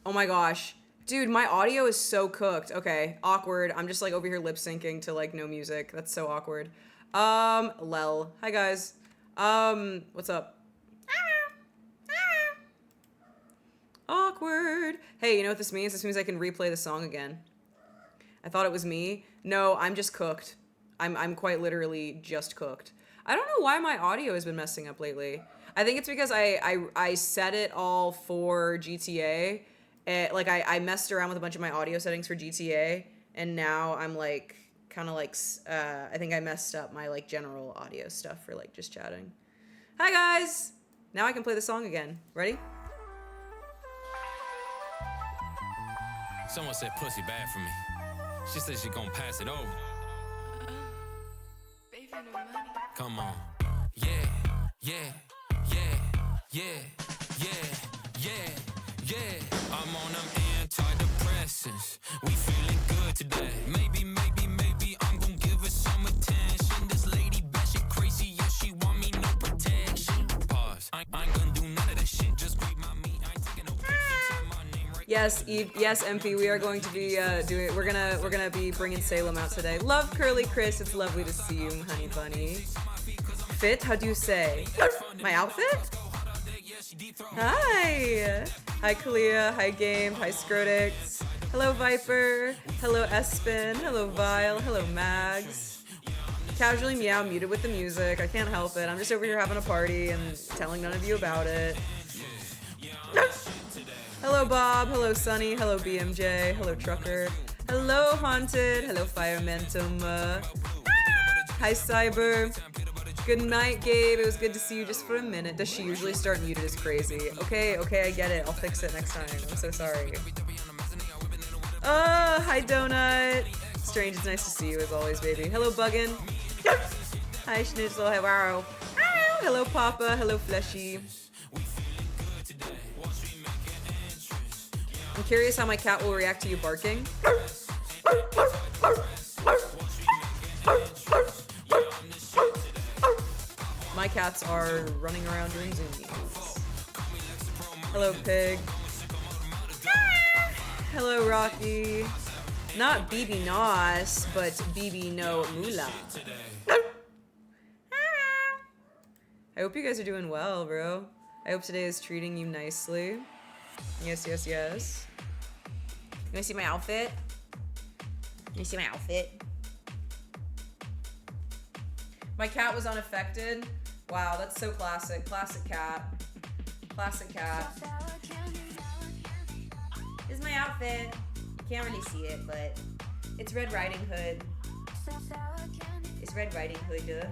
Oh my gosh. Dude, my audio is so cooked. Okay, awkward. I'm just like over here lip syncing to like no music. That's so awkward. Lel. Hi guys. What's up? Awkward. Hey, you know what this means? This means I can replay the song again. I thought it was me. No, I'm just cooked. I'm quite literally just cooked. I don't know why my audio has been messing up lately. I think it's because I set it all for GTA. Like I messed around with a bunch of my audio settings for GTA, and now I'm like kind of like I think I messed up my like general audio stuff for like just chatting. Hi guys. Now I can play the song again. Ready? Someone said pussy bad for me. She said she gon' pass it over. Come on. Yeah, yeah, yeah, yeah, yeah, yeah, yeah. I'm on them antidepressants. We feeling good today. Maybe I'm gon' give her some attention. This lady batshit crazy, yeah, she want me no protection. Pause. I ain't gonna do none of that shit. Just grab my meat. I ain't taking no pictures. My name right. Yes, Eve. Yes, MP. We are going to be doing. We're gonna be bringing Salem out today. Love Curly Chris. It's lovely to see you, honey bunny. Fit? How do you say? My outfit? Hi. Hi, Kalia. Hi, Game. Hi, Scrotix. Hello, Viper. Hello, Espen. Hello, Vile. Hello, Mags. Casually meow, muted with the music. I can't help it. I'm just over here having a party and telling none of you about it. Hello, Bob. Hello, Sunny. Hello, BMJ. Hello, Trucker. Hello, Haunted. Hello, Firementum. Hi, Cyber. Good night, Gabe. It was good to see you just for a minute. Does she usually start muted as crazy? Okay, I get it. I'll fix it next time. I'm so sorry. Oh, hi, Donut. Strange, it's nice to see you as always, baby. Hello, Buggin. Hi, Schnitzel. Hello. Hello, Papa. Hello, Fleshy. I'm curious how my cat will react to you barking. My cats are running around doing zoomies. Hello, Pig. Hello, Rocky. Not BB Nos, but BB No Moolah. I hope you guys are doing well, bro. I hope today is treating you nicely. Yes, yes, yes. You wanna see my outfit? You wanna see my outfit? My cat was unaffected. Wow, that's so classic. Classic cat. Classic cat. This is my outfit. You can't really see it, but it's Red Riding Hood. It's Red Riding Hood.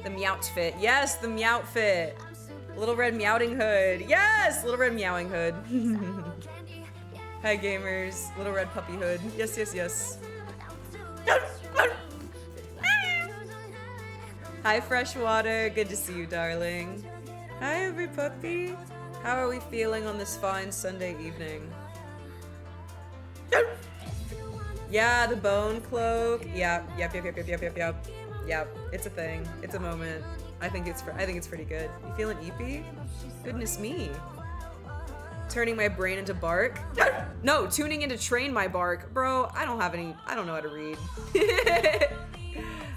The Meowtfit. Yes, the Meowtfit. Little Red Meowing Hood. Yes, Little Red Meowing Hood. Hi, gamers. Little Red Puppy Hood. Yes, yes, yes. Hi, Freshwater. Good to see you, darling. Hi, every puppy. How are we feeling on this fine Sunday evening? Yeah, the bone cloak. Yep. Yep, it's a thing. It's a moment. I think it's pretty good. You feeling eepy? Goodness me. Turning my brain into bark? No, tuning into train my bark. Bro, I don't know how to read.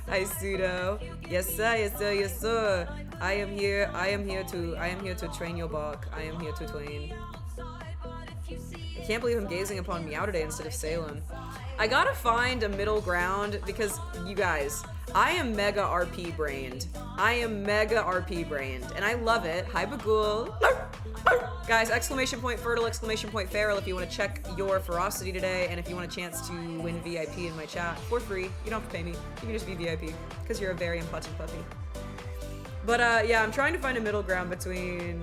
Hi, Pseudo. Yes, sir, yes, sir, yes, sir. I am here to train your bark. I am here to train. I can't believe I'm gazing upon MEOWDALYN'S instead of Salem. I gotta find a middle ground because, you guys, I am mega RP brained. And I love it. Hi, Bagul. Guys, exclamation point fertile, exclamation point feral if you want to check your ferocity today, and if you want a chance to win VIP in my chat for free. You don't have to pay me. You can just be VIP because you're a very important puppy. But yeah, I'm trying to find a middle ground between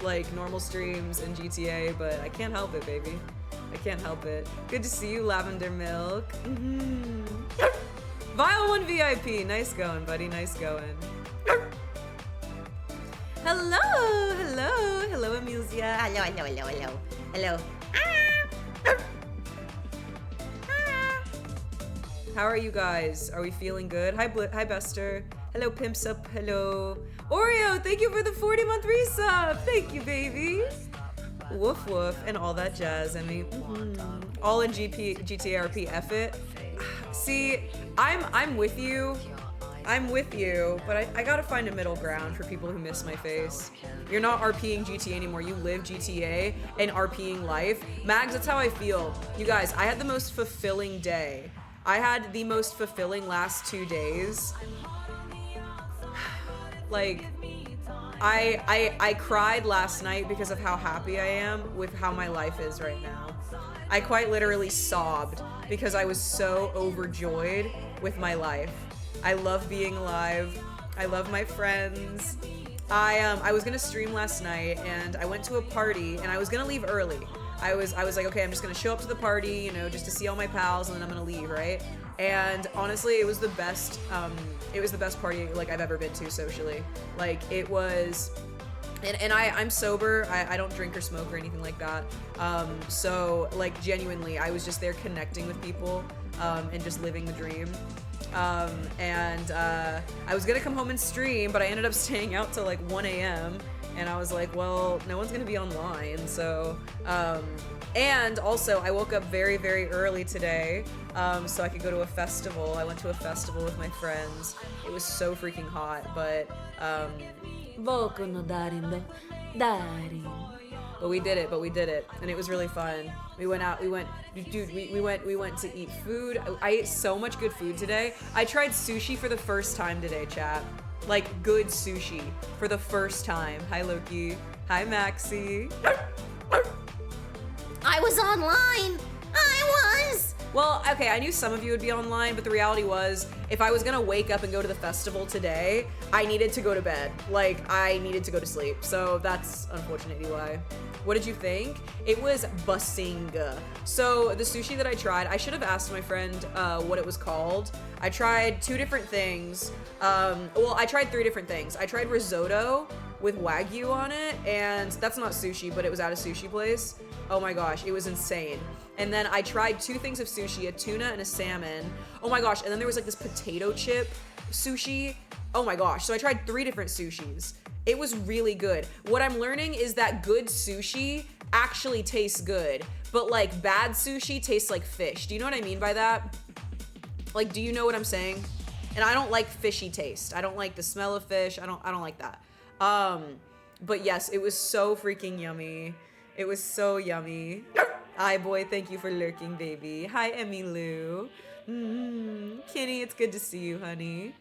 like normal streams and GTA, but I can't help it, baby. I can't help it. Good to see you, Lavender Milk. Vile 1 VIP. Nice going, buddy. Nice going. Hello, Amusia. Hello. How are you guys? Are we feeling good? Hi Bester. Hello Pimps Up. Hello. Oreo, thank you for the 40-month resub. Thank you, baby. Woof woof and all that jazz. I mean, all in GTRP F it. See, I'm with you. I'm with you, but I gotta find a middle ground for people who miss my face. You're not RPing GTA anymore. You live GTA and RPing life. Mags, that's how I feel. You guys, I had the most fulfilling day. I had the most fulfilling last 2 days. Like, I cried last night because of how happy I am with how my life is right now. I quite literally sobbed because I was so overjoyed with my life. I love being alive. I love my friends. I was gonna stream last night and I went to a party and I was gonna leave early. I was like, okay, I'm just gonna show up to the party, you know, just to see all my pals and then I'm gonna leave, right? And honestly, it was the best party like I've ever been to socially. Like it was, and I'm sober. I don't drink or smoke or anything like that. So like genuinely, I was just there connecting with people and just living the dream. I was gonna come home and stream, but I ended up staying out till like 1 a.m. and I was like, well, no one's gonna be online, so, and also I woke up very, very early today, so I could go to a festival. I went to a festival with my friends. It was so freaking hot, but, but we did it, and it was really fun. We went out, we went to eat food. I ate so much good food today. I tried sushi for the first time today, chat. Like, good sushi for the first time. Hi, Loki. Hi, Maxi. I was online. Well, okay, I knew some of you would be online, but the reality was, if I was gonna wake up and go to the festival today, I needed to go to bed. Like, I needed to go to sleep. So that's unfortunately why. What did you think? It was busing. So the sushi that I tried, I should have asked my friend what it was called. I tried 2 different things. Well, I tried 3 different things. I tried risotto with Wagyu on it, and that's not sushi, but it was at a sushi place. Oh my gosh, it was insane. And then I tried 2 things of sushi, a tuna and a salmon. Oh my gosh, and then there was like this potato chip sushi. Oh my gosh, so I tried 3 different sushis. It was really good. What I'm learning is that good sushi actually tastes good, but like bad sushi tastes like fish. Do you know what I mean by that? Like, do you know what I'm saying? And I don't like fishy taste. I don't like the smell of fish. I don't like that. But yes, it was so freaking yummy. It was so yummy. Hi, boy. Thank you for lurking, baby. Hi, Emmy Lou. Kitty, it's good to see you, honey.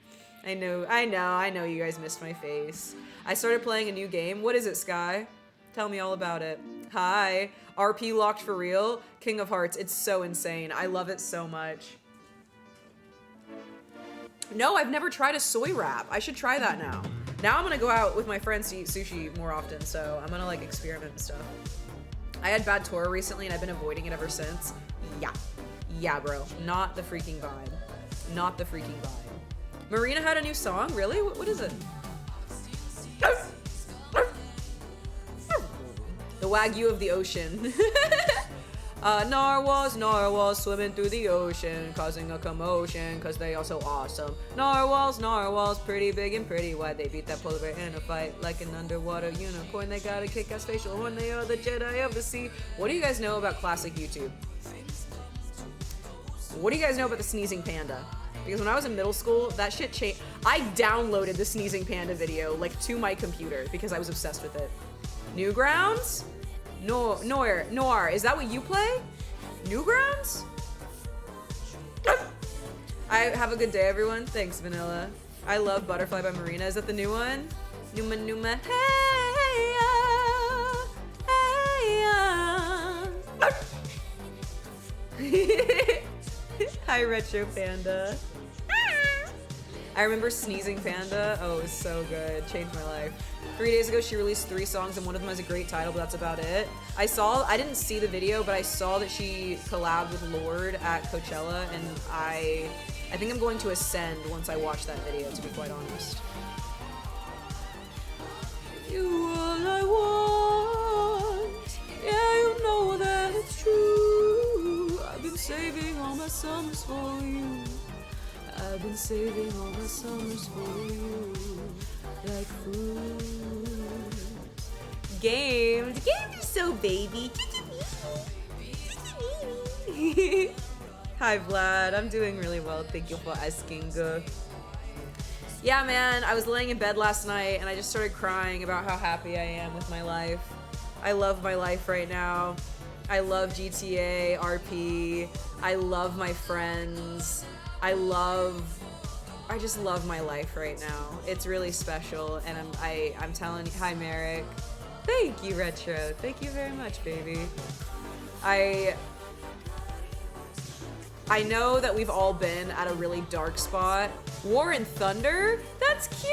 I know you guys missed my face. I started playing a new game. What is it, Sky? Tell me all about it. Hi. RP locked for real? King of Hearts. It's so insane. I love it so much. No, I've never tried a soy wrap. I should try that now. Now I'm gonna go out with my friends to eat sushi more often, so I'm gonna like experiment and stuff. I had bad Toro recently and I've been avoiding it ever since. Yeah, bro. Not the freaking vibe. Not the freaking vibe. Marina had a new song? Really? What is it? The Wagyu of the ocean. Narwhals swimming through the ocean, causing a commotion, cause they are so awesome. Narwhals, pretty big and pretty wide. They beat that polar bear in a fight like an underwater unicorn. They got a kick-ass facial horn. They are the Jedi of the sea. What do you guys know about classic YouTube? What do you guys know about the sneezing panda? Because when I was in middle school, that shit changed. I downloaded the sneezing panda video like to my computer because I was obsessed with it. Newgrounds? Noir, is that what you play? Newgrounds? I have a good day, everyone. Thanks, Vanilla. I love Butterfly by Marina. Is that the new one? Numa. Hey, Hi, Retro Panda. I remember Sneezing Panda. Oh, it was so good. Changed my life. 3 days ago, she released 3 songs, and one of them has a great title, but that's about it. I didn't see the video, but I saw that she collabed with Lorde at Coachella, and I think I'm going to ascend once I watch that video, to be quite honest. You all I want. Yeah, you know that it's true. I've been saving all my summers for you. saving all my summers for you, like food. Games are so baby. Hi Vlad, I'm doing really well. Thank you for asking. Yeah, man, I was laying in bed last night and I just started crying about how happy I am with my life. I love my life right now. I love GTA, RP. I love my friends. I just love my life right now. It's really special, and I'm telling you, hi Merrick. Thank you, Retro. Thank you very much, baby. I know that we've all been at a really dark spot. War and Thunder? That's cute!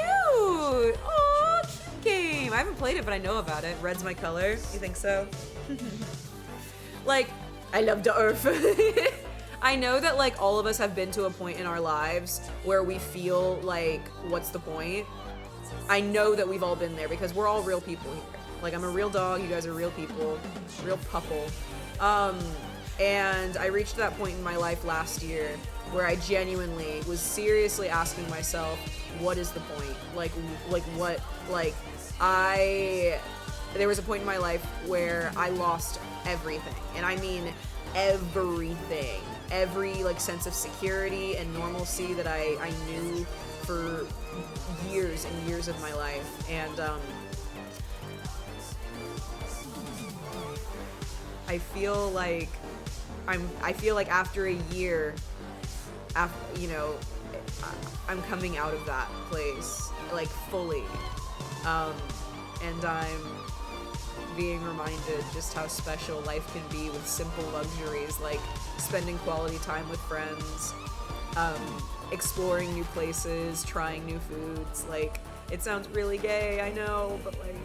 Aw, cute game. I haven't played it, but I know about it. Red's my color. You think so? Like, I love the earth. I know that like all of us have been to a point in our lives where we feel like, what's the point? I know that we've all been there because we're all real people here. Like, I'm a real dog, you guys are real people, real couple. And I reached that point in my life last year where I genuinely was seriously asking myself, what is the point? There was a point in my life where I lost everything. And I mean everything. Every like sense of security and normalcy that I knew for years and years of my life. And I feel like after a year, I'm coming out of that place, like, fully. And I'm being reminded just how special life can be with simple luxuries, like spending quality time with friends, exploring new places, trying new foods. Like, it sounds really gay, I know, but like,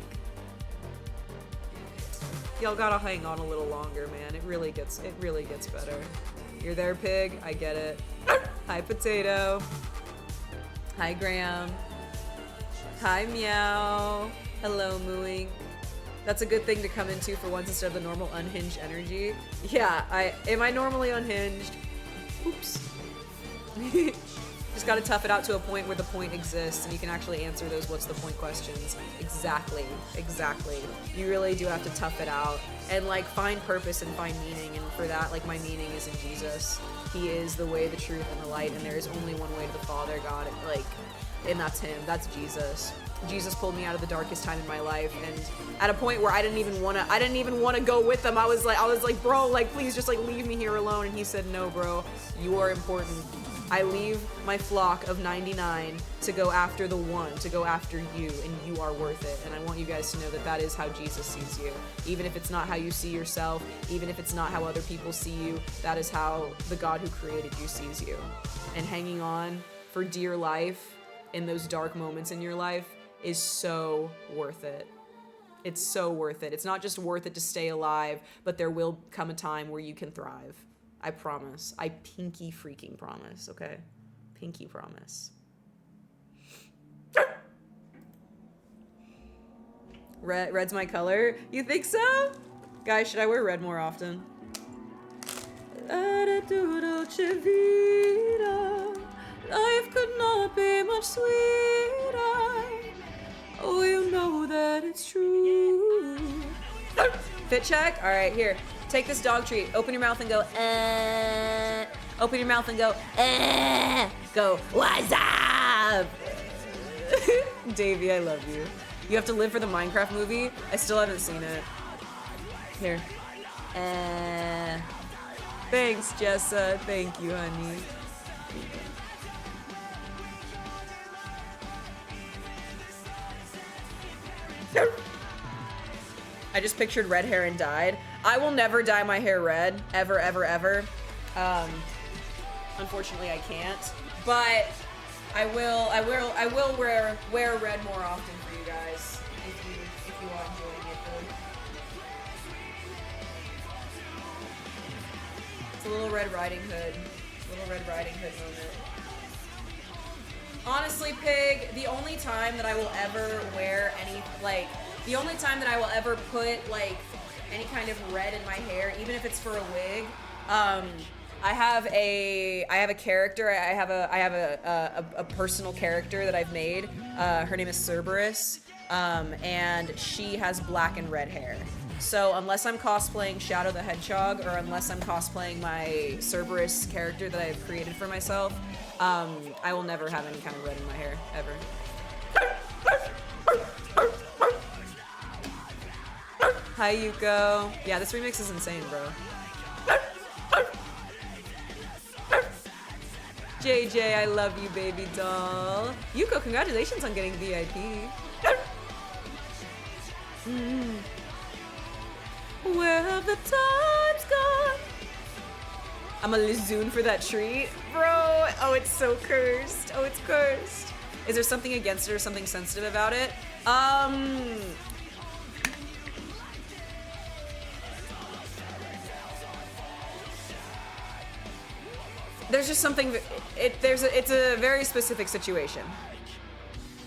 y'all gotta hang on a little longer, man. It really gets better. You're there, pig? I get it. Hi, potato. Hi, Graham. Hi, meow. Hello, mooing. That's a good thing to come into for once instead of the normal unhinged energy. Yeah, am I normally unhinged? Oops. Just gotta tough it out to a point where the point exists and you can actually answer those what's the point questions. Exactly. You really do have to tough it out and like find purpose and find meaning, and for that, like, my meaning is in Jesus. He is the way, the truth, and the light, and there is only one way to the Father, God, and that's him. That's Jesus. Jesus pulled me out of the darkest time in my life, and at a point where I didn't even want to go with him. I was like, bro, like, please just like leave me here alone. And he said, no, bro, you are important. I leave my flock of 99 to go after the one, to go after you, and you are worth it. And I want you guys to know that that is how Jesus sees you. Even if it's not how you see yourself, even if it's not how other people see you, that is how the God who created you sees you. And hanging on for dear life in those dark moments in your life is so worth it. It's so worth it. It's not just worth it to stay alive, but there will come a time where you can thrive. I promise. I pinky freaking promise, okay? Pinky promise. Red's my color? You think so? Guys, should I wear red more often? Life could not be much sweeter. Oh, you know that it's true. Fit check? All right, here. Take this dog treat. Open your mouth and go, eh. Open your mouth and go, eh. Go, what's up? Davey, I love you. You have to live for the Minecraft movie? I still haven't seen it. Here. Eh. Thanks, Jessa. Thank you, honey. I just pictured red hair and dyed. I will never dye my hair red, ever, ever, ever. Unfortunately, I can't. But I will wear red more often for you guys if you are enjoying it. It's a little Red Riding Hood moment. Honestly, Pig, the only time that I will ever wear the only time that I will ever put, like, any kind of red in my hair, even if it's for a wig, I have a character. I have a personal character that I've made. Her name is Cerberus, and she has black and red hair. So unless I'm cosplaying Shadow the Hedgehog, or unless I'm cosplaying my Cerberus character that I've created for myself, I will never have any kind of red in my hair, ever. Hi, Yuko. Yeah, this remix is insane, bro. JJ, I love you, baby doll. Yuko, congratulations on getting VIP. Where have the times gone? I'm a Lizoon for that treat. Bro, oh, it's so cursed. Oh, it's cursed. Is there something against it or something sensitive about it? There's just something, it's a very specific situation.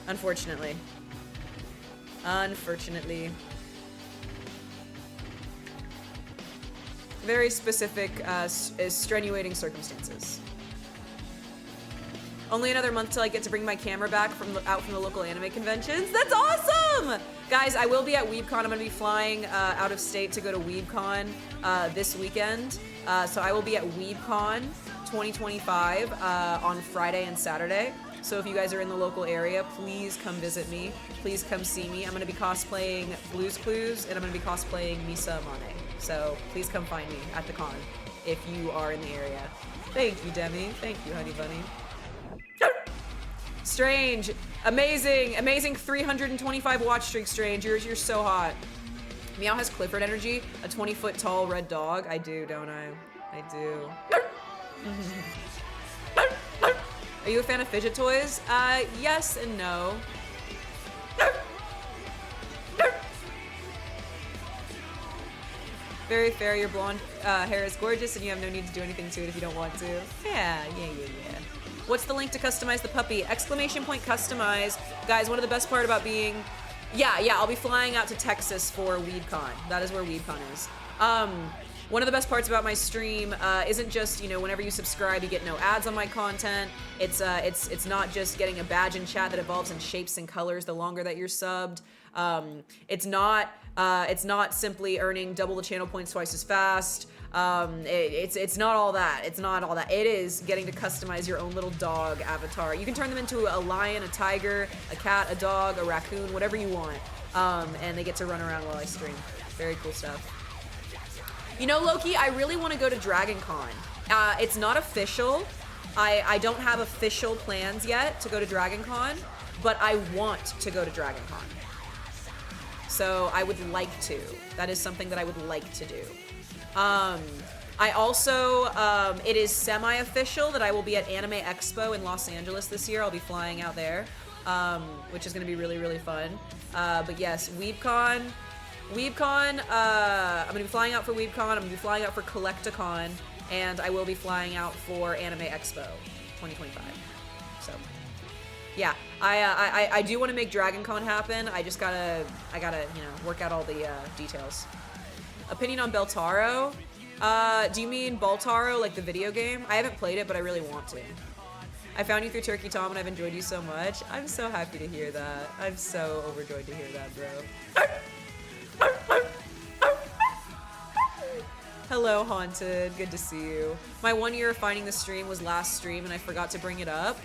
Unfortunately. Unfortunately. Very specific, extenuating circumstances. Only another month till I get to bring my camera back out from the local anime conventions. That's awesome! Guys, I will be at WeebCon. I'm gonna be flying out of state to go to WeebCon this weekend. So I will be at WeebCon 2025 on Friday and Saturday. So if you guys are in the local area, please come visit me. Please come see me. I'm gonna be cosplaying Blue's Clues, and I'm gonna be cosplaying Misa Amane. So please come find me at the con if you are in the area. Thank you, Demi. Thank you, Honey Bunny. Strange, amazing, amazing 325 watch streak, Strange. You're so hot. Meow has Clifford energy, a 20-foot tall red dog. I do, don't I? I do. Are you a fan of fidget toys? Yes and no. Very fair, your blonde hair is gorgeous and you have no need to do anything to it if you don't want to. Yeah. What's the link to customize the puppy? !customize. Guys, one of the best part about being... Yeah, I'll be flying out to Texas for WeebCon. That is where WeebCon is. One of the best parts about my stream isn't just, you know, whenever you subscribe, you get no ads on my content. It's not just getting a badge in chat that evolves in shapes and colors the longer that you're subbed. It's not simply earning double the channel points twice as fast. It's not all that. It's not all that. It is getting to customize your own little dog avatar. You can turn them into a lion, a tiger, a cat, a dog, a raccoon, whatever you want. And they get to run around while I stream. Very cool stuff. You know, Loki, I really want to go to Dragon Con. It's not official. I don't have official plans yet to go to Dragon Con, but I want to go to Dragon Con. So I would like to. That is something that I would like to do. I also, it is semi-official that I will be at Anime Expo in Los Angeles this year. I'll be flying out there, which is going to be really, really fun. But yes, WeebCon, I'm going to be flying out for WeebCon, I'm going to be flying out for Collecticon, and I will be flying out for Anime Expo 2025. So, yeah, I do want to make Dragon Con happen. I gotta, you know, work out all the details. Opinion on Beltaro? Do you mean Baltaro, like the video game? I haven't played it, but I really want to. I found you through Turkey Tom, and I've enjoyed you so much. I'm so happy to hear that. I'm so overjoyed to hear that, bro. Hello, Haunted. Good to see you. My 1 year of finding the stream was last stream, and I forgot to bring it up.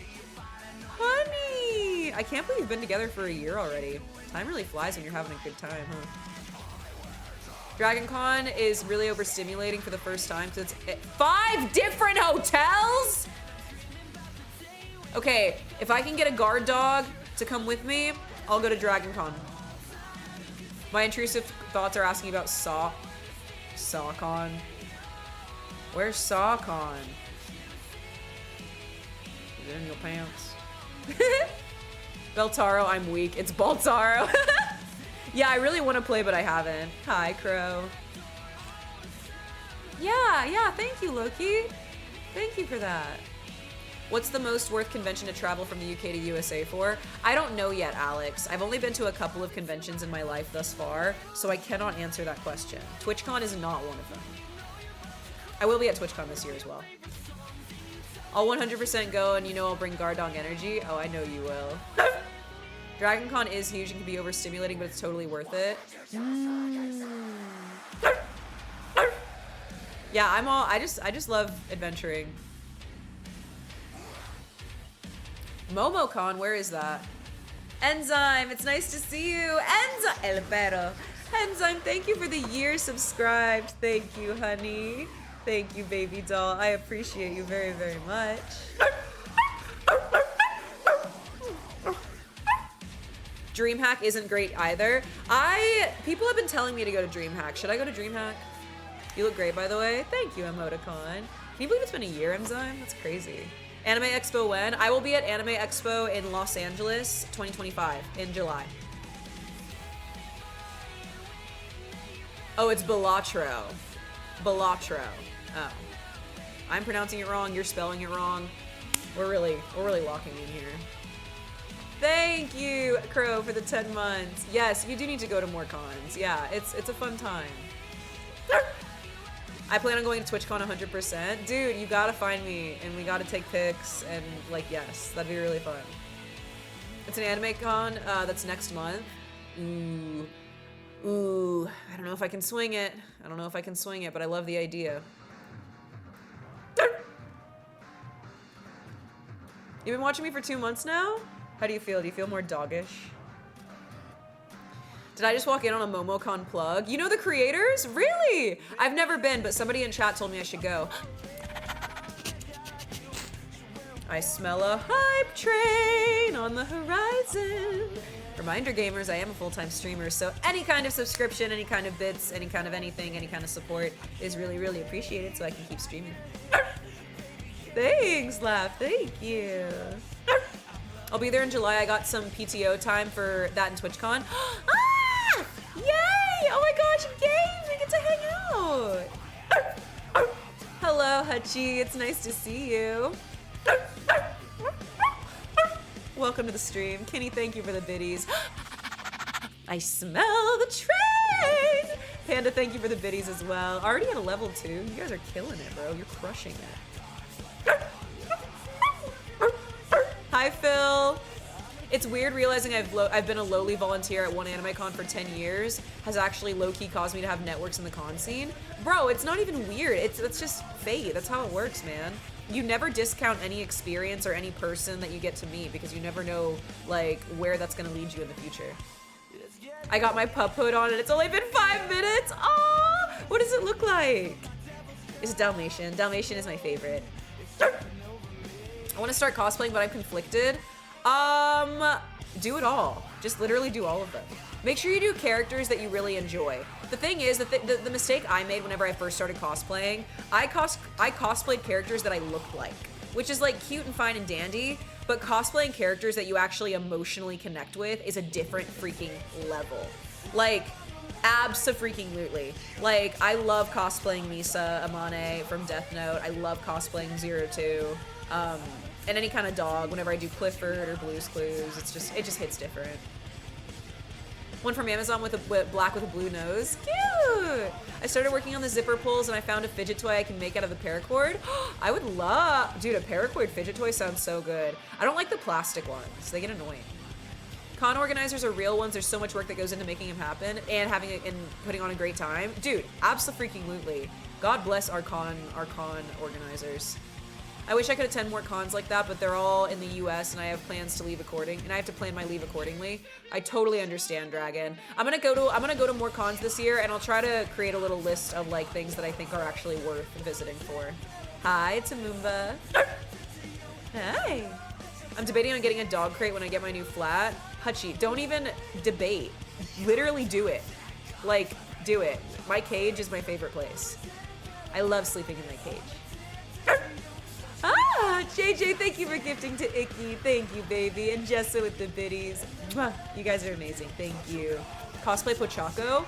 Honey! I can't believe we've been together for a year already. Time really flies when you're having a good time, huh? Dragon Con is really overstimulating for the first time because it's 5 different hotels? Okay, if I can get a guard dog to come with me, I'll go to Dragon Con. My intrusive thoughts are asking about SawCon. Where's SawCon? Is it in your pants? Beltaro, I'm weak. It's Baltaro. Yeah, I really want to play, but I haven't. Hi, Crow. Yeah, thank you, Loki. Thank you for that. What's the most worth convention to travel from the UK to USA for? I don't know yet, Alex. I've only been to a couple of conventions in my life thus far, so I cannot answer that question. TwitchCon is not one of them. I will be at TwitchCon this year as well. I'll 100% go, and you know I'll bring Gardong energy. Oh, I know you will. DragonCon is huge and can be overstimulating, but it's totally worth it. Yeah, I just love adventuring. MomoCon, where is that? Enzyme, it's nice to see you. Enzyme, El Perro. Enzyme, thank you for the year subscribed. Thank you, honey. Thank you, baby doll. I appreciate you very, very much. DreamHack isn't great either. People have been telling me to go to DreamHack. Should I go to DreamHack? You look great, by the way. Thank you, Emoticon. Can you believe it's been a year, Enzyme? That's crazy. Anime Expo when? I will be at Anime Expo in Los Angeles 2025 in July. Oh, it's Balatro. Balatro. Oh. I'm pronouncing it wrong, you're spelling it wrong. We're really locking in here. Thank you, Crow, for the 10 months. Yes, you do need to go to more cons. Yeah, it's a fun time. I plan on going to TwitchCon 100%. Dude, you gotta find me, and we gotta take pics, and like, yes, that'd be really fun. It's an anime con that's next month. Ooh, I don't know if I can swing it. But I love the idea. You've been watching me for 2 months now? How do you feel? Do you feel more doggish? Did I just walk in on a MomoCon plug? You know the creators? Really? I've never been, but somebody in chat told me I should go. I smell a hype train on the horizon. Reminder gamers, I am a full-time streamer, so any kind of subscription, any kind of bits, any kind of anything, any kind of support is really, really appreciated so I can keep streaming. Thanks, Laugh. Thank you. I'll be there in July. I got some PTO time for that and TwitchCon. Ah! Yay! Oh my gosh, games! We get to hang out! Hello, Hutchie. It's nice to see you. Welcome to the stream. Kenny, thank you for the biddies. I smell the train! Panda, thank you for the biddies as well. Already at a level 2. You guys are killing it, bro. You're crushing it. Hi, Phil. It's weird realizing I've been a lowly volunteer at one anime con for 10 years has actually low-key caused me to have networks in the con scene. Bro, it's not even weird. It's just fate. That's how it works, man. You never discount any experience or any person that you get to meet because you never know, like, where that's gonna lead you in the future. I got my pup hood on and it's only been 5 minutes. Oh, what does it look like? It's Dalmatian. Dalmatian is my favorite. I want to start cosplaying, but I'm conflicted. Do it all. Just literally do all of them. Make sure you do characters that you really enjoy. The thing is, the mistake I made whenever I first started cosplaying, I cosplayed characters that I looked like, which is like cute and fine and dandy, but cosplaying characters that you actually emotionally connect with is a different freaking level. Like, abso-freaking-lutely. Like, I love cosplaying Misa Amane from Death Note. I love cosplaying Zero Two. And any kind of dog, whenever I do Clifford or Blue's Clues, it just hits different. One from Amazon with a black with a blue nose. Cute! I started working on the zipper pulls and I found a fidget toy I can make out of the paracord. I would love, dude, a paracord fidget toy sounds so good. I don't like the plastic ones. They get annoying. Con organizers are real ones. There's so much work that goes into making them happen and putting on a great time. Dude, abso-freaking-lutely. God bless our con organizers. I wish I could attend more cons like that, but they're all in the US and I have plans to leave and I have to plan my leave accordingly. I totally understand, Dragon. I'm gonna go to more cons this year and I'll try to create a little list of like things that I think are actually worth visiting for. Hi, Tamumba. Hi. I'm debating on getting a dog crate when I get my new flat. Hutchie, don't even debate. Literally do it. Like, do it. My cage is my favorite place. I love sleeping in my cage. Ah, JJ, thank you for gifting to Icky. Thank you, baby. And Jessa with the biddies. Mwah. You guys are amazing. Thank you. Cosplay Pochaco?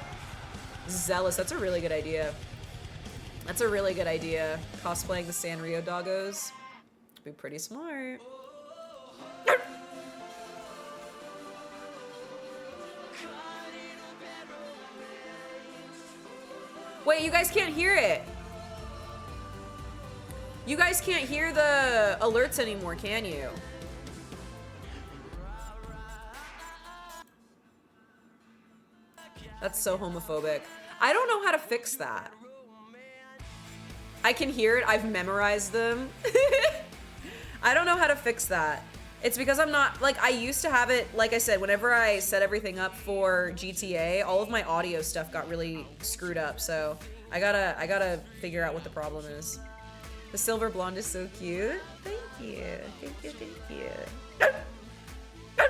Zealous. That's a really good idea. That's a really good idea. Cosplaying the Sanrio doggos. Be pretty smart. Wait, you guys can't hear it. You guys can't hear the alerts anymore, can you? That's so homophobic. I don't know how to fix that. I can hear it. I've memorized them. I don't know how to fix that. It's because I'm not, like, I used to have it, like I said, whenever I set everything up for GTA, all of my audio stuff got really screwed up, so I gotta figure out what the problem is. The silver blonde is so cute. Thank you. Thank you, thank you.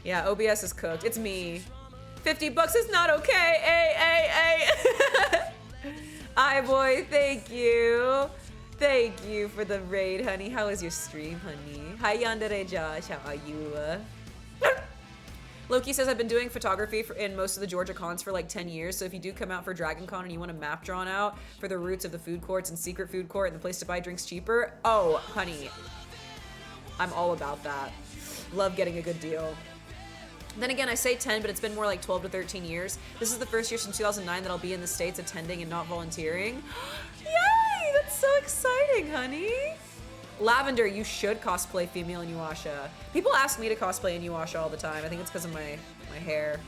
Yeah, OBS is cooked. It's me. $50 is not okay. Hey. Hi, boy. Thank you. Thank you for the raid, honey. How was your stream, honey? Hi, Yandere Josh. How are you? Loki says, I've been doing photography in most of the Georgia cons for like 10 years, so if you do come out for Dragon Con and you want a map drawn out for the routes of the food courts and secret food court and the place to buy drinks cheaper, oh, honey, I'm all about that. Love getting a good deal. Then again, I say 10, but it's been more like 12 to 13 years. This is the first year since 2009 that I'll be in the States attending and not volunteering. Yay! That's so exciting, honey. Lavender, you should cosplay female Inuyasha. People ask me to cosplay Inuyasha all the time. I think it's because of my hair.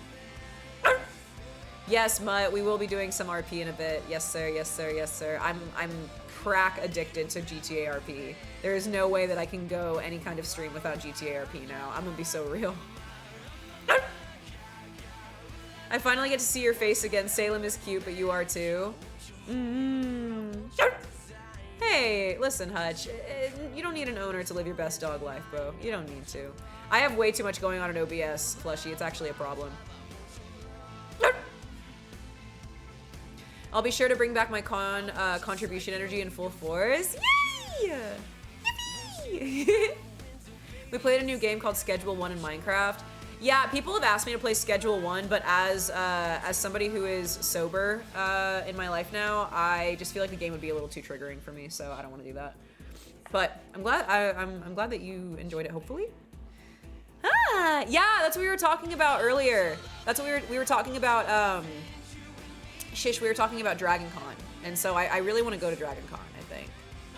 Yes, Mutt, we will be doing some RP in a bit. Yes, sir, yes, sir, yes, sir. I'm crack addicted to GTA RP. There is no way that I can go any kind of stream without GTA RP now. I'm gonna be so real. I finally get to see your face again. Salem is cute, but you are too. Hey, listen, Hutch. You don't need an owner to live your best dog life, bro. You don't need to. I have way too much going on in OBS, plushie. It's actually a problem. I'll be sure to bring back my contribution energy in full force. Yay! Yippee! We played a new game called Schedule 1 in Minecraft. Yeah, people have asked me to play Schedule 1, but as somebody who is sober in my life now, I just feel like the game would be a little too triggering for me, so I don't want to do that. But I'm glad I'm glad that you enjoyed it. Hopefully. Ah, yeah, that's what we were talking about earlier. That's what we were talking about. Shish, we were talking about Dragon Con, and so I really want to go to Dragon Con. I think.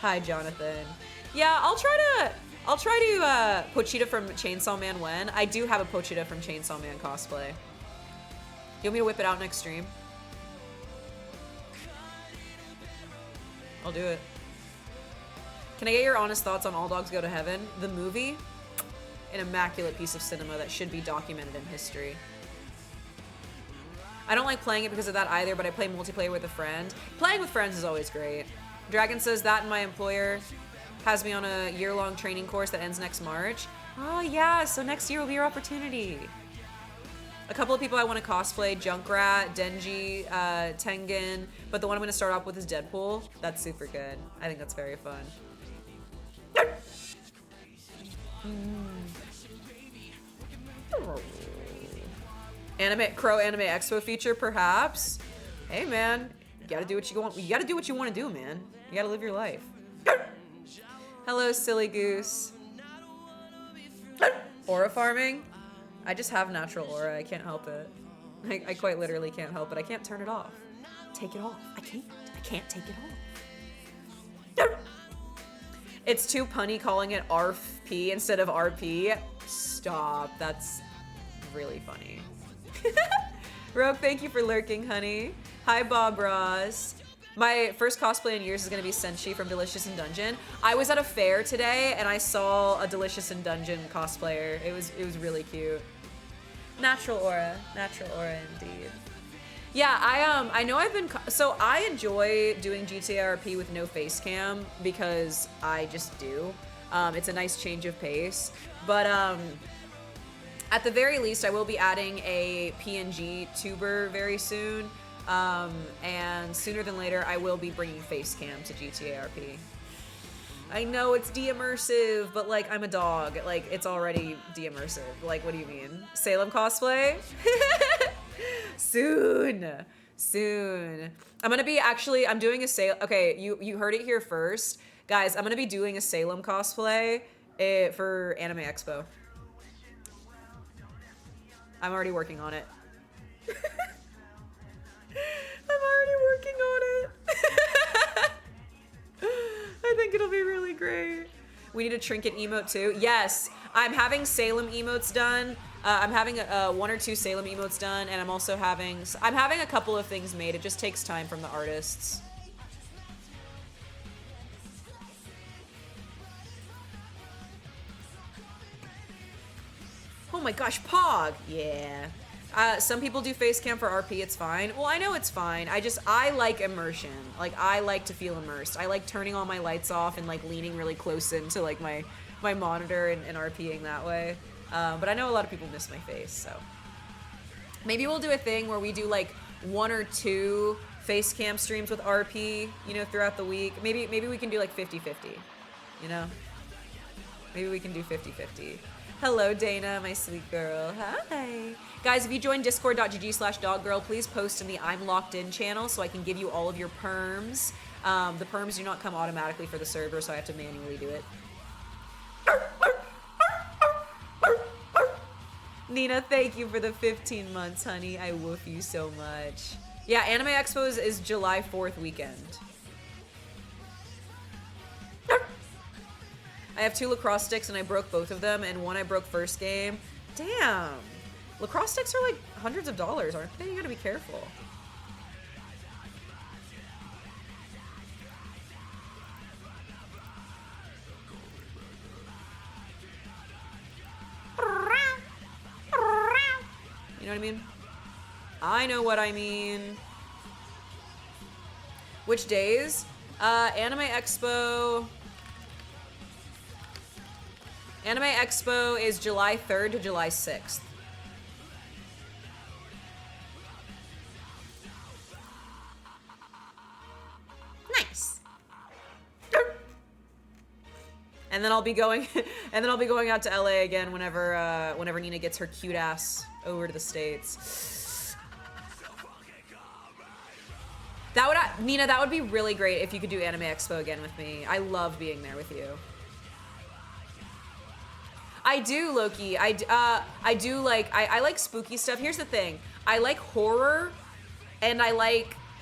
Hi, Jonathan. Yeah, I'll try to Pochita from Chainsaw Man when. I do have a Pochita from Chainsaw Man cosplay. You want me to whip it out next stream? I'll do it. Can I get your honest thoughts on All Dogs Go to Heaven? The movie? An immaculate piece of cinema that should be documented in history. I don't like playing it because of that either, but I play multiplayer with a friend. Playing with friends is always great. Dragon says that and my employer has me on a year-long training course that ends next March. Oh yeah, so next year will be your opportunity. A couple of people I want to cosplay, Junkrat, Denji, Tengen, but the one I'm going to start off with is Deadpool. That's super good. I think that's very fun. Crow Anime Expo feature, perhaps? Hey man, you gotta do what you want. You gotta do what you want to do, man. You gotta live your life. Hello, silly goose. Aura farming? I just have natural aura. I can't help it. I quite literally can't help it. I can't turn it off. Take it off. I can't take it off. It's too punny calling it ARFP instead of RP. Stop. That's really funny. Rogue, thank you for lurking, honey. Hi, Bob Ross. My first cosplay in years is gonna be Senshi from Delicious in Dungeon. I was at a fair today and I saw a Delicious in Dungeon cosplayer. It was really cute. Natural aura indeed. Yeah, I know I've been, so I enjoy doing GTA RP with no face cam because I just do. It's a nice change of pace, but at the very least I will be adding a PNG tuber very soon. And sooner than later, I will be bringing face cam to GTA RP. I know it's de-immersive, but like, I'm a dog. Like, it's already de-immersive. Like, what do you mean? Salem cosplay? Soon. I'm gonna be I'm doing a Salem. Okay, you heard it here first. Guys, I'm gonna be doing a Salem cosplay for Anime Expo. I'm already working on it. I'm already working on it. We need a trinket emote too. Yes, I'm having Salem emotes done. I'm having 1 or 2 Salem emotes done, and I'm also having a couple of things made. It just takes time from the artists. Oh my gosh, Pog! Yeah. Some people do face cam for RP, it's fine. Well, I know it's fine. I like immersion. Like, I like to feel immersed. I like turning all my lights off and like leaning really close into like my monitor and RPing that way. But I know a lot of people miss my face, so. Maybe we'll do a thing where we do like 1 or 2 face cam streams with RP, you know, throughout the week. Maybe we can do like 50-50, you know? Maybe we can do 50-50. Hello, Dana, my sweet girl. Hi. Guys, if you join discord.gg/doggirl, please post in the I'm Locked In channel so I can give you all of your perms. The perms do not come automatically for the server, so I have to manually do it. Nina, thank you for the 15 months, honey. I woof you so much. Yeah, Anime Expo is July 4th weekend. I have 2 lacrosse sticks and I broke both of them, and 1 I broke first game. Damn. Lacrosse sticks are like hundreds of dollars, aren't they? You gotta be careful. You know what I mean? I know what I mean. Which days? Anime Expo is July 3rd to July 6th. Nice. And then I'll be going out to LA again whenever Nina gets her cute ass over to the States. Nina, that would be really great if you could do Anime Expo again with me. I love being there with you. I do, Loki. I like spooky stuff. Here's the thing. I like horror and I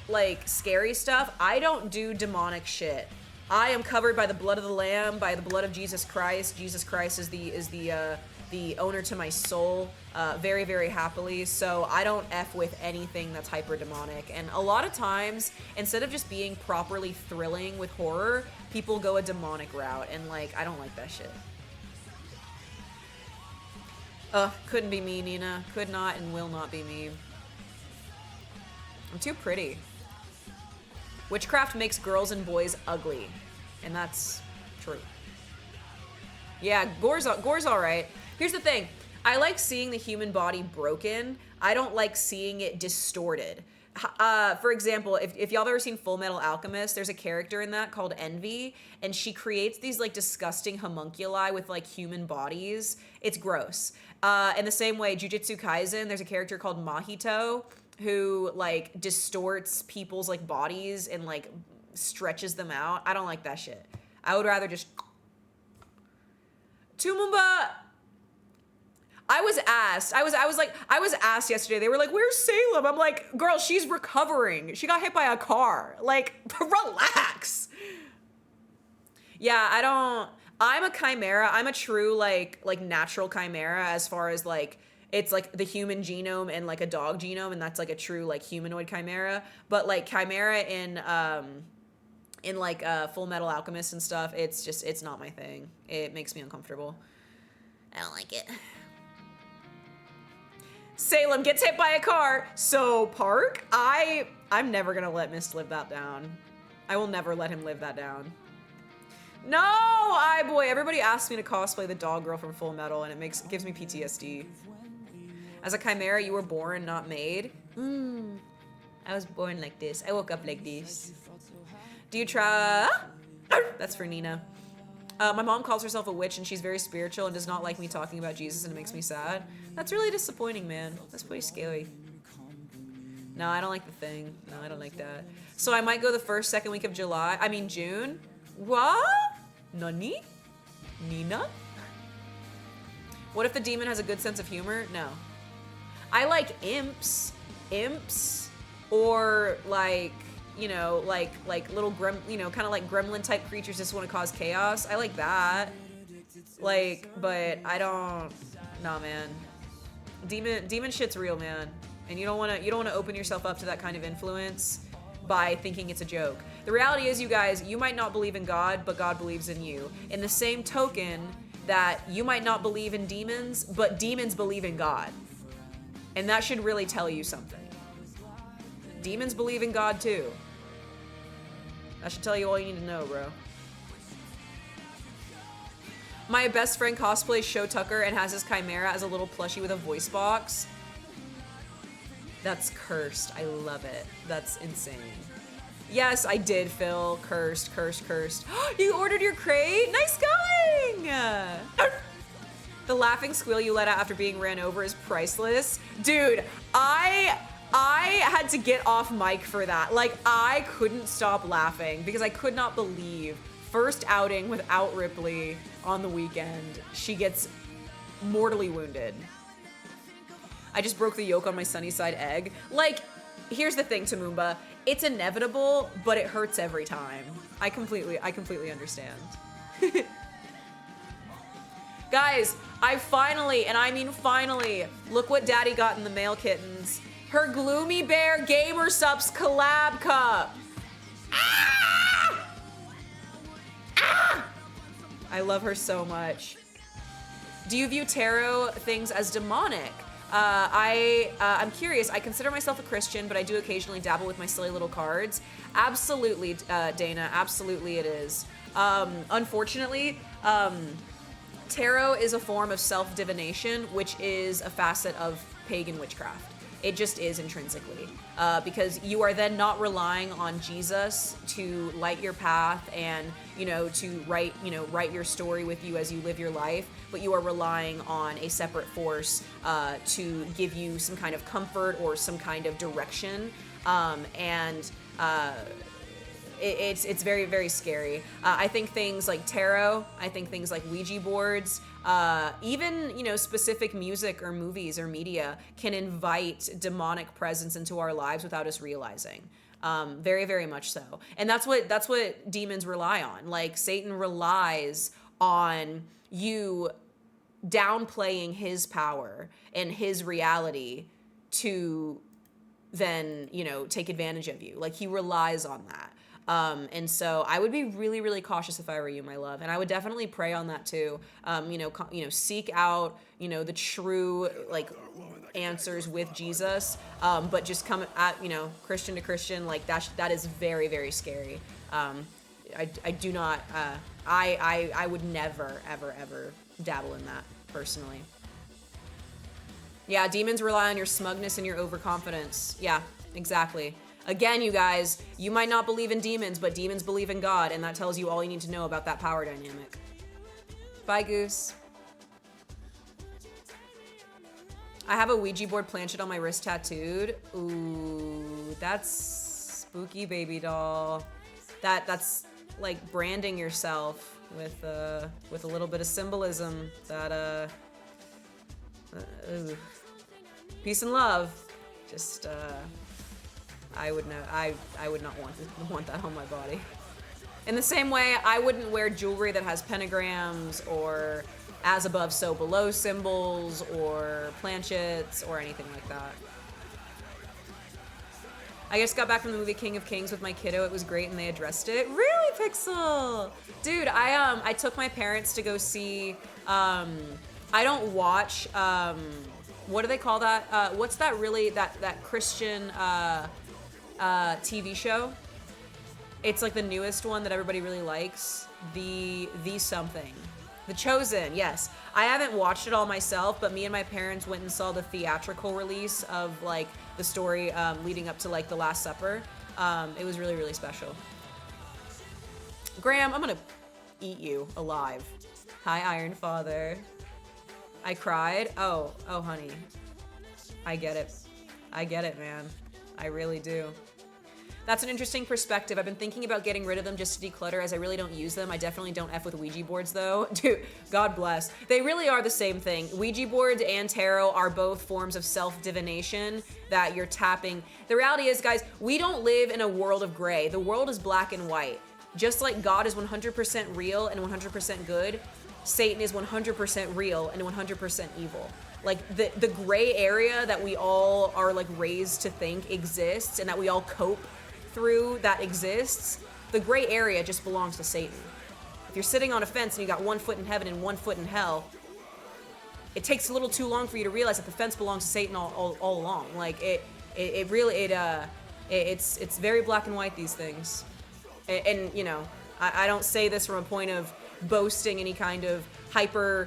like scary stuff. I don't do demonic shit. I am covered by the blood of the Lamb, by the blood of Jesus Christ. Jesus Christ is the owner to my soul, very, very happily. So I don't F with anything that's hyper demonic. And a lot of times, instead of just being properly thrilling with horror, people go a demonic route, and like I don't like that shit. Couldn't be me, Nina. Could not and will not be me. I'm too pretty. Witchcraft makes girls and boys ugly. And that's true. Yeah, gore's alright. Here's the thing. I like seeing the human body broken. I don't like seeing it distorted. For example, if y'all have ever seen Full Metal Alchemist, there's a character in that called Envy, and she creates these like disgusting homunculi with like human bodies. It's gross. In the same way, Jujutsu Kaisen, there's a character called Mahito who like distorts people's like bodies and like stretches them out. I don't like that shit. I would rather just... Tumumba! I was asked yesterday, they were like, where's Salem? I'm like, girl, she's recovering. She got hit by a car. Like, relax. Yeah, I'm a chimera. I'm a true, like natural chimera as far as, like, it's, like, the human genome and, like, a dog genome, and that's, like, a true, like, humanoid chimera. But, like, chimera in Full Metal Alchemist and stuff, it's not my thing. It makes me uncomfortable. I don't like it. Salem gets hit by a car. So, Park, I'm never gonna let Mist live that down. I will never let him live that down. No, boy, everybody asks me to cosplay the dog girl from Full Metal, and it gives me PTSD. As a chimera, you were born, not made. I was born like this. I woke up like this. Do you try? That's for Nina. My mom calls herself a witch, and she's very spiritual and does not like me talking about Jesus, and it makes me sad. That's really disappointing, man. That's pretty scary. No, I don't like the thing. No, I don't like that. So I might go the second week of June. What? Nani? Nina? What if the demon has a good sense of humor? No. I like imps. Or, like, you know, like little kind of like gremlin type creatures just want to cause chaos. I like that. Like, but I don't. Nah, man. Demon shit's real, man. And you don't want to open yourself up to that kind of influence by thinking it's a joke. The reality is, you guys, you might not believe in God, but God believes in you. In the same token that you might not believe in demons, but demons believe in God. And that should really tell you something. Demons believe in God too. That should tell you all you need to know, bro. My best friend cosplays Show Tucker and has his chimera as a little plushie with a voice box. That's cursed. I love it. That's insane. Yes, I did, Phil. Cursed. You ordered your crate? Nice going! The laughing squeal you let out after being ran over is priceless. Dude, I had to get off mic for that. Like, I couldn't stop laughing because I could not believe first outing without Ripley on the weekend, she gets mortally wounded. I just broke the yolk on my Sunnyside egg. Like, here's the thing, Tamumba. It's inevitable, but it hurts every time. I completely understand. Guys, I finally, and I mean finally, look what Daddy got in the mail, kittens. Her Gloomy Bear Gamer Subs collab cup. Ah! Ah! I love her so much. Do you view tarot things as demonic? I'm curious. I consider myself a Christian, but I do occasionally dabble with my silly little cards. Absolutely, Dana. Absolutely it is. Unfortunately, tarot is a form of self-divination, which is a facet of pagan witchcraft. It just is intrinsically, because you are then not relying on Jesus to light your path and, to write your story with you as you live your life, but you are relying on a separate force to give you some kind of comfort or some kind of direction, it's very, very scary. I think things like tarot, I think things like Ouija boards, even, specific music or movies or media can invite demonic presence into our lives without us realizing. Very, very much so. And that's what demons rely on. Like, Satan relies on you downplaying his power and his reality to then, take advantage of you. Like, he relies on that. And so I would be really, really cautious if I were you, my love. And I would definitely pray on that too. Seek out, the true, answers with Jesus. But just come at, Christian to Christian, like that is very, very scary. I do not, I would never, ever, ever dabble in that personally. Yeah, demons rely on your smugness and your overconfidence. Yeah, exactly. Again, you guys, you might not believe in demons, but demons believe in God, and that tells you all you need to know about that power dynamic. Bye, Goose. I have a Ouija board planchette on my wrist tattooed. Ooh, that's spooky, baby doll. That's like branding yourself with a little bit of symbolism. That peace and love. Just I would not want that on my body. In the same way, I wouldn't wear jewelry that has pentagrams or as above, so below symbols or planchettes or anything like that. I just got back from the movie King of Kings with my kiddo. It was great and they addressed it. Really, Pixel? Dude, I took my parents to go see, I don't watch, what do they call that? What's that really, that Christian, TV show? It's like the newest one that everybody really likes. The something. The Chosen, yes. I haven't watched it all myself, but me and my parents went and saw the theatrical release of like the story leading up to like the Last Supper. It was really, really special. Graham, I'm gonna eat you alive. Hi, Iron Father. I cried. Oh, honey. I get it. I get it, man. I really do. That's an interesting perspective. I've been thinking about getting rid of them just to declutter, as I really don't use them. I definitely don't F with Ouija boards, though. Dude, God bless. They really are the same thing. Ouija boards and tarot are both forms of self-divination that you're tapping. The reality is, guys, we don't live in a world of gray. The world is black and white. Just like God is 100% real and 100% good, Satan is 100% real and 100% evil. Like the gray area that we all are like raised to think exists and that we all cope through that exists, the gray area just belongs to Satan. If you're sitting on a fence and you got 1 foot in heaven and 1 foot in hell, it takes a little too long for you to realize that the fence belongs to Satan all along. Like it's very black and white, these things. And you know, I don't say this from a point of boasting any kind of hyper,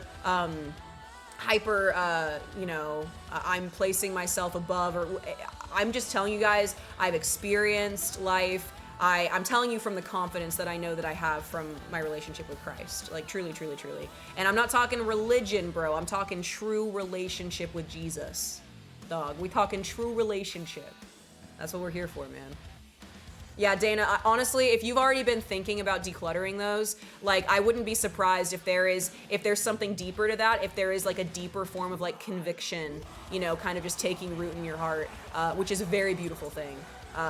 you know, I'm placing myself above, or I'm just telling you guys, I've experienced life. I'm telling you from the confidence that I know that I have from my relationship with Christ. Like truly, truly, truly. And I'm not talking religion, bro. I'm talking true relationship with Jesus. Dog, we talking true relationship. That's what we're here for, man. Yeah, Dana, honestly, if you've already been thinking about decluttering those, like, I wouldn't be surprised if there's something deeper to that, if there is like a deeper form of like conviction, you know, kind of just taking root in your heart, which is a very beautiful thing.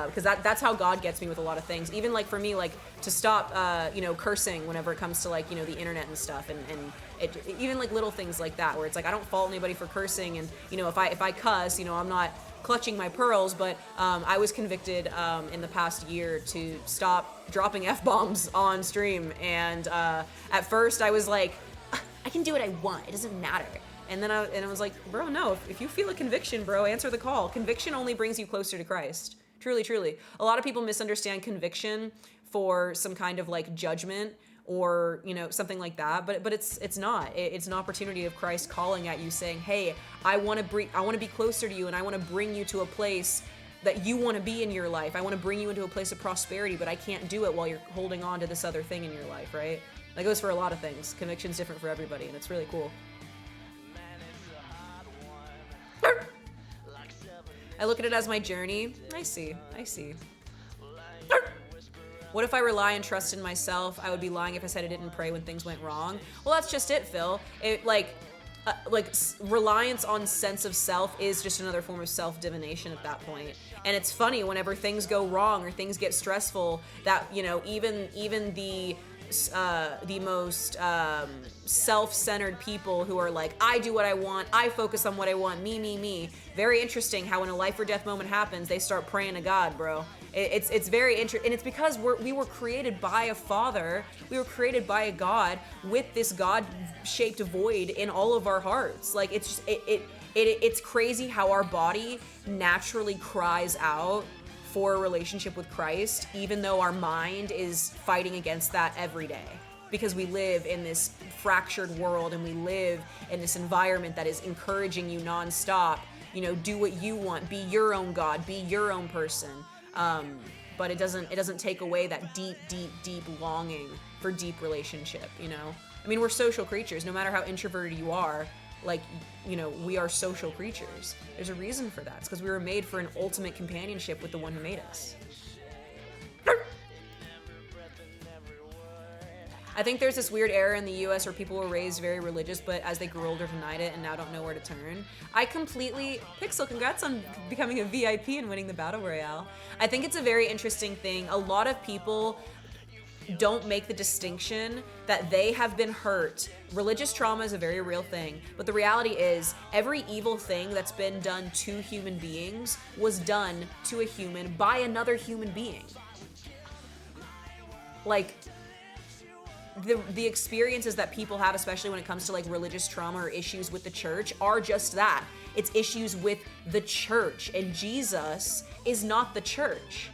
Because that's how God gets me with a lot of things. Even like for me, like to stop, you know, cursing whenever it comes to like, you know, the internet and stuff, and even like little things like that, where it's like I don't fault anybody for cursing, and you know, if I cuss, you know, I'm not clutching my pearls, but I was convicted in the past year to stop dropping F-bombs on stream, and at first I was like, I can do what I want, it doesn't matter. And then I was like, bro, no, if you feel a conviction, bro, answer the call. Conviction only brings you closer to Christ. Truly, truly. A lot of people misunderstand conviction for some kind of like judgment or, you know, something like that, but it's not. It's an opportunity of Christ calling at you, saying, hey, I want to be closer to you, and I want to bring you to a place that you want to be in your life. I want to bring you into a place of prosperity, but I can't do it while you're holding on to this other thing in your life, right? That goes for a lot of things. Conviction's different for everybody, and it's really cool. I look at it as my journey. I see. What if I rely and trust in myself? I would be lying if I said I didn't pray when things went wrong. Well, that's just it, Phil. Reliance on sense of self is just another form of self-divination at that point. And it's funny whenever things go wrong or things get stressful that, you know, even the most self-centered people who are like, I do what I want, I focus on what I want, me. Very interesting how when a life or death moment happens, they start praying to God, bro. It's very interesting, and it's because we were created by a father, we were created by a God with this God-shaped void in all of our hearts. Like it's crazy how our body naturally cries out for a relationship with Christ, even though our mind is fighting against that every day. Because we live in this fractured world, and we live in this environment that is encouraging you nonstop, you know, do what you want, be your own God, be your own person. But it doesn't take away that deep longing for deep relationship, you know? I mean, we're social creatures. No matter how introverted you are, like, you know, we are social creatures. There's a reason for that. It's because we were made for an ultimate companionship with the one who made us. I think there's this weird era in the US where people were raised very religious, but as they grew older denied it and now don't know where to turn. Pixel, congrats on becoming a VIP and winning the Battle Royale. I think it's a very interesting thing. A lot of people don't make the distinction that they have been hurt. Religious trauma is a very real thing, but the reality is every evil thing that's been done to human beings was done to a human by another human being. Like, the experiences that people have, especially when it comes to like religious trauma or issues with the church, are just that. It's issues with the church, and Jesus is not the church.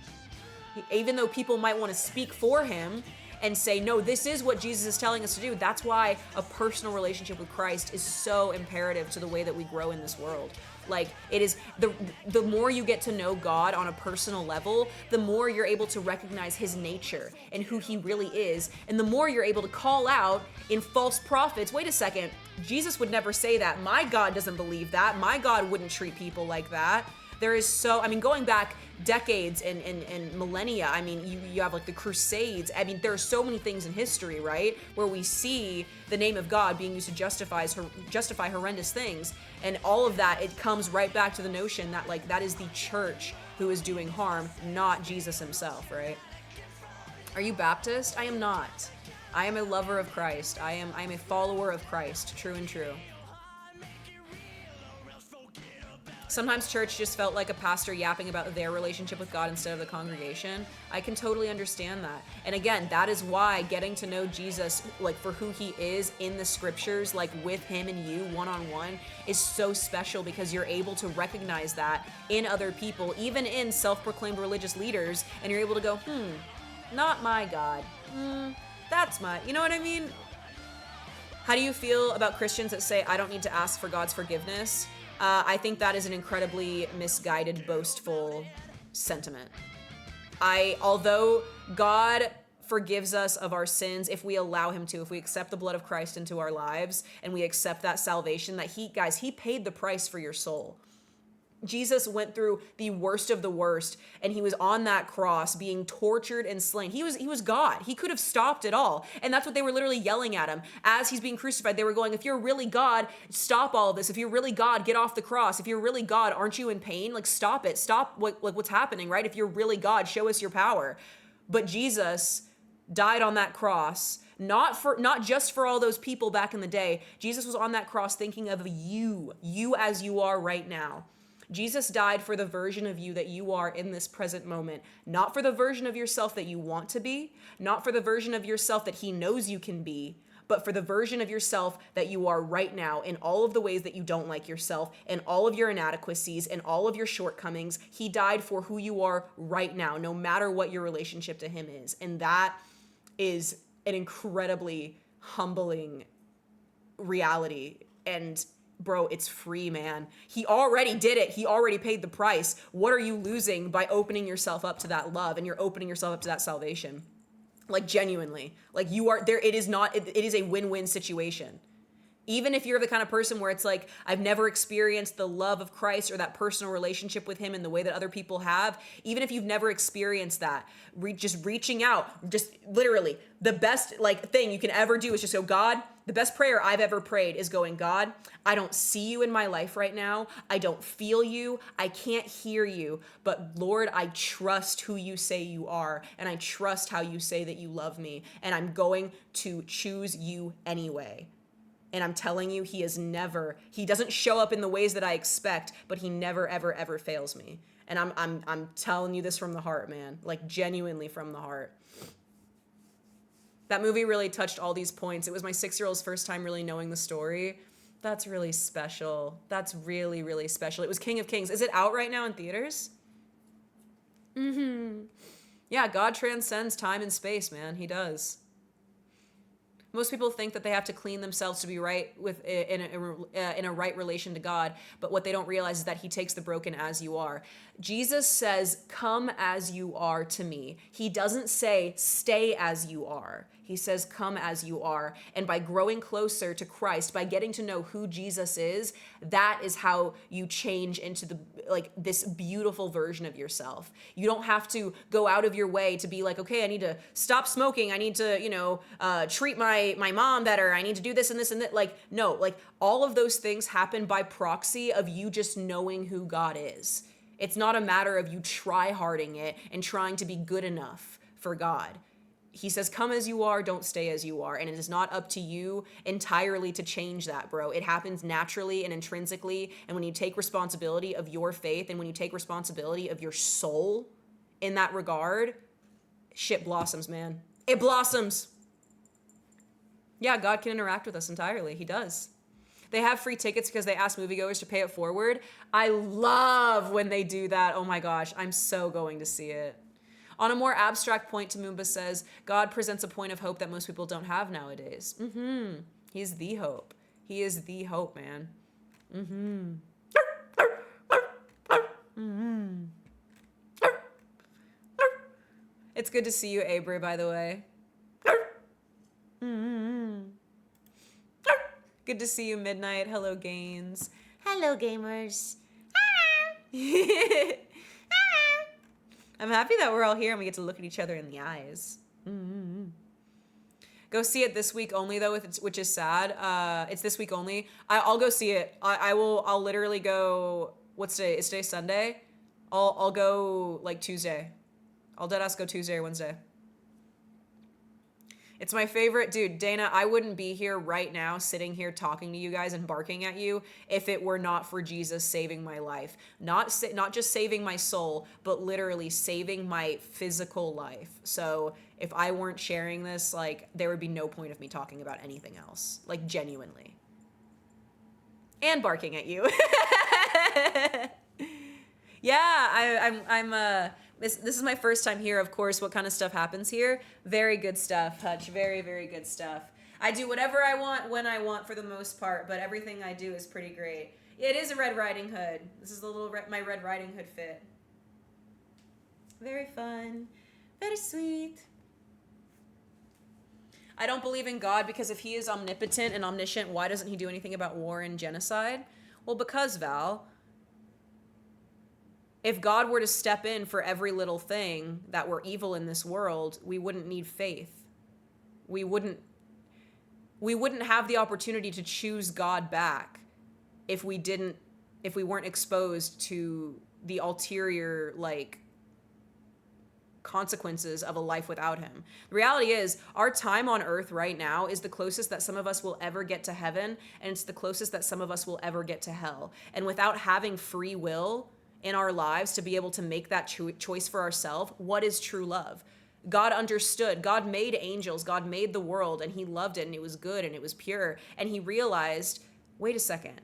Even though people might want to speak for him and say, no, this is what Jesus is telling us to do. That's why a personal relationship with Christ is so imperative to the way that we grow in this world. Like, it is, the more you get to know God on a personal level, the more you're able to recognize his nature and who he really is, and the more you're able to call out in false prophets, wait a second, Jesus would never say that. My God doesn't believe that. My God wouldn't treat people like that. There is so, I mean, going back decades and millennia, I mean, you have like the Crusades. I mean, there are so many things in history, right, where we see the name of God being used to justify horrendous things. And all of that, it comes right back to the notion that like that is the church who is doing harm, not Jesus himself, right? Are you Baptist? I am not. I am a lover of Christ. I am a follower of Christ, true and true. Sometimes church just felt like a pastor yapping about their relationship with God instead of the congregation. I can totally understand that. And again, that is why getting to know Jesus, like for who he is in the scriptures, like with him and you one-on-one, is so special, because you're able to recognize that in other people, even in self-proclaimed religious leaders, and you're able to go, not my God. That's my, you know what I mean? How do you feel about Christians that say, I don't need to ask for God's forgiveness? I think that is an incredibly misguided, boastful sentiment. Although God forgives us of our sins if we allow him to, if we accept the blood of Christ into our lives and we accept that salvation, that he paid the price for your soul. Jesus went through the worst of the worst, and he was on that cross being tortured and slain. He was God. He could have stopped it all. And that's what they were literally yelling at him. As he's being crucified, they were going, if you're really God, stop all of this. If you're really God, get off the cross. If you're really God, aren't you in pain? Like, stop it. Stop what's happening, right? If you're really God, show us your power. But Jesus died on that cross, not just for all those people back in the day. Jesus was on that cross thinking of you as you are right now. Jesus died for the version of you that you are in this present moment, not for the version of yourself that you want to be, not for the version of yourself that he knows you can be, but for the version of yourself that you are right now, in all of the ways that you don't like yourself, and all of your inadequacies and all of your shortcomings. He died for who you are right now, no matter what your relationship to him is. And that is an incredibly humbling reality. And bro, it's free, man. He already did it. He already paid the price. What are you losing by opening yourself up to that love, and you're opening yourself up to that salvation? Like, genuinely. Like, you are there. It is a win-win situation. Even if you're the kind of person where it's like, I've never experienced the love of Christ or that personal relationship with him in the way that other people have, even if you've never experienced that, just reaching out, just literally the best thing you can ever do is just go, God, the best prayer I've ever prayed is going, God, I don't see you in my life right now. I don't feel you. I can't hear you. But Lord, I trust who you say you are. And I trust how you say that you love me. And I'm going to choose you anyway. And I'm telling you, he doesn't show up in the ways that I expect, but he never, ever, ever fails me. And I'm telling you this from the heart, man, like genuinely from the heart. That movie really touched all these points. It was my 6-year-old's first time really knowing the story. That's really special. That's really, really special. It was King of Kings. Is it out right now in theaters? Yeah, God transcends time and space, man. He does. Most people think that they have to clean themselves to be right in a right relation to God, but what they don't realize is that he takes the broken as you are. Jesus says, come as you are to me. He doesn't say, stay as you are. He says, come as you are. And by growing closer to Christ, by getting to know who Jesus is, that is how you change into this beautiful version of yourself. You don't have to go out of your way to be like, okay, I need to stop smoking. I need to, treat my mom better. I need to do this and this and that. No, all of those things happen by proxy of you just knowing who God is. It's not a matter of you try-harding it and trying to be good enough for God. He says, come as you are, don't stay as you are. And it is not up to you entirely to change that, bro. It happens naturally and intrinsically. And when you take responsibility of your faith and when you take responsibility of your soul in that regard, shit blossoms, man. It blossoms. Yeah, God can interact with us entirely. He does. They have free tickets because they ask moviegoers to pay it forward. I love when they do that. Oh my gosh, I'm so going to see it. On a more abstract point, Tumumba says, God presents a point of hope that most people don't have nowadays. He's the hope. He is the hope, man. It's good to see you, Abra, by the way. Good to see you, Midnight. Hello, Gaines. Hello, gamers. I'm happy that we're all here and we get to look at each other in the eyes. Mm-hmm. Go see it this week only, though, which is sad. It's this week only. I'll go see it. I'll literally go. What's today? Is today Sunday? I'll go like Tuesday. I'll deadass go Tuesday or Wednesday. It's my favorite, dude. Dana, I wouldn't be here right now sitting here talking to you guys and barking at you if it were not for Jesus saving my life. Not just saving my soul, but literally saving my physical life. So if I weren't sharing this, like, there would be no point of me talking about anything else. Like, genuinely. And barking at you. Yeah, I'm this is my first time here, of course. What kind of stuff happens here? Very good stuff, Hutch. Very, very good stuff. I do whatever I want when I want for the most part, but everything I do is pretty great. It is a Red Riding Hood. This is my Red Riding Hood fit. Very fun. Very sweet. I don't believe in God because if he is omnipotent and omniscient, why doesn't he do anything about war and genocide? Well, because, Val, if God were to step in for every little thing that were evil in this world, we wouldn't need faith. We wouldn't have the opportunity to choose God back if we weren't exposed to the ulterior, like, consequences of a life without him. The reality is, our time on earth right now is the closest that some of us will ever get to heaven, and it's the closest that some of us will ever get to hell. And without having free will in our lives to be able to make that choice for ourselves, what is true love? God understood. God made angels. God made the world, and he loved it, and it was good, and it was pure. And he realized, wait a second,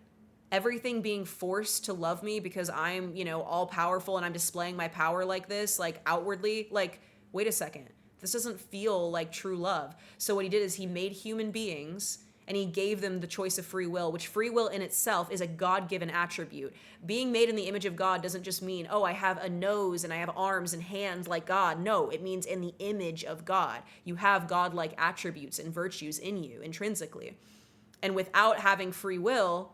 everything being forced to love me because I'm, all powerful and I'm displaying my power like this, like outwardly, like, wait a second, this doesn't feel like true love. So what he did is he made human beings and he gave them the choice of free will, which free will in itself is a God-given attribute. Being made in the image of God doesn't just mean, oh, I have a nose and I have arms and hands like God. No, it means in the image of God. You have God-like attributes and virtues in you intrinsically. And without having free will,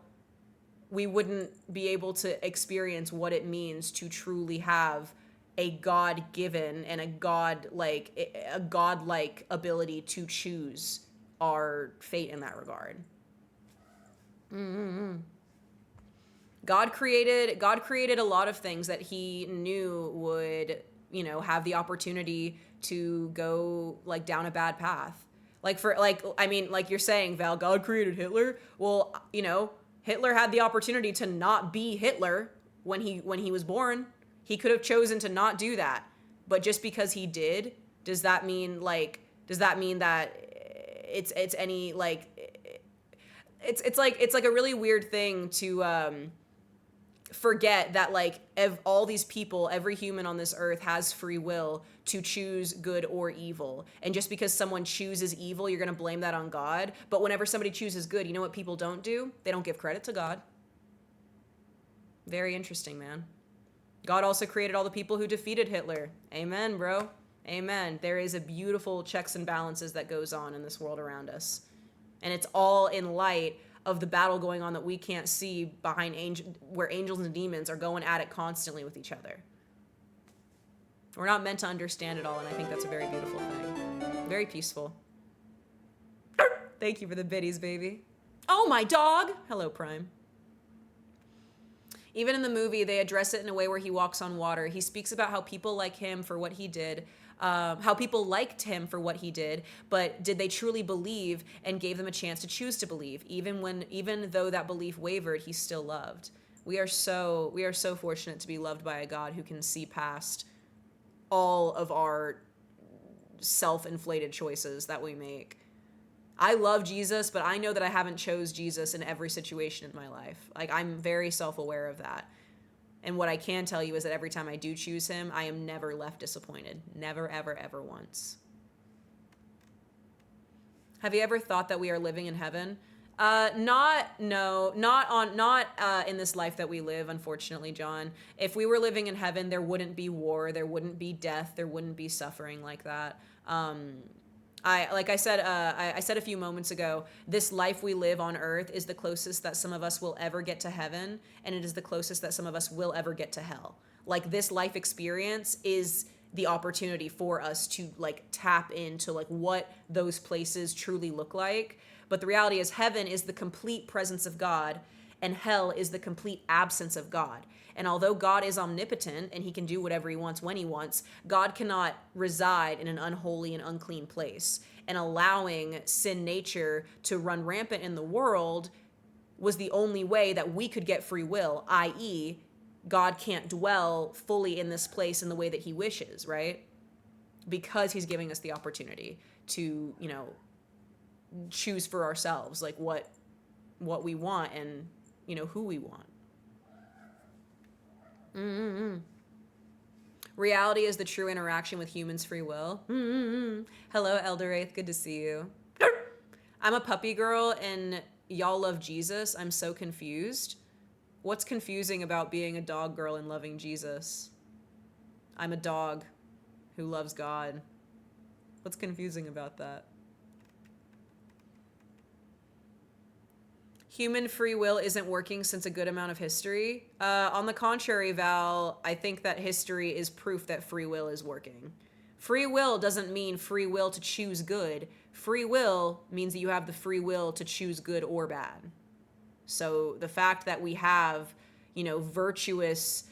we wouldn't be able to experience what it means to truly have a God-given and a godlike ability to choose our fate in that regard. Mm-hmm. God created a lot of things that he knew would, have the opportunity to go like down a bad path. Like you're saying, Val, God created Hitler. Well, Hitler had the opportunity to not be Hitler when he was born. He could have chosen to not do that. But just because he did, does that mean that it's any like it's like a really weird thing to forget that like all these people, every human on this earth has free will to choose good or evil. And just because someone chooses evil, you're going to blame that on God. But whenever somebody chooses good, you know what people don't do? They don't give credit to God. Very interesting, man. God also created all the people who defeated Hitler. Amen, bro. Amen. There is a beautiful checks and balances that goes on in this world around us. And it's all in light of the battle going on that we can't see behind where angels and demons are going at it constantly with each other. We're not meant to understand it all, and I think that's a very beautiful thing. Very peaceful. Thank you for the biddies, baby. Oh, my dog! Hello, Prime. Even in the movie, they address it in a way where he walks on water. He speaks about how people like him for what he did, how people liked him for what he did, but did they truly believe and gave them a chance to choose to believe? Even though that belief wavered, he still loved. We are so fortunate to be loved by a God who can see past all of our self-inflated choices that we make. I love Jesus, but I know that I haven't chose Jesus in every situation in my life. Like, I'm very self-aware of that. And what I can tell you is that every time I do choose him, I am never left disappointed. Never, ever, ever once. Have you ever thought that we are living in heaven? Not in this life that we live, unfortunately, John. If we were living in heaven, there wouldn't be war, there wouldn't be death, there wouldn't be suffering like that. I said a few moments ago, this life we live on earth is the closest that some of us will ever get to heaven, and it is the closest that some of us will ever get to hell. Like, this life experience is the opportunity for us to like tap into like what those places truly look like. But the reality is, heaven is the complete presence of God, and hell is the complete absence of God. And although God is omnipotent and he can do whatever he wants when he wants, God cannot reside in an unholy and unclean place. And allowing sin nature to run rampant in the world was the only way that we could get free will, i.e., God can't dwell fully in this place in the way that he wishes, right? Because he's giving us the opportunity to, you know, choose for ourselves, like what we want and, you know, who we want. Reality is the true interaction with humans' free will. Hello, Elder Wraith. Good to see you. I'm a puppy girl and y'all love Jesus. I'm so confused. What's confusing about being a dog girl and loving Jesus? I'm a dog who loves God. What's confusing about that? Human free will isn't working since a good amount of history. On the contrary, Val, I think that history is proof that free will is working. Free will doesn't mean free will to choose good. Free will means that you have the free will to choose good or bad. So the fact that we have, you know, virtuous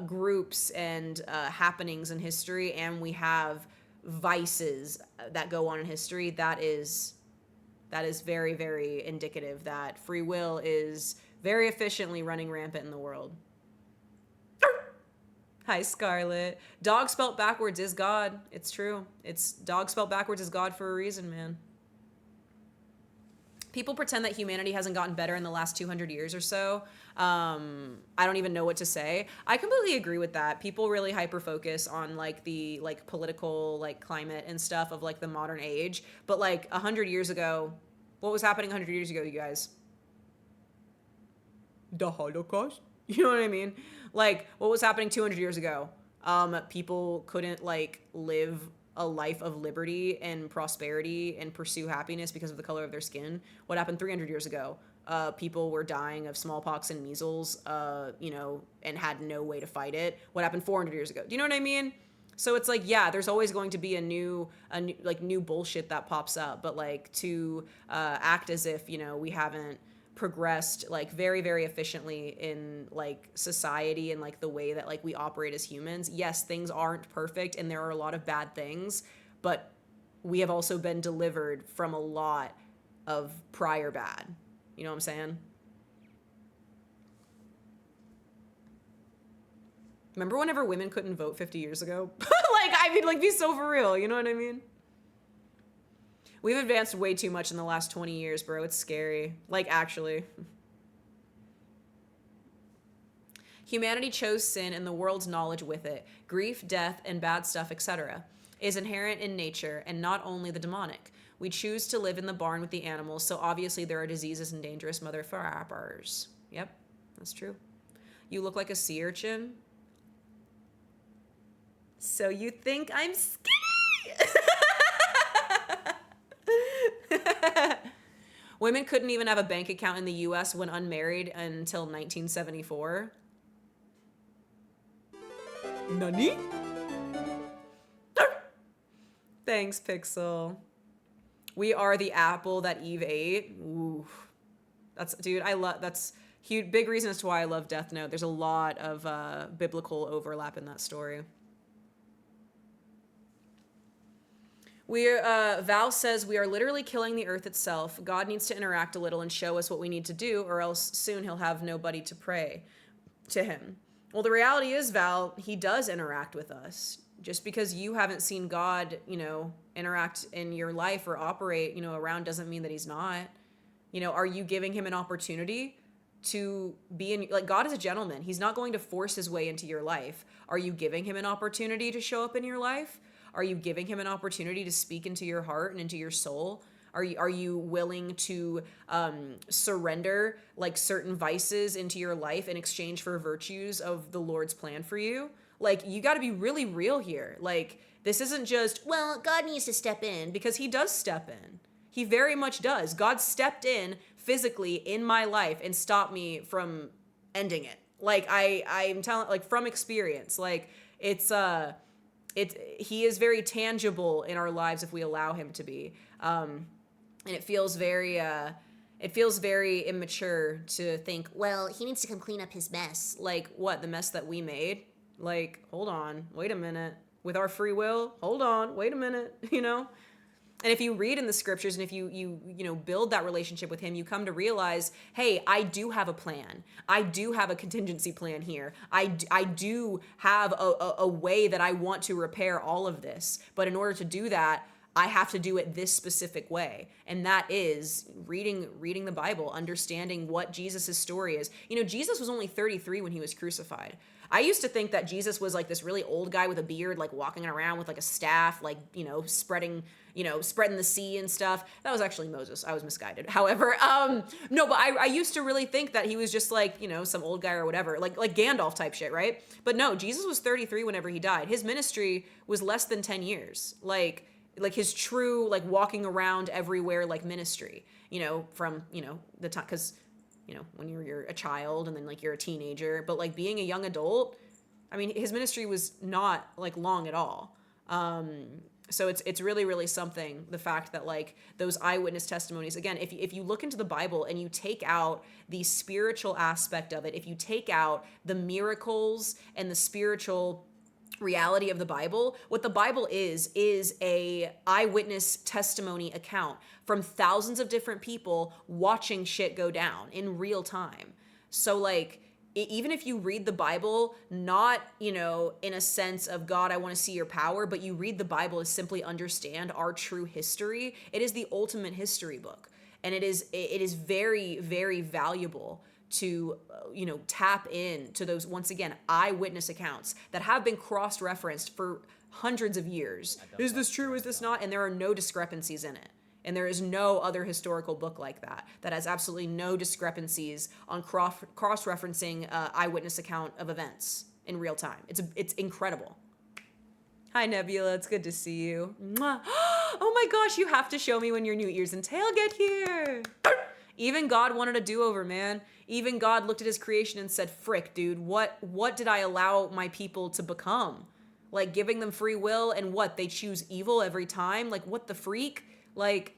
groups and happenings in history, and we have vices that go on in history, that is very, very indicative that free will is very efficiently running rampant in the world. Hi, Scarlet. Dog spelt backwards is God. It's true. It's dog spelt backwards is God for a reason, man. People pretend that humanity hasn't gotten better in the last 200 years or so. I don't even know what to say. I completely agree with that. People really hyper focus on like the like political like climate and stuff of like the modern age. But like 100 years ago, what was happening 100 years ago, you guys? The Holocaust? You know what I mean? Like, what was happening 200 years ago? People couldn't like live a life of liberty and prosperity and pursue happiness because of the color of their skin. What happened 300 years ago? People were dying of smallpox and measles, you know, and had no way to fight it. What happened 400 years ago? Do you know what I mean? So it's like, yeah, there's always going to be a new bullshit that pops up, but like to act as if, you know, we haven't progressed like very, very efficiently in like society and like the way that like we operate as humans. Yes, things aren't perfect and there are a lot of bad things, but we have also been delivered from a lot of prior bad. You know what I'm saying? Remember whenever women couldn't vote 50 years ago? Like, I mean, like, be so for real. You know what I mean? We've advanced way too much in the last 20 years, bro. It's scary. Like, actually. Humanity chose sin and the world's knowledge with it. Grief, death, and bad stuff, etc. is inherent in nature and not only the demonic. We choose to live in the barn with the animals, so obviously there are diseases and dangerous motherfuckers. Yep, that's true. You look like a sea urchin. So you think I'm skinny? Women couldn't even have a bank account in the US when unmarried until 1974. Nani? Thanks, Pixel. We are the apple that Eve ate. Ooh. That's, dude, that's huge, big reason as to why I love Death Note. There's a lot of biblical overlap in that story. Val says we are literally killing the earth itself. God needs to interact a little and show us what we need to do, or else soon he'll have nobody to pray to him. Well, the reality is, Val, he does interact with us. Just because you haven't seen God, you know, interact in your life or operate, you know, around doesn't mean that he's not. You know, are you giving him an opportunity to be in, like, God is a gentleman. He's not going to force his way into your life. Are you giving him an opportunity to show up in your life? Are you giving him an opportunity to speak into your heart and into your soul? Are you willing to surrender like certain vices into your life in exchange for virtues of the Lord's plan for you? Like, you got to be really real here. Like, This isn't just, well, God needs to step in, because he does step in. He very much does. God stepped in physically in my life and stopped me from ending it. Like I'm telling, like, from experience, like he is very tangible in our lives if we allow him to be. And it feels very immature to think, well, he needs to come clean up his mess. Like, what, the mess that we made? Like, hold on, wait a minute. With our free will, hold on, wait a minute, you know? And if you read in the scriptures and if you build that relationship with him, you come to realize, hey, I do have a plan. I do have a contingency plan here. I do have a way that I want to repair all of this. But in order to do that, I have to do it this specific way. And that is reading the Bible, understanding what Jesus' story is. You know, Jesus was only 33 when he was crucified. I used to think that Jesus was like this really old guy with a beard, like walking around with like a staff, like, spreading the sea and stuff. That was actually Moses. I was misguided. However, no, but I used to really think that he was just like, some old guy or whatever, like Gandalf type shit, right? But no, Jesus was 33 whenever he died. His ministry was less than 10 years. Like his true, like, walking around everywhere, like, ministry, from, the time, because, when you're a child and then, like, you're a teenager, but, like, being a young adult, I mean, his ministry was not, like, long at all. So it's really, really something, the fact that, like, those eyewitness testimonies, again, if you look into the Bible and you take out the spiritual aspect of it, if you take out the miracles and the spiritual reality of the Bible, what the Bible is a eyewitness testimony account from thousands of different people watching shit go down in real time. So, like, even if you read the Bible, not, in a sense of, God, I want to see your power, but you read the Bible to simply understand our true history, it is the ultimate history book. And it is very, very valuable to, tap in to those, once again, eyewitness accounts that have been cross-referenced for hundreds of years. Is this true? Is this not? And there are no discrepancies in it. And there is no other historical book like that has absolutely no discrepancies on cross-referencing eyewitness account of events in real time. It's incredible. Hi, Nebula. It's good to see you. Mwah. Oh my gosh, you have to show me when your New Ears and Tail get here. Even God wanted a do-over, man. Even God looked at his creation and said, frick, dude, what did I allow my people to become? Like, giving them free will, and what? They choose evil every time? Like, what the freak? Like,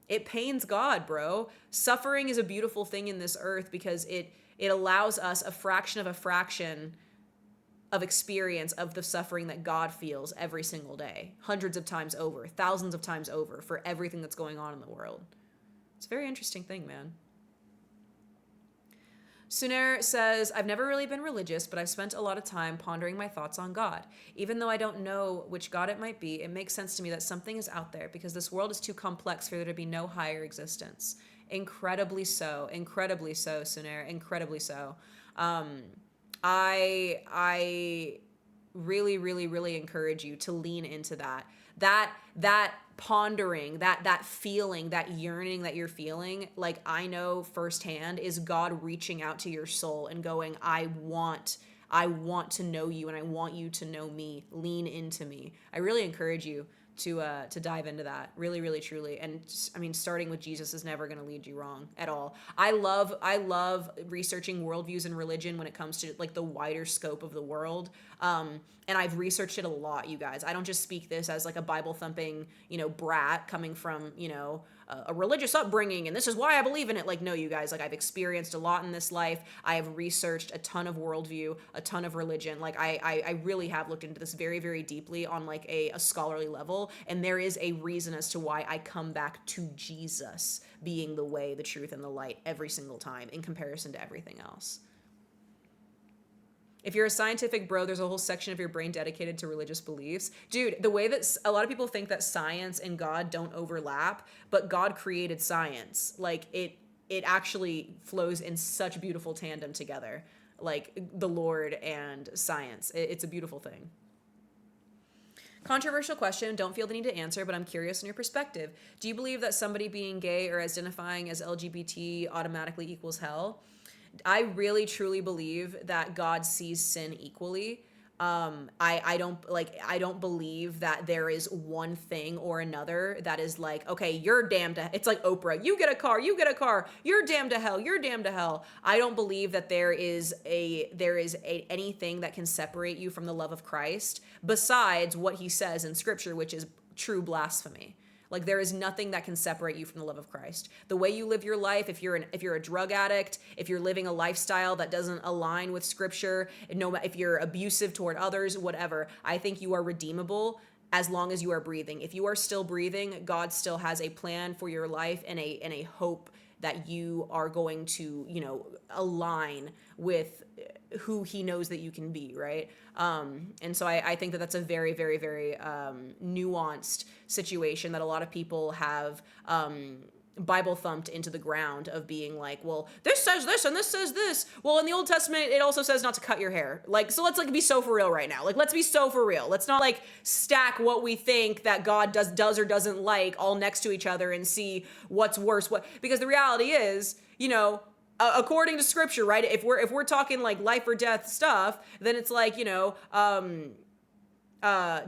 it pains God, bro. Suffering is a beautiful thing in this earth because it allows us a fraction of experience of the suffering that God feels every single day, hundreds of times over, thousands of times over, for everything that's going on in the world. It's a very interesting thing, man. Sunair says, I've never really been religious, but I've spent a lot of time pondering my thoughts on God. Even though I don't know which God it might be, it makes sense to me that something is out there because this world is too complex for there to be no higher existence. Incredibly so, Sunair, incredibly so. I really, really, really encourage you to lean into that. That pondering, that feeling, that yearning that you're feeling, like, I know firsthand, is God reaching out to your soul and going, I want to know you and I want you to know me. Lean into me. I really encourage you to dive into that, really, really, truly. And I mean, starting with Jesus is never going to lead you wrong at all. I love researching worldviews and religion when it comes to, like, the wider scope of the world. And I've researched it a lot, you guys. I don't just speak this as, like, a Bible thumping, brat coming from, a religious upbringing, and this is why I believe in it. Like, no, you guys, like, I've experienced a lot in this life. I have researched a ton of worldview, a ton of religion. Like, I really have looked into this very, very deeply on, like, a scholarly level, and there is a reason as to why I come back to Jesus being the way, the truth, and the light every single time in comparison to everything else. If you're a scientific bro, there's a whole section of your brain dedicated to religious beliefs. Dude, the way that a lot of people think that science and God don't overlap, but God created science. Like, it actually flows in such beautiful tandem together. Like, the Lord and science. It's a beautiful thing. Controversial question, don't feel the need to answer, but I'm curious in your perspective. Do you believe that somebody being gay or identifying as LGBT automatically equals hell? I really, truly believe that God sees sin equally. I don't believe that there is one thing or another that is like, okay, you're damned to, it's like Oprah, you get a car, you're damned to hell, you're damned to hell. I don't believe that there is anything that can separate you from the love of Christ besides what he says in scripture, which is true blasphemy. Like, there is nothing that can separate you from the love of Christ. The way you live your life, if you're a drug addict, if you're living a lifestyle that doesn't align with scripture, if you're abusive toward others, whatever, I think you are redeemable as long as you are breathing. If you are still breathing, God still has a plan for your life and a hope that you are going to, align with who he knows that you can be, right? And so I think that that's a very, very, very nuanced situation that a lot of people have Bible thumped into the ground of being like, well, this says this and this says this. Well, in the Old Testament, it also says not to cut your hair. Like, so let's be so for real right now. Like, let's be so for real. Let's not stack what we think that God does or doesn't like all next to each other and see what's worse. Because the reality is, according to scripture, right? If we're talking like life or death stuff, then it's like,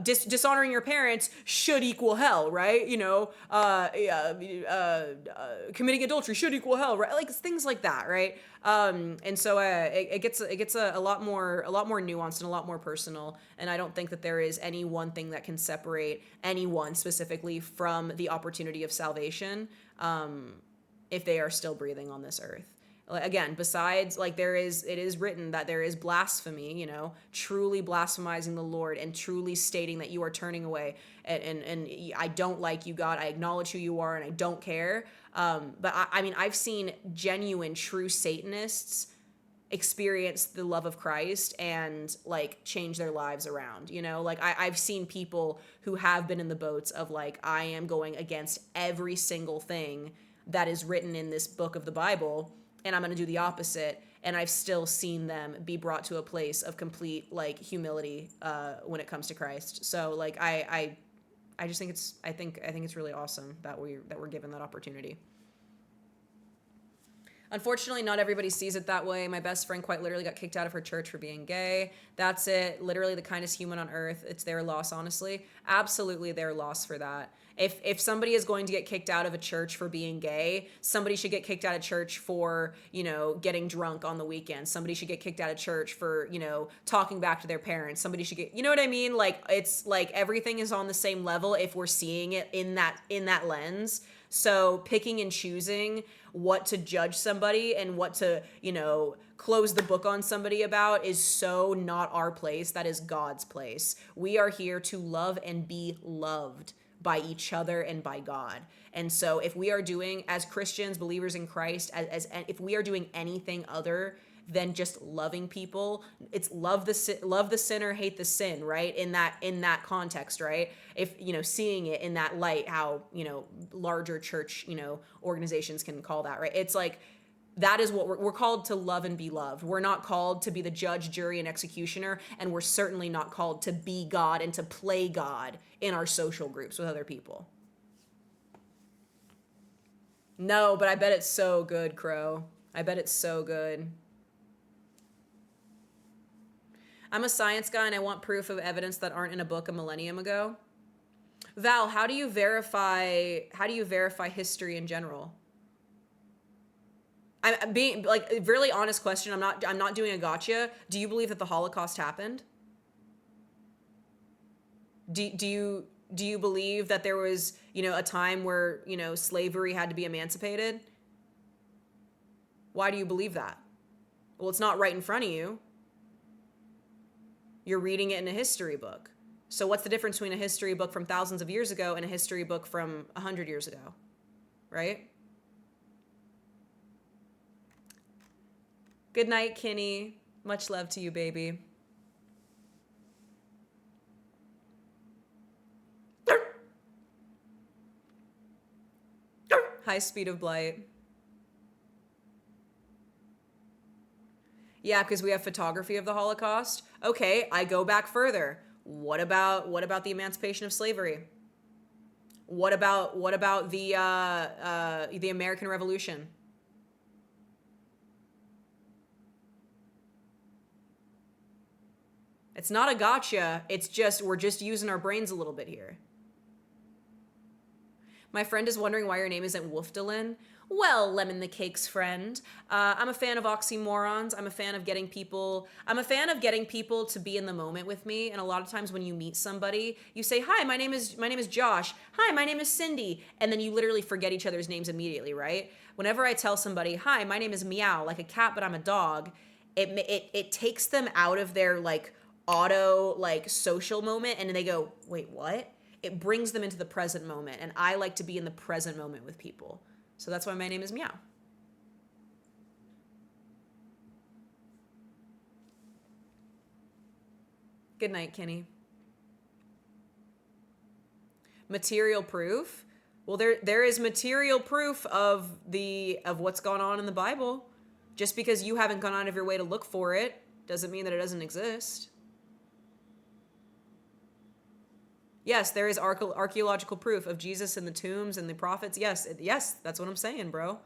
dishonoring your parents should equal hell, right? Committing adultery should equal hell, right? Like things like that, right? And so it gets a lot more nuanced and a lot more personal. And I don't think that there is any one thing that can separate anyone specifically from the opportunity of salvation, if they are still breathing on this earth. Again, besides, it is written that there is blasphemy, truly blasphemizing the Lord and truly stating that you are turning away and I don't like you, God. I acknowledge who you are and I don't care. But I've seen genuine, true Satanists experience the love of Christ and change their lives around, I've seen people who have been in the boats of I am going against every single thing that is written in this book of the Bible, and I'm going to do the opposite. And I've still seen them be brought to a place of complete humility when it comes to Christ. So I just think I think it's really awesome that we're given that opportunity. Unfortunately, not everybody sees it that way. My best friend quite literally got kicked out of her church for being gay. That's it. Literally the kindest human on earth. It's their loss, honestly. Absolutely their loss for that. If somebody is going to get kicked out of a church for being gay, somebody should get kicked out of church for, getting drunk on the weekend. Somebody should get kicked out of church for, talking back to their parents. Somebody should get, you know what I mean? It's everything is on the same level if we're seeing it in that lens. So picking and choosing what to judge somebody and what to, close the book on somebody about is so not our place. That is God's place. We are here to love and be loved by each other and by God. And so if we are doing, as Christians, believers in Christ, as if we are doing anything other than just loving people, it's love the sinner, hate the sin, right? In that context, right? If, seeing it in that light, how, larger church, organizations can call that, right? It's that is what we're called to love and be loved. We're not called to be the judge, jury, and executioner, and we're certainly not called to be God and to play God in our social groups with other people. No, but I bet it's so good, Crow. I bet it's so good. I'm a science guy and I want proof of evidence that aren't in a book a millennium ago. Val, how do you verify history in general? I'm being a really honest question. I'm not doing a gotcha. Do you believe that the Holocaust happened? Do you believe that there was, a time where, slavery had to be emancipated? Why do you believe that? Well, it's not right in front of you. You're reading it in a history book. So what's the difference between a history book from thousands of years ago and a history book from 100 years ago? Right? Good night, Kinney. Much love to you, baby. High speed of blight. Yeah, because we have photography of the Holocaust. Okay, I go back further. What about the emancipation of slavery? What about the American Revolution? It's not a gotcha. It's just, we're just using our brains a little bit here. My friend is wondering why your name isn't Woofdalyn. Well, Lemon the Cake's friend, I'm a fan of oxymorons. I'm a fan of getting people to be in the moment with me. And a lot of times when you meet somebody, you say, "Hi, my name is Josh. Hi, my name is Cindy," and then you literally forget each other's names immediately, right? Whenever I tell somebody, "Hi, my name is Meow," like a cat, but I'm a dog, it takes them out of their like auto like social moment, and they go, "Wait, what?" It brings them into the present moment, and I like to be in the present moment with people. So that's why my name is Meow. Good night, Kenny. Material proof? Well, there is material proof of what's gone on in the Bible. Just because you haven't gone out of your way to look for it doesn't mean that it doesn't exist. Yes, there is archaeological proof of Jesus in the tombs and the prophets. Yes, that's what I'm saying, bro.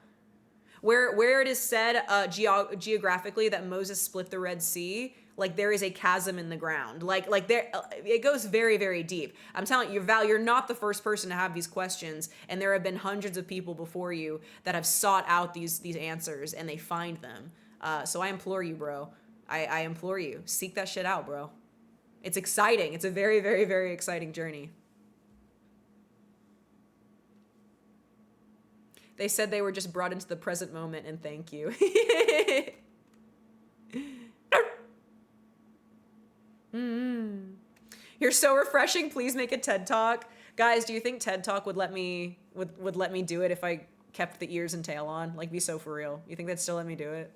Where it is said geographically that Moses split the Red Sea, like there is a chasm in the ground. Like there, it goes very, very deep. I'm telling you, Val, you're not the first person to have these questions, and there have been hundreds of people before you that have sought out these answers, and they find them. So I implore you, bro. I implore you, seek that shit out, bro. It's exciting. It's a very, very, very exciting journey. They said they were just brought into the present moment, and thank you. You're so refreshing. Please make a TED Talk. Guys, do you think TED Talk would let me do it if I kept the ears and tail on? Like, be so for real. You think they'd still let me do it?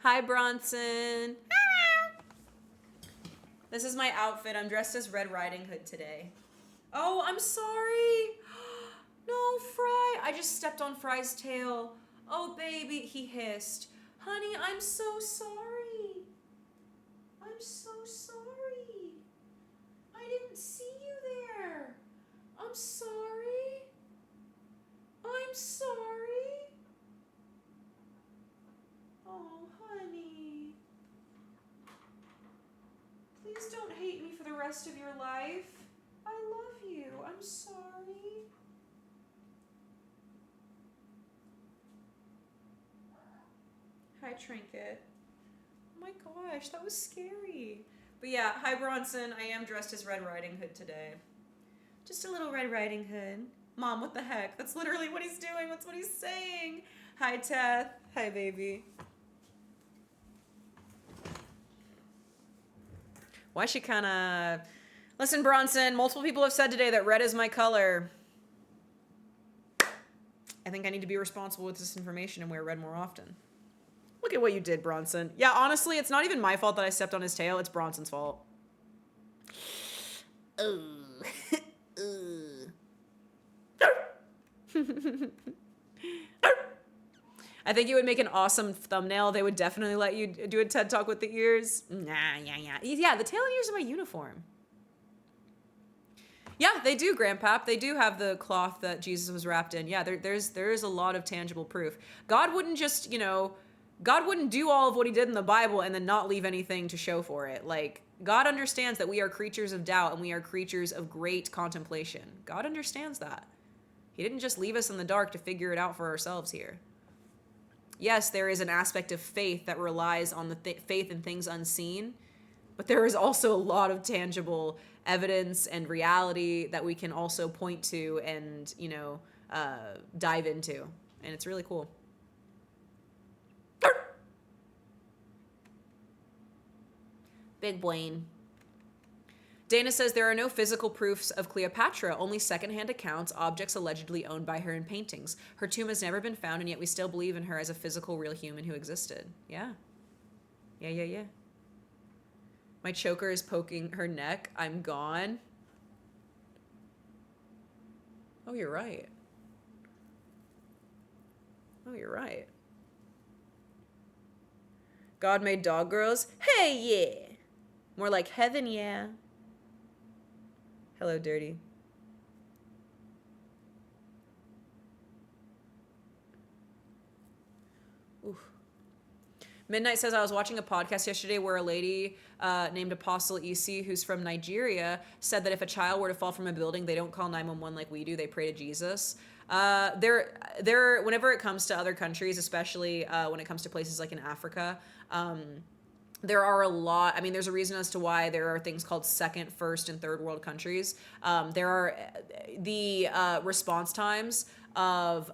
Hi, Bronson. This is my outfit. I'm dressed as Red Riding Hood today. Oh, I'm sorry. No, Fry. I just stepped on Fry's tail. Oh, baby, he hissed. Honey, I'm so sorry. I'm so sorry. I didn't see you there. I'm sorry. I'm sorry. Oh, honey. Please don't hate me for the rest of your life. I love you. I'm sorry. Hi, Trinket. Oh my gosh, that was scary. But yeah, hi, Bronson. I am dressed as Red Riding Hood today. Just a little Red Riding Hood. Mom, what the heck? That's literally what he's doing. That's what he's saying. Hi, Teth. Hi, baby. Why she kind of... Listen, Bronson, multiple people have said today that red is my color. I think I need to be responsible with this information and wear red more often. Look at what you did, Bronson. Yeah, honestly, it's not even my fault that I stepped on his tail. It's Bronson's fault. I think it would make an awesome thumbnail. They would definitely let you do a TED Talk with the ears. Yeah, the tail and ears are my uniform. Yeah, they do, Grandpap. They do have the cloth that Jesus was wrapped in. Yeah, there is a lot of tangible proof. God wouldn't just, God wouldn't do all of what he did in the Bible and then not leave anything to show for it. Like, God understands that we are creatures of doubt and we are creatures of great contemplation. God understands that. He didn't just leave us in the dark to figure it out for ourselves here. Yes, there is an aspect of faith that relies on the faith in things unseen, but there is also a lot of tangible evidence and reality that we can also point to and, dive into. And it's really cool. Big Blaine. Dana says there are no physical proofs of Cleopatra, only secondhand accounts, objects allegedly owned by her in paintings. Her tomb has never been found, and yet we still believe in her as a physical, real human who existed. Yeah. Yeah. My choker is poking her neck. I'm gone. Oh, you're right. God made dog girls? Hey, yeah. More like heaven, yeah. Hello, Dirty. Midnight says, I was watching a podcast yesterday where a lady named Apostle EC, who's from Nigeria, said that if a child were to fall from a building, they don't call 911 like we do. They pray to Jesus. Whenever it comes to other countries, especially when it comes to places like in Africa, there are a lot. I mean, there's a reason as to why there are things called second, first, and third world countries. There are the response times of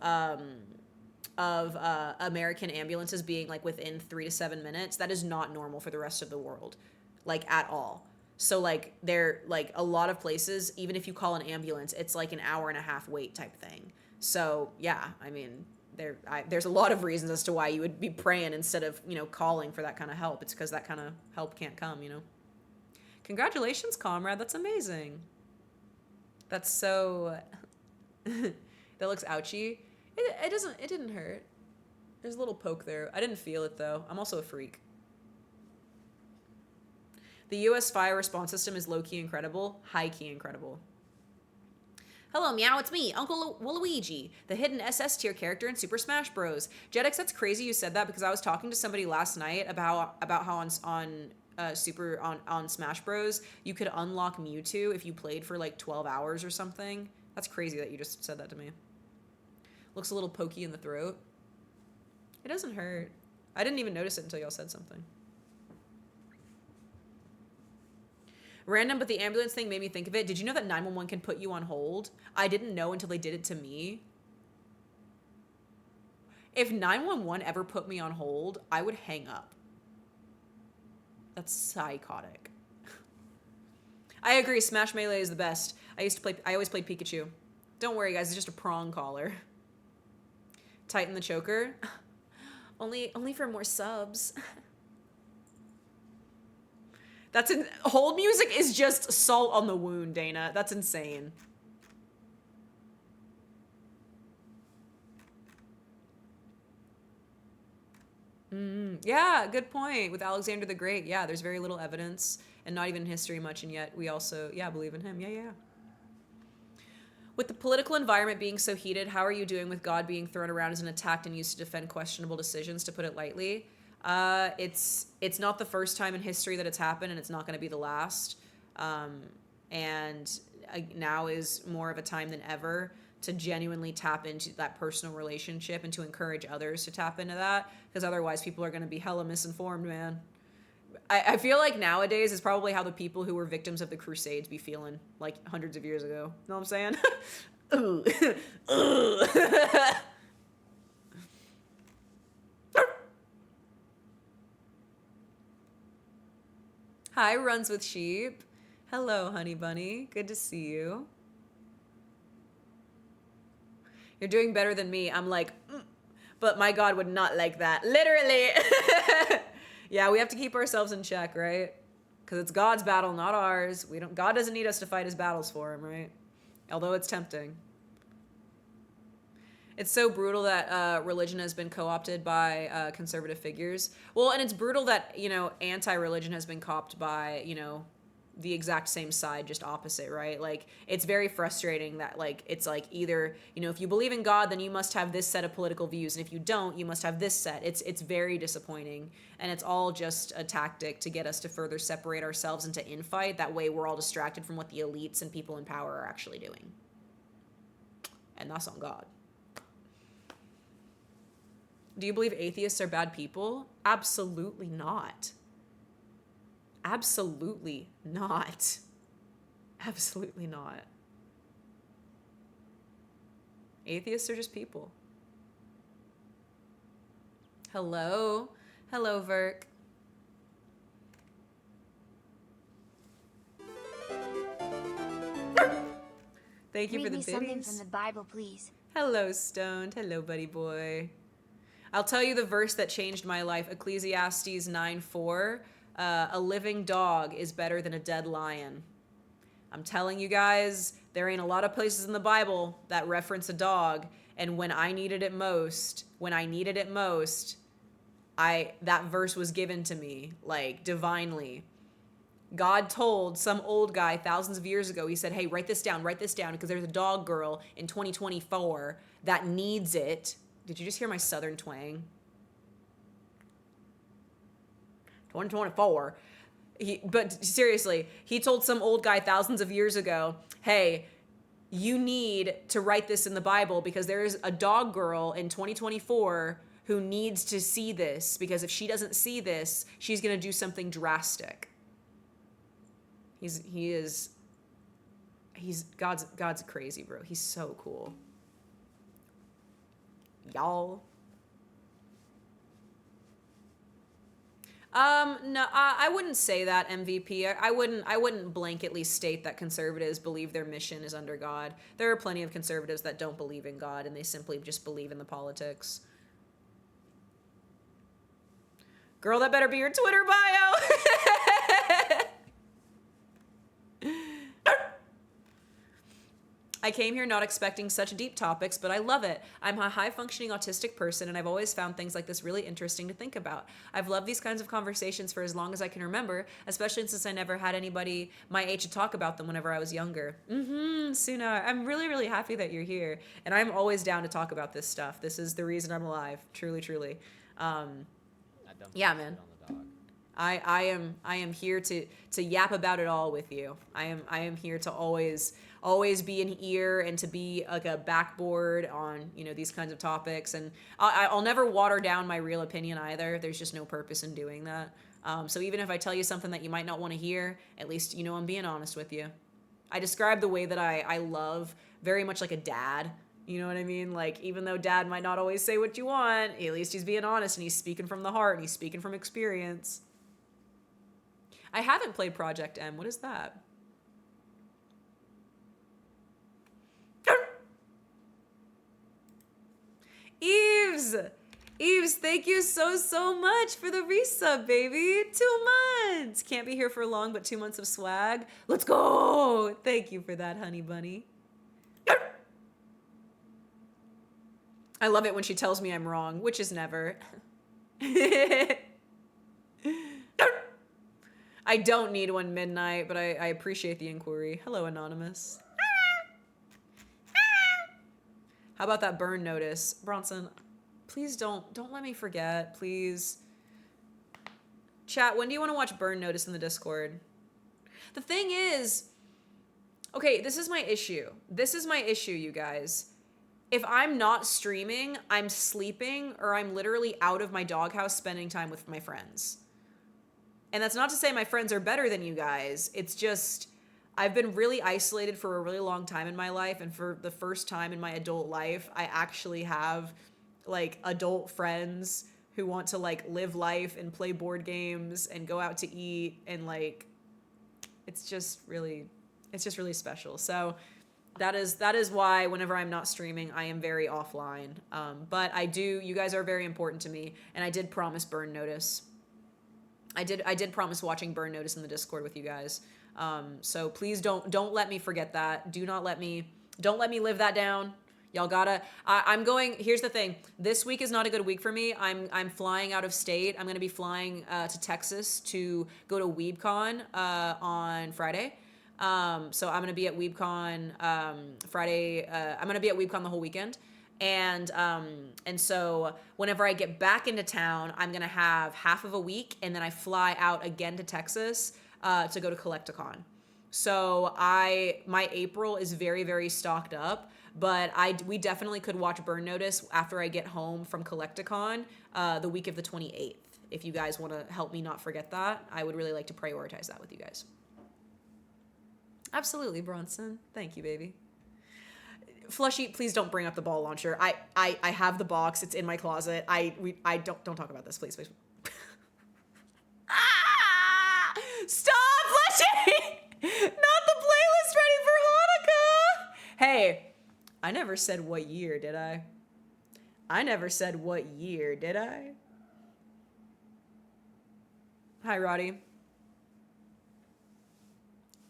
American ambulances being like within 3 to 7 minutes. That is not normal for the rest of the world, like at all. So like they're like a lot of places, even if you call an ambulance, it's like an hour and a half wait type thing. So yeah, I mean, there's a lot of reasons as to why you would be praying instead of, calling for that kind of help. It's because that kind of help can't come, Congratulations, comrade. That's amazing. That's so... that looks ouchy. It didn't hurt. There's a little poke there. I didn't feel it, though. I'm also a freak. The U.S. fire response system is low-key incredible, high-key incredible. Hello, Meow, it's me, Uncle Waluigi, the hidden SS tier character in Super Smash Bros. Jetix, that's crazy you said that because I was talking to somebody last night about how on Smash Bros. You could unlock Mewtwo if you played for like 12 hours or something. That's crazy that you just said that to me. Looks a little pokey in the throat. It doesn't hurt. I didn't even notice it until y'all said something. Random, but the ambulance thing made me think of it. Did you know that 911 can put you on hold? I didn't know until they did it to me. If 911 ever put me on hold, I would hang up. That's psychotic. I agree, Smash Melee is the best. I always played Pikachu. Don't worry, guys, it's just a prong caller. Tighten the choker. Only for more subs. Hold music is just salt on the wound, Dana. That's insane. Yeah, good point. With Alexander the Great, yeah, there's very little evidence and not even history much, and yet we also, believe in him. Yeah. With the political environment being so heated, how are you doing with God being thrown around as an attacked and used to defend questionable decisions, to put it lightly? It's not the first time in history that it's happened, and it's not going to be the last. And now is more of a time than ever to genuinely tap into that personal relationship and to encourage others to tap into that, because otherwise people are going to be hella misinformed, man. I feel like nowadays is probably how the people who were victims of the Crusades be feeling like hundreds of years ago. Know what I'm saying? Ooh. Hi, Runs with Sheep. Hello, honey bunny. Good to see you. You're doing better than me. I'm like, but my God would not like that. Literally. Yeah, we have to keep ourselves in check, right? Because it's God's battle, not ours. God doesn't need us to fight his battles for him, right? Although it's tempting. It's so brutal that religion has been co-opted by conservative figures. Well, and it's brutal that, anti-religion has been coopted by, the exact same side, just opposite, right? Like, it's very frustrating that, like, it's like either, if you believe in God, then you must have this set of political views, and if you don't, you must have this set. It's very disappointing, and it's all just a tactic to get us to further separate ourselves into infight. That way we're all distracted from what the elites and people in power are actually doing. And that's on God. Do you believe atheists are bad people? Absolutely not. Absolutely not. Absolutely not. Atheists are just people. Hello. Hello, Verk. Thank you for the biddies. Read me something from the Bible, please. Hello, Stoned. Hello, buddy boy. I'll tell you the verse that changed my life. Ecclesiastes 9:4. A living dog is better than a dead lion. I'm telling you guys, there ain't a lot of places in the Bible that reference a dog. And when I needed it most, that verse was given to me, like, divinely. God told some old guy thousands of years ago, he said, hey, write this down, because there's a dog girl in 2024 that needs it. Did you just hear my southern twang? 2024. But seriously, he told some old guy thousands of years ago, hey, you need to write this in the Bible because there is a dog girl in 2024 who needs to see this, because if she doesn't see this, she's going to do something drastic. He's God's crazy, bro. He's so cool. Y'all. No, I wouldn't say that, MVP. I wouldn't blanketly state that conservatives believe their mission is under God. There are plenty of conservatives that don't believe in God and they simply just believe in the politics. Girl, that better be your Twitter bio. I came here not expecting such deep topics, but I love it. I'm a high-functioning autistic person, and I've always found things like this really interesting to think about. I've loved these kinds of conversations for as long as I can remember, especially since I never had anybody my age to talk about them whenever I was younger. Suna, I'm really, really happy that you're here, and I'm always down to talk about this stuff. This is the reason I'm alive. Truly, truly. Yeah, man. I am here to yap about it all with you. I am here to always be an ear and to be like a backboard on, you know, these kinds of topics. And I'll never water down my real opinion either. There's just no purpose in doing that. So even if I tell you something that you might not want to hear, at least you know I'm being honest with you. I describe the way that I love very much like a dad. You know what I mean? Like, even though dad might not always say what you want, at least he's being honest and he's speaking from the heart and he's speaking from experience. I haven't played Project M. What is that? Eves, thank you so much for the resub, baby. 2 months. Can't be here for long, but 2 months of swag. Let's go. Thank you for that, honey bunny. I love it when she tells me I'm wrong, which is never. I don't need one midnight, but I appreciate the inquiry. Hello, Anonymous. How about that burn notice? Bronson, please don't let me forget, please. Chat, when do you want to watch Burn Notice in the Discord? The thing is, okay, this is my issue. This is my issue, you guys. If I'm not streaming, I'm sleeping, or I'm literally out of my doghouse spending time with my friends. And that's not to say my friends are better than you guys. It's just, I've been really isolated for a really long time in my life, and for the first time in my adult life, I actually have, like, adult friends who want to, like, live life and play board games and go out to eat, and, like, it's just really special. So that is why whenever I'm not streaming, I am very offline. But you guys are very important to me, and I did promise Burn Notice. I did promise watching Burn Notice in the Discord with you guys. So please don't let me forget that. Don't let me live that down. Y'all gotta, I'm going, here's the thing. This week is not a good week for me. I'm flying out of state. I'm gonna be flying to Texas to go to WeebCon on Friday. So I'm gonna be at WeebCon Friday. I'm gonna be at WeebCon the whole weekend. And so whenever I get back into town, I'm gonna have half of a week, and then I fly out again to Texas to go to Collecticon. So my April is very, very stocked up, but we definitely could watch Burn Notice after I get home from Collecticon the week of the 28th. If you guys want to help me not forget that, I would really like to prioritize that with you guys. Absolutely, Bronson. Thank you, baby. Flushy, please don't bring up the ball launcher. I have the box. It's in my closet. I don't talk about this, please. Ah! Stop, Flushy! Not the playlist ready for Hanukkah. Hey, I never said what year, did I? Hi, Roddy.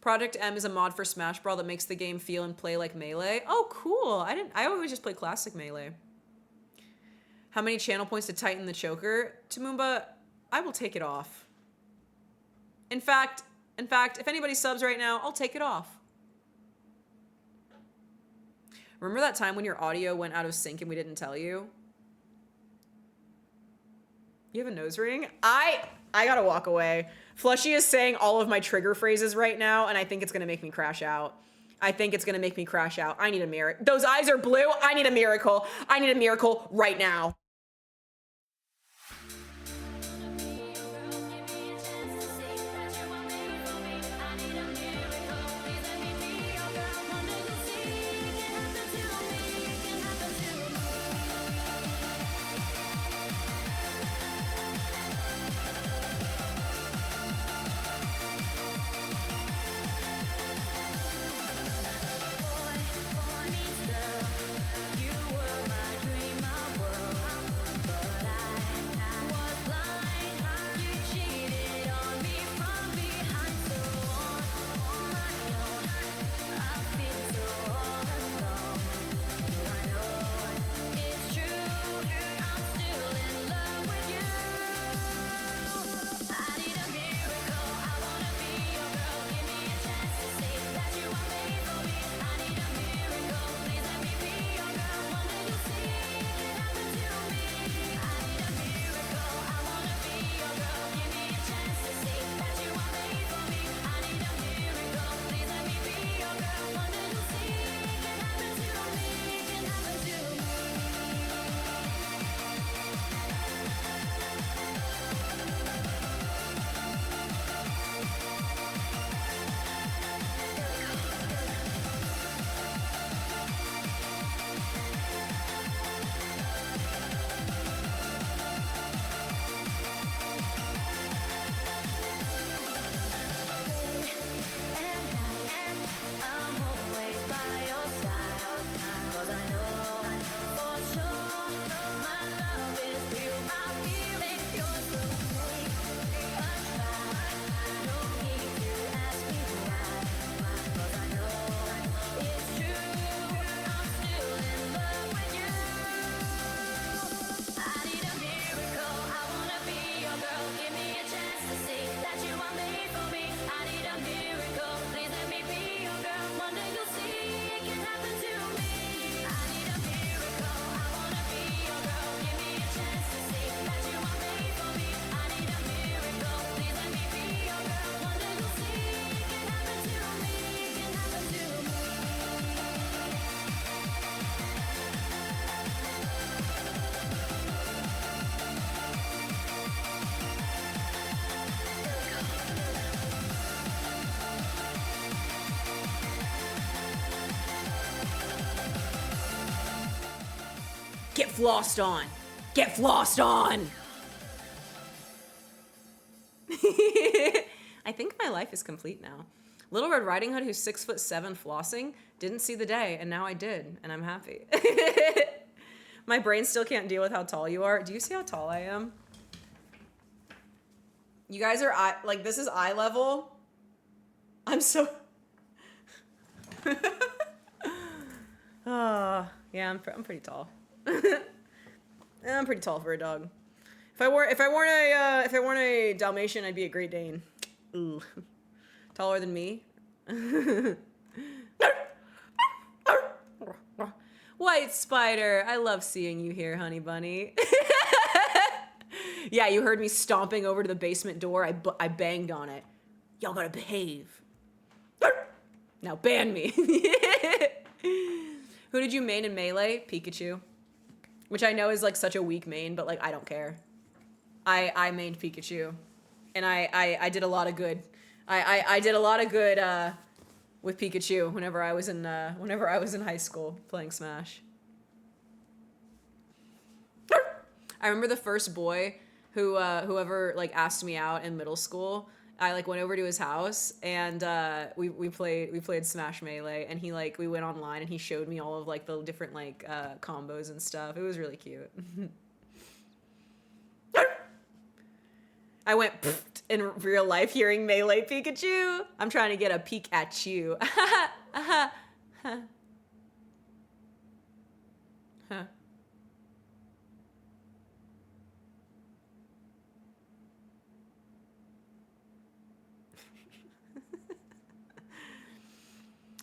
Project M is a mod for Smash Bros. That makes the game feel and play like Melee. Oh, cool. I always just play classic Melee. How many channel points to tighten the choker? Tamumba, I will take it off. In fact, if anybody subs right now, I'll take it off. Remember that time when your audio went out of sync and we didn't tell you? You have a nose ring? I gotta walk away. Flushy is saying all of my trigger phrases right now, and I think it's gonna make me crash out. I think it's gonna make me crash out. I need a miracle. Those eyes are blue. I need a miracle. I need a miracle right now. Get flossed on. Get flossed on. I think my life is complete now. Little Red Riding Hood, who's 6'7" flossing, didn't see the day, and now I did, and I'm happy. My brain still can't deal with how tall you are. Do you see how tall I am? You guys are like, this is eye level. I'm so. Yeah, I'm pretty tall. I'm pretty tall for a dog. If I weren't a Dalmatian, I'd be a Great Dane. Ooh, taller than me. White spider, I love seeing you here, honey bunny. Yeah, you heard me stomping over to the basement door. I banged on it. Y'all gotta behave. Now ban me. Who did you main in Melee? Pikachu. Which I know is like such a weak main, but like I don't care. I mained Pikachu. And I did a lot of good. I did a lot of good with Pikachu whenever I was in high school playing Smash. I remember the first boy who whoever like asked me out in middle school. I like went over to his house and we played Smash Melee, and we went online and he showed me all of like the different like combos and stuff. It was really cute. I went in real life hearing Melee Pikachu. I'm trying to get a peek at you. Huh.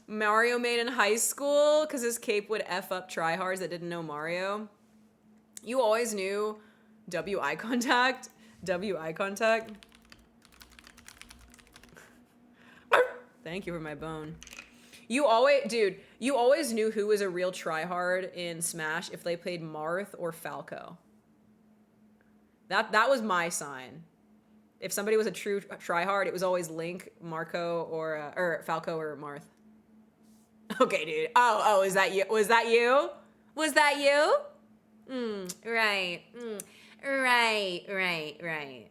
Mario made in high school because his cape would F up tryhards that didn't know Mario. You always knew W eye contact. W eye contact. Thank you for my bone. You always knew who was a real tryhard in Smash if they played Marth or Falco. That was my sign. If somebody was a true tryhard, it was always Link, Marco, or Falco or Marth. Okay, dude. Oh, is that you? Was that you? Was that you? Right. Right.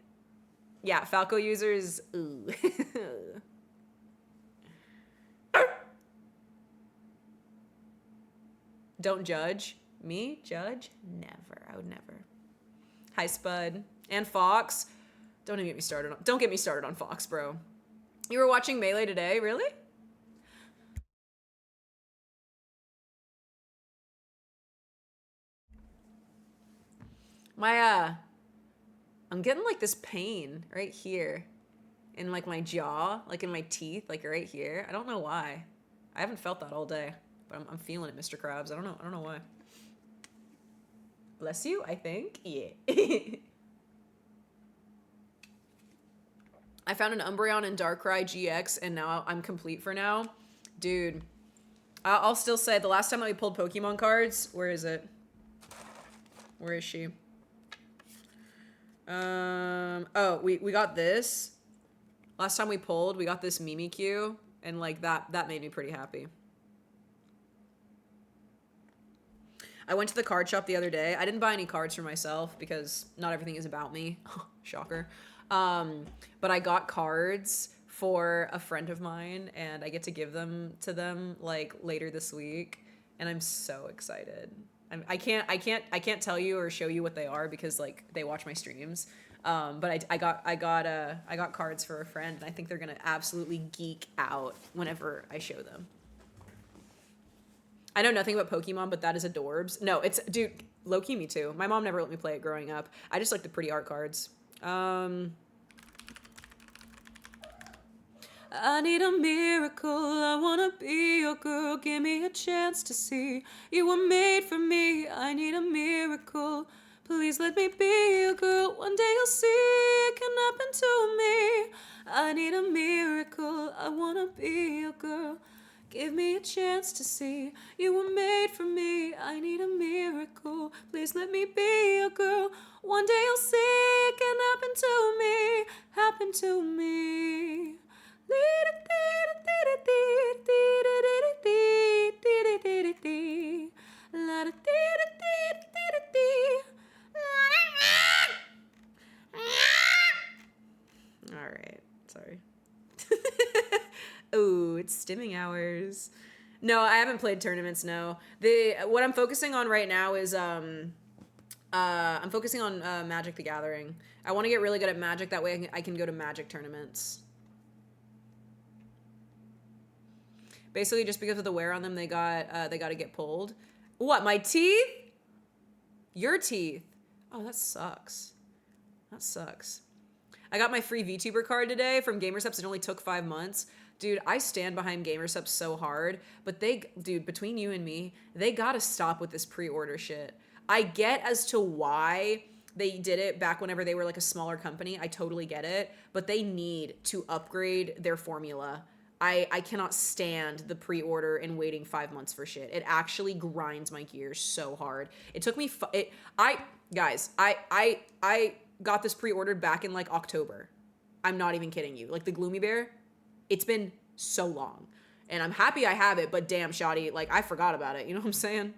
Yeah, Falco users. Ooh. Don't judge. Me? Judge? Never. I would never. Hi, Spud. And Fox. Don't get me started on Fox, bro. You were watching Melee today? Really? I'm getting like this pain right here in like my jaw, like in my teeth, like right here. I don't know why. I haven't felt that all day, but I'm feeling it, Mr. Krabs. I don't know why. Bless you, I think. Yeah. I found an Umbreon in Darkrai GX, and now I'm complete for now. Dude, I'll still say the last time that we pulled Pokemon cards, where is it? Where is she? Oh, we got this. Last time we pulled, we got this Mimikyu, and like that made me pretty happy. I went to the card shop the other day. I didn't buy any cards for myself because not everything is about me. Shocker. But I got cards for a friend of mine, and I get to give them to them like later this week, and I'm so excited. I can't tell you or show you what they are because like they watch my streams. But I got cards for a friend, and I think they're gonna absolutely geek out whenever I show them. I know nothing about Pokemon, but that is adorbs. No, it's dude, low-key me too. My mom never let me play it growing up. I just like the pretty art cards. I need a miracle, I wanna be your girl, give me a chance to see you were made for me. I need a miracle, please let me be your girl, one day you'll see it can happen to me. I need a miracle, I wanna be your girl, give me a chance to see you were made for me. I need a miracle, please let me be your girl, one day you'll see it can happen to me, happen to me. All right, sorry. Ooh, it's stimming hours. No, I haven't played tournaments. No, what I'm focusing on right now is I'm focusing on Magic the Gathering. I want to get really good at Magic. That way I can go to Magic tournaments. Basically, just because of the wear on them, they got to get pulled. What, my teeth? Your teeth? Oh, that sucks. That sucks. I got my free VTuber card today from GamerSups. It only took 5 months. Dude, I stand behind GamerSups so hard. But dude, between you and me, they gotta stop with this pre-order shit. I get as to why they did it back whenever they were like a smaller company. I totally get it. But they need to upgrade their formula. I cannot stand the pre-order and waiting 5 months for shit. It actually grinds my gears so hard. It took me, I got this pre-ordered back in like October. I'm not even kidding you. Like the Gloomy Bear, it's been so long. And I'm happy I have it, but damn, shoddy, like I forgot about it. You know what I'm saying?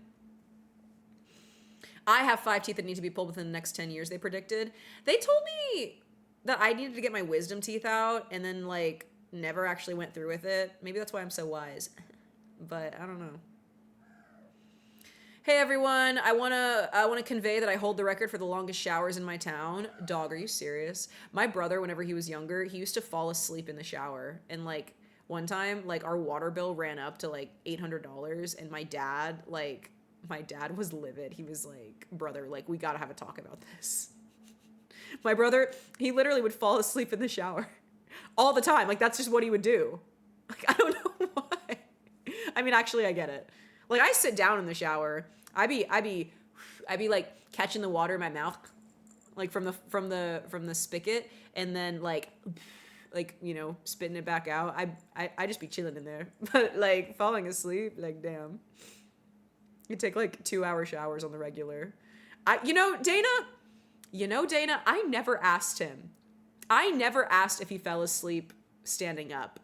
I have 5 teeth that need to be pulled within the next 10 years, they predicted. They told me that I needed to get my wisdom teeth out and then like never actually went through with it. Maybe that's why I'm so wise. But I don't know. Hey everyone, I wanna convey that I hold the record for the longest showers in my town. Dog, are you serious? My brother, whenever he was younger, he used to fall asleep in the shower. And like one time, like our water bill ran up to like $800, and my dad was livid. He was like, brother, like we gotta have a talk about this. My brother, he literally would fall asleep in the shower. All the time. Like, that's just what he would do. Like, I don't know why. I mean, actually, I get it. Like, I sit down in the shower. I be like, catching the water in my mouth. like from the spigot, and then like you know, spitting it back out. I just be chilling in there, but like falling asleep, like damn. You take like 2-hour showers on the regular. You know, Dana, I never asked him. I never asked if he fell asleep standing up.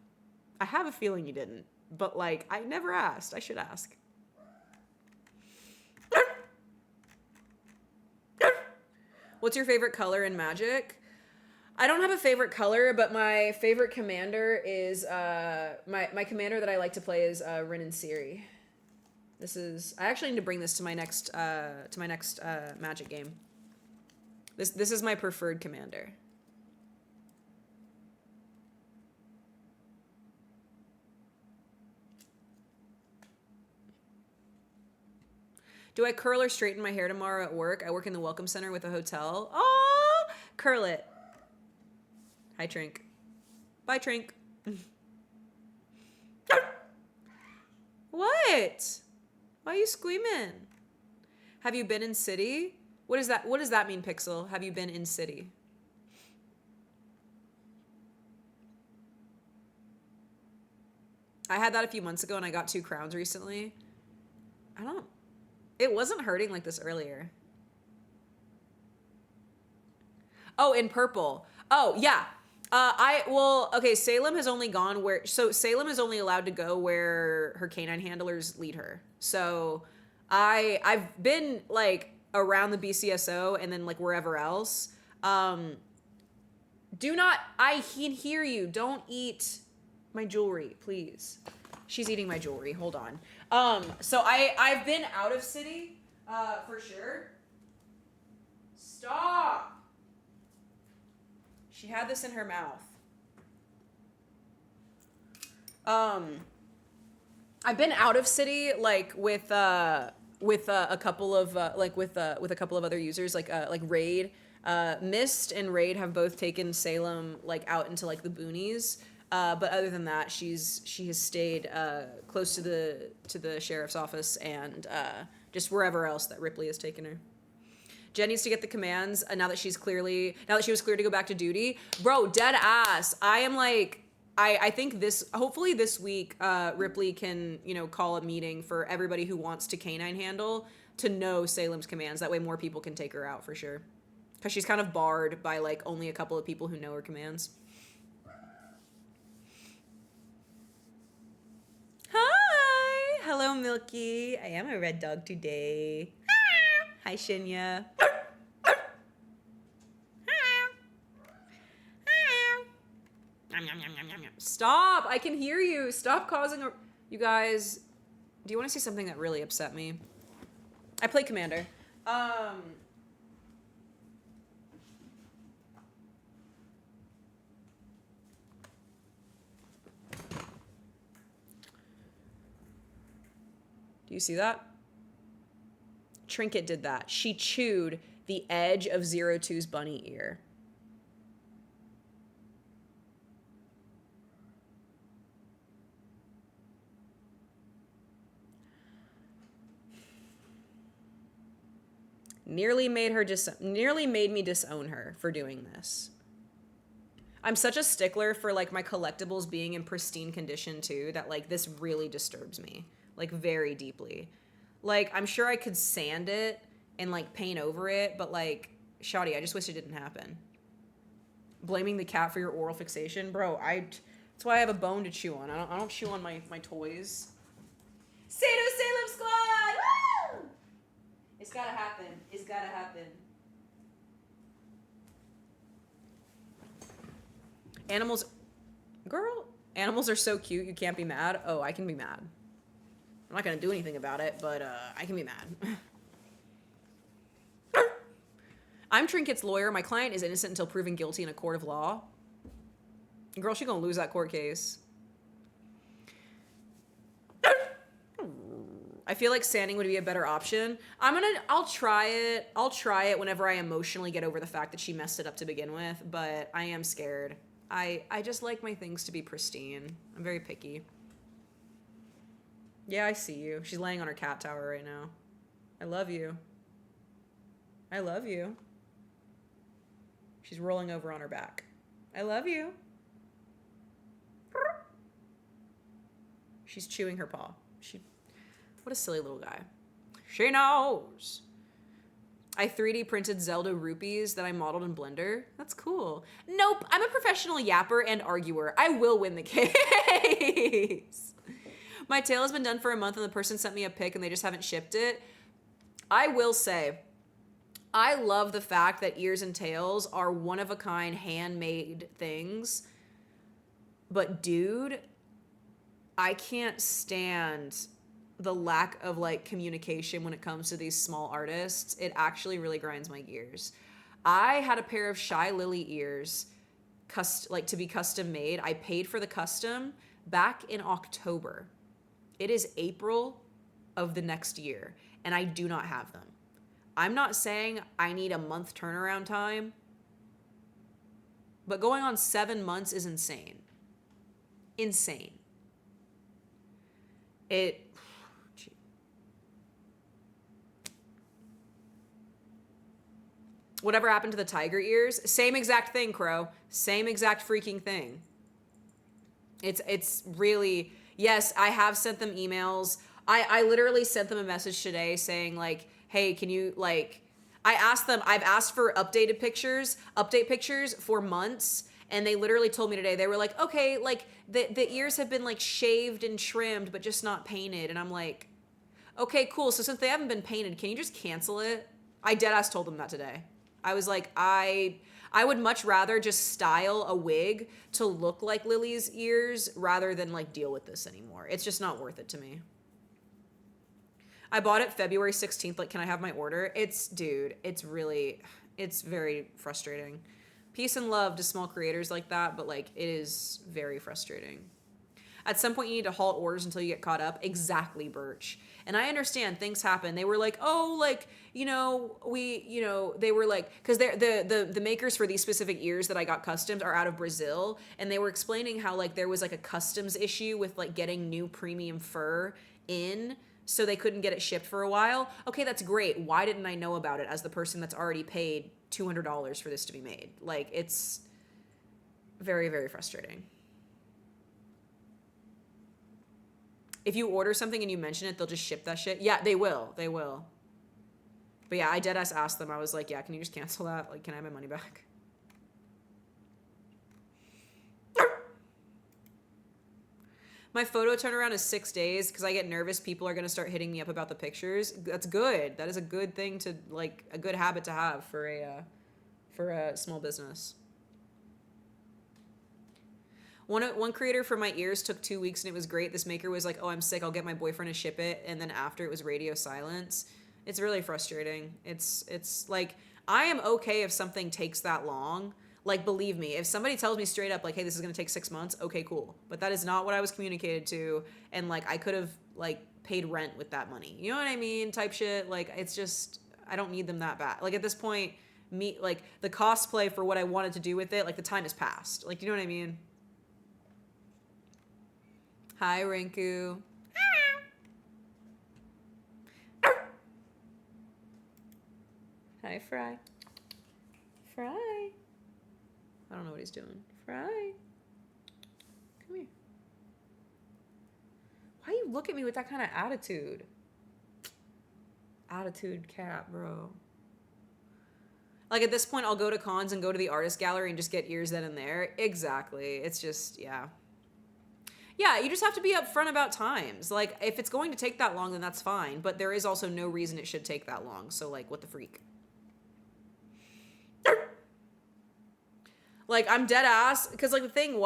I have a feeling you didn't, but like I never asked. I should ask. What's your favorite color in Magic? I don't have a favorite color, but my favorite commander is my commander that I like to play is Rin and Ciri. This is I actually need to bring this to my next Magic game. This is my preferred commander. Do I curl or straighten my hair tomorrow at work? I work in the Welcome Center with a hotel. Oh, curl it. Hi, Trink. Bye, Trink. What? Why are you squeaming? Have you been in city? What is that? What does that mean, Pixel? Have you been in city? I had that a few months ago and I got 2 crowns recently. It wasn't hurting like this earlier. Oh, in purple. Oh, yeah. Okay, Salem has only gone where, so Salem is only allowed to go where her canine handlers lead her. So I've been like around the BCSO and then like wherever else. I can hear you. Don't eat my jewelry, please. She's eating my jewelry. Hold on. So I've been out of city, for sure. Stop. She had this in her mouth. I've been out of city, like with a couple of with a couple of other users, like Raid, Mist and Raid have both taken Salem like out into like the boonies. But other than that, she has stayed close to the sheriff's office and just wherever else that Ripley has taken her. Jen needs to get the commands now that she was clear to go back to duty. Bro, dead ass. I am like, I think hopefully this week, Ripley can, you know, call a meeting for everybody who wants to canine handle to know Salem's commands. That way more people can take her out for sure. Because she's kind of barred by like only a couple of people who know her commands. Hi! Hello, Milky. I am a red dog today. Hi, Shinya. Stop! I can hear you. Stop causing a... You guys, do you want to see something that really upset me? I play Commander. Do you see that? Trinket did that. She chewed the edge of 02's bunny ear. Nearly made me disown her for doing this. I'm such a stickler for like my collectibles being in pristine condition too, that like this really disturbs me, like very deeply. Like I'm sure I could sand it and like paint over it, but like, Shawty, I just wish it didn't happen. Blaming the cat for your oral fixation, bro. That's why I have a bone to chew on. I don't chew on my toys. Say to Salem Squad! Woo! It's gotta happen. It's gotta happen. Animals are so cute, you can't be mad. Oh, I can be mad. I'm not gonna do anything about it, but I can be mad. I'm Trinket's lawyer. My client is innocent until proven guilty in a court of law. Girl, she gonna lose that court case. I feel like sanding would be a better option. I'll try it. I'll try it whenever I emotionally get over the fact that she messed it up to begin with, but I am scared. I just like my things to be pristine. I'm very picky. Yeah, I see you. She's laying on her cat tower right now. I love you. I love you. She's rolling over on her back. I love you. She's chewing her paw. What a silly little guy. She knows. I 3D printed Zelda rupees that I modeled in Blender. That's cool. Nope, I'm a professional yapper and arguer. I will win the case. My tail has been done for a month and the person sent me a pic and they just haven't shipped it. I will say, I love the fact that ears and tails are one-of-a-kind handmade things. But dude, I can't stand the lack of like communication when it comes to these small artists. It actually really grinds my gears. I had a pair of Shy Lily ears to be custom made. I paid for the custom back in October. It is April of the next year and I do not have them. I'm not saying I need a month turnaround time, but going on 7 months is insane. Insane. Whatever happened to the tiger ears? Same exact thing, Crow. Same exact freaking thing. It's really, yes, I have sent them emails. I literally sent them a message today saying like, hey, can you like, I've asked for update pictures for months. And they literally told me today, they were like, okay, like the ears have been like shaved and trimmed, but just not painted. And I'm like, okay, cool. So since they haven't been painted, can you just cancel it? I deadass told them that today. I was like, I would much rather just style a wig to look like Lily's ears rather than like deal with this anymore. It's just not worth it to me. I bought it February 16th. Like, can I have my order? Dude, it's very frustrating. Peace and love to small creators like that, but like it is very frustrating. At some point you need to halt orders until you get caught up. Exactly, Birch. And I understand things happen. They were like, oh, like, they were like, because the makers for these specific ears that I got customed are out of Brazil. And they were explaining how like there was like a customs issue with like getting new premium fur in, so they couldn't get it shipped for a while. Okay, that's great. Why didn't I know about it as the person that's already paid $200 for this to be made? Like, it's very, very frustrating. If you order something and you mention it, they'll just ship that shit. Yeah, they will. They will. But yeah, I deadass asked them. I was like, yeah, can you just cancel that? Like, can I have my money back? My photo turnaround is 6 days because I get nervous people are going to start hitting me up about the pictures. That's good. That is a good thing to, like, a good habit to have for a small business. One creator for my ears took 2 weeks and it was great. This maker was like, oh, I'm sick. I'll get my boyfriend to ship it. And then after it was radio silence. It's really frustrating. It's like, I am okay if something takes that long. Like, believe me, if somebody tells me straight up, like, hey, this is going to take 6 months, okay, cool. But that is not what I was communicated to. And, like, I could have, like, paid rent with that money. You know what I mean? Type shit. Like, it's just, I don't need them that bad. Like, at this point, like, the cosplay for what I wanted to do with it, like, the time has passed. Like, you know what I mean? Hi, Rinku. Hi, Fry. Fry. I don't know what he's doing. Fry. Come here. Why you look at me with that kind of attitude? Attitude cat, bro. Like, at this point, I'll go to cons and go to the artist gallery and just get ears then and there. Exactly. It's just, yeah. Yeah, you just have to be upfront about times. Like, if it's going to take that long, then that's fine. But there is also no reason it should take that long. So, like, what the freak? Like, I'm dead ass. Because, like, the thing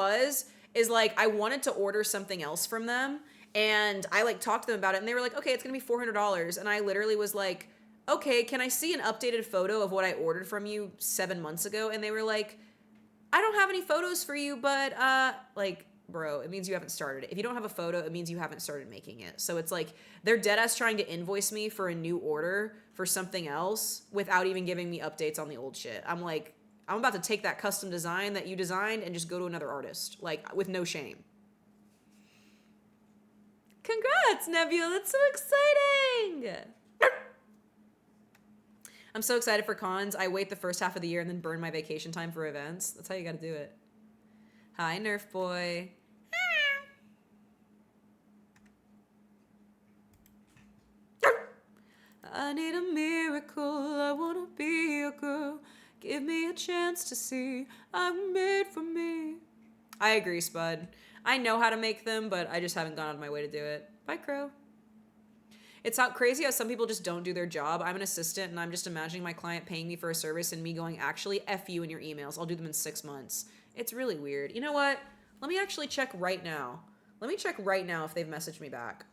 is, like, I wanted to order something else from them. And I, like, talked to them about it. And they were like, okay, it's going to be $400. And I literally was like, okay, can I see an updated photo of what I ordered from you 7 months ago? And they were like, I don't have any photos for you, but, like... Bro, it means you haven't started it. If you don't have a photo, it means you haven't started making it. So it's like they're dead ass trying to invoice me for a new order for something else without even giving me updates on the old shit. I'm like, I'm about to take that custom design that you designed and just go to another artist, like, with no shame. Congrats, Nebula. That's so exciting. I'm so excited for cons. I wait the first half of the year and then burn my vacation time for events. That's how you gotta do it. Hi, Nerf boy. I need a miracle. I wanna be a girl. Give me a chance to see I'm made for me. I agree, Spud. I know how to make them, but I just haven't gone out of my way to do it. Bye, Crow. It's how crazy how some people just don't do their job. I'm an assistant and I'm just imagining my client paying me for a service and me going, actually, F you in your emails. I'll do them in 6 months. It's really weird. You know what? Let me actually check right now. Let me check right now if they've messaged me back.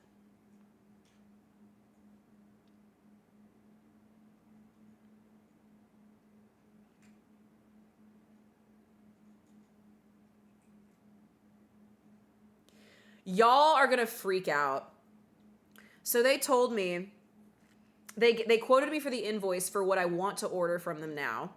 Y'all are gonna freak out. So they told me, they quoted me for the invoice for what I want to order from them now.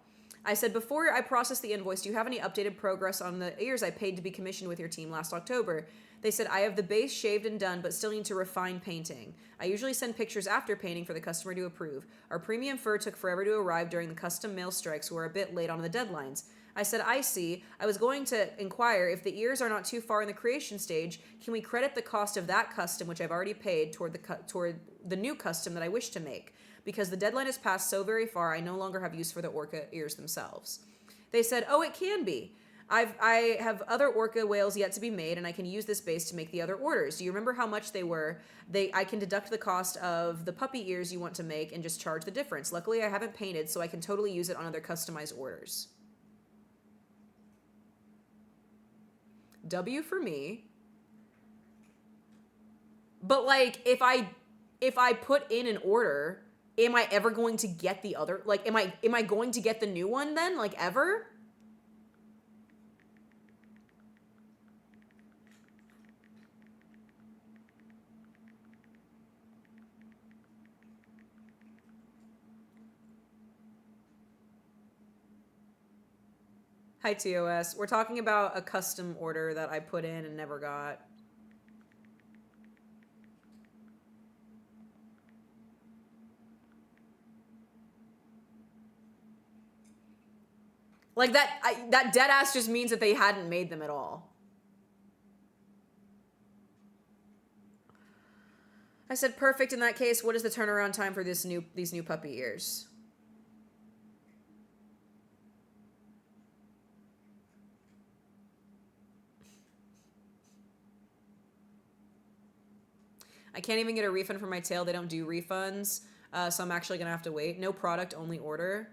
I said, before I process the invoice, do you have any updated progress on the ears I paid to be commissioned with your team last October? They said, I have the base shaved and done, but still need to refine painting. I usually send pictures after painting for the customer to approve. Our premium fur took forever to arrive during the custom mail strikes, so we're a bit late on the deadlines. I said, I see. I was going to inquire if the ears are not too far in the creation stage, can we credit the cost of that custom, which I've already paid, toward the new custom that I wish to make? Because the deadline has passed so very far, I no longer have use for the orca ears themselves. They said, oh, it can be. I have other orca whales yet to be made, and I can use this base to make the other orders. Do you remember how much they were? I can deduct the cost of the puppy ears you want to make and just charge the difference. Luckily, I haven't painted, so I can totally use it on other customized orders. W for me. But like, if I put in an order, am I ever going to get the other? Like, am I going to get the new one then? Like, ever? Hi, TOS. We're talking about a custom order that I put in and never got. Like, that dead ass just means that they hadn't made them at all. I said, perfect. In that case, what is the turnaround time for these new puppy ears? I can't even get a refund for my tail. They don't do refunds. So I'm actually going to have to wait. No product, only order.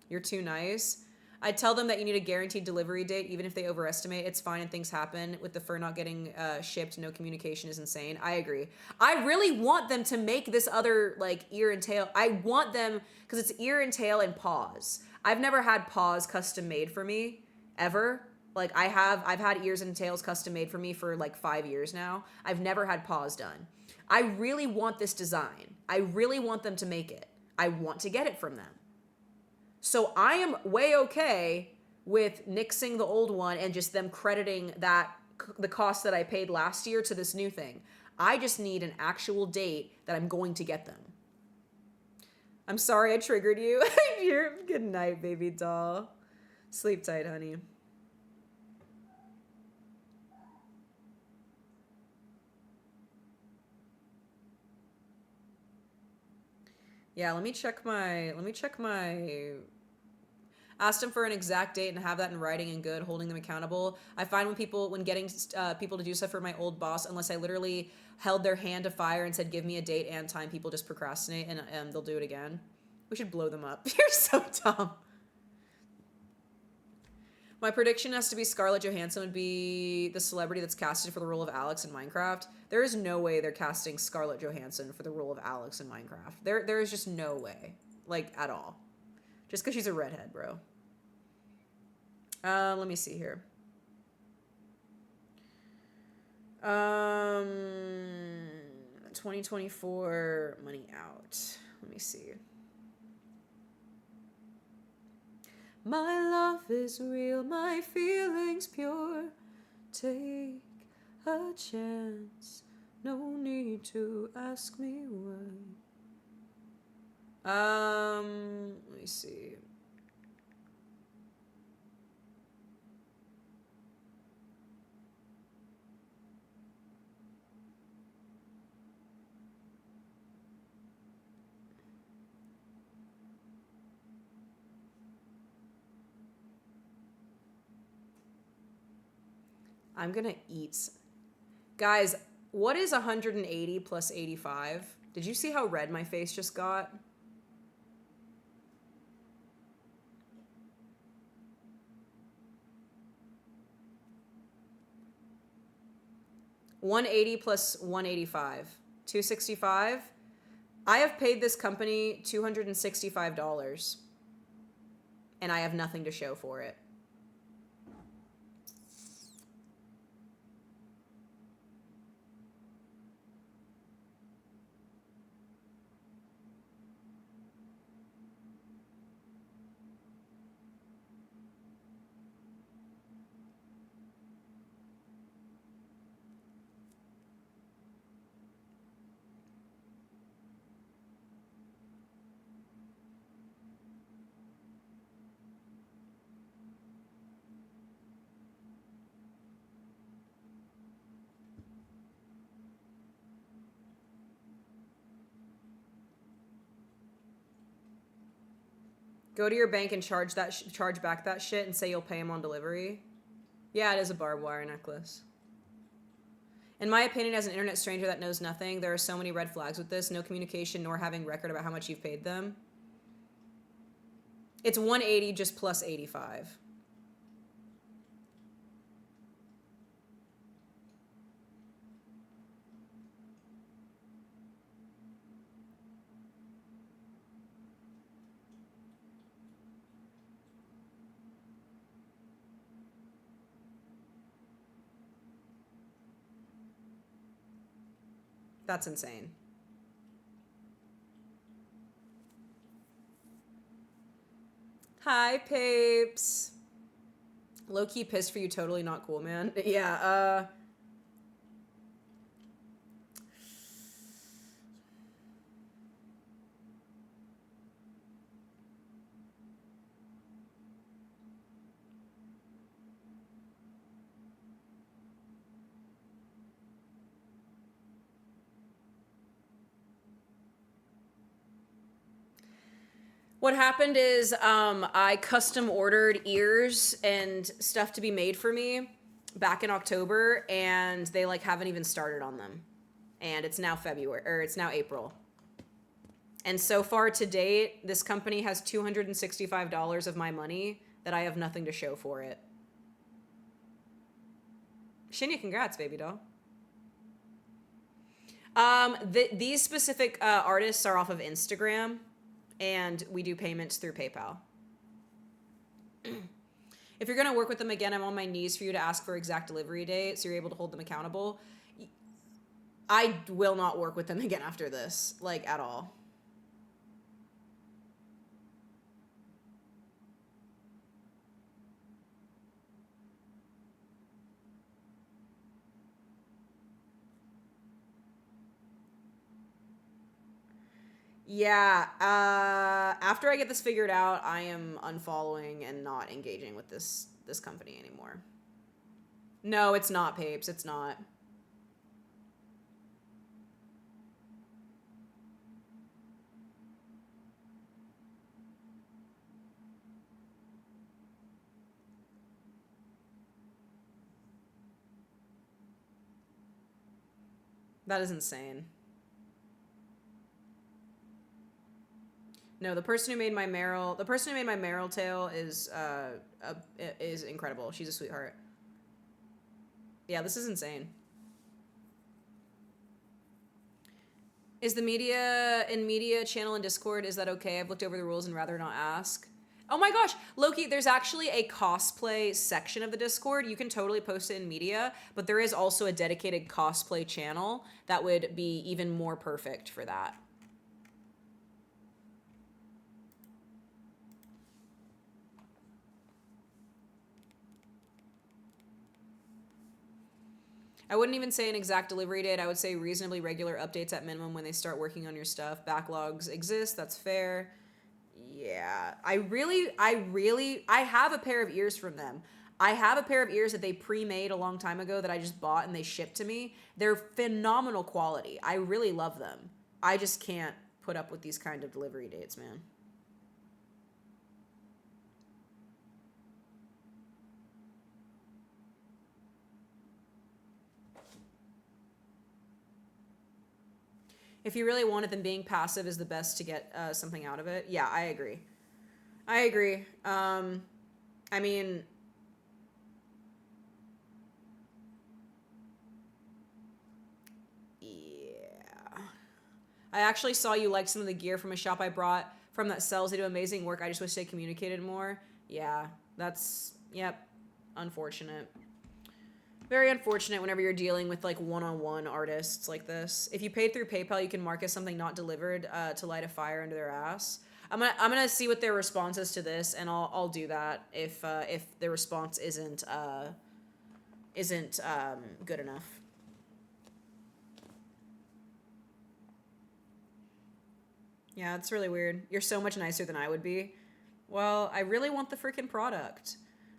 You're too nice. I tell them that you need a guaranteed delivery date, even if they overestimate. It's fine and things happen. With the fur not getting shipped, no communication is insane. I agree. I really want them to make this other, like, ear and tail. I want them, because it's ear and tail and paws. I've never had paws custom made for me, ever. Like, I've had ears and tails custom made for me for, like, 5 years now. I've never had paws done. I really want this design. I really want them to make it. I want to get it from them. So I am way okay with nixing the old one and just them crediting the cost that I paid last year to this new thing. I just need an actual date that I'm going to get them. I'm sorry I triggered you. Good night, baby doll. Sleep tight, honey. Yeah, let me check my asked him for an exact date and have that in writing and good, holding them accountable. I find when getting people to do stuff for my old boss, unless I literally held their hand to fire and said, give me a date and time, people just procrastinate and they'll do it again. We should blow them up. You're so dumb. My prediction has to be Scarlett Johansson would be the celebrity that's casted for the role of Alex in Minecraft. There is no way they're casting Scarlett Johansson for the role of Alex in Minecraft. There is just no way. Like, at all. Just because she's a redhead, bro. Let me see here. 2024 money out. Let me see. My love is real, my feelings pure. Take a chance, no need to ask me why. Let me see. I'm gonna eat. Guys, what is 180 plus 85? Did you see how red my face just got? $180 plus 185. 265. I have paid this company $265, and I have nothing to show for it. Go to your bank and charge back that shit and say you'll pay him on delivery. Yeah, it is a barbed wire necklace. In my opinion, as an internet stranger that knows nothing, there are so many red flags with this. No communication, nor having record about how much you've paid them. It's 180 just plus 85. That's insane. Hi, Papes. Low-key pissed for you, totally not cool, man. Yeah, what happened is I custom ordered ears and stuff to be made for me back in October, and they like haven't even started on them. And it's now it's now April. And so far to date, this company has $265 of my money that I have nothing to show for it. Shinya, congrats, baby doll. These specific artists are off of Instagram, and we do payments through PayPal. If you're going to work with them again, I'm on my knees for you to ask for exact delivery date so you're able to hold them accountable. I will not work with them again after this, like, at all. Yeah, after I get this figured out, I am unfollowing and not engaging with this company anymore. No, it's not, Papes. It's not. That is insane. No, the person who made my Meryl tail is incredible. She's a sweetheart. Yeah, this is insane. Is the media channel in Discord, is that okay? I've looked over the rules and rather not ask. Oh my gosh, Loki, there's actually a cosplay section of the Discord. You can totally post it in media, but there is also a dedicated cosplay channel that would be even more perfect for that. I wouldn't even say an exact delivery date. I would say reasonably regular updates at minimum when they start working on your stuff. Backlogs exist. That's fair. Yeah. I have a pair of ears from them. I have a pair of ears that they pre-made a long time ago that I just bought and they shipped to me. They're phenomenal quality. I really love them. I just can't put up with these kind of delivery dates, man. If you really want it, then being passive is the best to get something out of it. Yeah, I agree. I agree. I mean, yeah. I actually saw you like some of the gear from a shop I brought from that sells. They do amazing work. I just wish they communicated more. Yeah, yep, unfortunate. Very unfortunate whenever you're dealing with like one-on-one artists like this. If you paid through PayPal, you can mark as something not delivered to light a fire under their ass. I'm gonna see what their response is to this, and I'll do that if the response isn't good enough. Yeah, it's really weird. You're so much nicer than I would be. Well, I really want the freaking product.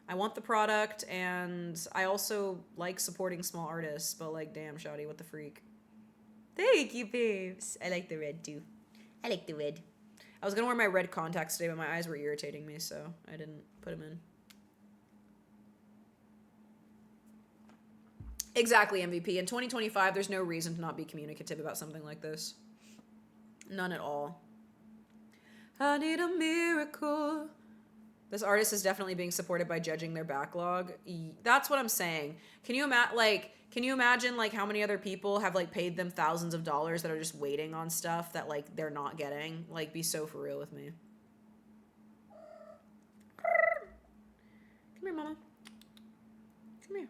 I want the product, and I also like supporting small artists, but like, damn, shawty, what the freak? Thank you, babes. I like the red, too. I like the red. I was gonna wear my red contacts today, but my eyes were irritating me, so I didn't put them in. Exactly, MVP. In 2025, there's no reason to not be communicative about something like this. None at all. I need a miracle. This artist is definitely being supported by judging their backlog. That's what I'm saying. Can you imagine like how many other people have like paid them thousands of dollars that are just waiting on stuff that like they're not getting? Like, be so for real with me. Come here, mama. Come here.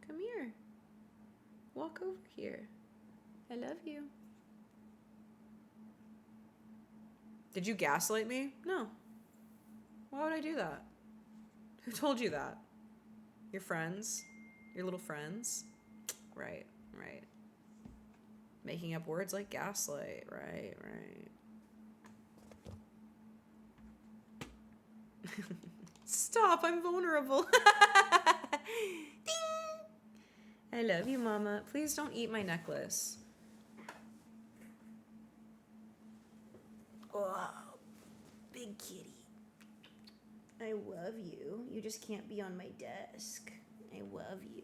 Come here. Walk over here. I love you. Did you gaslight me? No. Why would I do that? Who told you that? Your friends? Your little friends? Right. Making up words like gaslight. Right. Stop, I'm vulnerable. Ding! I love you, mama. Please don't eat my necklace. Oh, big kitty. I love you. You just can't be on my desk. I love you.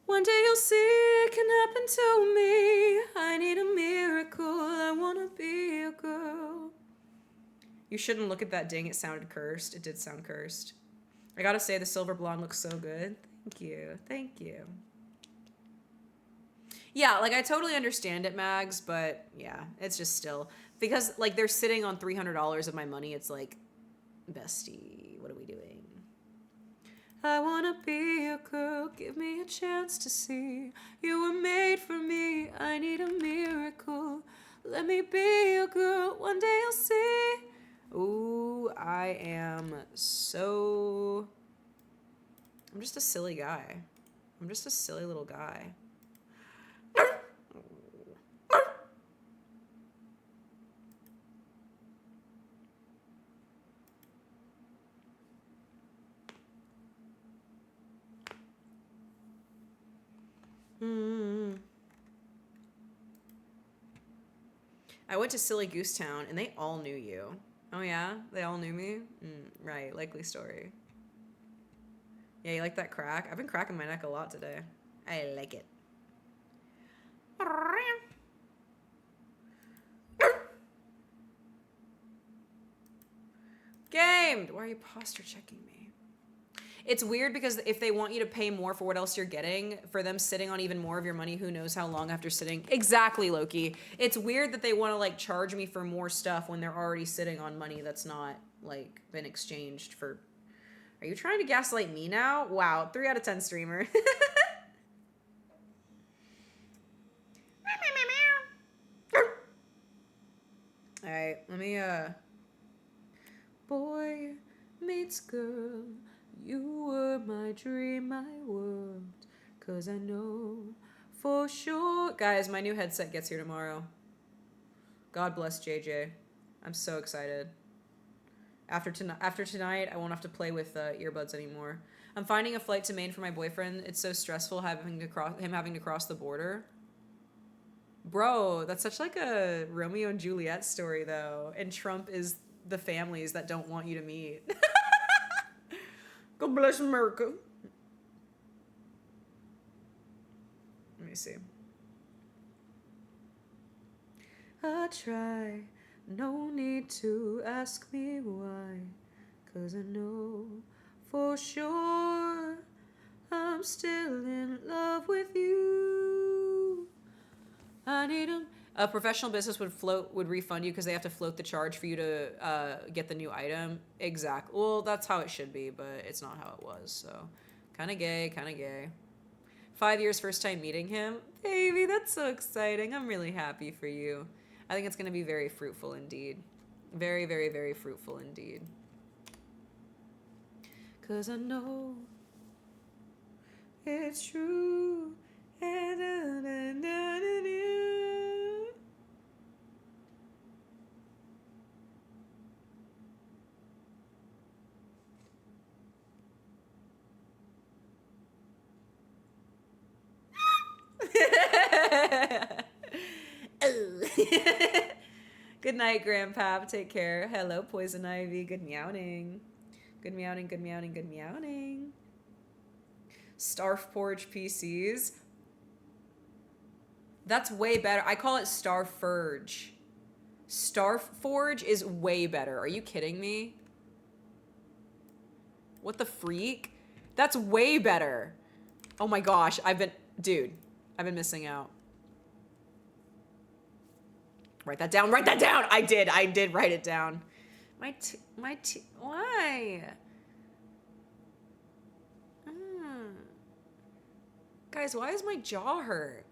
One day you'll see it can happen to me. I need a miracle. I want to be a girl. You shouldn't look at that ding. It sounded cursed. It did sound cursed. I gotta say, the silver blonde looks so good. Thank you. Yeah, like, I totally understand it, Mags, but yeah, it's just still, because like they're sitting on $300 of my money. It's like, bestie, what are we doing? I wanna be a girl, give me a chance to see. You were made for me, I need a miracle. Let me be a girl, one day you'll see. Ooh, I'm just a silly guy. I'm just a silly little guy. I went to Silly Goose Town and they all knew you. Oh yeah? They all knew me? Right, likely story. Yeah, you like that crack? I've been cracking my neck a lot today. I like it. Gamed! Why are you posture checking me? It's weird because if they want you to pay more for what else you're getting, for them sitting on even more of your money, who knows how long after sitting. Exactly, Loki. It's weird that they want to like charge me for more stuff when they're already sitting on money that's not like been exchanged for. Are you trying to gaslight me now? Wow, 3 out of 10 streamer. All right, let me boy, meets girl. You were my dream, my world. 'Cause I know for sure. Guys, my new headset gets here tomorrow. God bless JJ. I'm so excited. After tonight, I won't have to play with earbuds anymore. I'm finding a flight to Maine for my boyfriend. It's so stressful having to cross the border. Bro, that's such like a Romeo and Juliet story though. And Trump is the families that don't want you to meet. God bless America. Let me see. I try, no need to ask me why, 'cause I know for sure I'm still in love with you. I need a professional business would refund you because they have to float the charge for you to get the new item. Exactly. Well, that's how it should be, but it's not how it was. So, kind of gay. 5 years, first time meeting him. Baby, that's so exciting. I'm really happy for you. I think it's going to be very fruitful indeed. Very, very, very fruitful indeed. 'Cause I know it's true. Good night, Grandpap. Take care. Hello, Poison Ivy. Good meowing. Good meowing, good meowing, good meowing. Starforge PCs. That's way better. I call it Starforge. Starforge is way better. Are you kidding me? What the freak? That's way better. Oh my gosh. I've been missing out. Write that down. Write that down. I did write it down. Why? Guys, why is my jaw hurt?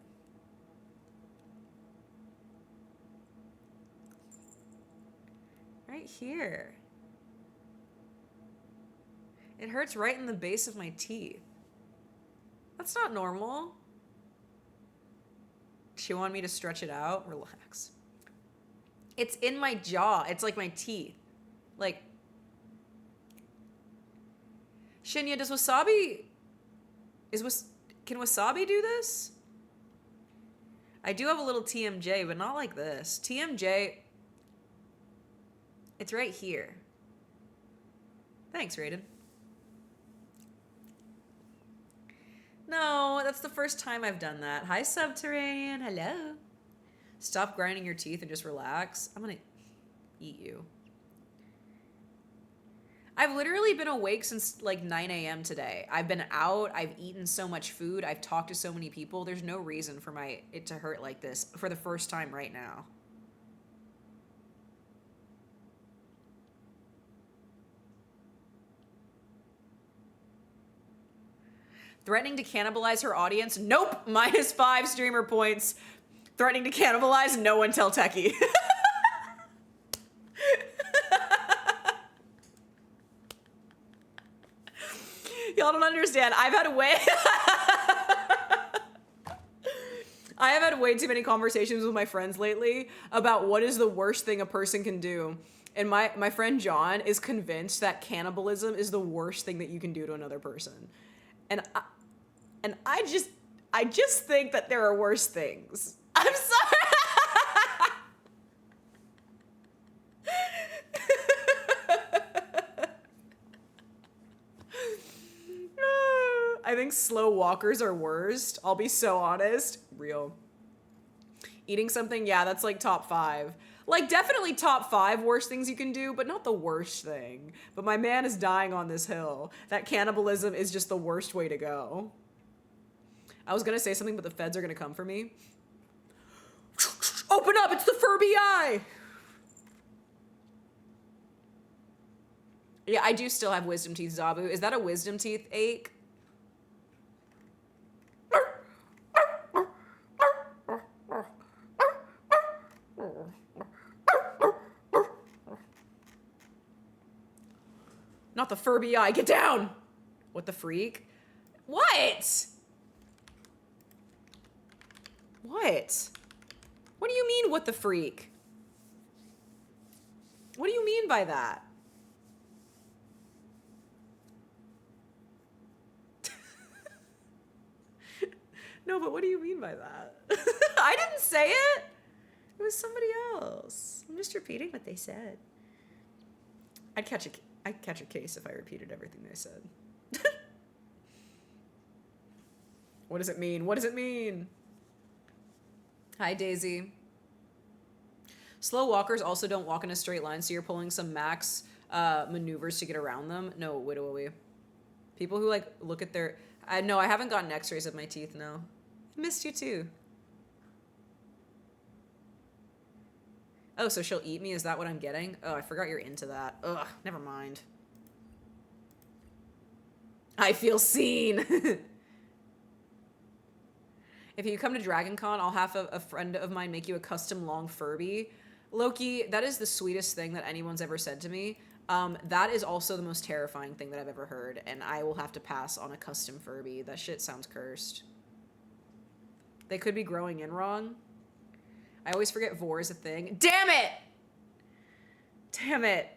Right here. It hurts right in the base of my teeth. That's not normal. She wanted me to stretch it out. Relax. It's in my jaw. It's like my teeth. Like, Shinya, does wasabi... Can wasabi do this? I do have a little TMJ, but not like this. TMJ... It's right here. Thanks, Raiden. No, that's the first time I've done that. Hi, Subterranean. Hello. Stop grinding your teeth and just relax. I'm gonna eat you. I've literally been awake since like 9 a.m. today. I've been out. I've eaten so much food. I've talked to so many people. There's no reason for it to hurt like this for the first time right now. Threatening to cannibalize her audience? Nope. -5 streamer points. Threatening to cannibalize? No one tell Techie. Y'all don't understand. I have had way too many conversations with my friends lately about what is the worst thing a person can do. And my friend John is convinced that cannibalism is the worst thing that you can do to another person. And I just think that there are worse things. I'm sorry. I think slow walkers are worst. I'll be so honest. Real. Eating something, yeah, that's like top 5. Like, definitely top 5 worst things you can do, but not the worst thing. But my man is dying on this hill. That cannibalism is just the worst way to go. I was gonna say something, but the feds are gonna come for me. Open up, it's the Furby Eye! Yeah, I do still have wisdom teeth, Zabu. Is that a wisdom teeth ache? Not the Furby eye. Get down! What the freak? What? What? What do you mean, what the freak? What do you mean by that? No, but what do you mean by that? I didn't say it. It was somebody else. I'm just repeating what they said. I'd catch a case if I repeated everything they said. What does it mean? What does it mean? Hi, Daisy. Slow walkers also don't walk in a straight line, so you're pulling some max maneuvers to get around them. No, Widowy. People who, like, look at their... No, I haven't gotten x-rays of my teeth, no. Missed you, too. Oh, so she'll eat me? Is that what I'm getting? Oh, I forgot you're into that. Ugh, never mind. I feel seen. If you come to Dragon Con, I'll have a friend of mine make you a custom long Furby. Loki, that is the sweetest thing that anyone's ever said to me. That is also the most terrifying thing that I've ever heard, and I will have to pass on a custom Furby. That shit sounds cursed. They could be growing in wrong. I always forget Vor is a thing. Damn it! Damn it.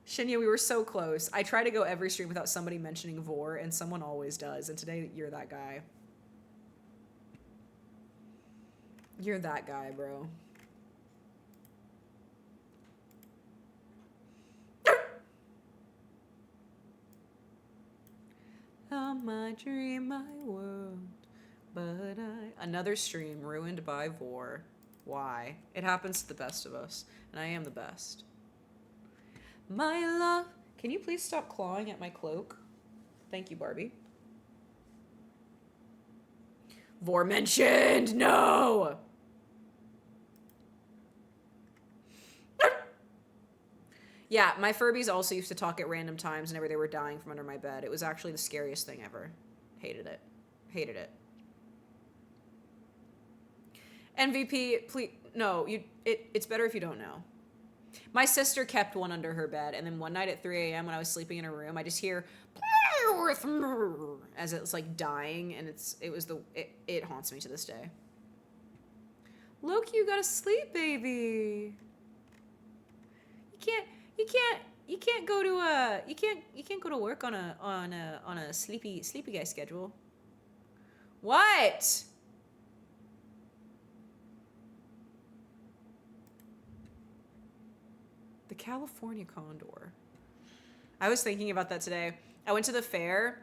Shinya, we were so close. I try to go every stream without somebody mentioning Vor, and someone always does, and today you're that guy. You're that guy, bro. My dream, my world, but another stream ruined by Vor. Why? It happens to the best of us, and I am the best. My love. Can you please stop clawing at my cloak? Thank you, Barbie. Vor mentioned! No! Yeah, my Furbies also used to talk at random times whenever they were dying from under my bed. It was actually the scariest thing ever. Hated it. Hated it. MVP, please, no, it's better if you don't know. My sister kept one under her bed, and then one night at 3 a.m. when I was sleeping in her room, I just hear as it's like dying, and it haunts me to this day. Loki, you gotta sleep, baby. You can't go to work on a sleepy guy schedule. What? The California condor. I was thinking about that today. I went to the fair,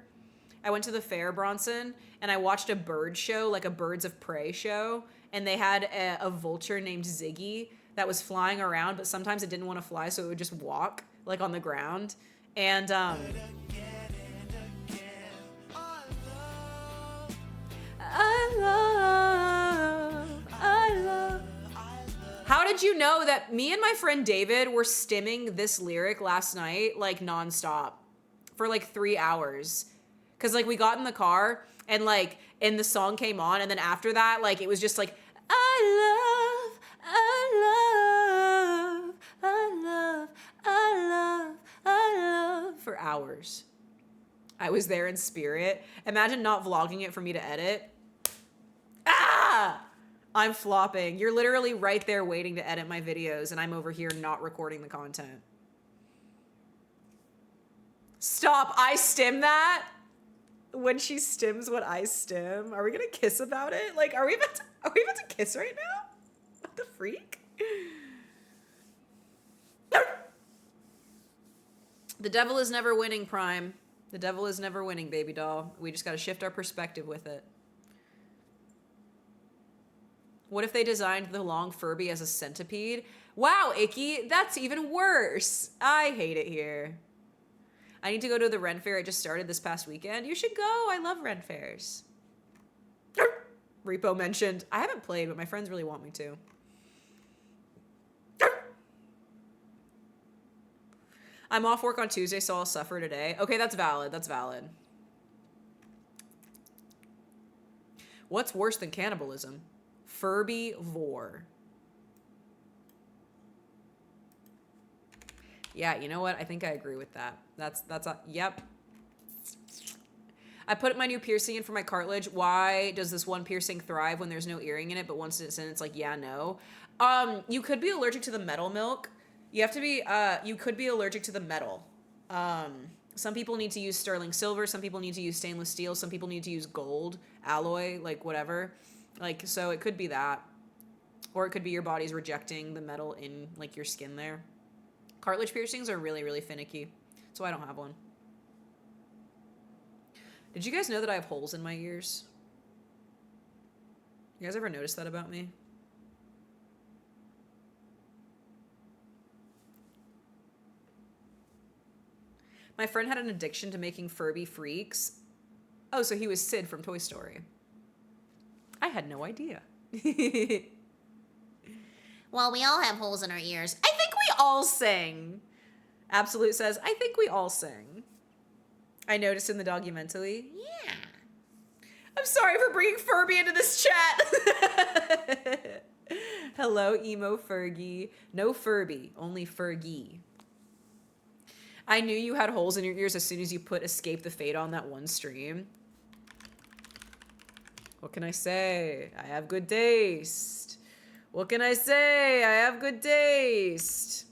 Bronson, and I watched a bird show, like a Birds of Prey show, and they had a vulture named Ziggy that was flying around, but sometimes it didn't want to fly, so it would just walk, like, on the ground. And, I love. How did you know that me and my friend David were stimming this lyric last night, like, nonstop for, like, 3 hours? Because, like, we got in the car, and, like, and the song came on, and then after that, like, it was just, like, I love, for hours. I was there in spirit. Imagine not vlogging it for me to edit. Ah! I'm flopping. You're literally right there waiting to edit my videos, and I'm over here not recording the content. Stop. I stim that? When she stims what I stim? Are we gonna kiss about it? Like, are we about to kiss right now? What the freak? The devil is never winning, Prime. The devil is never winning, baby doll. We just gotta shift our perspective with it. What if they designed the long Furby as a centipede? Wow, Icky, that's even worse. I hate it here. I need to go to the Ren Fair I just started this past weekend. You should go. I love Ren Fairs. Repo mentioned. I haven't played, but my friends really want me to. I'm off work on Tuesday, so I'll suffer today. Okay, that's valid. That's valid. What's worse than cannibalism? Furby Vor. Yeah, you know what? I think I agree with that. Yep. I put my new piercing in for my cartilage. Why does this one piercing thrive when there's no earring in it, but once it's in, it's like, yeah, no. You could be allergic to the metal milk. You could be allergic to the metal. Some people need to use sterling silver. Some people need to use stainless steel. Some people need to use gold, alloy, like whatever. Like, so it could be that. Or it could be your body's rejecting the metal in, like, your skin there. Cartilage piercings are really, really finicky. That's why I don't have one. Did you guys know that I have holes in my ears? You guys ever notice that about me? My friend had an addiction to making Furby freaks. Oh, so he was Sid from Toy Story. I had no idea. Well, we all have holes in our ears. I think we all sing. Absolute says, I think we all sing. I noticed in the documentary. Yeah. I'm sorry for bringing Furby into this chat. Hello, emo Fergie. No Furby, only Fergie. I knew you had holes in your ears as soon as you put Escape the Fate on that one stream. What can I say? I have good taste. What can I say? I have good taste.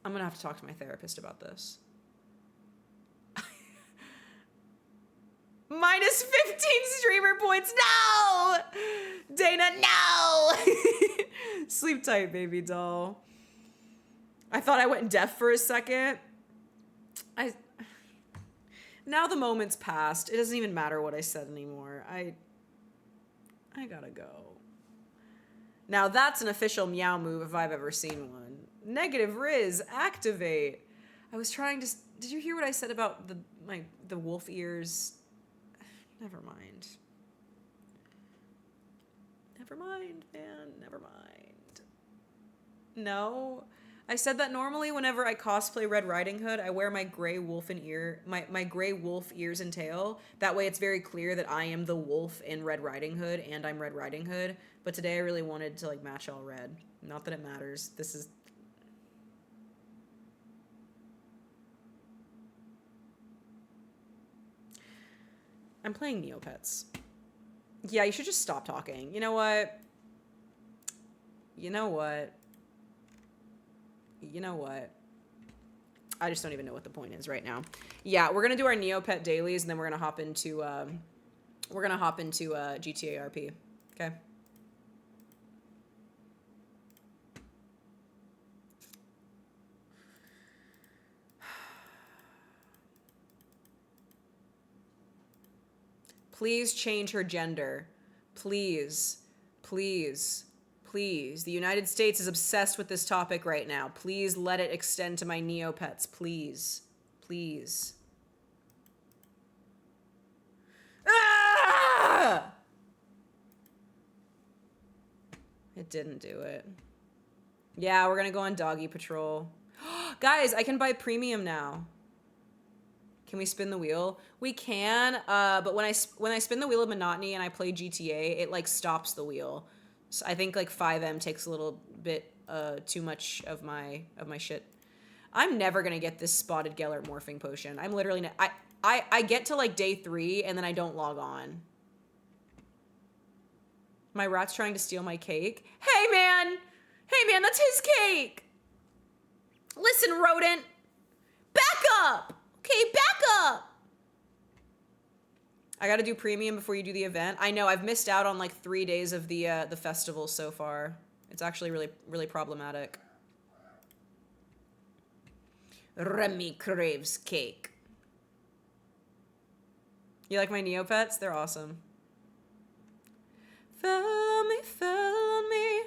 I'm gonna have to talk to my therapist about this. Minus 15 streamer points. No! Dana, no! Sleep tight, baby doll. I thought I went deaf for a second. Now the moment's passed. It doesn't even matter what I said anymore. I gotta go. Now that's an official meow move if I've ever seen one. Negative Riz, activate. I was trying to... Did you hear what I said about the wolf ears? Never mind. Never mind, man. Never mind. No. I said that normally whenever I cosplay Red Riding Hood, I wear my gray wolf my gray wolf ears and tail. That way it's very clear that I am the wolf in Red Riding Hood and I'm Red Riding Hood. But today I really wanted to like match all red. Not that it matters. This is... I'm playing Neopets. Yeah, you should just stop talking. You know what? You know what? You know what? I just don't even know what the point is right now. Yeah, we're gonna do our Neopet dailies, and then we're gonna hop into GTA RP. Okay. Please change her gender. Please. Please. Please. The United States is obsessed with this topic right now. Please let it extend to my Neopets. Please. Please. Ah! It didn't do it. Yeah, we're gonna go on doggy patrol. Guys, I can buy premium now. Can we spin the wheel? We can, but when I spin the wheel of monotony and I play GTA, it like stops the wheel. So I think like 5M takes a little bit too much of my shit. I'm never gonna get this spotted Gellert morphing potion. I'm literally I get to like day 3 and then I don't log on. My rat's trying to steal my cake. Hey man, that's his cake. Listen, rodent, back up. Okay, back up. I gotta do premium before you do the event. I know, I've missed out on like 3 days of the festival so far. It's actually really, really problematic. Remy craves cake. You like my Neopets? They're awesome. Fell on me, fell on me.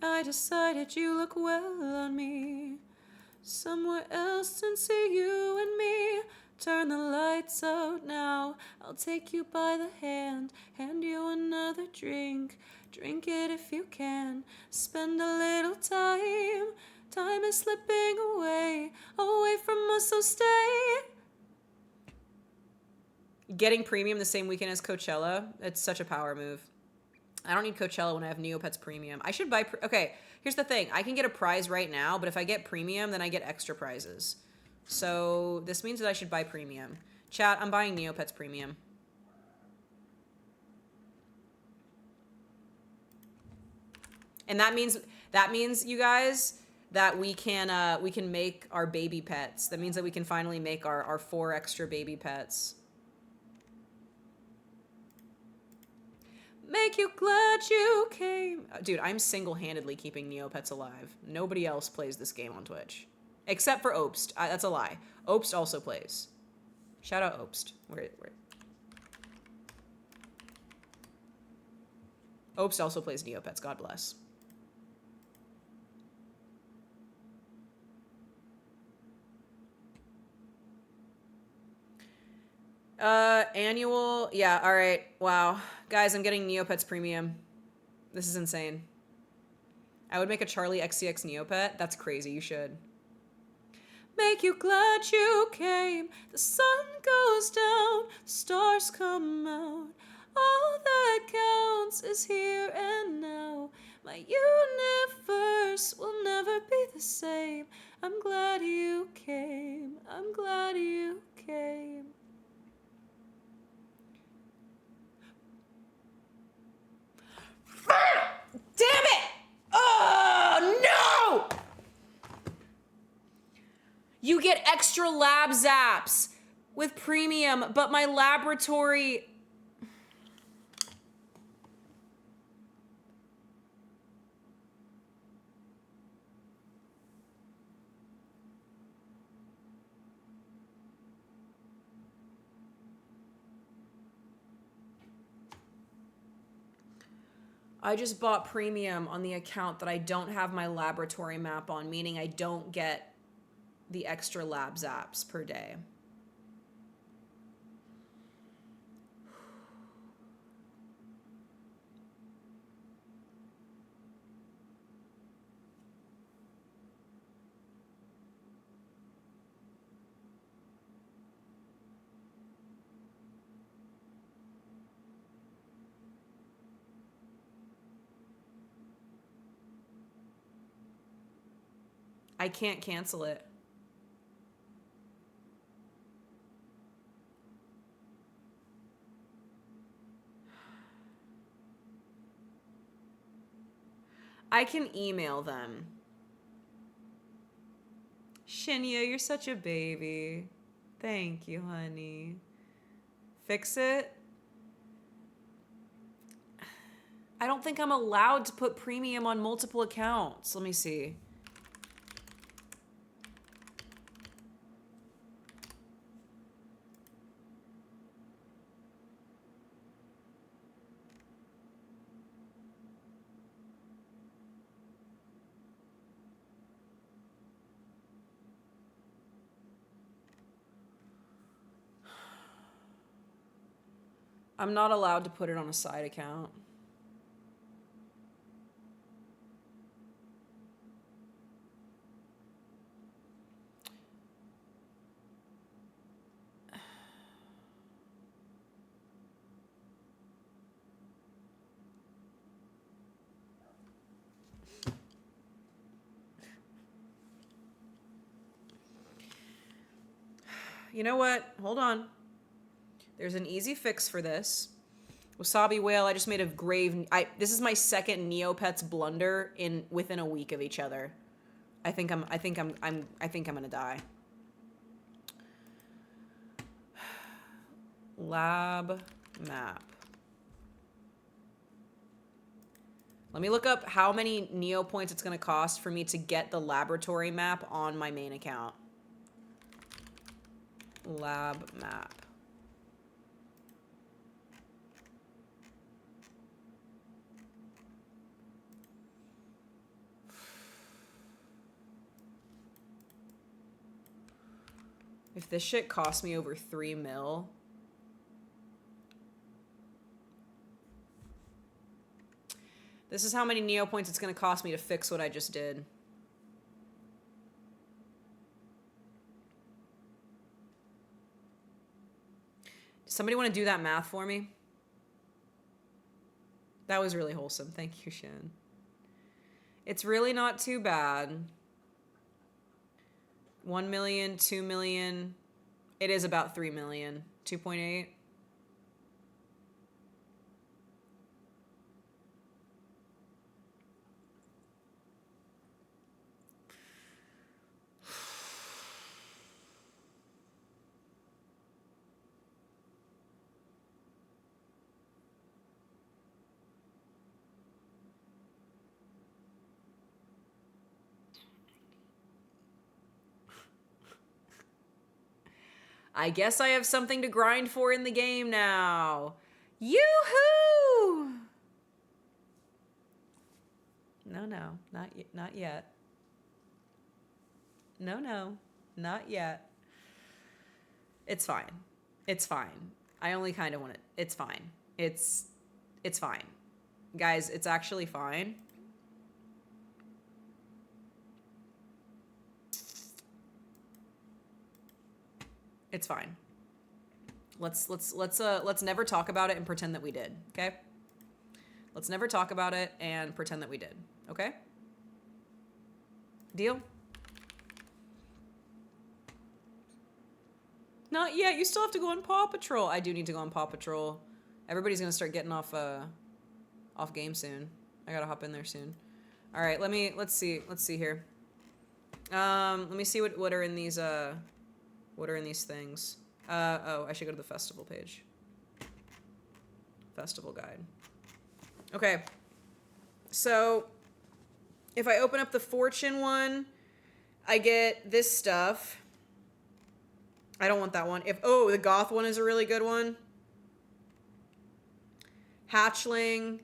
I decided you look well on me. Somewhere else and see you and me. Turn the lights out now. I'll take you by the hand you another drink. Drink it if you can. Spend a little time. Time is slipping away from us, so stay. Getting premium the same weekend as Coachella. It's such a power move. I don't need Coachella when I have Neopets premium. I should buy... Okay, here's the thing. I can get a prize right now, but if I get premium, then I get extra prizes. So this means that I should buy premium. Chat, I'm buying Neopets premium. And that means you guys, that we can make our baby pets. That means that we can finally make our 4 extra baby pets. Make you glad you came. Dude, I'm single-handedly keeping Neopets alive. Nobody else plays this game on Twitch. Except for Obst. That's a lie. Obst also plays. Shout out Obst. Where? Obst also plays Neopets. God bless. Annual. Yeah, all right. Wow. Guys, I'm getting Neopets premium. This is insane. I would make a Charlie XCX Neopet. That's crazy. You should. Make you glad you came. The sun goes down. The stars come out. All that counts is here and now. My universe will never be the same. I'm glad you came. I'm glad you came. Damn it! Oh, no! You get extra lab zaps with premium, but my laboratory... I just bought premium on the account that I don't have my laboratory map on, meaning I don't get the extra lab zaps per day. I can't cancel it. I can email them. Shinya, you're such a baby. Thank you, honey. Fix it? I don't think I'm allowed to put premium on multiple accounts. Let me see. I'm not allowed to put it on a side account. You know what? Hold on. There's an easy fix for this. Wasabi Whale, I just made a grave. This is my second Neopets blunder within a week of each other. I think I'm gonna die. Lab map. Let me look up how many Neo points it's gonna cost for me to get the laboratory map on my main account. Lab map. If this shit costs me over 3 mil. This is how many Neo points it's going to cost me to fix what I just did. Does somebody want to do that math for me? That was really wholesome. Thank you, Shin. It's really not too bad. 1 million, 2 million. It is about 3 million. 2.8. I guess I have something to grind for in the game now. Yoo-hoo! No, not yet. No, not yet. It's fine. It's fine. I only kind of want it. It's fine. It's fine. Guys, it's actually fine. It's fine. Let's never talk about it and pretend that we did, okay? Let's never talk about it and pretend that we did, okay? Deal? Not yet. You still have to go on Paw Patrol. I do need to go on Paw Patrol. Everybody's gonna start getting off game soon. I gotta hop in there soon. All right, let's see here. Let me see what are in these what are in these things. Oh, I should go to the festival page. Festival guide. Okay. So if I open up the Fortune one, I get this stuff. I don't want that one. The Goth one is a really good one. Hatchling.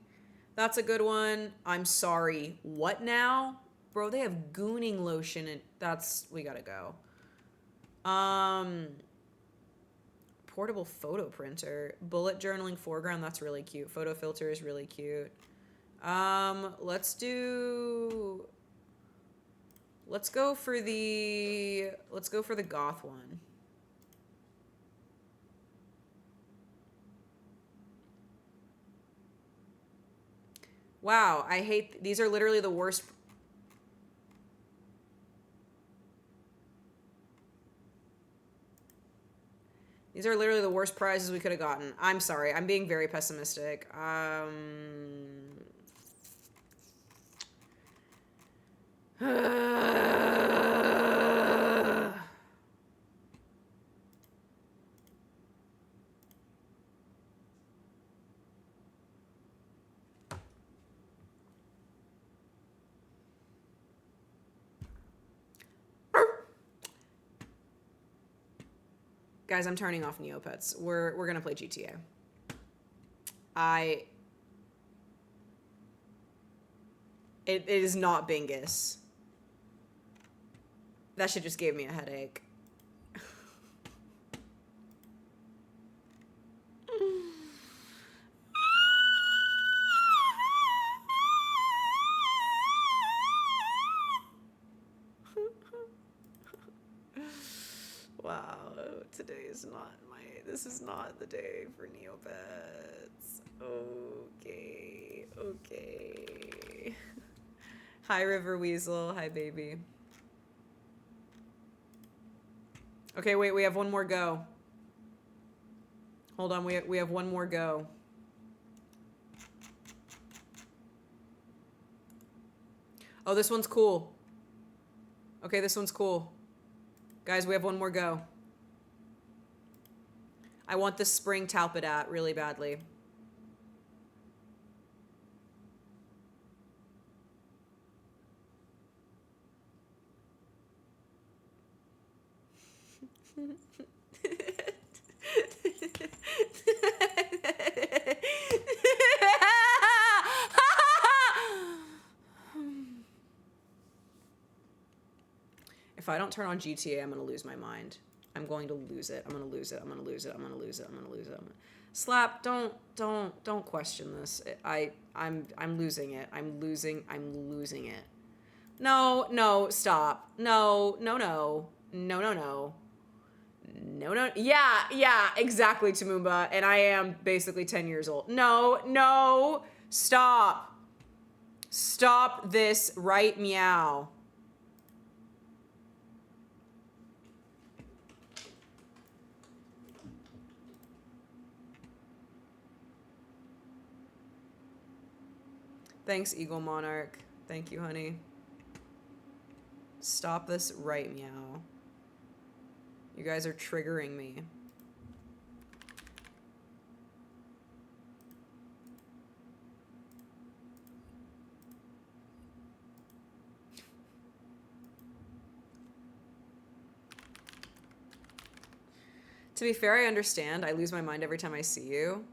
That's a good one. I'm sorry. What now? Bro, they have gooning lotion and we gotta go. Portable photo printer. Bullet journaling foreground, that's really cute. Photo filter is really cute. Let's go for the goth one. Wow, I hate these are literally the worst. These are literally the worst prizes we could have gotten. I'm sorry. I'm being very pessimistic. Guys, I'm turning off Neopets. We're gonna play GTA. It is not Bingus. That shit just gave me a headache. Wow, this is not the day for Neopets. Okay. Hi, River Weasel. Hi, baby. Okay, wait, we have one more go. Hold on, we have one more go. Oh, this one's cool. Okay, this one's cool. Guys, we have one more go. I want this spring Talpidat really badly. If I don't turn on GTA, I'm gonna lose my mind. I'm going to lose it. I'm gonna lose it. Slap, don't question this. I'm losing it. I'm losing it. No, stop. No. Yeah, exactly, Tamumba. And I am basically 10 years old. No, stop. Stop this right meow. Thanks, Eagle Monarch. Thank you, honey. Stop this right meow. You guys are triggering me. To be fair, I understand. I lose my mind every time I see you.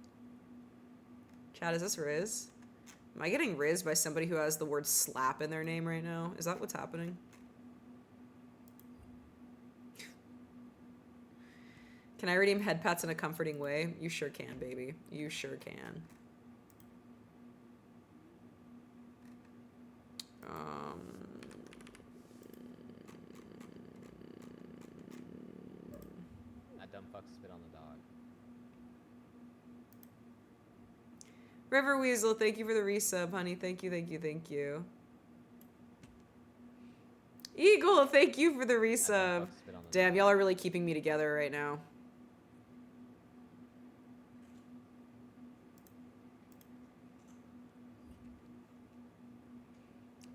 Chat, is this Riz? Am I getting rizzed by somebody who has the word slap in their name right now? Is that what's happening? Can I redeem head pats in a comforting way? You sure can, baby. You sure can. That dumb fuck spit on the dog. River Weasel, thank you for the resub, honey. Thank you. Eagle, thank you for the resub. Damn, y'all are really keeping me together right now.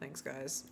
Thanks, guys.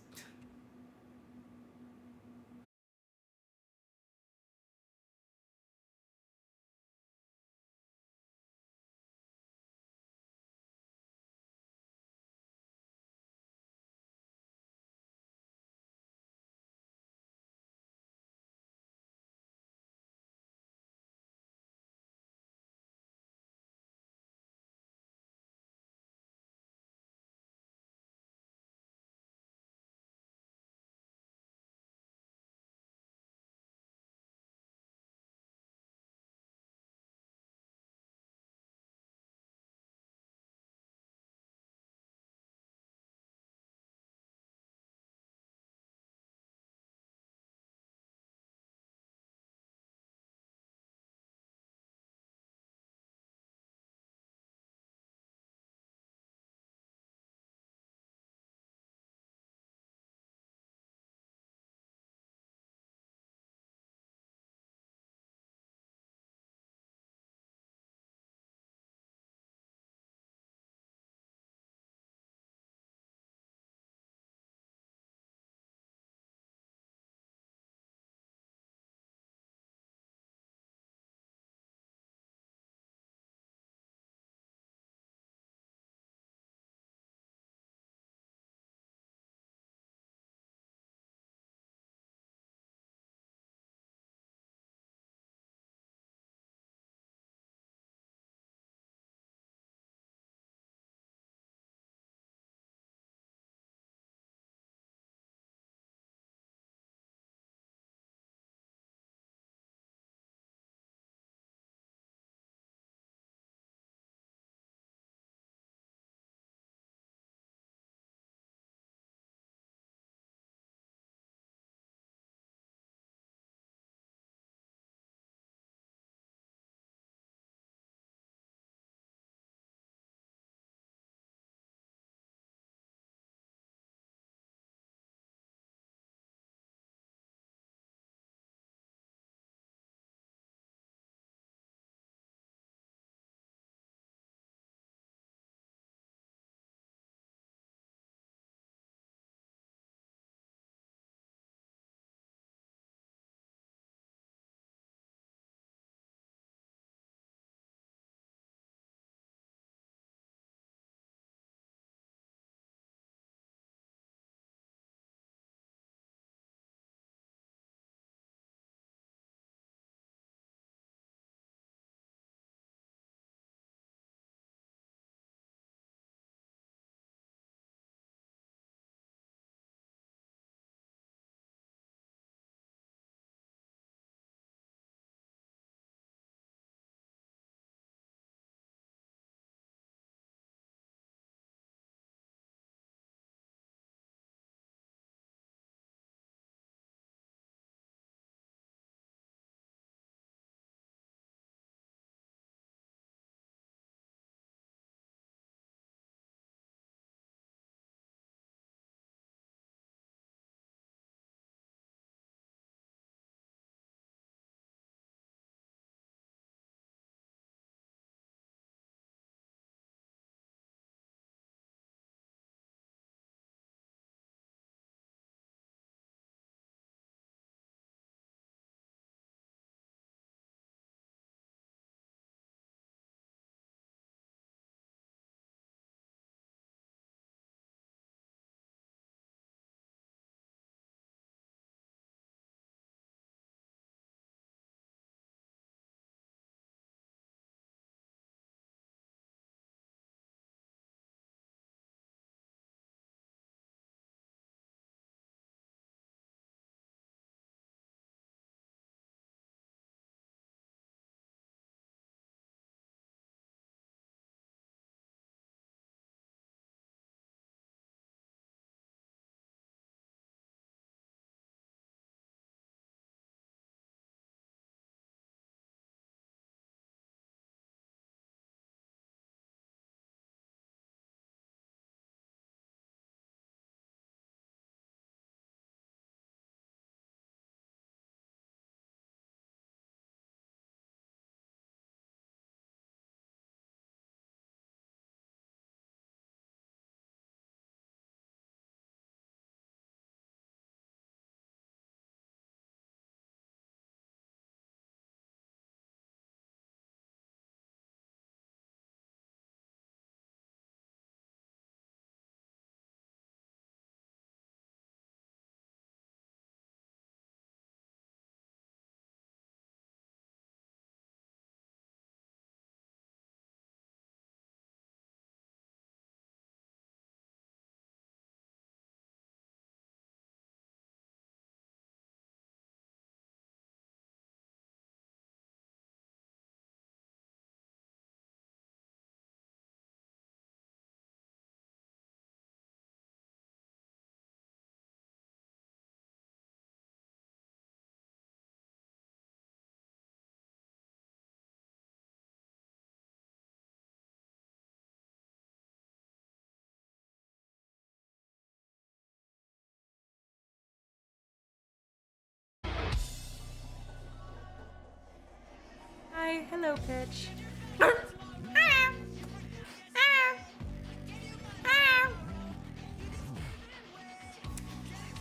Hi. Hello, Pitch.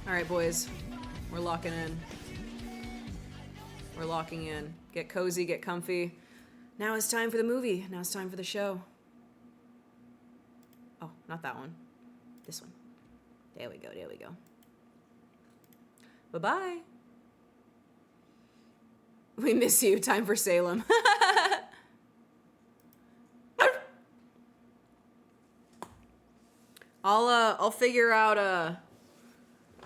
All right, boys. We're locking in. We're locking in. Get cozy, get comfy. Now it's time for the movie. Now it's time for the show. Oh, not that one. This one. There we go. There we go. Bye-bye. We miss you. Time for Salem. I'll figure out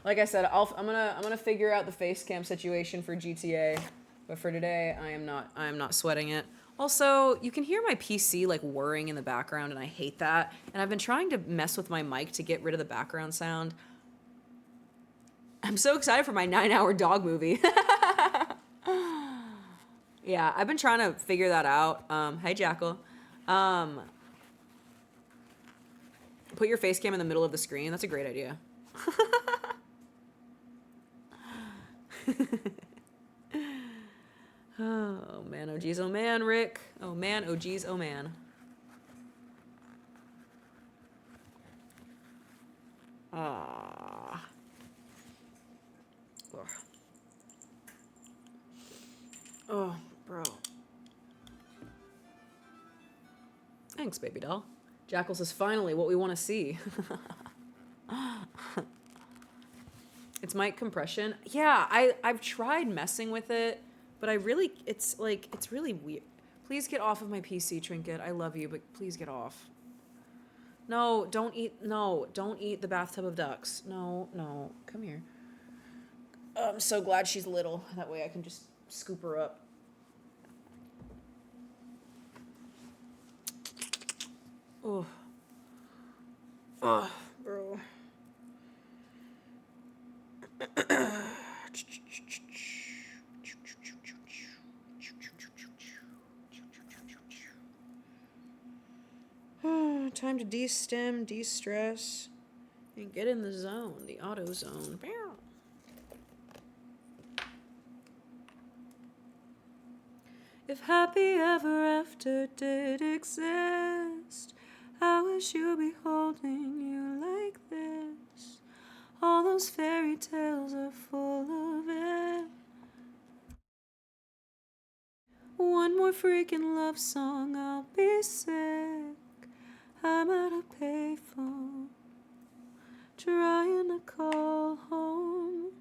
like I said, I'm gonna figure out the face cam situation for GTA, but for today I am not sweating it. Also, you can hear my PC like whirring in the background, and I hate that. And I've been trying to mess with my mic to get rid of the background sound. I'm so excited for my 9-hour dog movie. Yeah, I've been trying to figure that out. Hey, Jackal. Put your face cam in the middle of the screen. That's a great idea. Oh, man. Oh, geez. Oh, man, Rick. Oh, man. Oh, geez. Oh, man. Ah. Oh, bro. Thanks, baby doll. Jackal says, finally, what we want to see. It's mic compression. Yeah, I've tried messing with it, but it's really weird. Please get off of my PC, Trinket. I love you, but please get off. No, don't eat the bathtub of ducks. No, come here. I'm so glad she's little. That way I can just scoop her up. Oh. Oh, bro. Time to de-stem, de-stress, and get in the zone, the auto zone. If happy ever after did exist, I wish you'd be holding you like this. All those fairy tales are full of it. One more freaking love song, I'll be sick. I'm at a payphone, trying to call home.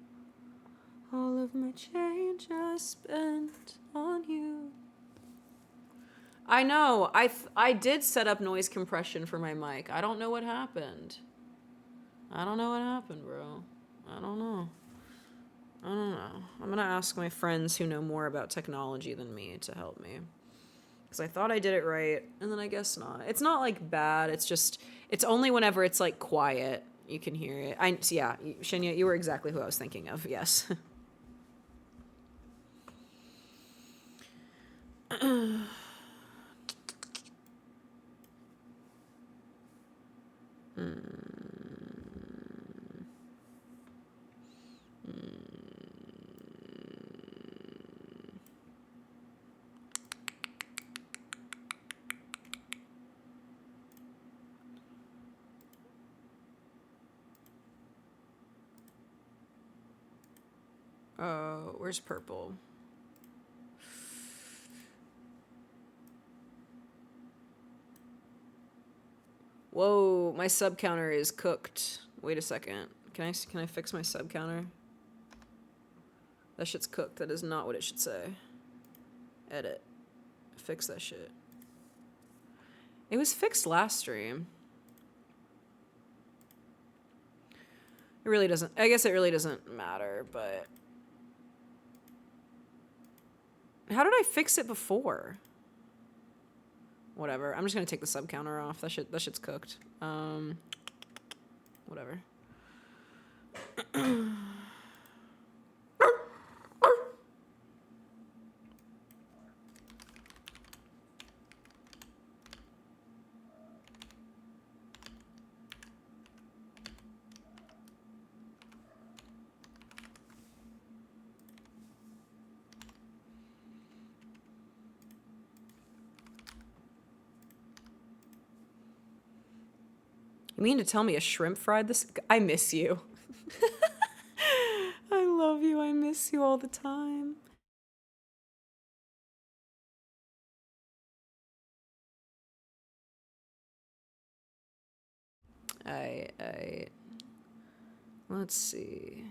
All of my change I spent on you. I know, I did set up noise compression for my mic. I don't know what happened. Bro. I don't know. I'm gonna ask my friends who know more about technology than me to help me. Because I thought I did it right, and then I guess not. It's not, like, bad. It's just, it's only whenever it's, like, quiet you can hear it. Yeah, Shinya, you were exactly who I was thinking of, yes. Where's purple? Whoa, my sub counter is cooked. Wait a second. Can I fix my sub counter? That shit's cooked. That is not what it should say. Edit. Fix that shit. It was fixed last stream. It really doesn't. I guess it really doesn't matter, but how did I fix it before? Whatever. I'm just gonna take the sub counter off. That shit's cooked. Whatever. You mean to tell me a shrimp fried this? I miss you. I love you. I miss you all the time. Let's see.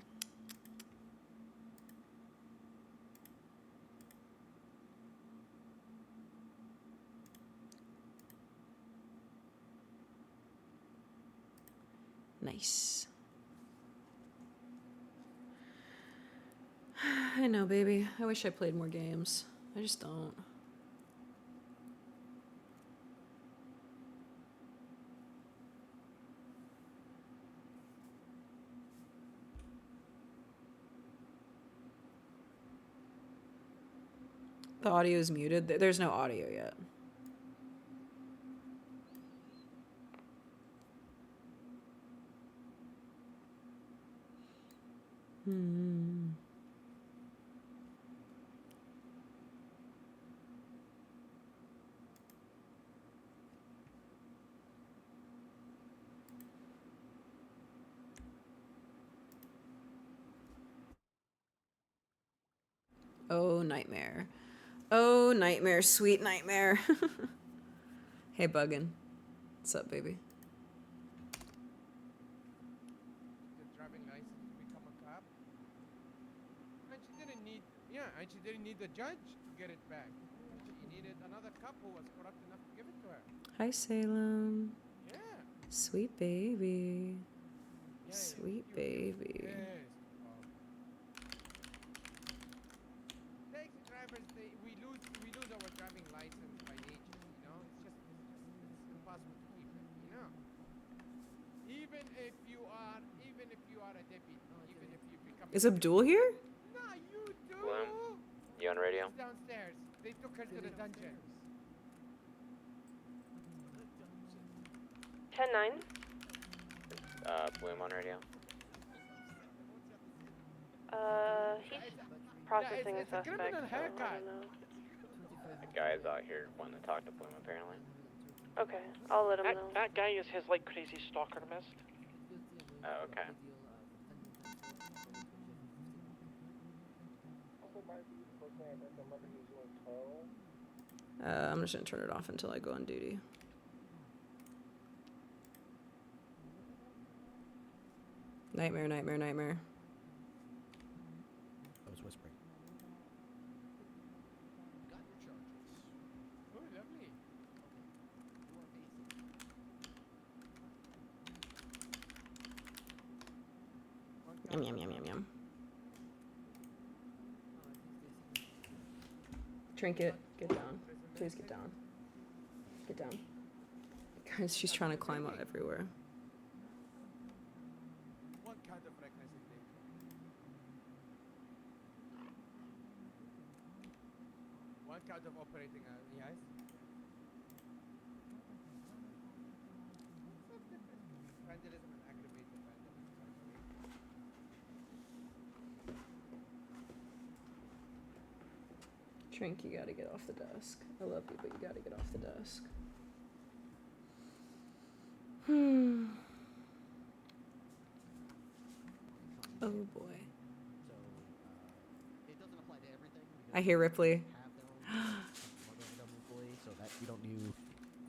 Nice. I know, baby. I wish I played more games. I just don't. The audio is muted. There's no audio yet. Oh, nightmare. Oh, nightmare. Sweet nightmare. Hey, Buggin. What's up, baby? The driving license to become a cop. And she didn't need, and she didn't need the judge to get it back. She needed another cop who was corrupt enough to give it to her. Hi, Salem. Yeah. Sweet baby. Yeah, Sweet cute. baby. Yes. Taxi drivers, we lose our driving license by nature. You know, it's impossible to keep it. You know, even if you are a deputy, even if you become. Is Abdul here? No, you do. Bloom, you on radio? She's downstairs. They took her to the dungeon. 10-9. Bloom on radio? He's processing a it's a suspect. criminal So I haircut. don't know. The guy's out here wanting to talk to Bloom, apparently. Okay, I'll let him know. That guy is his, like, crazy stalker mist. Oh, okay. I'm just gonna turn it off until I go on duty. Nightmare, nightmare, nightmare. I was whispering. Oh, lovely. Yum, yum, yum, yum, yum. Trinket, get down. Please get down. Get down. Guys, she's trying to climb up everywhere. One count of reckless endangerment. One count of operating on the ice. What's the difference between vandalism and aggravated vandalism? Trink, you gotta get off the desk. I love you, but you gotta get off the desk. Oh boy. So, it doesn't apply to everything. I hear Ripley. Have their own employee, so that you don't do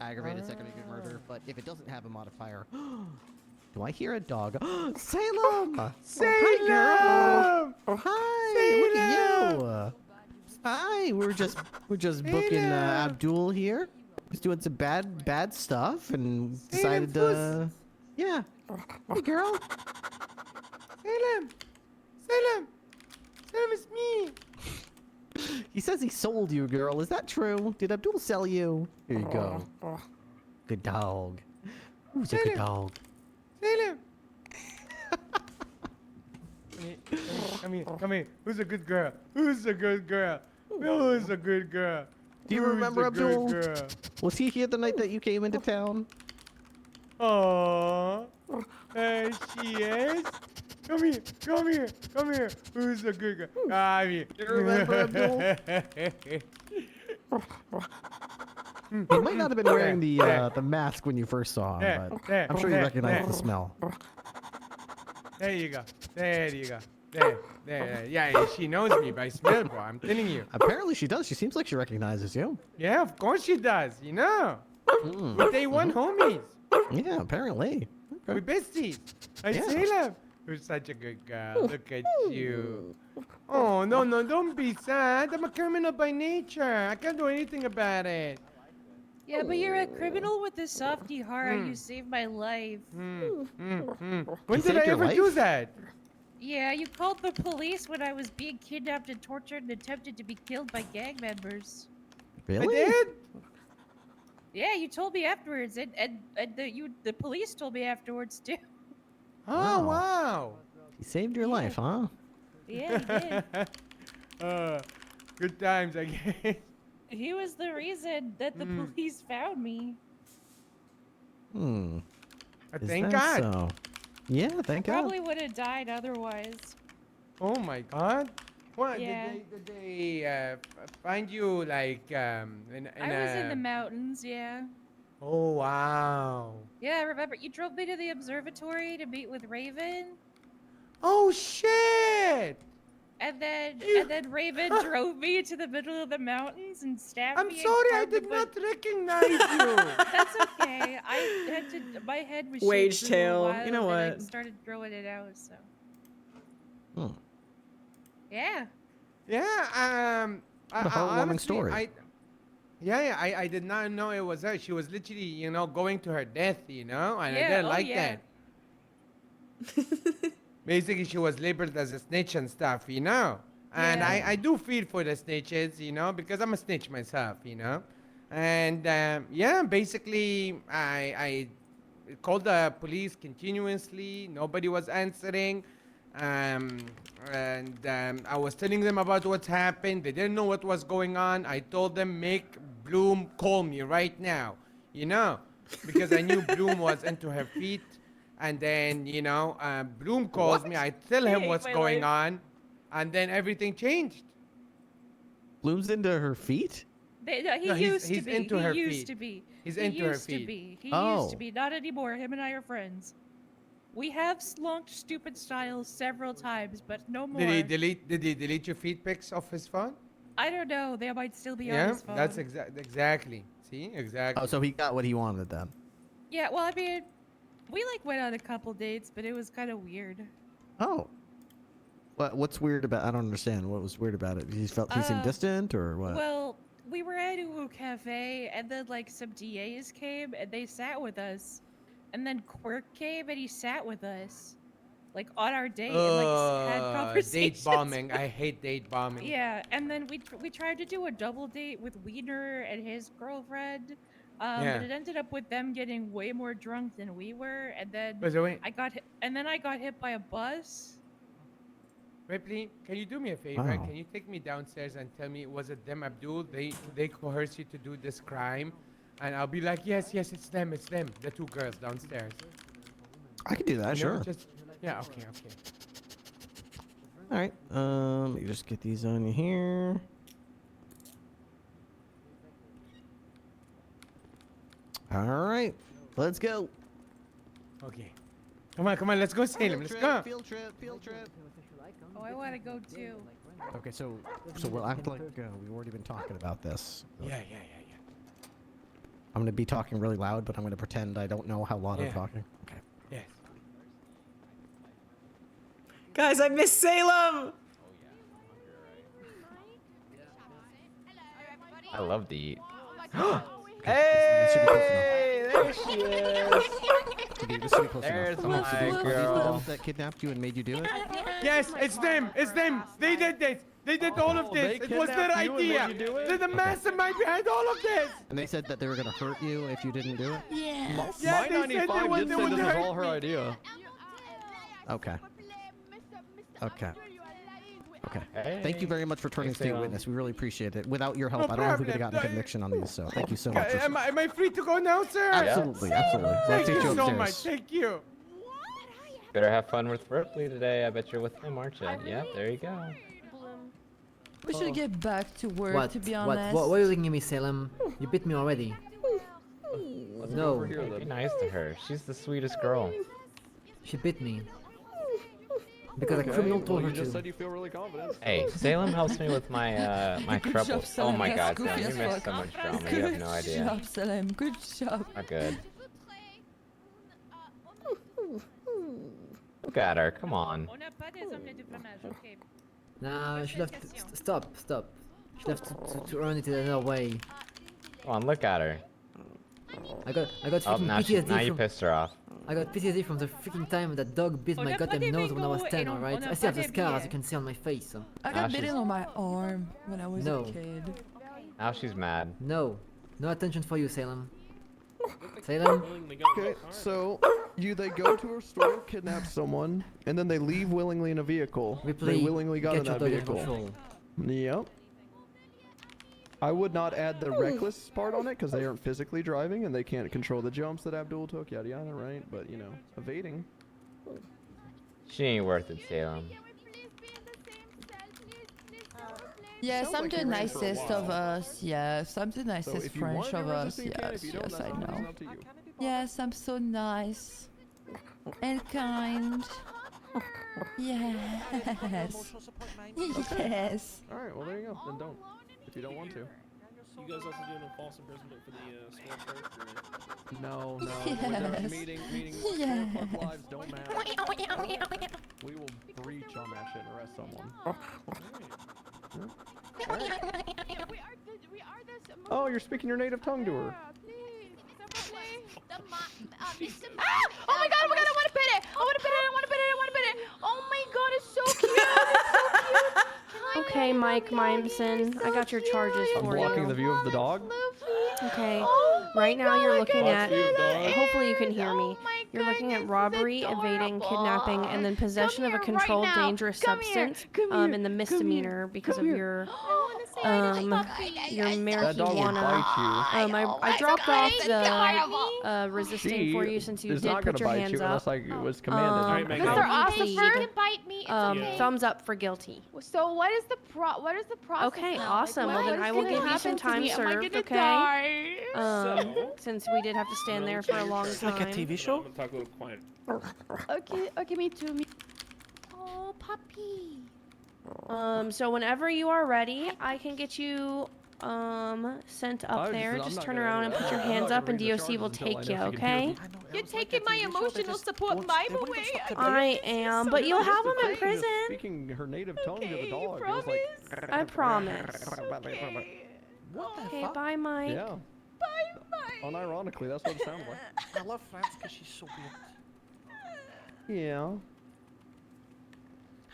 aggravated second degree murder. But if it doesn't have a modifier, do I hear a dog? Salem! Salem! Oh, hi, girl! Oh, hi! Look at you! Hi, we're just booking Abdul here. He's doing some bad stuff and decided to. Yeah. Hey, girl. Salem! Salem! Salem, it's me! He says he sold you, girl. Is that true? Did Abdul sell you? Here you go. Good dog. Who's a good dog? Salem! Come here. Who's a good girl? Who's a good girl? Who's a good girl? Do you Who's remember a good Abdul? girl? Was he here the night that you came into town? Aww. There she is. Come here. Come here. Come here. Who's a good girl? Come here. You remember Abdul? He might not have been wearing the mask when you first saw him, but I'm sure you recognize the smell. There you go. There you go. There. Yeah, she knows me by smell, bro. I'm telling you. Apparently she does. She seems like she recognizes you. Yeah, of course she does. You know. We're day one homies. Yeah, apparently. We're besties. I Yeah. say love. You're such a good girl. Look at you. Oh, no, don't be sad. I'm a criminal by nature. I can't do anything about it. Yeah, but you're a criminal with a softy heart. You saved my life. When You did saved I your ever do life? that? Yeah, you called the police when I was being kidnapped and tortured and attempted to be killed by gang members. Really? I did? Yeah, you told me afterwards, and the police told me afterwards too. Oh, wow. He saved your life, huh? Yeah, he did. Good times, I guess. He was the reason that the police found me. Is Thank that God. So? Yeah, thank God. Probably would have died otherwise. Oh my God. What Yeah. did they find you like I was in the mountains, yeah. Oh wow. Yeah, I remember you drove me to the observatory to meet with Raven, Oh shit. and then Raven drove me to the middle of the mountains and stabbed I'm me. and sorry, I carved a did bunch- not recognize you. That's okay. I had to. My head was Wage shaved for a little tail, while, you know and then what? I started growing it out. So Hmm. yeah. Yeah, What a heartwarming honestly, story. I did not know it was her. She was literally, going to her death, and I Yeah, didn't oh, like yeah. that. Basically, she was labeled as a snitch and stuff, And Yeah. I do feel for the snitches, because I'm a snitch myself, And basically, I called the police continuously. Nobody was answering. I was telling them about what's happened. They didn't know what was going on. I told them, make Bloom call me right now, because I knew Bloom was into her feet. And then, Bloom calls me. I tell him hate what's my going life. on. And then everything changed. Bloom's into her feet? He No, used he's to be. into he her used feet. to be. He's he into her used to feet. be. He Oh. used to be. Not anymore. Him and I are friends. We have slunked stupid styles several times, but no more. Did he delete your feet pics off his phone? I don't know. They might still be on Yeah, his phone. that's exactly. See, exactly. Oh, so he got what he wanted then. Yeah, well, I mean, we went on a couple dates, but it was kind of weird. Oh. What's weird about? I don't understand. What was weird about it? He seemed distant, or what? Well, we were at a cafe, and then like some DAs came, and they sat with us, and then Quirk came, and he sat with us, like on our date, and like had conversations. Date bombing. I hate date bombing. Yeah, and then we tried to do a double date with Wiener and his girlfriend, Yeah. but it ended up with them getting way more drunk than we were, and then By the way, I got hit by a bus. Ripley, can you do me a favor? Wow. Can you take me downstairs and tell me, was it them, Abdul? They coerced you to do this crime, and I'll be like, yes, it's them, the two girls downstairs. I could do that, You know, sure. Just yeah, okay. All right. Let me just get these on here. All right. Let's go. Okay. Come on, let's go Salem. Let's go. Field trip. Oh, I want to go too. Okay, so we'll act like we've already been talking about this. Yeah. I'm gonna be talking really loud, but I'm gonna pretend I don't know how loud I'm Yeah. talking. Okay. Yes. Guys, I miss Salem. I love to eat. Hey, there she is. This should be close There's enough. my Are these the girl. ones that kidnapped you and made you do it? Yes, it's them. They did this. They did all of this. they It was their kidnapped you and made idea. you do it? They're the mastermind behind all of this. And they said that they were gonna hurt you if you didn't do it? Yeah, My they said they 95 would- did they say would this was hurt all her me. idea. Okay. Okay. Okay. Hey. Thank you very much for turning Thanks, state Salem. witness. We really appreciate it. Without your help, No I don't know if we could have problem. gotten a conviction on these. So thank you so much. Am I free to go now, sir? Absolutely. Let's Thank take you you so upstairs. much. Thank you. Better have fun with Ripley today. I bet you're with him, aren't you? Yeah, there you go. Bloom. We should get back to work, What? to be What? honest. What are you looking at me, Salem? You bit me already. Let's No. go over here. Be nice to her. She's the sweetest girl. She bit me. Because a criminal told her you just to. said you feel really confident. Hey, Salem helps me with my my Good troubles. job, Oh Salem. my That's God, goofy Salem, you as missed fuck. so much drama. You have no idea. Good job, Salem. Good job. Not good. Look at her. Come on. On n'a pas des omelettes de fromage, ok. Nah, she left. Stop. She left to earn it in another way. Come on, look at her. I got Oh, freaking now, now you PTSD pissed her off. I got PTSD from the freaking time that dog bit On my n'a pas goddamn des nose when I was mangots 10, et on- alright? on n'a I still have pas the des scar, as billets. you can see on my face. I Now got bitten she's- on my arm when I was No. a kid. Now she's mad. No. No attention for you, Salem. Salem? Okay, so they go to a store, kidnap someone, and then they leave willingly in a vehicle. Ripley, They willingly got in get your that dog in vehicle. control. Yep. I would not add the reckless part on it because they aren't physically driving and they can't control the jumps that Abdul took. Yada yada, right? But you know, evading. She ain't worth it, Salem. Yes, Sounds I'm like the you ran for a nicest of while. us. Yes, I'm the So nicest if you want French to of resist, us. you can. Yes, If you don't, yes, that's I fine. It's know. up to you. Yes, I'm so nice and kind. Yes. Yes. All right, well there you go. Then don't. If you don't want to. You guys also doing a false imprisonment for the sword first? No, no. We're Yes. done meeting. Yes. Club lives don't matter. We will breach on that shit and arrest someone. Oh, you're speaking your native tongue to her. Oh my god, I want to pet it! I want to pet it, I want to pet it, I want to pet it! Oh my god, it's so cute! It's so cute! Okay, Mike Mimeson, I got your charges I'm for blocking you. the view of the dog. Okay, Oh my right now god, you're I looking got at, it. hopefully you can hear me. Oh my You're looking at goodness, robbery, it's evading, adorable. kidnapping, and then possession of a Come here right controlled now. dangerous Come here. substance Come here. in the Come misdemeanor because of here. your Your That dog will marijuana. bite you. I dropped off the resisting She for you since you is did not put gonna your bite hands you unless up. I was commanded. Megan. Mr. I'll Officer, need she can bite me. It's okay. thumbs up for guilty. So what is the process? Okay, now? awesome. Like, Well, then what I is will gonna give you some happen to time me? Am I served, gonna okay? die? Since we did have to stand there for a long time. I'm gonna talk a little quiet. Okay, me too. Oh, puppy. So whenever you are ready, I can get you sent up there. Just turn around and put your hands up, and DOC will take you. Okay? You're taking my emotional support mime away. I am, but you'll have them in prison. Speaking her native tongue to the Okay, dog. you It was like, I promise. Okay. What the Okay, fuck? bye, Mike. yeah. Bye, bye. Unironically, that's what it sounded like. I love France because she's so weird. Yeah.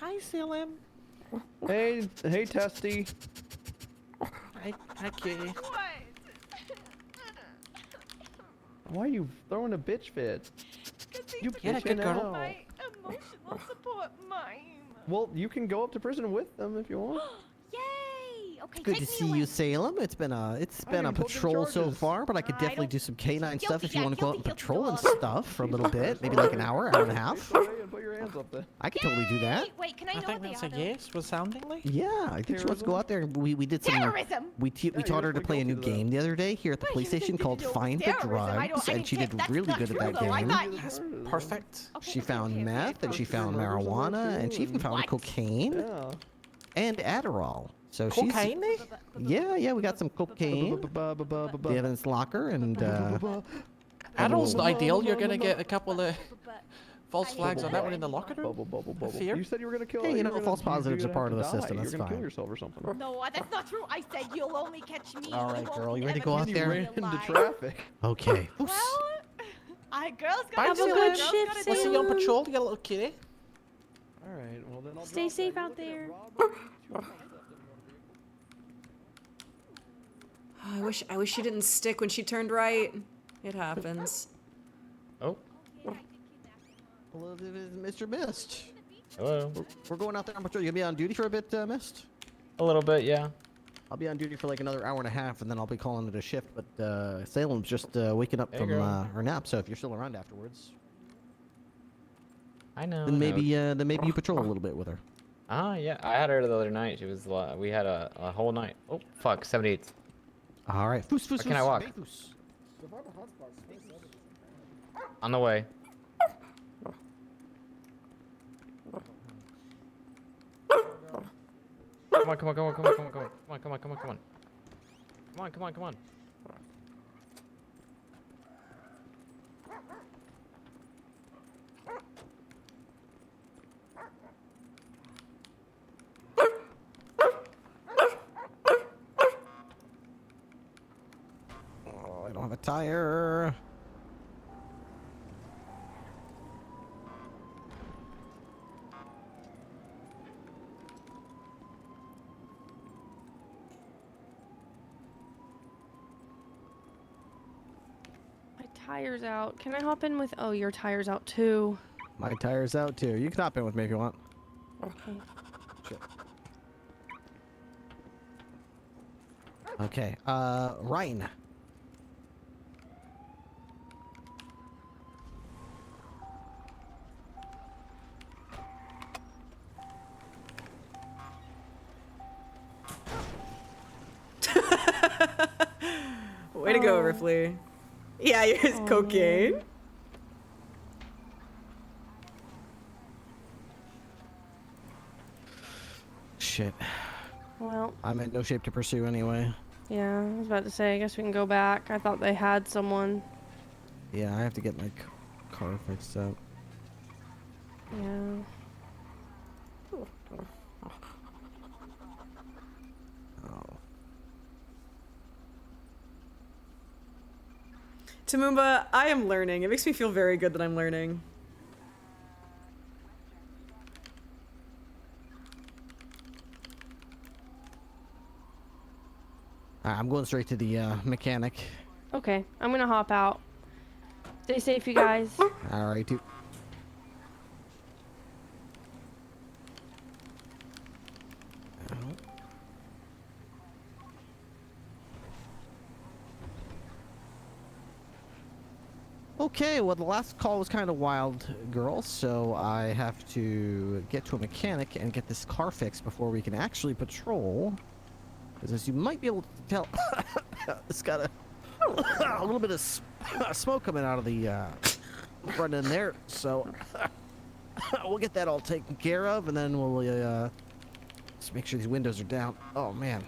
Hi, Salem. Hey, Testy. Hi, Kitty. What? Why are you throwing a bitch fit? You Yeah, bitch good girl. now. My emotional support mime. Well, you can go up to prison with them if you want. Yay! Okay, Good take to me see away. you, Salem. It's been a even a pulled your patrol so charges. far, but I could I definitely don't- do some canine stuff if Guilty, you want to go out and guilty, patrol and guilty. stuff for a little bit, maybe like an hour and a half. Go ahead and put your hands up there. I could totally do that. Wait, can I know what they are? though? yes, resoundingly. Yeah, I think she wants to go out there. We did some. Terrorism. We Yeah, taught you're her to just play a new guilty to that. game the other day here at the Wait, police station called no, Find the terrorism. I Drugs, didn't and she get- did that's really not good at true, that though. I game. thought That's you- perfect. Okay, She found okay, meth and she First found degree murders on there, marijuana and too, she even and- found What? cocaine Yeah. and Adderall. So Cocaine? yeah, we got some cocaine. The evidence locker and Adderall's not ideal. You're gonna get a couple of false flags on that one in the locker room. Bubble. Fear? You said you were gonna kill. Hey, you you're know, gonna- false positives you're are gonna part of have the to system, die. that's You're gonna kill fine. yourself or something. No, that's not true. I said you'll only catch me. All You right, won't girl, you ready to ever go catch out You there? ran me into alive. traffic. okay. Well, girls Bye, gotta Have a do good what girls shift, gotta We'll do. see you on patrol, you little kitty. All right. Well then I'll Stay drop safe that. out there. I wish she didn't stick when she turned right. It happens. Oh, Hello, this is Mr. Mist. hello. We're going out there on patrol. You gonna be on duty for a bit, Mist? A little bit, yeah. I'll be on duty for like another hour and a half, and then I'll be calling it a shift. But Salem's just waking up Hey, from girl. her nap, so if you're still around afterwards, I know. then maybe you patrol a little bit with her. Ah, yeah. I had her the other night. She was. We had a whole night. Oh, fuck. 78. All right. Foos, foos, Or can I walk? foos. On the way. Come on, come on, come on, come on, come on, come on, come on, come on, come on, come on. Come on, come on, come on. Oh, I don't have a tire. My tire's out. Can I hop in with? Oh, your tire's out too. My tire's out too. You can hop in with me if you want. Okay. Shit. Okay. Ryan. Way to go, Ripley. Yeah, you're cocaine. Man. Shit. Well, I'm in no shape to pursue anyway. yeah, I was about to say, I guess we can go back. I thought they had someone. Yeah, I have to get my car fixed up. Yeah. Oh. Tamumba, I am learning. It makes me feel very good that I'm learning. I'm going straight to the mechanic. Okay, I'm gonna hop out. Stay safe, you guys. All right, too. Okay, well, the last call was kind of wild, girl, so I have to get to a mechanic and get this car fixed before we can actually patrol. Because as you might be able to tell, it's got a little bit of smoke coming out of the front end there, so we'll get that all taken care of, and then we'll just make sure these windows are down. Oh, man.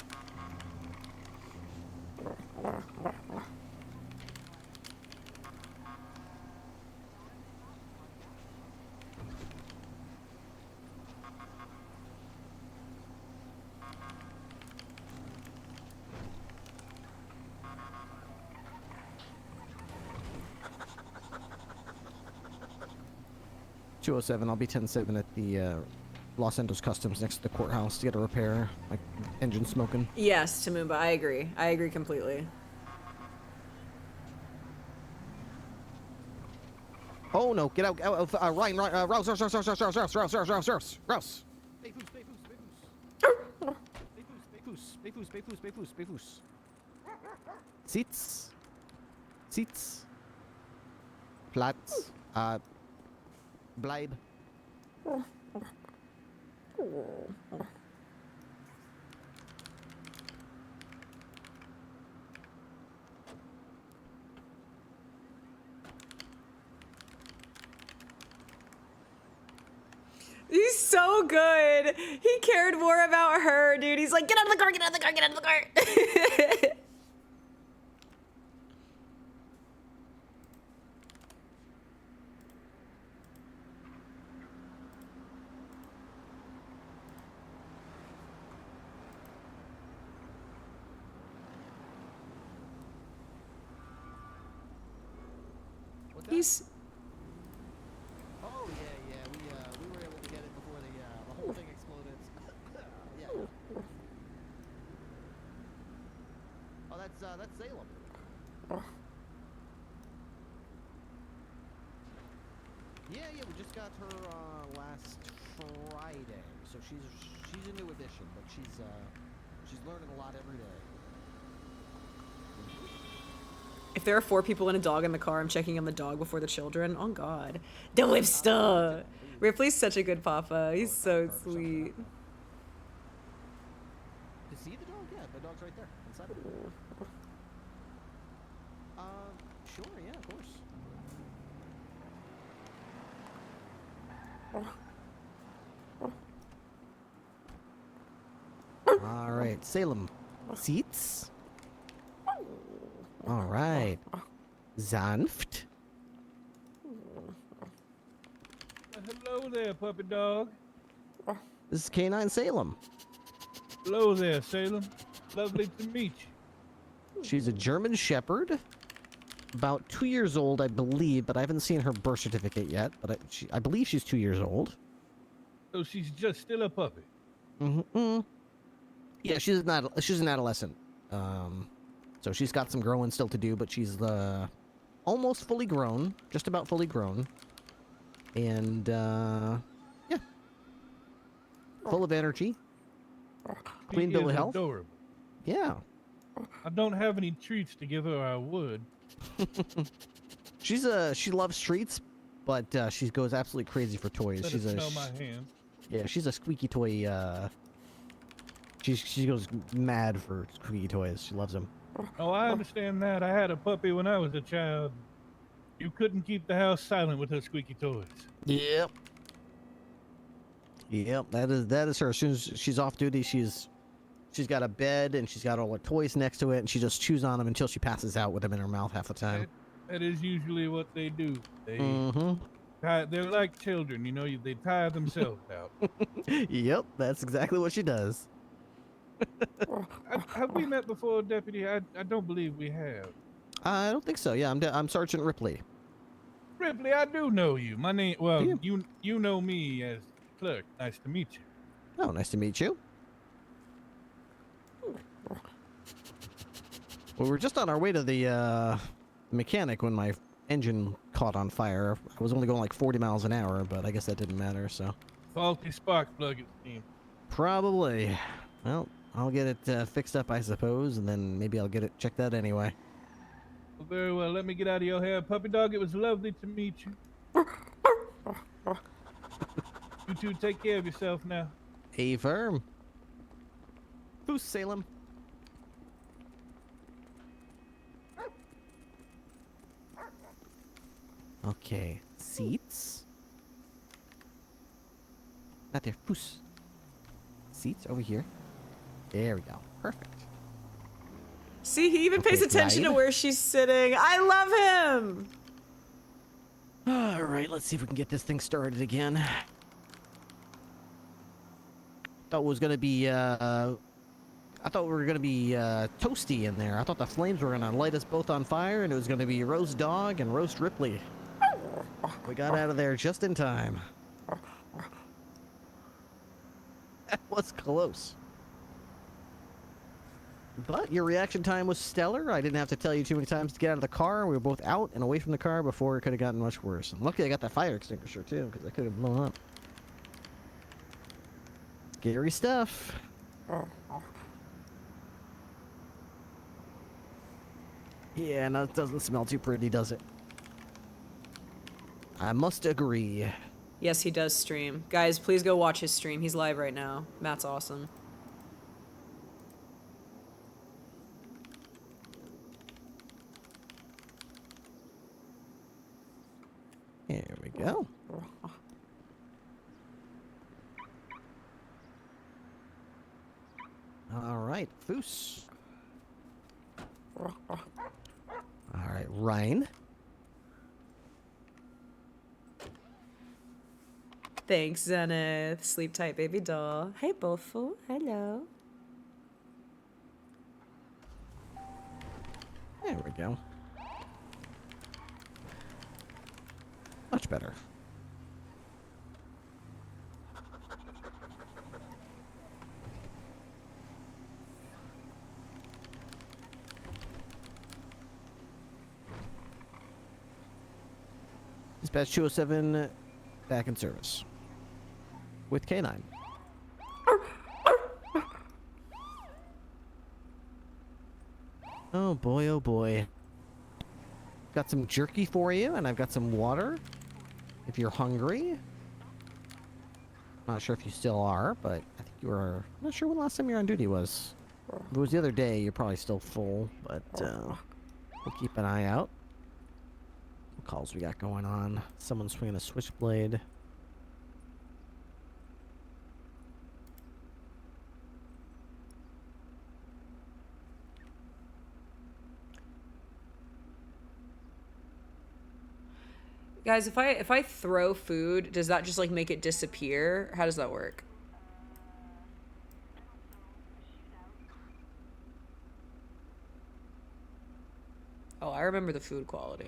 207, I'll be 10-7 at the Los Angeles Customs next to the courthouse to get a repair. My engine smoking. Yes, Tamumba, I agree. I agree completely. Oh no, get out, Ryan, Rouse. Seats. Plats. Bleib. He's so good. He cared more about her, dude. He's like, get out of the car, get out of the car, get out of the car. He's... Oh yeah, we were able to get it before the whole thing exploded. Yeah. Oh, that's Salem. Yeah, we just got her last Friday, so she's a new addition, but she's learning a lot every day. If there are 4 people and a dog in the car, I'm checking on the dog before the children. Oh God, the whipster. Ripley's such a good papa. He's so sweet. see the dog? Yeah, the dog's right there inside of it. Sure, yeah, of course. All right, Salem. Seats. All right. Sanft. Hello there, puppy dog. This is Canine Salem. Hello there, Salem. Lovely to meet you. She's a German Shepherd. About 2 years old, I believe, but I haven't seen her birth certificate yet. But I believe she's 2 years old. So she's just still a puppy. Mm-hmm. Yeah, she's an adolescent. So she's got some growing still to do, but she's almost fully grown, just about fully grown, and yeah, full of energy, clean bill of health. Adorable. Yeah. I don't have any treats to give her. I would. She loves treats, but she goes absolutely crazy for toys. Let She's it smell my hand. Yeah, she's a squeaky toy. She goes mad for squeaky toys. She loves them. Oh, I understand that. I had a puppy when I was a child. You couldn't keep the house silent with her squeaky toys. Yep. Yep, that is her. As soon as she's off duty, she's got a bed and she's got all her toys next to it, and she just chews on them until she passes out with them in her mouth half the time. That is usually what they do. They Mm-hmm. they're like children, you know. They tire themselves out. Yep, that's exactly what she does. Have we met before, Deputy? I don't believe we have. I don't think so. Yeah, I'm Sergeant Ripley. Ripley, I do know you. My name, well, you know me as Clerk. Nice to meet you. Oh, nice to meet you. We were just on our way to the mechanic when my engine caught on fire. I was only going like 40 miles an hour, but I guess that didn't matter, so. Faulty spark plug, it seems. Probably. Well, I'll get it fixed up, I suppose, and then maybe I'll get it checked out anyway. Well, very well. Let me get out of your hair, puppy dog. It was lovely to meet you. You two take care of yourself now. Hey, firm. Who's Salem? Okay, seats. Not there. Foos. Seats over here. There we go. Perfect. See, he even pays attention to where she's sitting. I love him. All right, let's see if we can get this thing started again. Thought it was gonna be. I thought we were gonna be toasty in there. I thought the flames were gonna light us both on fire, and it was gonna be roast dog and roast Ripley. We got out of there just in time. That was close. But your reaction time was stellar. I didn't have to tell you too many times to get out of the car. We were both out and away from the car before it could have gotten much worse. And luckily I got that fire extinguisher too, because I could have blown up. Scary stuff. Yeah, no, it doesn't smell too pretty, does it? I must agree. Yes, he does stream. Guys, please go watch his stream. He's live right now. Matt's awesome. Here we go. All right, Foos. All right, Ryan. Thanks, Zenith. Sleep tight, baby doll. Hey, Bofo. Hello. There we go. Much better. Dispatch 207 back in service with K9. Oh boy, oh boy. Got some jerky for you, and I've got some water if you're hungry. Not sure if you still are, but I think you were. I'm not sure when the last time you were on duty was. If it was the other day, you're probably still full, but we'll keep an eye out. What calls we got going on? Someone swinging a switchblade. Guys, if I throw food, does that just like make it disappear? How does that work? Oh, I remember the food quality.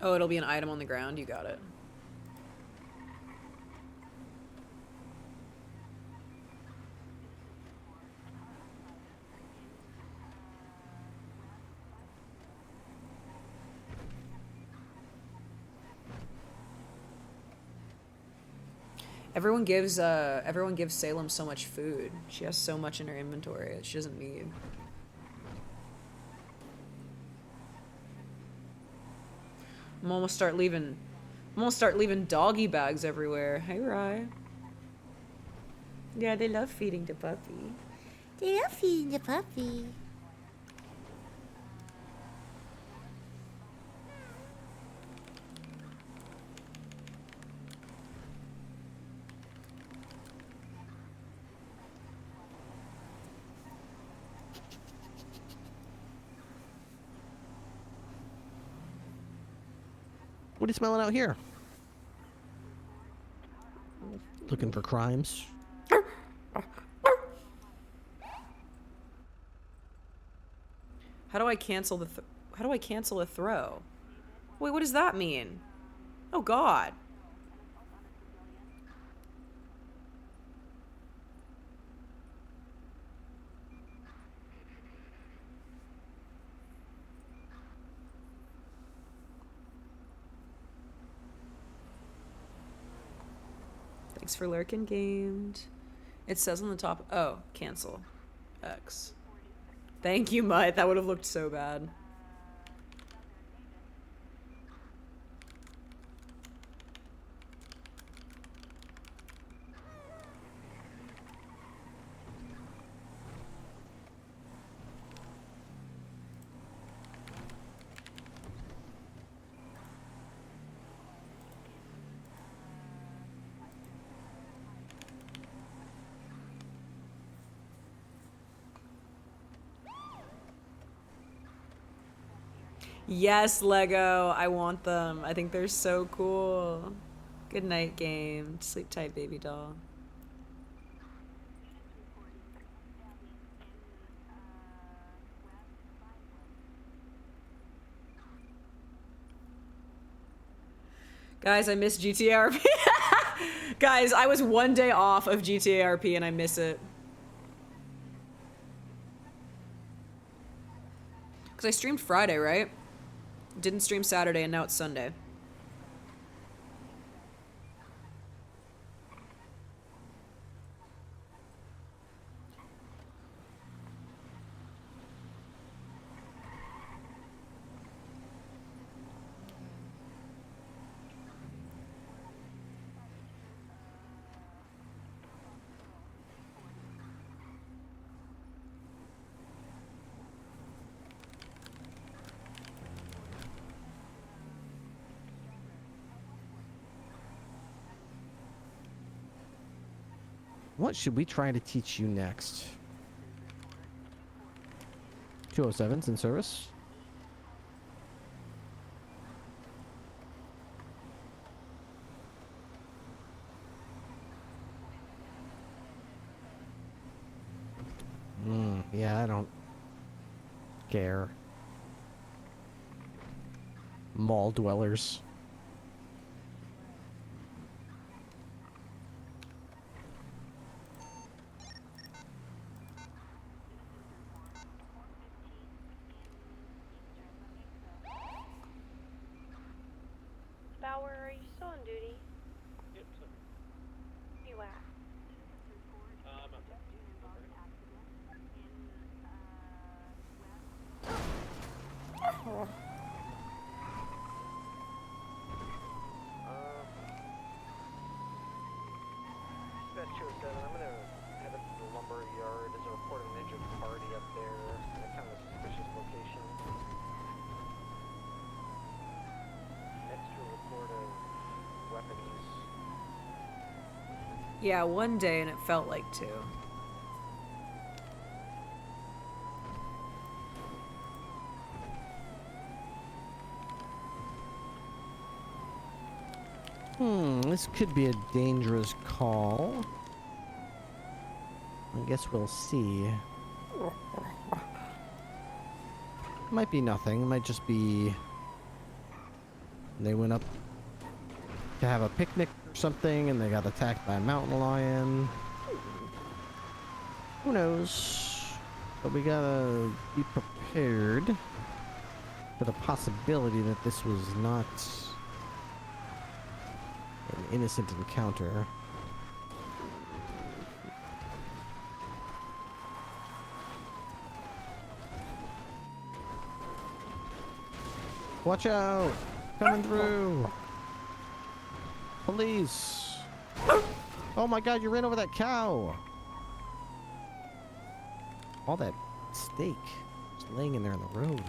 Oh, it'll be an item on the ground. You got it. Everyone gives Salem so much food. She has so much in her inventory that she doesn't need. I'm almost start leaving doggy bags everywhere. Hey, Rye. Yeah, they love feeding the puppy. They love feeding the puppy. What are you smelling out here? Looking for crimes? How do I cancel a throw? Wait, what does that mean? Oh God. Thanks for lurking, gamed. It says on the top, oh, cancel. X. Thank you, Mutt. That would have looked so bad. Yes, Lego. I want them. I think they're so cool. Good night, game. Sleep tight, baby doll. Guys, I miss GTA RP. Guys, I was one day off of GTA RP and I miss it. Because I streamed Friday, right? Didn't stream Saturday and now it's Sunday. What should we try to teach you next? 207's in service. Yeah, I don't care. Mall dwellers. Bauer, are you still on duty? Yep, sir. You at? Library Yard. There's a report of an injured party up there in a kind of suspicious location. Next to a report of weapons. Yeah, one day and it felt like two. This could be a dangerous call. I guess we'll see. Might be nothing. It might just be they went up to have a picnic or something and they got attacked by a mountain lion. Who knows? But we gotta be prepared for the possibility that this was not an innocent encounter. Watch out! Coming through! Police! Oh my god, you ran over that cow! All that steak just laying in there on the road.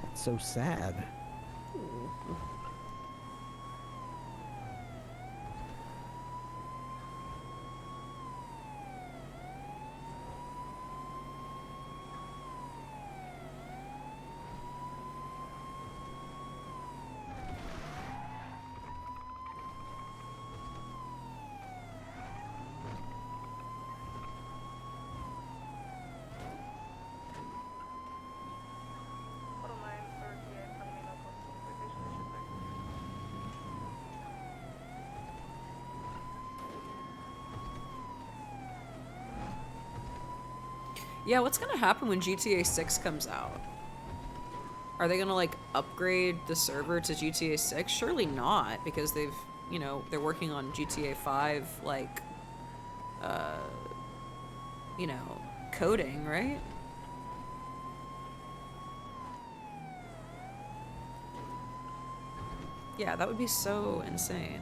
That's so sad. Yeah, what's gonna happen when GTA 6 comes out? Are they gonna, like, upgrade the server to GTA 6? Surely not, because they've, you know, they're working on GTA 5, like, you know, coding, right? Yeah, that would be so insane.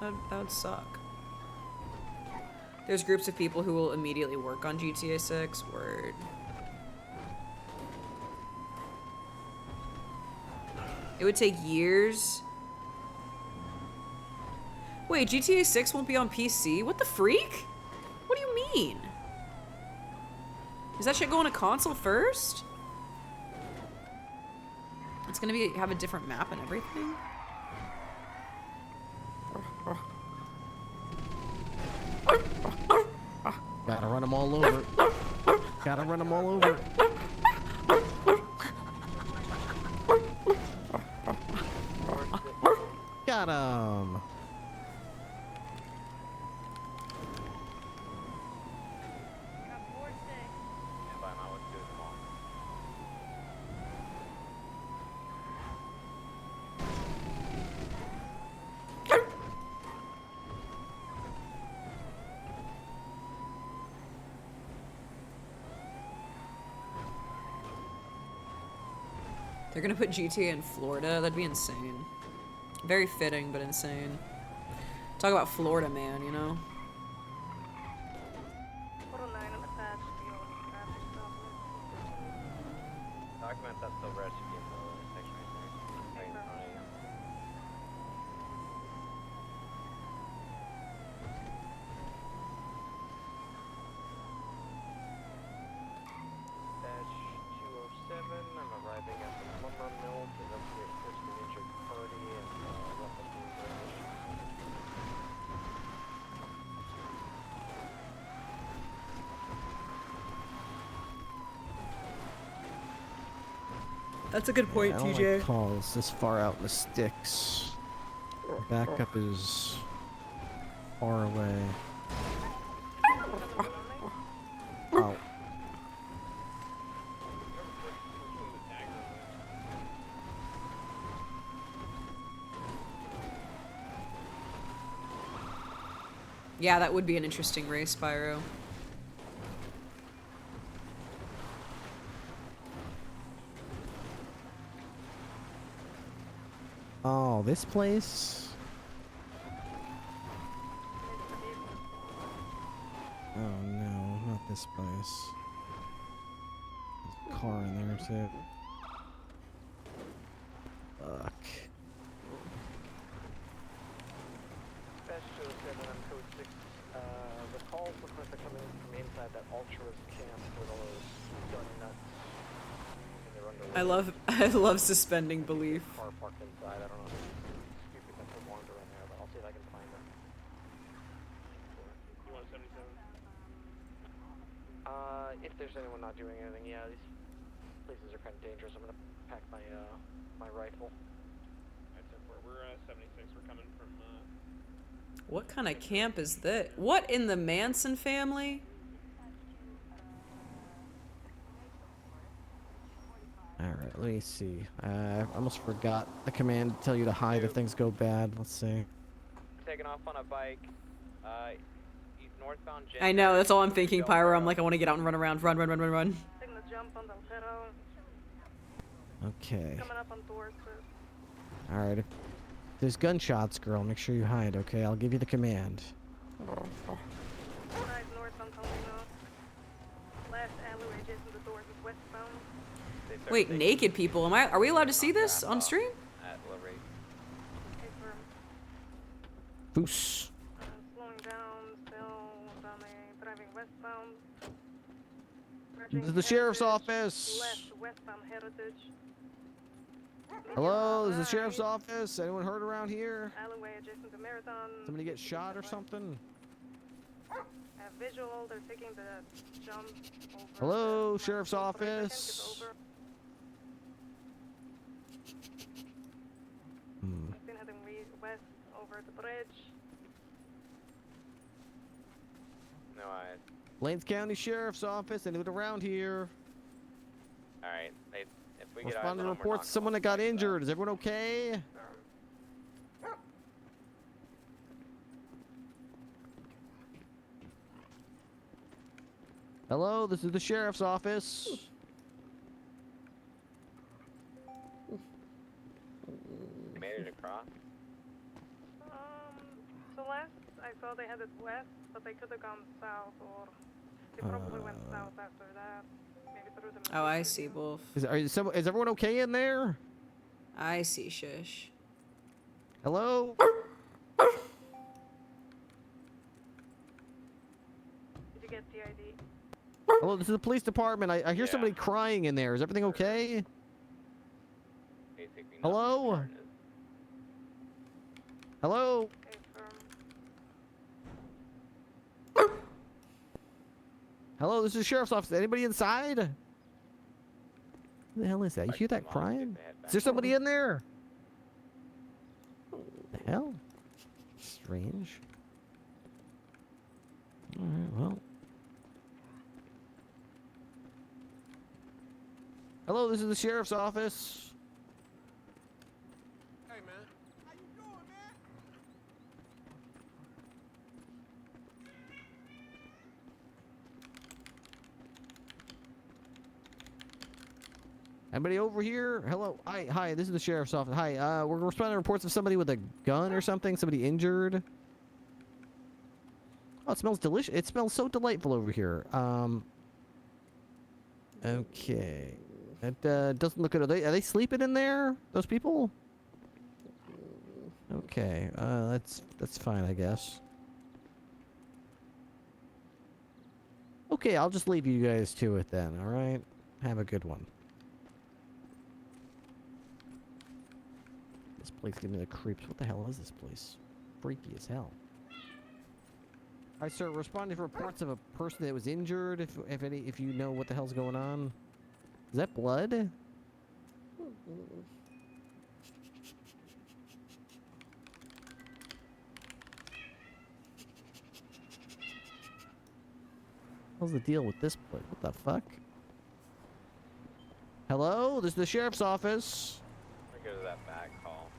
That would suck. There's groups of people who will immediately work on GTA 6. Word. It would take years. Wait, GTA 6 won't be on PC? What the freak? What do you mean? Is that shit going to console first? It's gonna have a different map and everything? Gotta run them all over. Gotta run them all over. Got him. They're gonna put GTA in Florida? That'd be insane. Very fitting, but insane. Talk about Florida, man, you know? Document that's the rescue in the section right in front of you. Dash 207, I'm arriving at the lumber mill to investigate first an injured party and weapons being brandished. That's a good point, I don't TJ. like calls this far out in the sticks. Backup is far away. Oh. Yeah, that would be an interesting race, Spyro. Oh, this place? this place. There's a car in there too. Fuck. Dispatch 207 on code 6. The calls look like they're coming in from inside that altruist camp with all those gun nuts. And they're underway. I love suspending belief. Car parked inside. I don't know how stupid that would wander in there, but I'll see if I can find them. You want 77? If there's anyone not doing anything, yeah, these places are kind of dangerous. I'm gonna pack my my rifle. We're 76. We're coming from. What kind of camp is this? What in the Manson family? Alright, let me see. I almost forgot the command to tell you to hide if things go bad. Let's see. Taking off on a bike. Northbound. I know, that's all I'm thinking, Pyro. I'm like, I want to get out and run around. Run, run, run, run, run. Taking the jump on Deltero. Okay. Coming up on Thor's. Alright. If there's gunshots, girl, make sure you hide, okay? I'll give you the command. North San Antonio. Last alleyway adjacent to Thor's is westbound. Wait, naked people. Are we allowed to see this on stream? Foos. Slowing down, still on a driving westbound. This is the sheriff's office. Left westbound Heritage. Hello, this is the sheriff's office. Anyone hurt around here? Alleyway adjacent to Marathon. Somebody get shot or something? Visual, they're taking the jump over. Hello, sheriff's office. Been heading west over the bridge. No, I. Lanes County Sheriff's Office. Anyone around here? All right. If we get Responding eyes to on them, we're reports not someone that got injured. Is everyone okay? Hello, this is the sheriff's office. made it across. So last I saw they headed west, but they could have gone south, or they probably went south after that. Maybe through the. Oh, I see, Wolf. Is everyone okay in there? I see, Shush. Hello? Did you get the ID? Hello, this is the police department. I hear somebody crying in there. Is everything okay? Hello? Hello? Hello, this is the sheriff's office. Anybody inside? What the hell is that? You hear that crying? Is there somebody in there? What the hell? Strange. Alright, well. Hello, this is the sheriff's office. Hey, man. How you doing, man? Anybody over here? Hello. Hi, this is the sheriff's office. Hi, we're responding to reports of somebody with a gun or something, somebody injured. Oh, it smells delicious. It smells so delightful over here. Okay. It doesn't look good. Are they sleeping in there? Those people? Okay. That's fine, I guess. Okay, I'll just leave you guys to it then, alright? Have a good one. This place gives me the creeps. What the hell is this place? Freaky as hell. Hi, sir. Responding to reports of a person that was injured. If you know what the hell's going on. Is that blood? What's the deal with this place? What the fuck? Hello? This is the sheriff's office. We go to that back hall.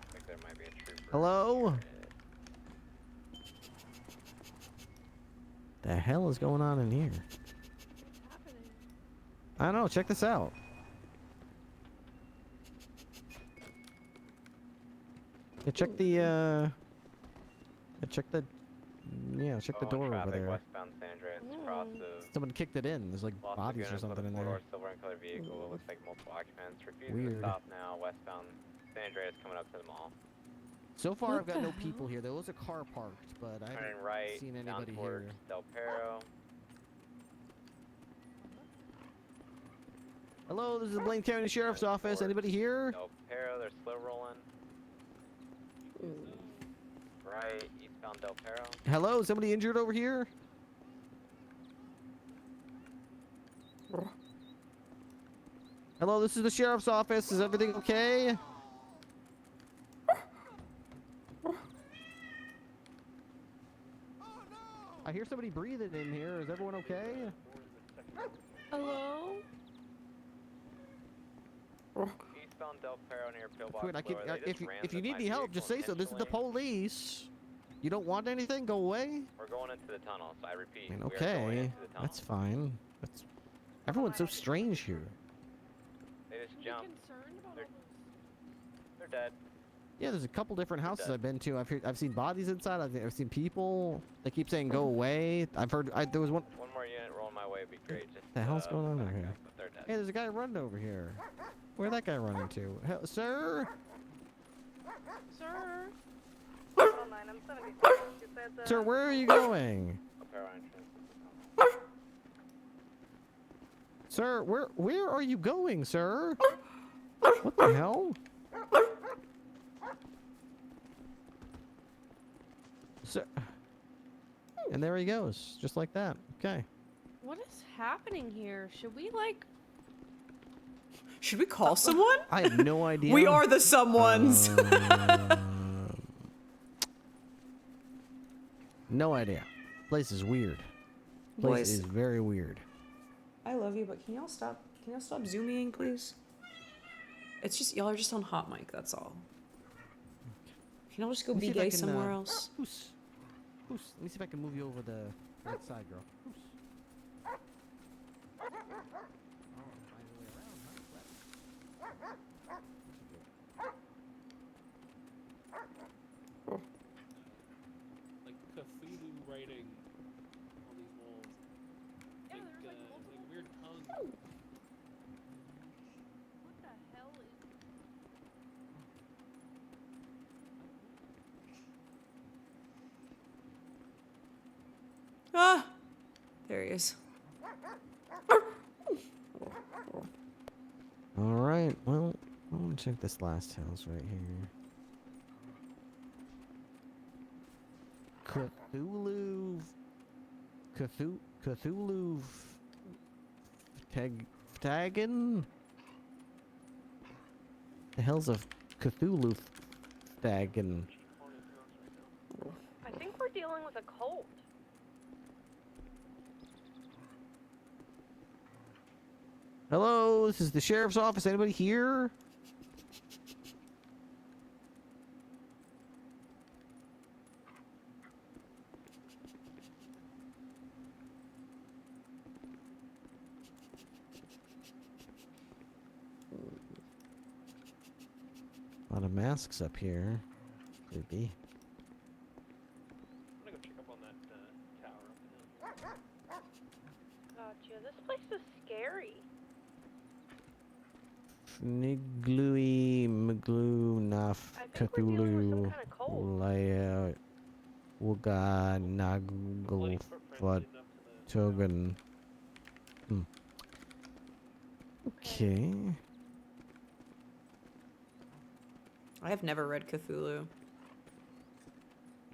I think there might be a trooper. Hello? The hell is going on in here? I don't know. Check this out. Yeah, check the Yeah, check the door over traffic, there. westbound San Andreas crosses. Someone kicked it in. There's like Los bodies or Lagunas with something a in there. four-door silver and colored vehicle. Looks like multiple occupants. Refusing to Weird. stop now. Westbound San Andreas coming up to the mall. So far, What I've got the no hell? people here. There was a car parked, but I Turning haven't right seen down anybody towards here. Del Perro. Hello, this is the Blaine County Sheriff's Office. Anybody here? Del Perro, they're slow rolling. Right, eastbound Del Perro. Hello, somebody injured over here? Hello, this is the Sheriff's Office. Is everything okay? I hear somebody breathing in here. Is everyone okay? Hello? Eastbound Del Perro near Pillbox. Wait, Boulevard. They just ran if you into need my any help, vehicle just say so. This is the intentionally. police. You don't want anything? Go away. We're going into the tunnel, so I repeat. I mean, we are going okay, into the tunnel. that's fine. That's everyone's so strange here. They just jumped. They're dead. Yeah, there's a couple different houses I've been to. I've seen bodies inside. I've seen people. They keep saying go away. I've heard. There was one. One more unit rolling my way would be great. Just, What the hell's going on over here? but they're dead. Hey, there's a guy running over here. Where'd that guy run into? Sir? Sir? Sir, where are you going? Del Perro entrance. Sir, where are you going, sir? What the hell? Sir. And there he goes, just like that. Okay. What is happening here? Should we like? Should we call someone? I have no idea. We are the someones. No idea. Place is weird. Place Boys. is very weird. I love you, but can y'all stop? Can y'all stop zooming, please? It's just y'all are just on hot mic. That's all. Can y'all just go Let me be see if I gay can, somewhere else? Let me see if I can move you over the right side, girl. Like Cthulhu writing on these walls. Yeah, there's like multiple. Like weird tongues. What the hell is? Ah, there he is. All right. Well, I'm gonna check this last house right here. Cthulhu. Taggin. The hell's a Cthulhu Taggin? I think we're dealing with a cult. Hello, this is the sheriff's office. Anybody here? A lot of masks up here. Creepy. I'm gonna go check up on that tower up in there. Gotcha. This place is scary. Niglui Mglue Naf I think we're dealing with some Cthulhu kind of cult. Laya Wuga Nagul Togan. Okay. I have never read Cthulhu.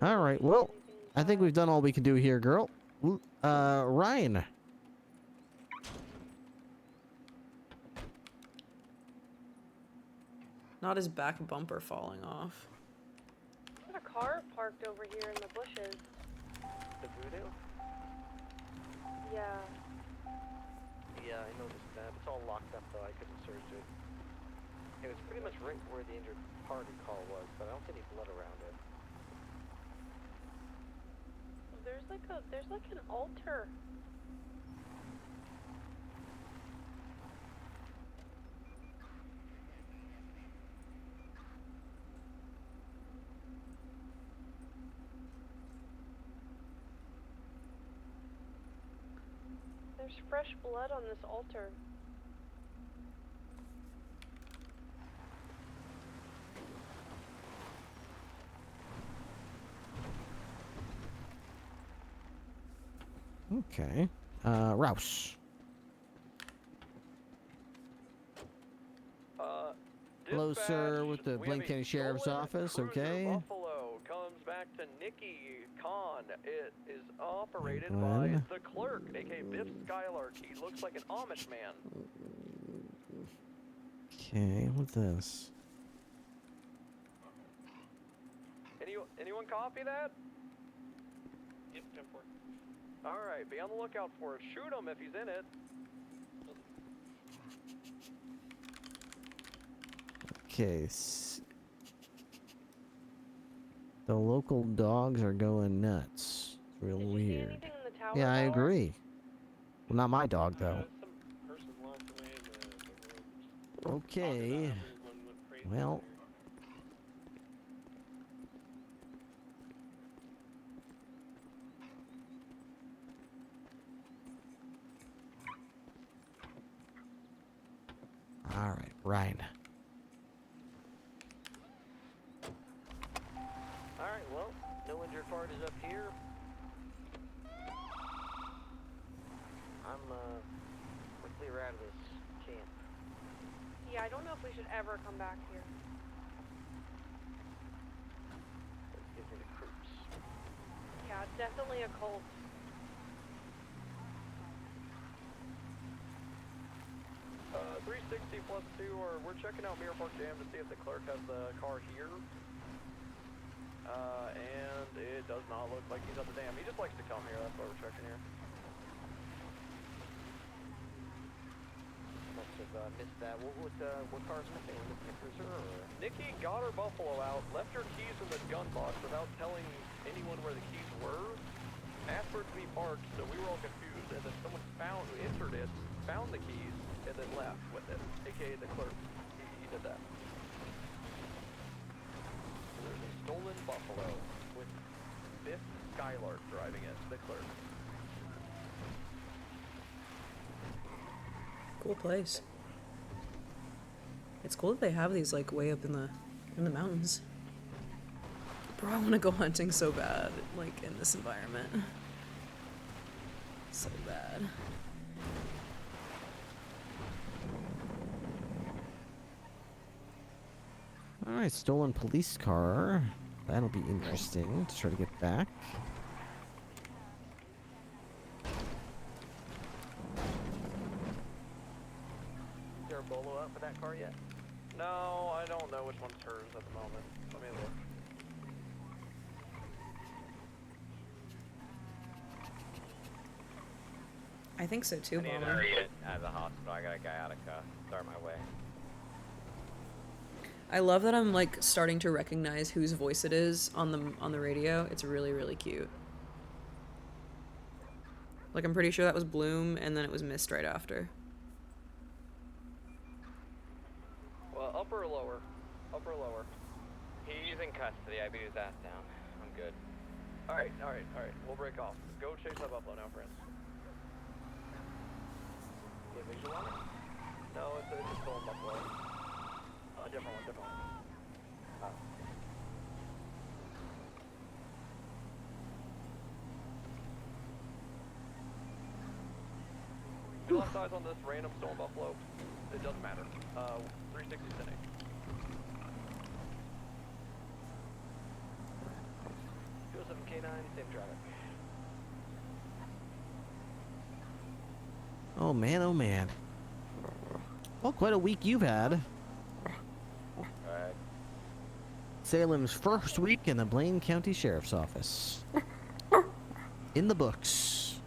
All right. Well, I think we've done all we can do here, girl. Ryan. Not his back bumper falling off. There's a car parked over here in the bushes. The voodoo? Yeah. Yeah, I noticed that. It's all locked up though. I couldn't search it. It was pretty much right where the injured party car was, but I don't see any blood around it. There's like an altar. There's fresh blood on this altar. Okay. Rouse. Hello, sir, with the Blaine County Sheriff's Office, okay? Buffalo comes back to Nikki Khan. It is operated by Glenn. the clerk, aka Biff Skylark. He looks like an Amish man. Okay, what's this? Anyone copy that? Yep, 10-4. Alright, be on the lookout for it. Shoot him if he's in it. Okay. The local dogs are going nuts. It's real weird. Anything in the tower? Yeah, I agree. Well, not my dog, though. Some person locked away in the room. Okay. Everyone went crazy Well. All right, Ryan. Alright, well, no injured card is up here. We're clear out of this camp. Yeah, I don't know if we should ever come back here. Let's get to the creeps. Yeah, it's definitely a cult. 360 plus 2, or we're checking out Mirror Park Dam to see if the clerk has the car here. And it does not look like he's at the dam. He just likes to come here, that's why we're checking here. Must have missed that. What car's missing? Missing a cruiser or? Nikki got her Buffalo out, left her keys in the gun box without telling anyone where the keys were. Asked for it to be parked, so we were all confused, and then someone entered it, found the keys, and then left with it, aka the clerk. He did that. So there's a stolen Buffalo with Biff Skylark driving it, the clerk. Cool place. It's cool that they have these like way up in the mountains. Bro, I want to go hunting so bad, like in this environment. So bad. Alright, stolen police car. That'll be interesting to try to get back. Is there a bolo out for that car yet? No, I don't know which one's hers at the moment. Let me look. I think so too, I need to Bomber. hurry it out of the hospital. I got a guy out of start my way. I love that I'm like starting to recognize whose voice it is on the radio. It's really, really cute. Like I'm pretty sure that was Bloom and then it was Mist right after. Well, upper or lower? Upper or lower? He's in custody. I beat his ass down. I'm good. Alright. We'll break off. Go chase that Buffalo now, friends. You have visual on it? No, it's a stolen Buffalo. Different one. Oh. Still have eyes on this random stolen Buffalo. It doesn't matter. 360 city. Joseph K9, safe traffic. Oh man, oh man. Well, quite a week you've had. Alright. Salem's first week in the Blaine County Sheriff's Office. In the books.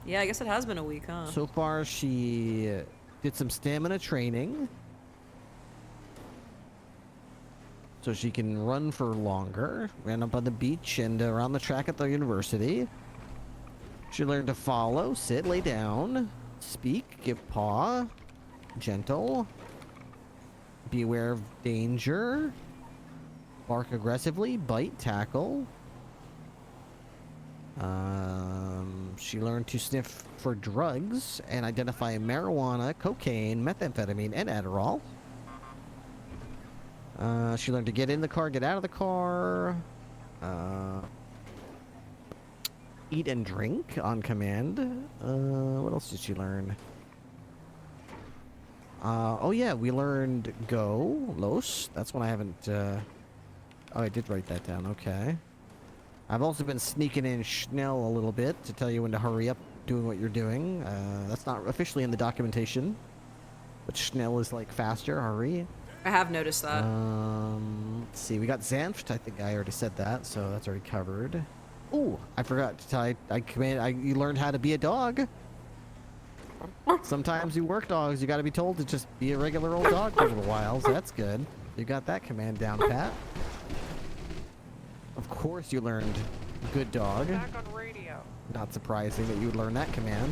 Yeah, I guess it has been a week, huh? So far, she did some stamina training. So she can run for longer. Ran up on the beach and around the track at the university. She learned to follow, sit, lay down, speak, give paw, gentle, be aware of danger, bark aggressively, bite, tackle. She learned to sniff for drugs and identify marijuana, cocaine, methamphetamine, and Adderall. She learned to get in the car, get out of the car. Eat and drink on command. What else did she learn? Oh yeah, we learned go, los. That's one I haven't, oh, I did write that down, okay. I've also been sneaking in Schnell a little bit to tell you when to hurry up doing what you're doing. That's not officially in the documentation. But Schnell is like faster, hurry. I have noticed that. Let's see, we got Zanft. I think I already said that, so that's already covered. Ooh, I forgot to tell you, you learned how to be a dog. Sometimes you work dogs, you gotta be told to just be a regular old dog for a little while, so that's good. You got that command down, Pat. Of course you learned good dog. Back on radio. Not surprising that you would learn that command.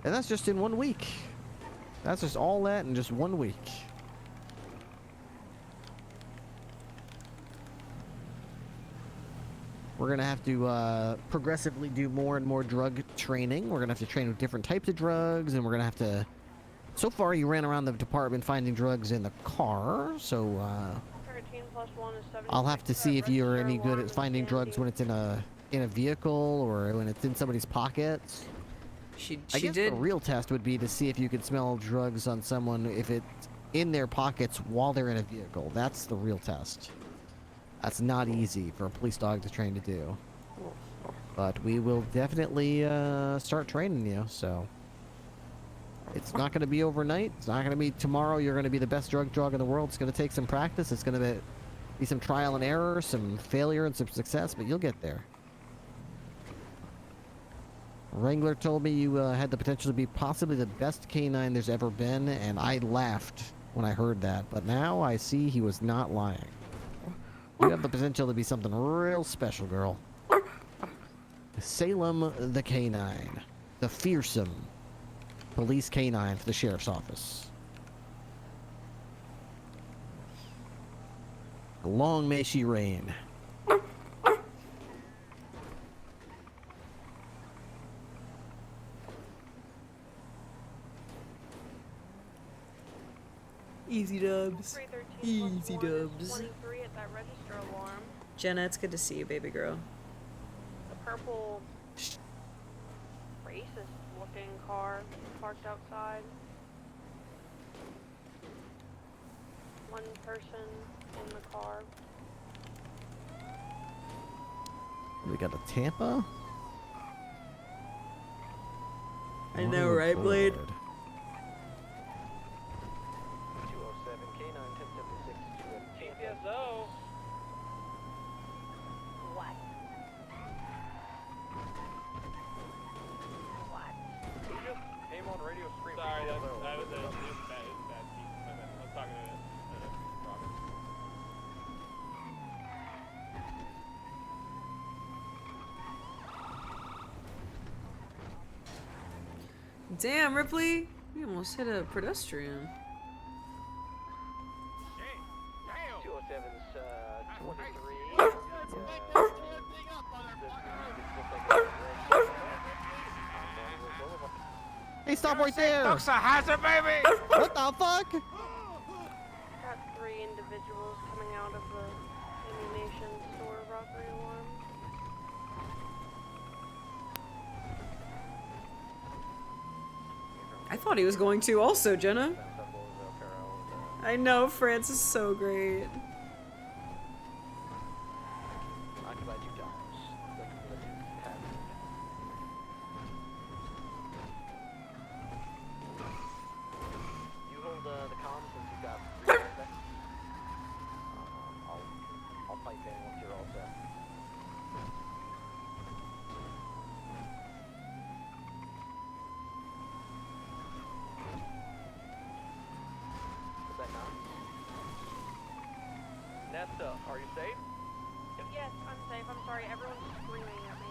And that's just in 1 week. That's just all that in just 1 week. We're going to have to progressively do more and more drug training. We're going to have to train with different types of drugs, and we're going to have to... So far, you ran around the department finding drugs in the car, so 13 plus 1 is 76. I'll have to see if you're any good at finding drugs when it's in a vehicle or when it's in somebody's pockets. I guess the real test would be to see if you could smell drugs on someone if it's in their pockets while they're in a vehicle. That's the real test. That's not easy for a police dog to train to do. But we will definitely start training you, so... It's not going to be overnight. It's not going to be tomorrow. You're going to be the best drug dog in the world. It's going to take some practice. It's going to be some trial and error, some failure and some success, but you'll get there. Wrangler told me you had the potential to be possibly the best canine there's ever been, and I laughed when I heard that. But now I see he was not lying. You have the potential to be something real special, girl. Salem the Canine. The fearsome police canine for the sheriff's office. Long may she reign. Easy dubs. Easy dubs. 23 at that register alarm. Jenna, it's good to see you, baby girl. The purple racist looking car parked outside. One person in the car. We got a Tampa? I know, right, Blade? 207 K9 1076 TPSO. What? Who just came on radio screen? Sorry, that was a bad piece. I was talking to Robert. Damn, Ripley. You almost hit a pedestrian. 207's 23. Hey, stop right there! Duck's a hazard, baby! What the fuck? Got 3 individuals coming out of the ammunition store robbery alarm. I thought he was going to also, Jenna. I know, France is so great. Occupied 2 times. You hold the comms since you got 3 seconds. I'll pipe in once you're all set. Is that not? Nesta, are you safe? Yes, I'm safe. I'm sorry. Everyone's screaming at me.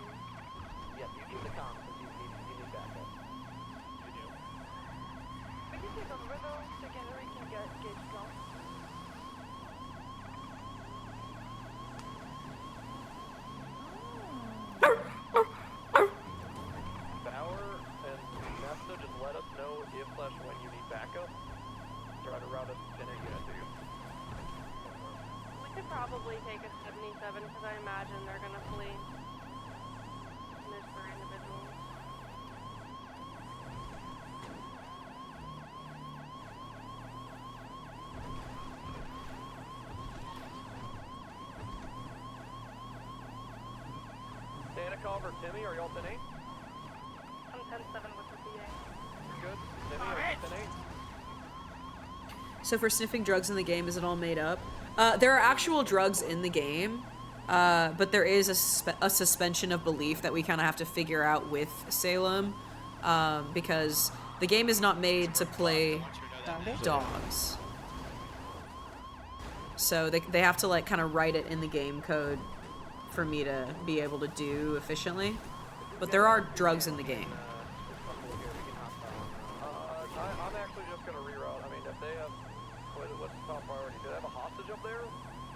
Yes, you keep the comms since you need backup. We can take over though. Together we can get gauge going. probably take a 77 because I imagine they're gonna flee. And there's 4 individuals. Danikov or Timmy, are y'all 10-8? I'm 10-7 with the VA. You're good? Timmy, are you 10-8? So for sniffing drugs in the game, is it all made up? There are actual drugs in the game, but there is a suspension of belief that we kind of have to figure out with Salem, because the game is not made to play dogs. So they have to like kind of write it in the game code for me to be able to do efficiently. But there are drugs in the game. I'm actually just gonna reroute. I mean, if they have, what's the top priority? Do they have a hostage up there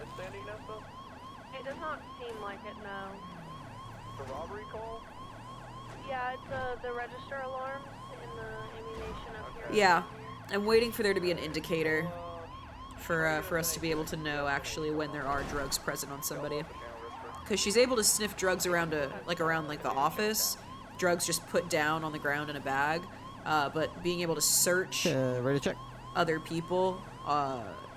at Sandy Nesta? It does not seem like it, no. The robbery call? Yeah, it's the register alarms in the ammunition up here. Yeah, I'm waiting for there to be an indicator for us to be able to know actually when there are drugs present on somebody. Because she's able to sniff drugs around around the office, drugs just put down on the ground in a bag, but being able to search ready to check. other people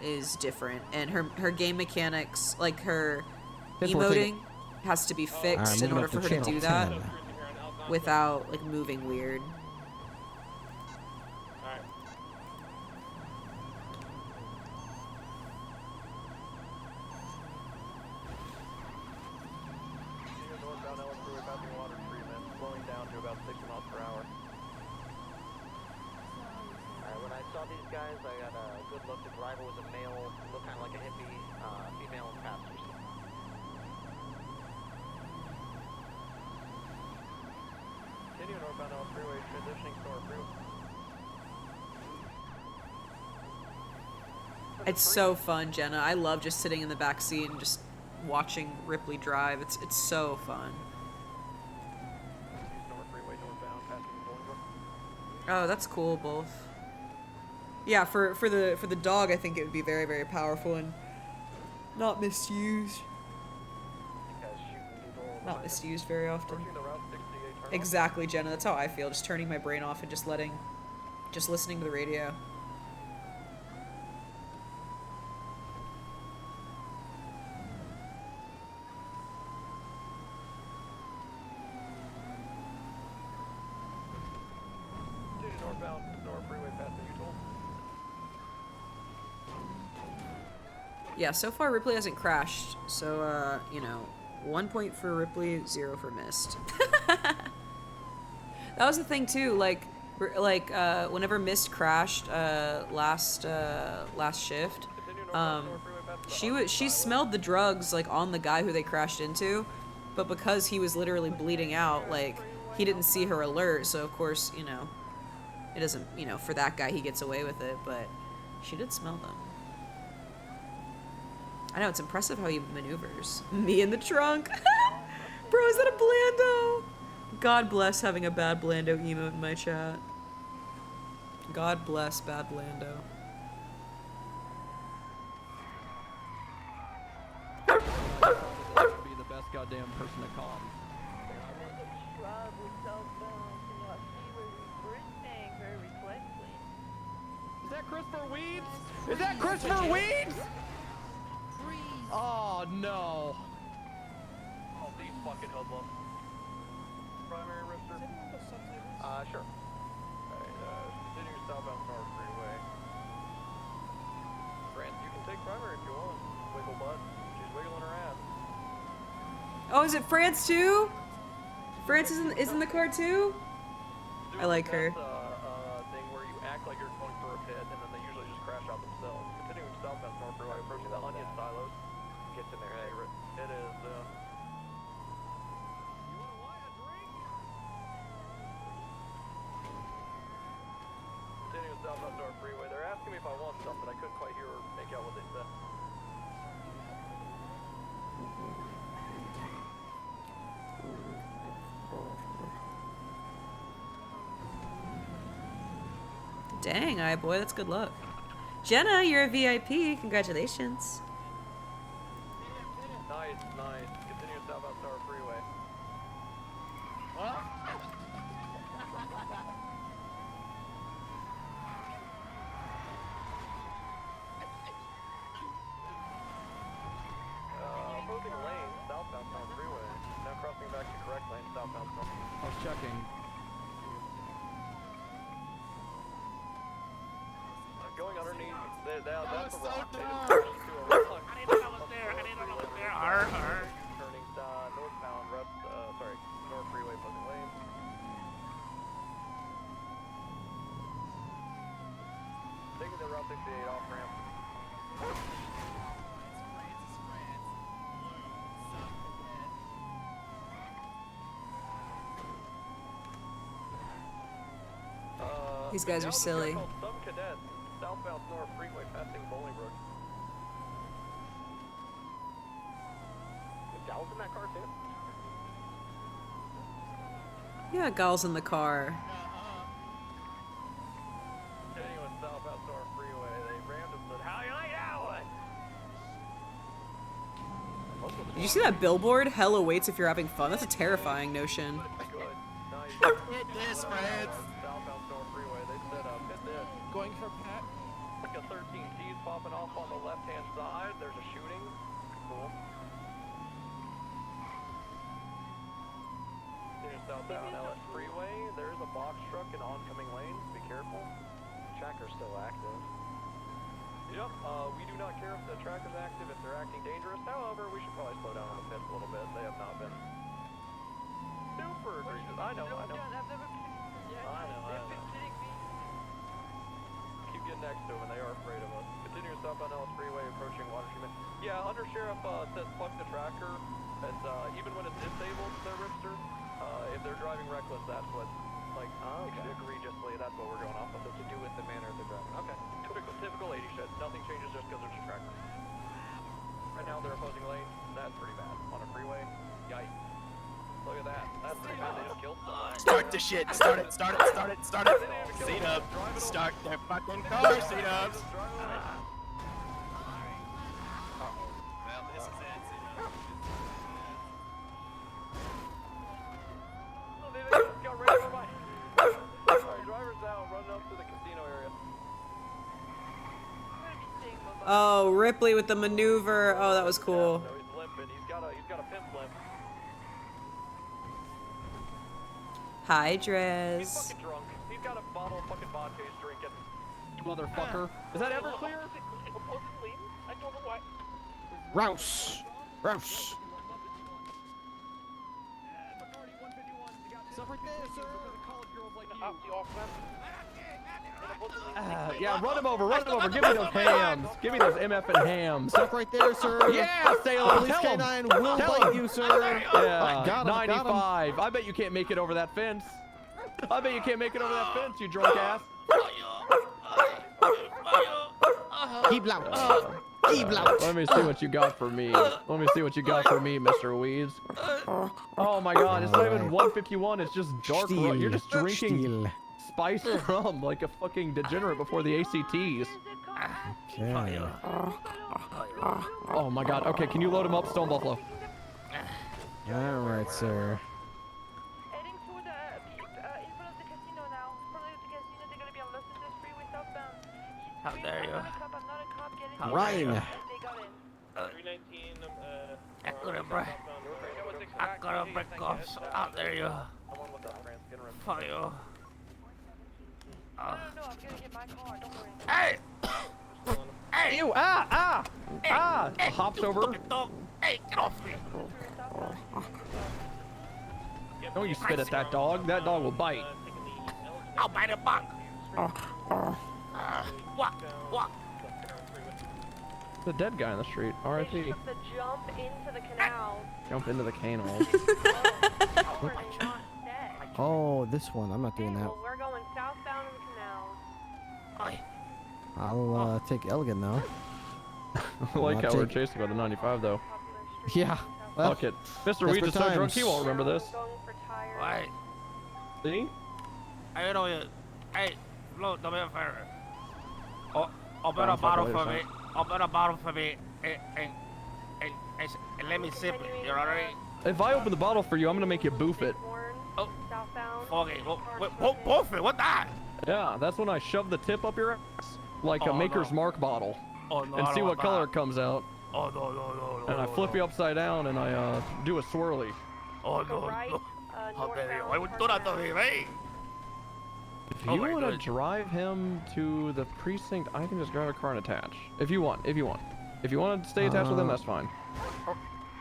is different, and her game mechanics, like her emoting, has to be fixed in order for her to do that without like moving weird. When I saw these guys, I got a good look. The driver was a male, looked kind of like a hippie, female passenger. Continue northbound L freeway, transitioning to our freeway. It's so fun, Jenna. I love just sitting in the back seat and just watching Ripley drive. It's so fun. Oh, that's cool, both. Yeah, for the dog, I think it would be very, very powerful and not misused. Not misused very often. Exactly, Jenna. That's how I feel. Just turning my brain off and just listening to the radio. Northbound North Freeway past the U-toll. Yeah, so far Ripley hasn't crashed. So, you know, 1 point for Ripley, 0 for Mist. That was the thing too. Like, whenever Mist crashed last shift, she smelled the drugs like on the guy who they crashed into, but because he was literally bleeding out, like he didn't see her alert. So of course, you know, it doesn't. You know, for that guy, he gets away with it, but she did smell them. I know, it's impressive how he maneuvers. Me in the trunk. Bro, is that a Blando? God bless having a bad Blando emote in my chat. God bless bad Blando. Be the best goddamn person to call. Is that Christopher Weeds? Is that Christopher Weeds? Oh no. Oh, these fucking hoodlums. Primary Ripster? Sure. Alright, continue southbound North Freeway. France, you can take primary if you want. Wiggle butt. She's wiggling her ass. Oh, is it France too? France is in the car too? I like her. Thing where you act like you're going for a pit and then they usually just crash out themselves. Continuing southbound North Freeway, approaching the onion silos. Gets in there, hey, it is, Continuing southbound North Freeway. They're asking me if I want something. I couldn't quite hear or make out what they said. Dang, eye boy, that's good luck. Jenna, you're a VIP. Congratulations. Nice, nice. Continue southbound Star Freeway. Opposing lane, southbound Star Freeway. Now crossing back to correct lane, southbound Star. I was checking. Going underneath, that's a rock. They just pushed into a rock. I didn't know I was there. I didn't know I was there. Turning northbound, North Freeway, opposing lane. Taking the Route 68 off ramp. These guys are silly. Some cadets, southbound North Freeway, passing Bolingbrook. Is Dallas in that car too? Yeah, Gal's in the car. Anyone southbound North Freeway, they rammed him. Said, "How you like that one?" Did you see that billboard? Hell awaits if you're having fun. That's a terrifying notion. Good. Nice. Hit this, friends. Southbound North Freeway, they said, hit this. Going for Pat. Like a 13T's popping off on the left-hand side. There's a shooting. Cool. There's southbound LS Freeway. There's a box truck in oncoming lanes. Be careful. Tracker's still active. Yep. We do not care if the tracker's active, if they're acting dangerous. However, we should probably slow down on the pits a little bit. They have not been super egregious. I know. Keep getting next to them, and they are afraid of us. Continue southbound LS Freeway, approaching water treatment. Yeah, Under Sheriff says fuck the tracker. It's, even when it's disabled, the Ripster, if they're driving reckless, that's what, like, egregiously, that's what we're going off of. So to do with the manner they're driving. Okay. Typical 80 shit. Nothing changes just because there's a tracker. Right now they're opposing lane. That's pretty bad. On a freeway. Yikes. Look at that. That's pretty bad. They just killed someone. Start the shit. Start it. Seat up. Start their fucking car. Seat ups. Well, this is it. Oh, they just got right over my... Alright, driver's out. Running up to the casino area. Oh, Ripley with the maneuver. Oh, that was cool. No, he's limping. He's got a pimp limp. Hi, He's Drez. fucking drunk. He's got a bottle of fucking vodka he's drinking. Motherfucker. Is that ever clear? I told him why. Rouse. Stuff right there, sir. Yeah, run him over. Give me those hams. Give me those MFing hams. Stuff right there, sir. Yeah, Salem. Police Tell him. K9 will bite you, sir. Yeah, Got him, 95. I bet you can't make it over that fence. You drunk ass. Keep loud. Keep loud. Let me see what you got for me. Mr. Weeds. Oh my god, it's not even 151. It's just dark rum. You're just drinking spiced rum like a fucking degenerate before the ACTs. Okay. Oh my god. Okay, can you load him up, Stone Buffalo? Alright, sir. Heading to the in front of the casino now. In front of the casino, they're gonna be on Los Angeles Freeway southbound. How dare you? Ryan. They got in. 319, I gotta break off. Out there you. Fuck you. No, I'm gonna hit my car. Don't worry. Hey! Hey! Ew! Ah! Hops over. Hey, get off me! Don't you spit at that dog. That dog will bite. I'll bite it back. What? The dead guy on the street. They R.I.P. shook the jump into the canal. Jump into the canal. They're not dead. Oh, this one. I'm not doing that. Well, we're going southbound in the canal. I'll take Elgin though. I like how we're chasing by the 95 though. Yeah. Well, Fuck it. Mr. Weeds is so drunk he won't remember this. Wait. See? I know you. Hey, look, don't be afraid. Open a bottle for me. Open a bottle for me. And let me sip it. You alright? If I open the bottle for you, I'm gonna make you boof it. Oh. Okay. Boof it. What that? Yeah, that's when I shove the tip up your ass, like a Oh, Maker's no. Mark bottle, Oh no. and I see don't what want color that. it comes out. Oh no. And I flip you upside down, and I do a swirly. Oh no. How dare you? Why would you do that to me, mate? If Oh you my want to God. drive him to the precinct, I can just grab a car and attach. If you want. If you want to stay attached with him, that's fine.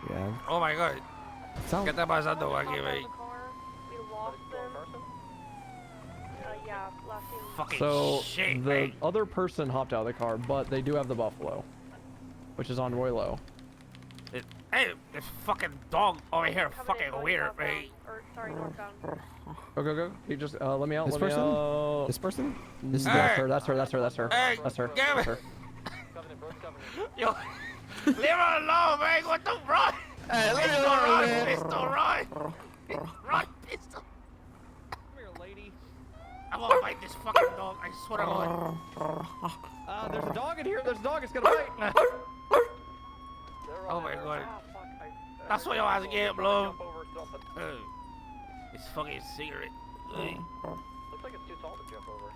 Yeah. Oh my God. Sound- ¿Qué está pasando aquí, mate? Fucking So shit, the mate. other person hopped out of the car, but they do have the Buffalo, which is on Roy Low. Hey, this fucking dog over here, fucking weird, mate. Go. You just let me out. This let me person? out. This person? This Hey! That's her. That's her. Hey, That's her. damn That's it. her. Yo, leave her alone, man. What the run? Hey, leave her Pistol alone, run, man. pistol run. Run, pistol. Come here, lady. I'm gonna bite this fucking dog. I swear to God. There's a dog in here. There's a dog. It's gonna bite. Oh my God. That's what your ass get, bro. It's fucking cigarette. Ugh. Looks like it's too tall to jump over.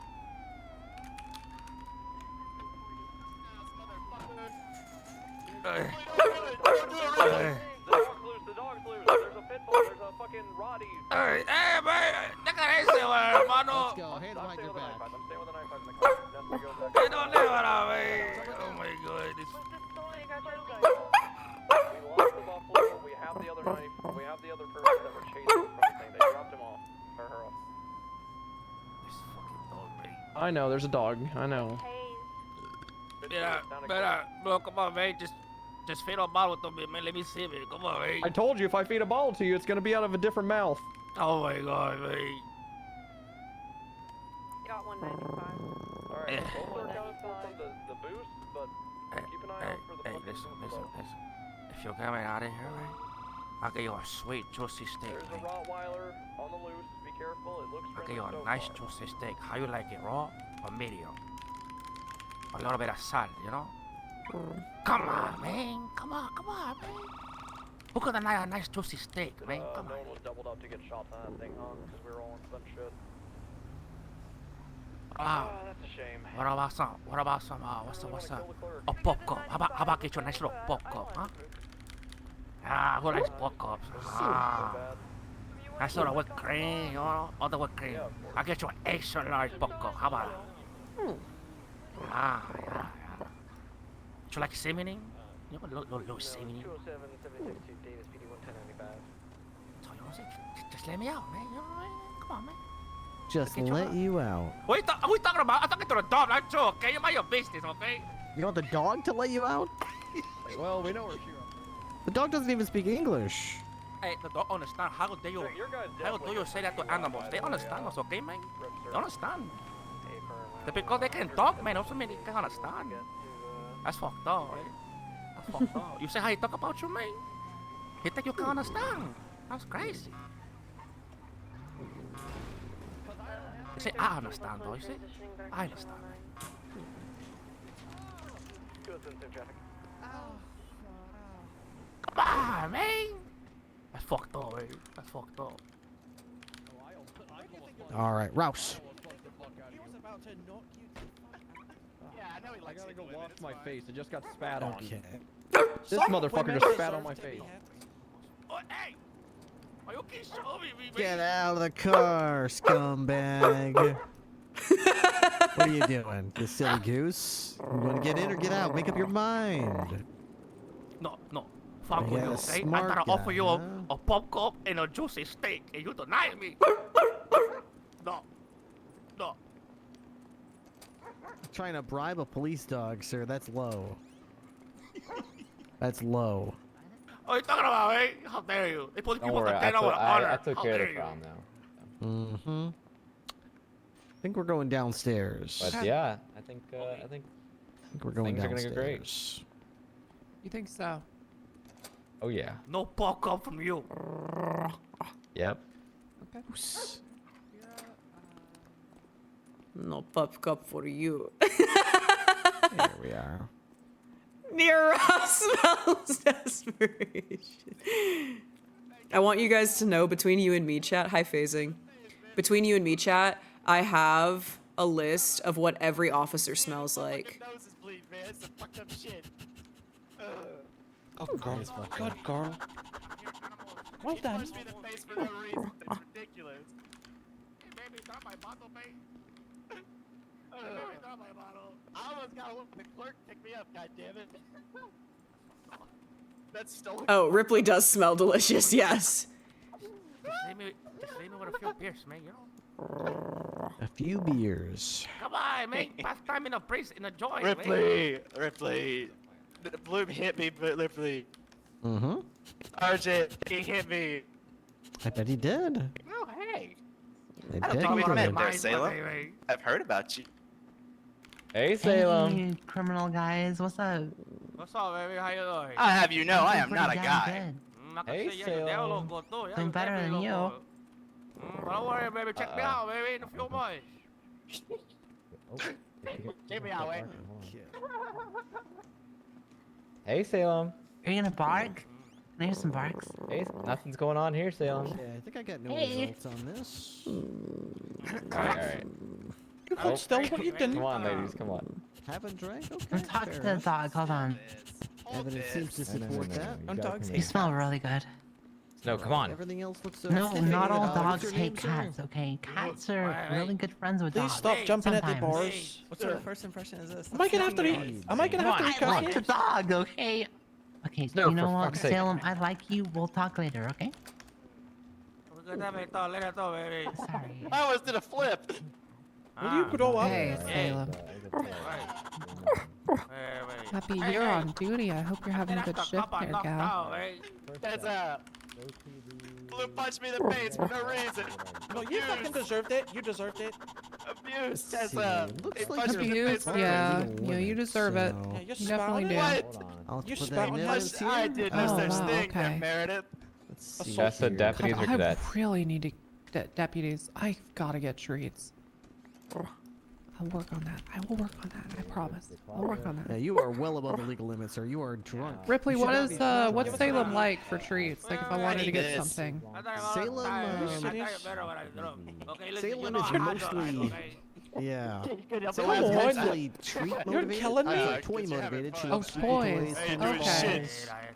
The dog's loose. There's a pit bull. There's a fucking Roddy. Hey, man. Deja de ese, hermano. Let's go. Hands behind your back. I'm staying with the knife in the car. Nestor goes back. Hey, don't leave it out, man. Oh my God. This... We lost the buffalo. We have the other knife. We have the other person that we're chasing from the thing. They dropped him off. Or her off. This fucking dog, man. I know. There's a dog. I know. Bro, come on, man. Just feed a bottle to me, man. Let me see, man. Come on, man. I told you if I feed a bottle to you, it's gonna be out of a different mouth. Oh my God, man. Got 195. Alright, both are accounted for from the boost, but keep an eye out for the fucking buffalo. Listen. If you get me out of here, man, I'll get you a sweet, juicy steak, There's a man. Rottweiler on the loose. Be careful. It looks I'll get friendly you a so nice, far. juicy steak. How you like it, raw or medium? A little bit of salt, you know? Come on, man. Come on, man. Who could deny a nice, juicy steak, man? Come No on. one was doubled up to get shots on that thing, huh? Because we were all on some shit. Wow. That's a shame. What about some? What's up? A pop cup. How about get you a nice little pop cup, huh? Ah, who likes pop cups? Ah. Nice little whipped cream, you know? All the whipped cream. I'll get you an extra large pop cup. How about that? Yeah. Do you like seasoning? You know, little seasoning. 207, 762, Davis, PD 11095. So you know what I'm saying? Just let me out, man. You know what I mean? Come on, man. Just let you out. What are we talking about? I'm talking to the dog, not you, okay? You mind your business, okay? You want the dog to let you out? Well, we know where she. The dog doesn't even speak English. Hey, they don't understand. How do you say that to animals? They understand us, okay, man? They understand. Because they can talk, man, also mean they can understand. That's fucked up, right? That's fucked up. You say how he talk about you, man? He think you can understand. That's crazy. You say, I understand, though, you see? I understand. Come on, man! That's fucked up, man. That's fucked up. All right, Rouse. I gotta go wash my face. It just got spat on. Okay. This motherfucker just spat on my face. Oh, hey! Are you okay? Show me, Get out of the car, scumbag. What are you doing, you silly goose? You want to get in or get out? Make up your mind. No. Fuck with Yeah, you, okay? I smart gotta offer guy, you huh? a pop cup and a juicy steak, and you deny me. No. Trying to bribe a police dog, sir. That's low. That's low. What are you talking about, man? How dare you? They put Don't people worry, to I dead over honor. took How care of dare the you? problem now. Mm-hmm. I think we're going downstairs. But yeah, I think we're going things are downstairs. gonna go great. You think so? Oh yeah. No pop cup from you. Yep. Okay. No pop cup for you. There we are. Nira smells desperation. I want you guys to know, between you and me, chat, hi phasing. Between you and me, chat, I have a list of what every officer smells like. Oh, girl. Good girl. Well done. I almost got the clerk pick me up, goddammit. That's stolen. Oh, Ripley does smell delicious, yes. Just leave me with a few beers, man, you know? A few beers. Come on, man. Pass time in a place, in a joint, Ripley, Ripley. The Bloom hit me, but Ripley. Mm-hmm. RJ, he hit me. I bet he did. Oh, hey. I I don't bet think he we've met did. there, Salem. I've heard about you. Hey, Salem. Hey, criminal guys, what's up? What's up, baby? How you doing? I'll have you know, I am Pretty not a damn guy. good. Hey, Salem. Doing better than you. Don't worry, baby. Check me out, baby, in a few months. Check me out, wait. Hey, Salem. Are you gonna bark? Can I hear some barks? Hey, nothing's going on here, Salem. Yeah, I think I got no Hey. results on this. Alright. You hold still, what you doing? Come on, ladies, come on. Haven't drank? Okay. Let's talk to fair the enough. dog. Hold on. Evidence seems to support that. Dogs You smell really good. No, come on. Everything else looks No, steady. not all What's dogs your hate name, sir? cats, okay? Cats are really good friends with Please dogs. stop jumping at the sometimes. bars. What sort of first impression is this? Am I gonna have to read? Am I gonna have to read I like the dog, okay? Okay, No, you know for what, fuck's sake. Salem, I like you. We'll talk later, okay? Sorry. I almost did a flip. Will you grow up? Hey, Salem. Happy, you're on duty. I hope you're having a good shift there, gal. That's Blue punched me in the face for no reason. No, you fucking deserved it. You deserved it. Abuse. That's Looks like punched me in the face Abuse, for yeah. illegal Yeah, you limit, deserve it. so- Yeah, you You spat on definitely it. do. What? I'll have to You put spat that on in it. evidence here. I did no Oh, such wow, thing, okay. Meredith. Let's see That's the here. deputies or I cadets. really need to deputies. I gotta get treats. I'll work on that. I will work on that. I promise. I'll work on Yeah, that. you are well above the legal limit, sir. You are drunk. Ripley, You what should is not be- what's Salem like for treats? Like if I wanted to get this. something. Salem, Salem is mostly, yeah. Salem is on. mostly treat motivated. You're killing me. Toy motivated. She Oh, loves squeaky toys. toys,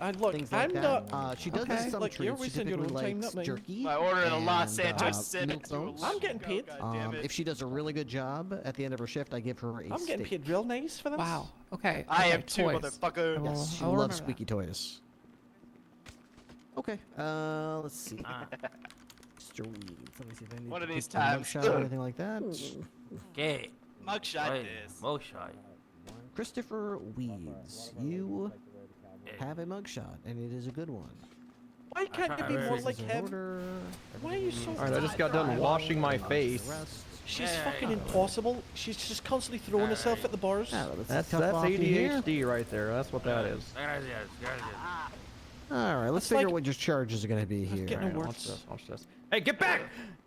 Okay. Look, things like I'm that. not. She does Okay. have some Look, you're treats. She wasting your typically own time, likes not mine. jerky. I ordered a Los and, Santos Civic milk bones. I'm getting paid. If she does a really good job at the end of her shift, I give her a I'm getting steak. paid real nice for this. Wow. Okay. I okay, am too, toys. motherfucker. I will- Yes, she I will loves remember that. squeaky toys. Okay, let's see. Mr. Weeds. Let me see if I need One to of these take the times. mugshot or anything like that. Okay. Mugshot Wait, this. Mugshot. Christopher Weeds, you have a mugshot, and it is a good one. Why can't you be more like him? Why are you so? Alright, I just got done washing my face. She's fucking impossible. She's just constantly throwing herself at the bars. That's ADHD right there. That's what that is. Alright, let's It's figure like- what your charges are going to be here. getting Alright, worse. watch this. Watch this. Hey, get back!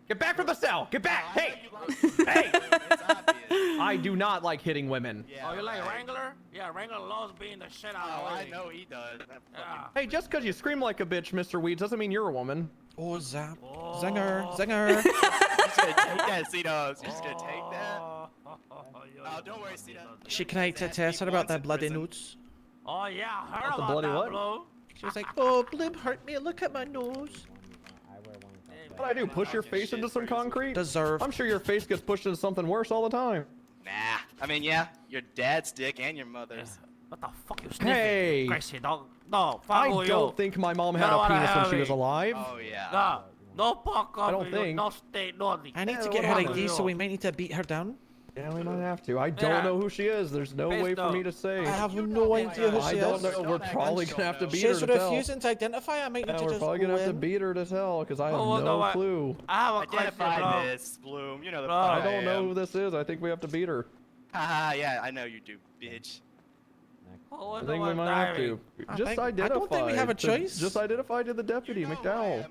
Get back from the cell! Get back! Hey! Hey! I do not like hitting women. Oh, you like Wrangler? Yeah, Wrangler loves being the shit out Oh, of I ladies. know he does. Yeah. Hey, just because you scream like a bitch, Mr. Weeds, doesn't mean you're a woman. Oh, zap. Oh. Zinger. Zinger. She's gonna take that, C-Dubs. She's gonna take that. Oh, don't worry, C-Dubs. She cried to Tess about the bloody notes. Oh, yeah, I heard What the about bloody that, what? Blue. She was like, oh, Blim hurt me. Look at my nose. What I do? Push your face into some concrete? Deserve. I'm sure your face gets pushed into something worse all the time. Nah. I mean, yeah, your dad's dick and your mother's. What the fuck you sniffing? Hey! Crazy dog. No, fuck I you. don't think my mom You had don't a wanna penis when have she was it. alive. Oh, yeah. No fuck up. I don't you, think. No stay naughty. I need to Yeah, get what her about ID, you? so we might need to beat her down. Yeah, we might have to. I don't Yeah. know who she is. There's no Face way for though. me to say. I have no idea who I she don't is. know. We're probably gonna have to beat her She's to tell. refusing to identify. I might need Yeah, to we're just probably go gonna have to in. beat her to tell because I have Oh, no no, what? clue. I have a question, Identify bro. this, Bloom. You know the Bro. fuck I don't know am. who this is. I think we have to beat her. Haha, yeah, I know you do, bitch. Oh, I no think we one might have to. I Just think- I identify. don't think we have a choice. Just identify to the deputy, McDowell.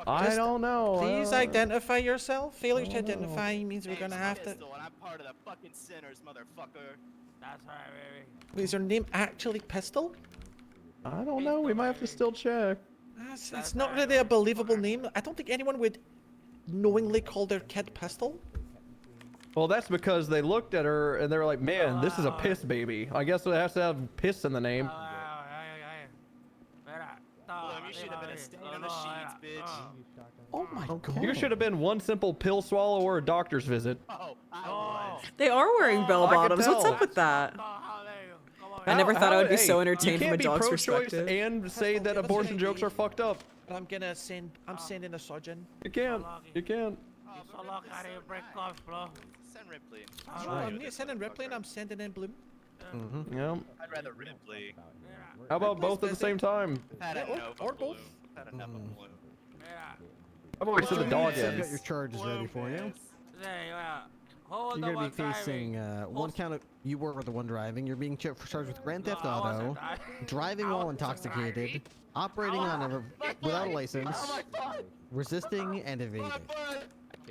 I Just don't know. Please identify yourself. Failure to I don't know. identify means we're gonna have to. Pistol, and I'm part of the fucking sinners, motherfucker. That's right, baby. Wait, is her name actually Pistol? I don't know. We might have to still check. It's not really a believable name. I don't think anyone would knowingly call their kid Pistol. Well, that's because they looked at her and they were like, man, this is a piss baby. I guess it has to have piss in the name. You should have been a stain on the sheets, bitch. Oh my god. You should have been one simple pill swallow or a doctor's visit. Oh, I was. They are wearing bell I could bottoms. What's tell. up with that? I never thought I would be so entertained from a dog's perspective. You can't be pro-choice and say that abortion jokes are fucked up. But I'm sending a surgeon. You can't. You can't. So lucky I didn't break off, bro. Send Ripley. I'm not sending Ripley and I'm sending in Bloom. Yeah. I'd rather Ripley. How about both at the same time? Had Yeah, enough or of both. Blue. Had enough of Blue. I've always said the dog I've got ends. your charges ready for you. Hold You're on, going to be one facing one count of you were the one driving. You're being charged with Grand Theft Auto, driving while intoxicated, operating on a without a license, resisting and evading.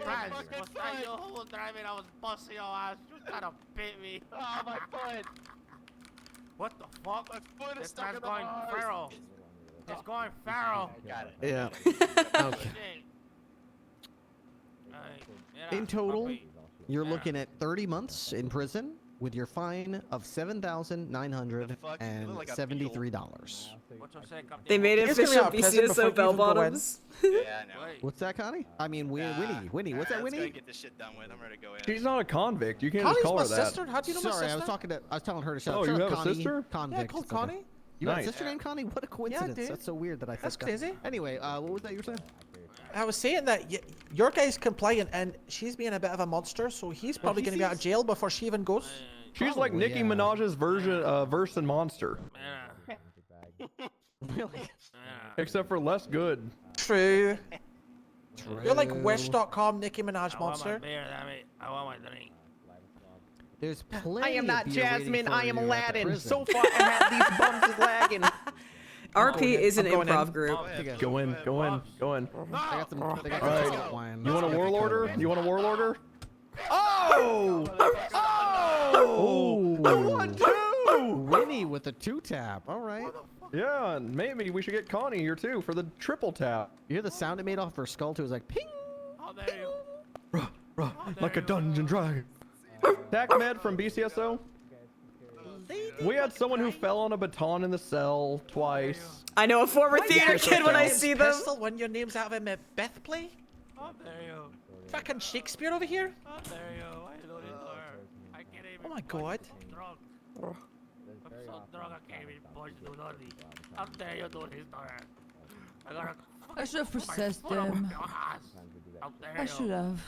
Friends, was that you who was driving? I was busting your ass. You trying to beat me. Oh, my foot. What the fuck? My foot is This stuck man's in the going bars. feral. It's going feral. Got it. Yeah. Okay. In total, you're looking at 30 months in prison with your fine of $7,973. They made it official BCSO bell bottoms. Yeah, I know. What's that, Connie? I mean, Winnie. What's that, Let's Winnie? go get this shit done with. I'm ready to go in. She's not a convict. You can't Connie's just call my her that. sister. How do you know my Sorry, sister? I was telling her to shut Oh, up. you Shut up, have a Connie. sister? Convict. Yeah, called It's okay. Connie. You got a Nice. sister named Connie? What a coincidence. dude. That's so weird that I That's said crazy. Anyway, what was that you were saying? I was saying that your guy's compliant and she's being a bit of a monster, so he's probably going to get out of jail before she even goes. She's like Nicki yeah. Minaj's verse in Monster. Really? Except for less good. True. You're like Wish.com Nicki Minaj I want my monster. beer, damn it. I want my drink. There's plenty I am of not beer waiting Jasmine, for I am you at the Aladdin. prison. So far ahead, these bums is lagging. RP is an I'm going in. improv group. Go in, go in, go in. They got some All salt right. wine. You want a Let's get the warlorder? code. You want a warlorder? Oh! Oh! I won too! Winnie with a 2-tap. All right. Yeah, and maybe we should get Connie here too for the triple tap. You hear the sound it made off her skull too? It was like ping. Oh, there you. Like a dungeon dragon. Med from BCSO. We had someone who fell on a baton in the cell twice. I know a former theater kid when I see them. Pistol when your name's out of a Macbeth play? Oh, there you. Fucking Shakespeare over here? Oh, there you. I don't need her. I can't even. Oh my god. I'm drunk. I'm so drunk I can't even push the naughty. How dare you do this to her? I gotta. I should have put my processed foot up him. your ass. How dare I you? should have.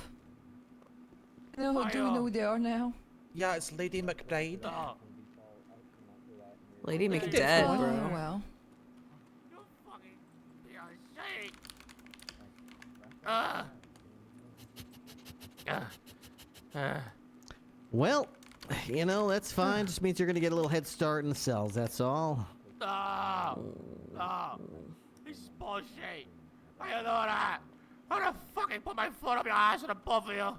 Do we know who they are now? Yeah, it's Lady McBride. Oh. Lady Oh, McDead, Oh, bro. well. You fucking. You're shake. Ah. Well, you know, that's fine. Just means you're going to get a little head start in the cells. That's all. No! No! This is bullshit! Why you doing that? I'm gonna fucking put my foot up your ass and a both of you!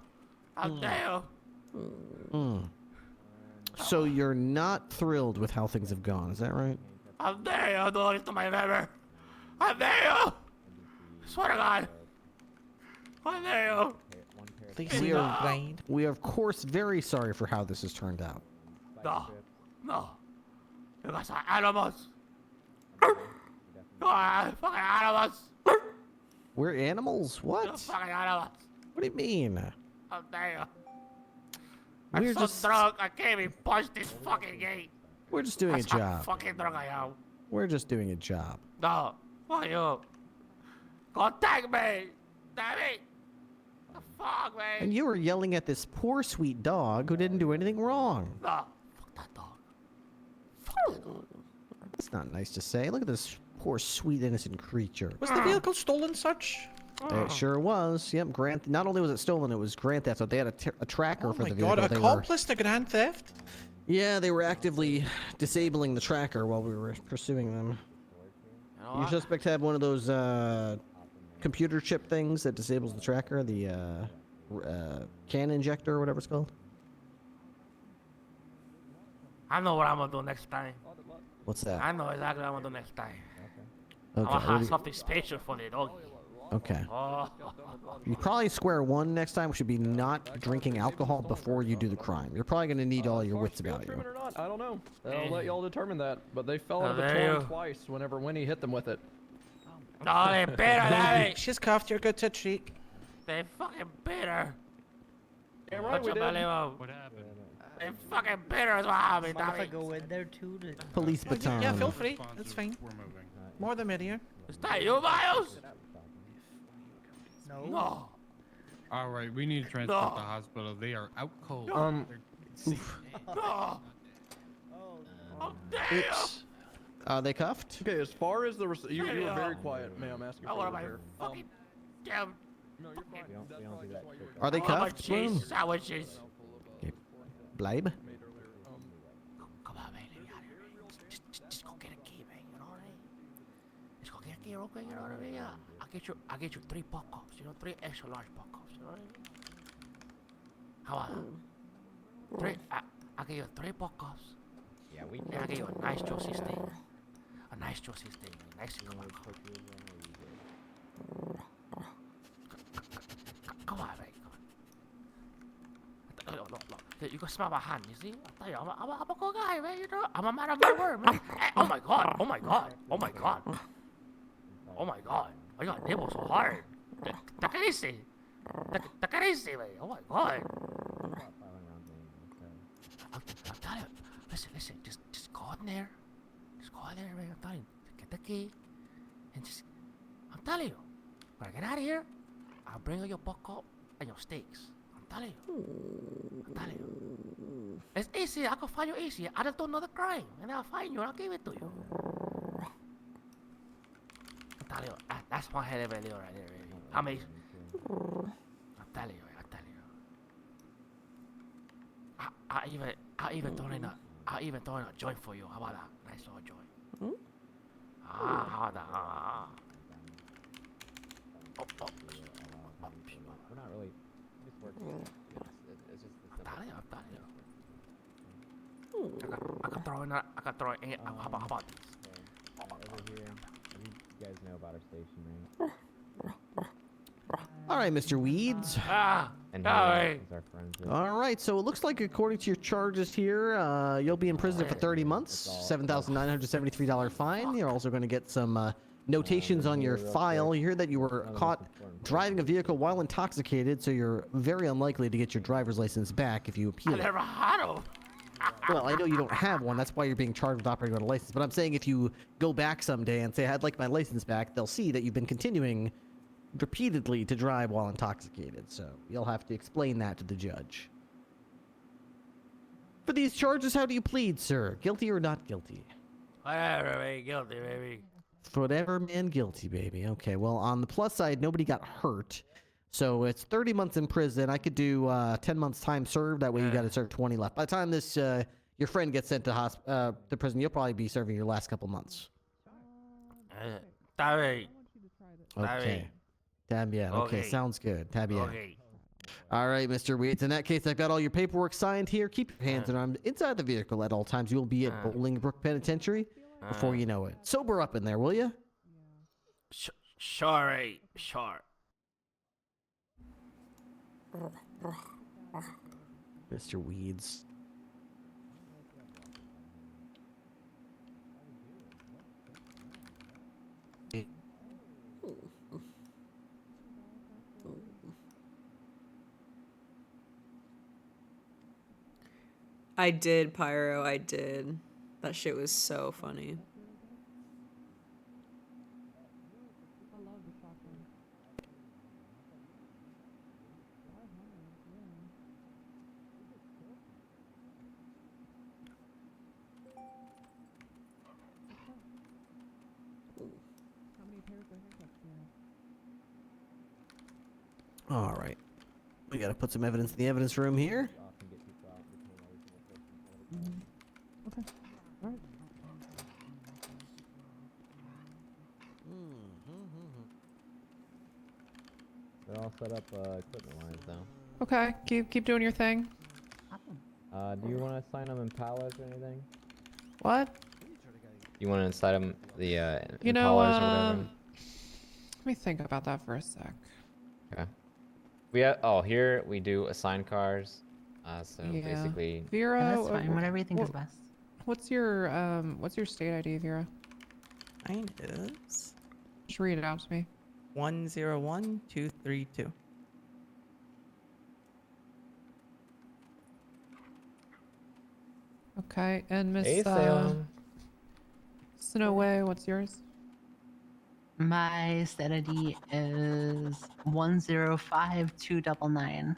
How dare you? Hmm. So you're not thrilled with how things have gone, is that right? How dare you do this to my neighbor? How dare you? Swear to God! How dare you? We are, of course, very sorry for how this has turned out. No! No! You guys are animals! You are fucking animals! We're animals? You What? fucking animals! What do you mean? How dare you? I'm We're so just drunk I can't even punch this fucking gate! we're just doing a That's how job. fucking drunk I am! We're just doing a job. No! Why you? Contact me! Damn it! The fuck, man! And you were yelling at this poor sweet dog who didn't do anything wrong. No! Fuck that dog! That's not nice to say. Look at this poor sweet innocent creature. Was the vehicle stolen, such? It sure was. Yep, not only was it stolen, it was grand theft. So they had a tracker for the vehicle. God, They accomplice to grand theft? Yeah, they were actively disabling the tracker while we were pursuing them. Your suspect had one of those computer chip things that disables the tracker, the can injector or whatever it's called. I know what I'm gonna do next time. What's that? I know exactly what I'm gonna do next time. Okay. I'll what have do you- something special for the doggy. Okay. Oh. You probably square one next time should be not drinking alcohol before you do the crime. You're probably gonna need all your wits about you. Or not, I don't know. I'll let y'all determine that. But they fell out of a there torn you- twice whenever Winnie hit them with it. No, they bitter, daddy. She's cuffed. You're good to treat. They fucking bitter. Yeah, right, we did. What happened? They fucking bitter as well, me, Mind if I Tommy. go in there too? Police baton. Yeah, feel free. That's fine. We're moving. More the merrier. Is that you, Miles? No. No. All right, we need to transport No. to the hospital. They are out cold. Um, No. Oops. Are they cuffed? Okay, as far as the you were very quiet, ma'am. Asking I for want a my repair. fucking damn. No, you're fine. That's probably just why you're Are they I want my cuffed? cheese Boom. sandwiches. Bleib? Come on, man. Just go get a key, man. You know what I mean? Just go get a key real quick. You know what I mean? Yeah. I'll get you 3 pop-ups. You know, 3 extra large pop-ups. You know what I mean? How about that? 3. I'll give you 3 pop-ups. Yeah, we And I'll give you a nice juicy steak. A nice juicy steak. Nice and come on. Come on, man. Come on. Look. You can smell my hand, you see? I tell you, I'm a good guy, man. You know, I'm a man of my word, man. Hey, oh my god. Oh my god. Oh my god. Oh my god. I got nibble so hard. Te crazy. Te crazy, man. Oh my god. I'm telling you. Listen. Just go in there. Just go in there, man. I'm telling you. Get the key. And just. I'm telling you. When I get out of here, I'll bring you your buckle and your steaks. I'm telling you. It's easy. I can find you easy. I just don't know the crime. And I'll find you and I'll give it to you. I'm telling you. That's one hell of a deal right there, baby. I mean, I'm telling you. I'll even throw in a joint for you. How about that? Nice little joint. How about that? We're not really just working. It's just the I'm telling you. I can throw in. How about this? over here. You guys know about our station, right? All right, Mr. Weeds. And Sorry. is our friends. All right, so it looks like according to your charges here, you'll be in prison for 30 months, $7,973 fine. You're also going to get some notations on your file. You hear that you were caught driving a vehicle while intoxicated, so you're very unlikely to get your driver's license back if you appeal. I never had them. Well, I know you don't have one. That's why you're being charged with operating without a license. But I'm saying if you go back someday and say, I'd like my license back, they'll see that you've been continuing repeatedly to drive while intoxicated. So you'll have to explain that to the judge. For these charges, how do you plead, sir? Guilty or not guilty? Whatever, man. Guilty, baby. For whatever, man, guilty, baby. Okay, well, on the plus side, nobody got hurt. So it's 30 months in prison. I could do 10 months time served. That way you got to serve 20 left. By the time this your friend gets sent to prison, you'll probably be serving your last couple months. Tabby. Okay. Tabia. Okay, Okay. sounds good. Tabia. Okay. All right, Mr. Weeds. In that case, I've got all your paperwork signed here. Keep your hands and arms inside the vehicle at all times. You will be at Bolingbrook Penitentiary before you know it. Sober up in there, will you? Sure. Mr. Weeds. I did, Pyro. I did. That shit was so funny. All right. We got to put some evidence in the evidence room here. Okay. All right. They're all set up equipment lines now. Okay. Keep doing your thing. Do you want to assign them Impalas or anything? What? You want to assign them the You know, Impalas or whatever? let me think about that for a sec. Okay. Here we do assign cars. So basically. Vera, Yeah, that's fine. Whatever you think is best. What's your state ID, Vera? Mine is. Just read it out to me. 101232. Okay, and Miss Hey, Salem. Snowway, what's yours? My state ID is 105299.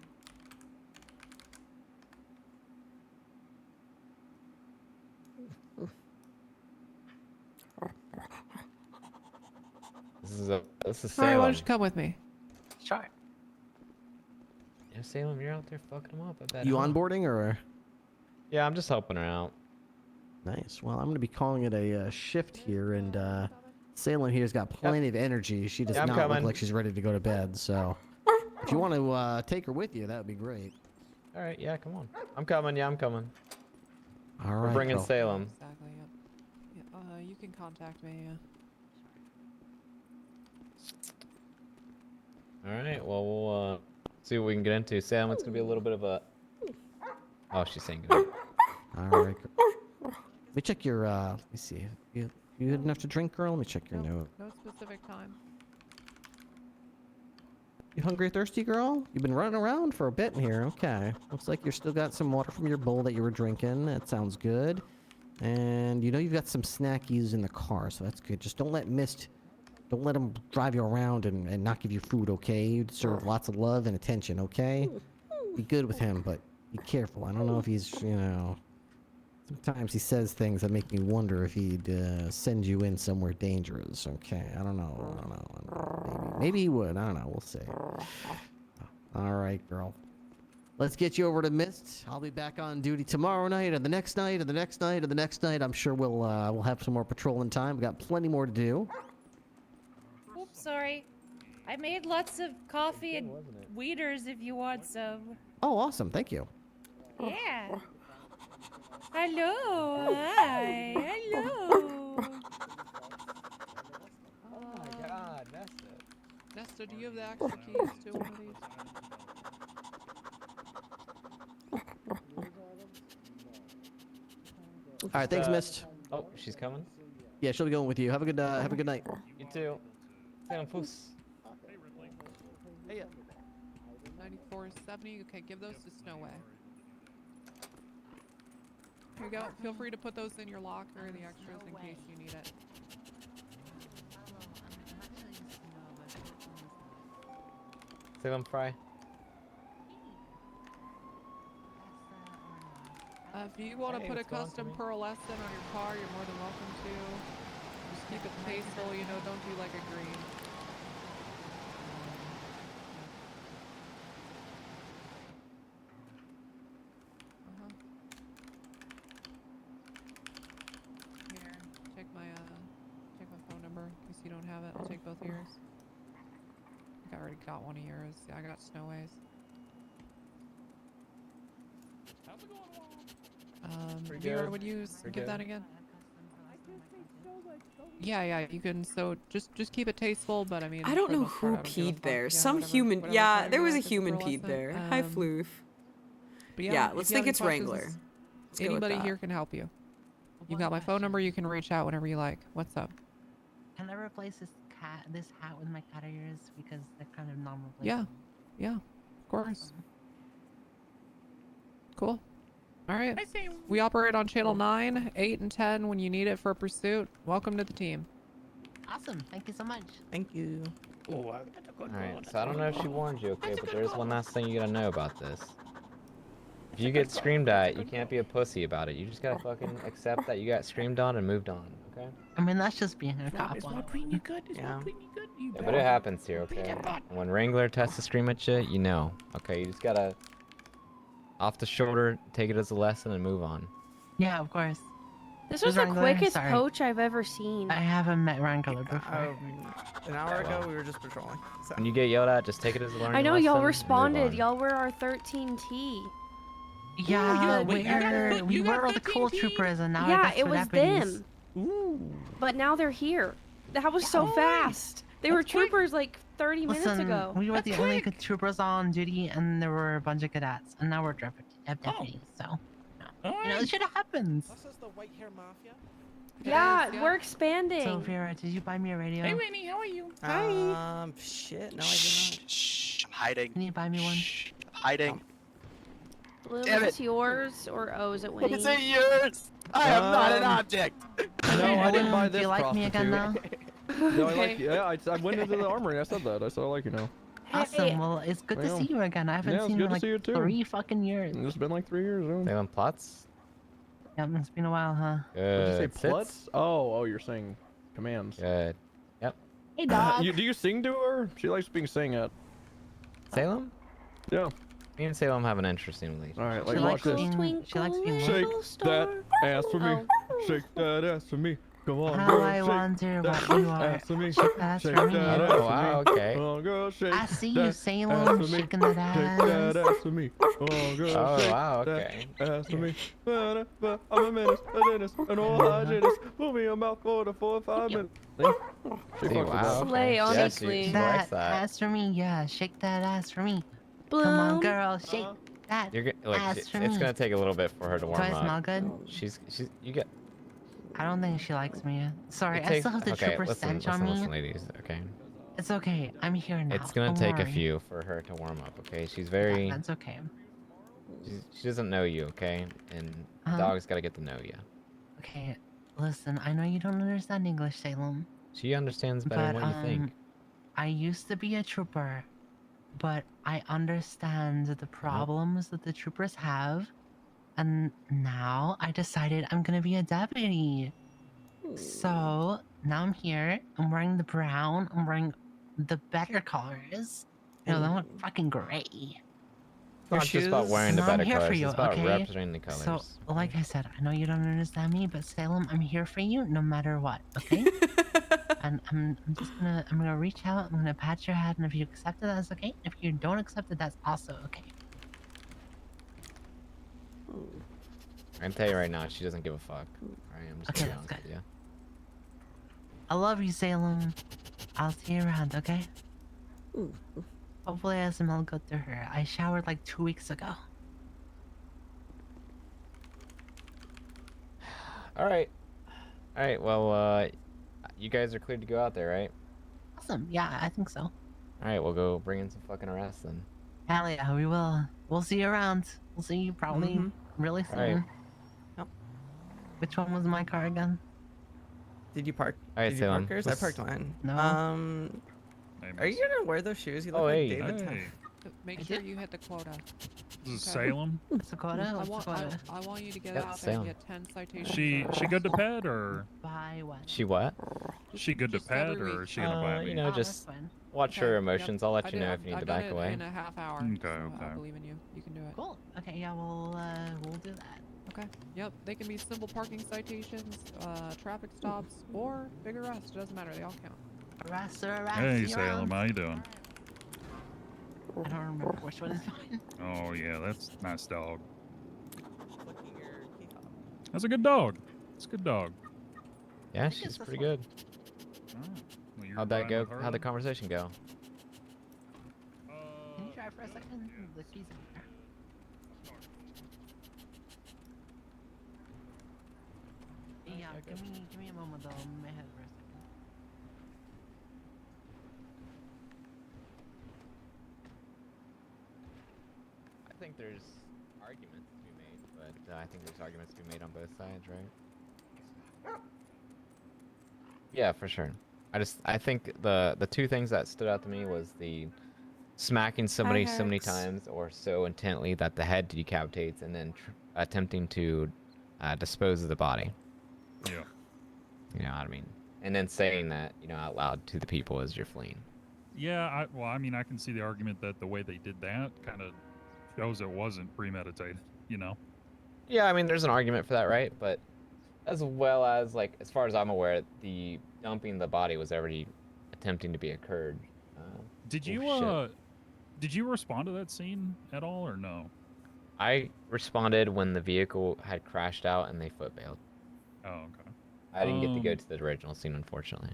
This is All Salem. right, why don't you come with me? Sure. Yeah, Salem, you're out there fucking them up. I bet. You huh? onboarding or? Yeah, I'm just helping her out. Nice. Well, I'm going to be calling it a shift here, and Salem here's got plenty of energy. She does Yeah, I'm not look coming. like she's ready to go to bed, so if you want to take her with you, that would be great. All right, yeah, come on. I'm coming. Yeah, I'm coming. All We're right, bringing girl. Salem. Exactly. Yep. Yeah, you can contact me. All right. Well, we'll see what we can get into. Salem, it's gonna be a little bit of a. Oh, she's saying good. All right. Girl. Let me check your. Let me see. You good enough to drink, girl? Let me check your note. No specific time. You hungry or thirsty, girl? You've been running around for a bit in here. Okay. Looks like you still got some water from your bowl that you were drinking. That sounds good. And you know you've got some snackies in the car, so that's good. Just don't let him drive you around and not give you food, okay? You deserve lots of love and attention, okay? Be good with him, but be careful. I don't know if he's, sometimes he says things that make me wonder if he'd send you in somewhere dangerous, okay? I don't know. Maybe he would. I don't know. We'll see. All right, girl. Let's get you over to Mist. I'll be back on duty tomorrow night, and the next night, and the next night, and the next night. I'm sure we'll have some more patrolling time. We got plenty more to do. Oops, sorry. I made lots of coffee and weeders if you want some. Oh, awesome. Thank you. Yeah. Hello. Hi. Hello. Oh my God, Nesta. Nesta, do you have the actual keys to one of these? All right, thanks, Mist. Oh, she's coming. Yeah, she'll be going with you. Have a good night. You too. Salem, puss. Hey, 9470. Okay, give those to Snowway. Here you go. Feel free to put those in your locker, the extras, in case you need it. Salem, fry. If you want to Hey, put a what's going on, custom Timmy? pearlescent on your car, you're more than welcome to. Just keep it tasteful, don't do like a green. Here, take my phone number in case you don't have it. I'll take both of yours. I think I already got one of yours. Yeah, I got Snowways. Pretty Vera, good. would you Pretty give good. that again? Yeah, you can. So just keep it tasteful, but I mean. I don't for the know most part, who I don't give a peed fuck. there. Yeah, Some whatever- human. whatever Yeah, color there you was a like is the human peed pearlescent. there. Hi, Floof. But Yeah, if let's you have think any it's questions, Wrangler. Let's go with Anybody that. here can help you. You've got my phone number. You can reach out whenever you like. What's up? Can I replace this hat with my cat ears because they're kind of non-replaceable? Yeah, yeah, of course. Cool. All right. We operate on channel 9, 8, and 10 when you need it for a pursuit. Welcome to the team. Awesome. Thank you so much. Thank you. Alright, so I don't know if she warned you, okay, but there's one last thing you gotta know about this. If you get screamed at, you can't be a pussy about it. You just gotta fucking accept that you got screamed on and moved on, okay? I mean, that's just being a cop. Yeah, but it happens here, okay? And when Wrangler tests to scream at you, you know, okay? You just gotta, off the shoulder, take it as a lesson and move on. Yeah, of course. This was Who's the Wrangler? quickest Sorry. poach I've ever seen. I haven't met Wrangler before. An hour ago, we were just patrolling. So. When you get yelled at, just take it as a learning lesson. I know y'all and move responded. on. Y'all were our 13T. Yeah, you we got were the cool troopers, and now I Yeah, guess it we're was deputies. them. But now they're here. That was so fast. They were troopers like 30 minutes Listen, ago. we were the only good troopers on duty, and there were a bunch of cadets, and now we're deputies. So, you know, it should have happened. This is the white hair mafia. Yeah, we're expanding. So, Vera, did you buy me a radio? Hey, Winnie, how are you? Shit, no, I did not. Shh, I'm hiding. Can you buy me one? Hiding. Bloom, Damn is this yours or is it Winnie's? Is it yours? I am not an object. No, I didn't buy Do this you like me again prostitute. now? No, I like you. Yeah, I went into the armory. I said that. I said I like you now. Awesome. Well, it's good to Well, see you again. I haven't yeah, it's seen you good in to see you like too. 3 fucking years. It's been like 3 years. Yeah. Salem plots? Yep, it's been a while, huh? What did you say? Sits? Pluts? Oh, you're saying commands. Good. Yep. Hey, dog. Do you sing to her? She likes being sang at. Salem? Yeah. Me and Salem have an interesting relationship. All right, She like watch likes this. being, she likes being Shake what? that ass for me. Shake that ass for me. Come on, How girl. I shake wonder that what you are. ass for me. Shake that ass Shake for me. that ass Oh, for wow, me. okay. Come on, girl. Shake I see you, that Salem, ass for me. shaking that Shake that ass. ass for me. Come on, girl. Oh, shake wow, okay. that ass for me. I'm a menace, a dentist, an old hygienist. Move me your mouth for 4 or 5 minutes. She See, fucks with wow. that. Slay, Yeah, honestly. she That likes that. ass for me, yeah. Shake that ass for me. Bloom. Come on, girl, shake that You're look, ass for it's me. gonna take a little bit for her to warm Do I up. smell good? She's you get. I don't think she likes me. Sorry, it I takes- still have the okay, trooper listen, stench on me. listen, ladies. Okay. It's okay. I'm here now. It's gonna Don't take a worry. few for her to warm up. Okay. She's very. That's okay. She doesn't know you. Okay. And Uh-huh. dog's gotta get to know you. Okay, listen. I know you don't understand English, Salem. She understands better But than what you think. I used to be a trooper, but I understand the problems that the troopers have, and now I decided I'm gonna be a deputy. So now I'm here. I'm wearing the brown. I'm wearing the better colors. You know, they look fucking great. It's not just about wearing the No, I'm better here for colors. you, It's about okay? representing the colors. So, like I said, I know you don't understand me, but Salem, I'm here for you no matter what, okay? And I'm gonna reach out, I'm gonna pat your head, and if you accept it, that's okay. If you don't accept it, that's also okay. I can tell you right now, she doesn't give a fuck. Alright, I'm just Okay, gonna be that's honest with you. I love you, Salem. I'll see you around, okay? Hopefully I smell good to her. I showered like 2 weeks ago. Alright. Alright, well, you guys are cleared to go out there, right? Awesome. Yeah, I think so. Alright, we'll go bring in some fucking arrests then. Hell yeah, we will. We'll see you around. We'll see you probably really soon. Alright. Yep. Which one was my car again? Did you park? Alright, Did you Salem, park yours? let's- I parked mine. No. Are you gonna wear those shoes? You look Oh, like hey. David. Hey. Make sure you hit the quota. This is Salem. Dakota? I What's want, Dakota? I want you to get Yep, out there and Salem. get 10 citations. She good to pet or Buy what? She what? she good to Just pet every or week. is she gonna buy me? You know, that's just fine. watch Okay, her yep. emotions. I'll let you know if you need I've to done back it away. in a half hour. Okay, so I okay. believe in you. You can do it. Cool. Okay, yeah, we'll do that. Okay. Yep. They can be simple parking citations, traffic stops, or big arrests. It doesn't matter. They all count. Arrest or arrest. Hey you're Salem, on. how you doing? I don't remember which one is mine. Oh yeah, that's a nice dog. That's a good dog. It's a good dog. Yeah, she's pretty good. Oh, well, you're How'd that riding go? with her How'd the then? conversation go? Can you try for a second? The keys in there. Yeah, give me a moment though. I'm in my head for a second. I think there's arguments to be made, but I think there's arguments to be made on both sides, right? Yeah, for sure. I think the two things that stood out to me was the smacking somebody so many Hex. times or so intently that the head decapitates, and then attempting to dispose of the body. Yeah. You know what I mean? And then saying that, you know, out loud to the people as you're fleeing. Yeah, well, I mean, I can see the argument that the way they did that kind of shows it wasn't premeditated, you know? Yeah, I mean, there's an argument for that, right? But as well as, like, as far as I'm aware, the dumping the body was already attempting to be occurred. Did oh, you shit. did you respond to that scene at all or no? I responded when the vehicle had crashed out and they foot bailed. Oh, okay. I didn't get to go to the original scene, unfortunately.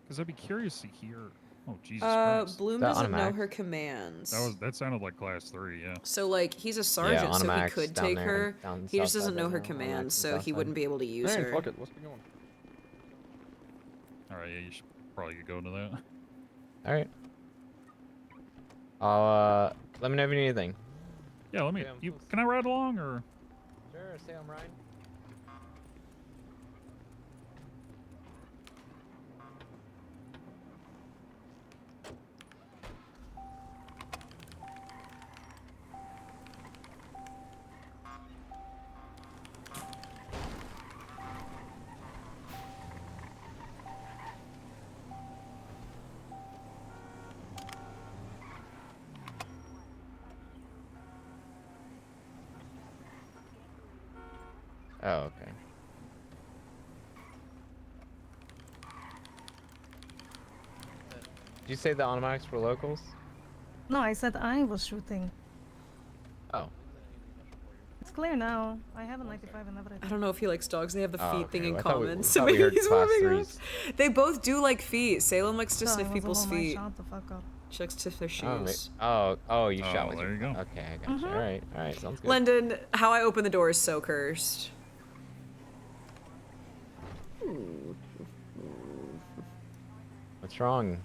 Because I'd be curious to hear. Oh, Jesus Christ. Bloom that doesn't know automatic? her commands. That sounded like class 3, yeah. So like he's a sergeant, so he automatics could down take there, her. down He just south doesn't side know her right now, commands, automatics on so south he side. wouldn't be able to use Hey, her. fuck it. Let's be going. Alright, yeah, you should probably go into that. Alright. I'll, let me know if you need anything. Yeah, let me. Can I ride along or? Sure, say I'm riding. Oh, okay. Did you say the automatics were locals? No, I said I was shooting. Oh. It's clear now. I have a 95 and everything. I don't know if he likes dogs. They have the feet Oh, thing okay. in Well, I thought we- common, I so thought we maybe heard he's class warming up. threes. They both do like feet. Salem likes to So sniff I was people's alone, I feet. shot the fuck up. She likes to sniff their Oh, shoes. you shot with there your... you go. Okay, I got you. Alright, sounds good. Lyndon, how I open the door is so cursed. What's wrong?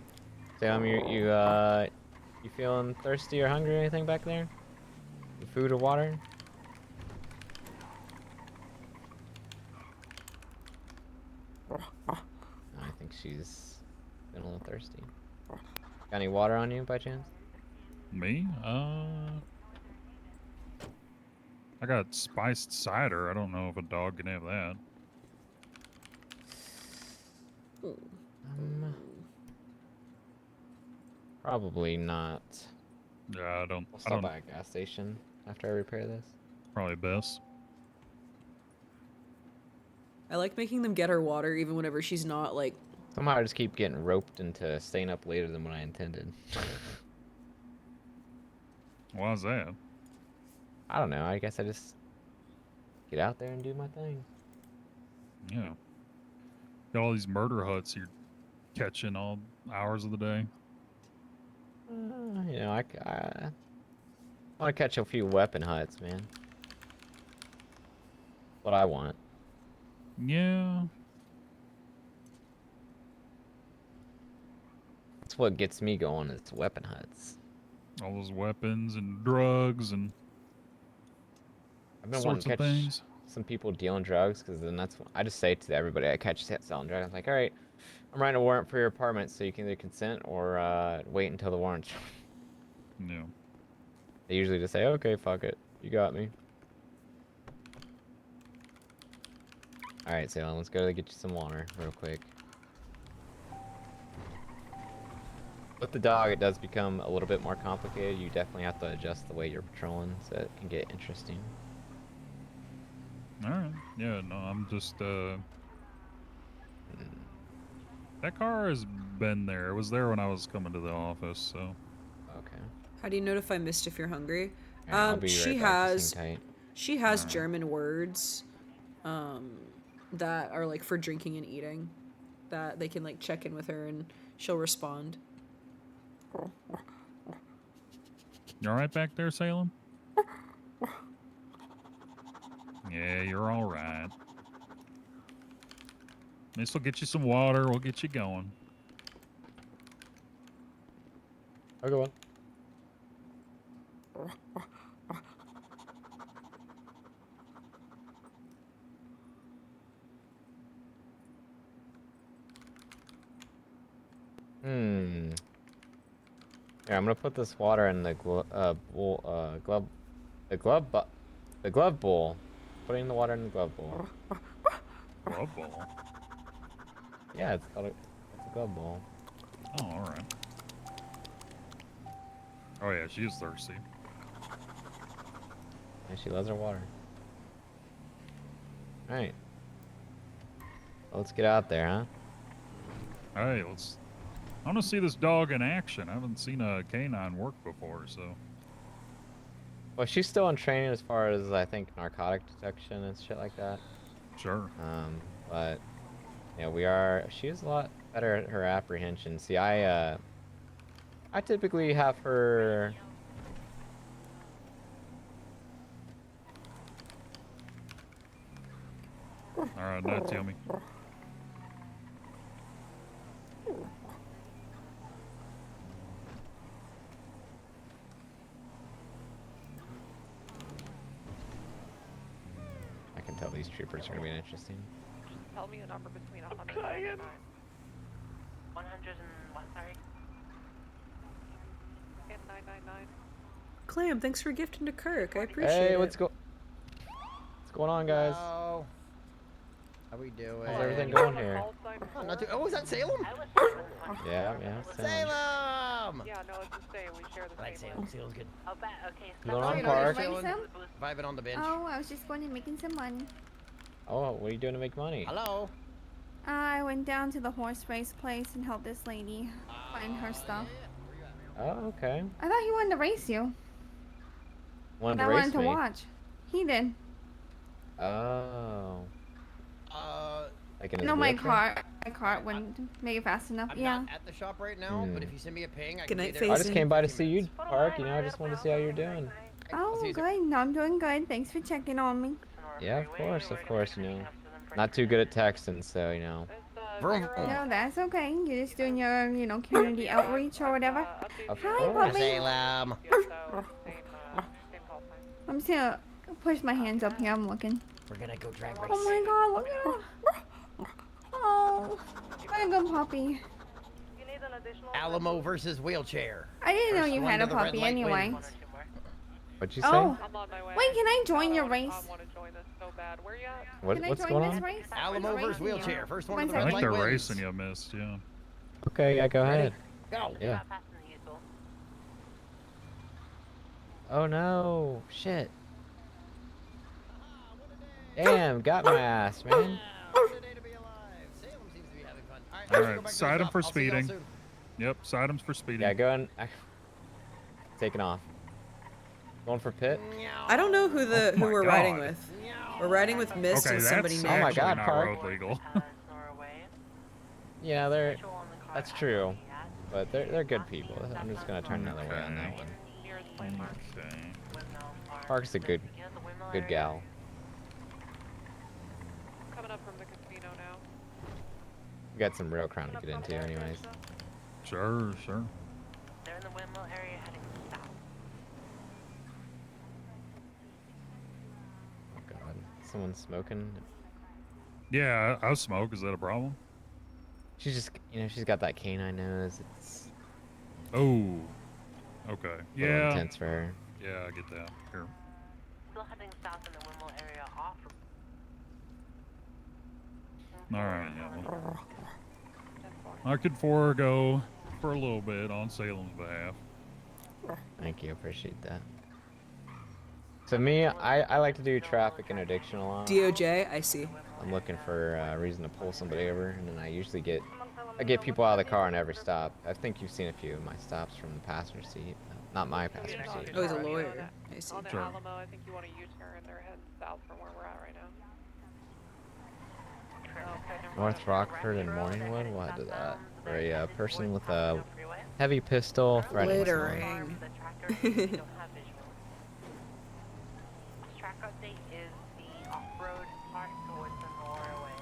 Salem, you feeling thirsty or hungry or anything back there? Food or water? I think she's been a little thirsty. Got any water on you by chance? Me? I got spiced cider. I don't know if a dog can have that. Probably not. Yeah, I don't. We'll stop by a gas station after I repair this. Probably best. I like making them get her water even whenever she's not like. Somehow I just keep getting roped into staying up later than what I intended. Why is that? I don't know. I guess I just get out there and do my thing. Yeah. Got all these murder huts you're catching all hours of the day. You know, I want to catch a few weapon huts, man. What I want. Yeah. That's what gets me going is weapon huts. All those weapons and drugs and I've been sorts wanting of to catch things. some people dealing drugs because then that's what I just say to everybody I catch selling drugs. I'm like, all right, I'm writing a warrant for your apartment, so you can either consent or wait until the warrant's. Yeah. They usually just say, okay, fuck it, you got me. All right, Salem, let's go to get you some water real quick. With the dog, it does become a little bit more complicated. You definitely have to adjust the way you're patrolling, so it can get interesting. Alright. Yeah, no, I'm just, that car has been there. It was there when I was coming to the office, so. Okay. How do you notify Mist if you're hungry? Yeah, I'll be she right back, has just hang tight. she has German words that are like for drinking and eating that they can like check in with her and she'll respond. You alright back there, Salem? Yeah, you're alright. This will get you some water. We'll get you going. I'll go on. Here, I'm gonna put this water in the glove bowl. Putting the water in the glove bowl. Glove bowl? Yeah, it's a glove bowl. Oh, alright. Oh yeah, she is thirsty. And she loves her water. Alright. Well, let's get out there, huh? Hey, I want to see this dog in action. I haven't seen a canine work before, so. Well, she's still in training as far as I think narcotic detection and shit like that. Sure. But yeah, she's a lot better at her apprehension. See, I typically have her. All right, now tell me. I can tell these troopers are gonna be interesting. Tell me a number between 100 and 100 and what, sorry? And 999. Clam, thanks for gifting to Kirk. I appreciate it. Hey, what's going on, guys? Hello. How we doing? How's everything going here? Oh, is that Salem? Yeah, Salem! Yeah, no, it's the same. We share the same. Salem's good. I'll bet. Okay. What's going on, Park? Vibing on the bench. Oh, I was just going and making some money. Oh, what are you doing to make money? Hello. I went down to the horse race place and helped this lady find her stuff. Oh, okay. I thought he wanted to race you. Wanted I to race wanted to me? watch. He did. Oh. Like in his No, my wheelchair? cart wouldn't make it fast enough. I'm yeah. not at the shop right now, but if you send me a ping, I Good can night, be there. I just came by to see you, Park. You know, I just wanted to see how you're doing. Oh, good. No, I'm doing good. Thanks for checking on me. Yeah, of course, you know. Not too good at texting, so, you know. No, that's okay. You're just doing your, community outreach or whatever. Of Hi, course. puppy. Salem. I'm just gonna push my hands up here. I'm looking. We're gonna go drag race. Oh my god, look at him. Oh, what a good puppy. Alamo versus wheelchair. I didn't know First you one had to a the red puppy light anyway. wins. What'd you say? Oh, wait, can I join your race? Can I What's join going this on? race? Alamo Who's versus racing you? wheelchair. First one One to the I red think light they're wins. racing you, missed. Yeah. Okay, yeah, go ahead. Go. Yeah. Oh no, shit. Damn, got my ass, man. All right, side him for speeding. Yep, side him's for speeding. Yeah, go and taking off. Going for pit. I don't know who Oh we're my riding God. with. We're riding with Mist Okay, and somebody that's named. Oh my actually God, not Park. road legal. Yeah, that's true. But they're good people. I'm just gonna turn another way on that one. Okay. Park's a good gal. Coming up from the casino now. We got some real crime to get into, anyways. Sure. They're in the windmill area heading south. Oh God, someone's smoking. Yeah, I smoke. Is that a problem? She's just, she's got that canine nose. It's Oh. Okay. a little Yeah. intense for her. Yeah, I get that. Here. Still heading south in the windmill area off. All right. Yeah. Well, I could forego for a little bit on Salem's behalf. Thank you, appreciate that. So me, I like to do traffic and addiction a lot. DOJ, I see. I'm looking for a reason to pull somebody over, and then I usually get people out of the car on every stop. I think you've seen a few of my stops from the passenger seat, not my passenger seat. Oh, he's a lawyer. I see. On the Sure. Alamo, I think you want to U-turn. They're heading south from where we're at right now. North Rockford and Morningwood, what did that? For a person with a heavy pistol threatening someone. Littering. Track update is the off-road part towards the Norway.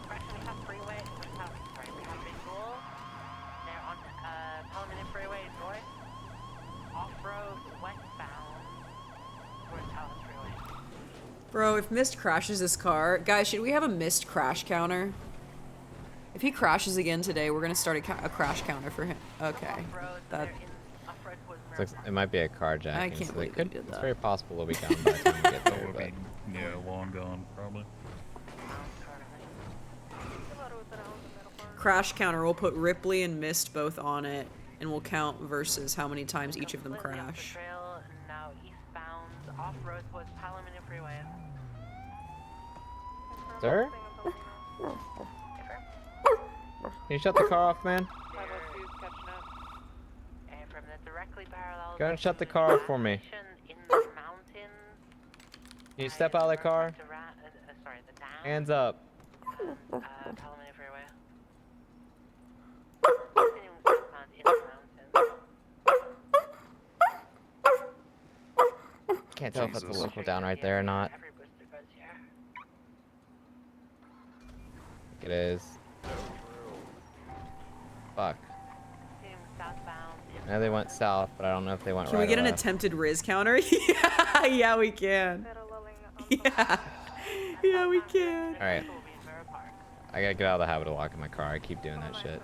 Actually, we have freeway. We have visual. They're on Parliament Freeway north. Off-road westbound towards Talent Freeway. Bro, if Mist crashes this car, guys, should we have a Mist crash counter? If he crashes again today, we're gonna start a crash counter for him. Okay. That. It might be a carjacking. I can't so believe we did it's that. very possible they'll be gone by the time we get there. But Yeah, long gone probably. Crash counter. We'll put Ripley and Mist both on it, and we'll count versus how many times each of them crash. Trail now eastbound off-road towards Parliament Freeway. Sir? Can you shut the car off, man? And from the directly parallel. Go and shut the car off for me. In the mountains. Can you step out of the car? Sorry, the dam. Hands up. Palomino Freeway. Continuing southbound in the mountains. Can't tell if it's a local down right there or not. Every booster goes here. It is. Fuck. Continuing southbound. I know they went south, but I don't know if they went Can right we get or an left. attempted Riz counter? Yeah, yeah, we can. Yeah, yeah, we can. All right. I gotta get out of the habit of locking my car. I keep doing that shit.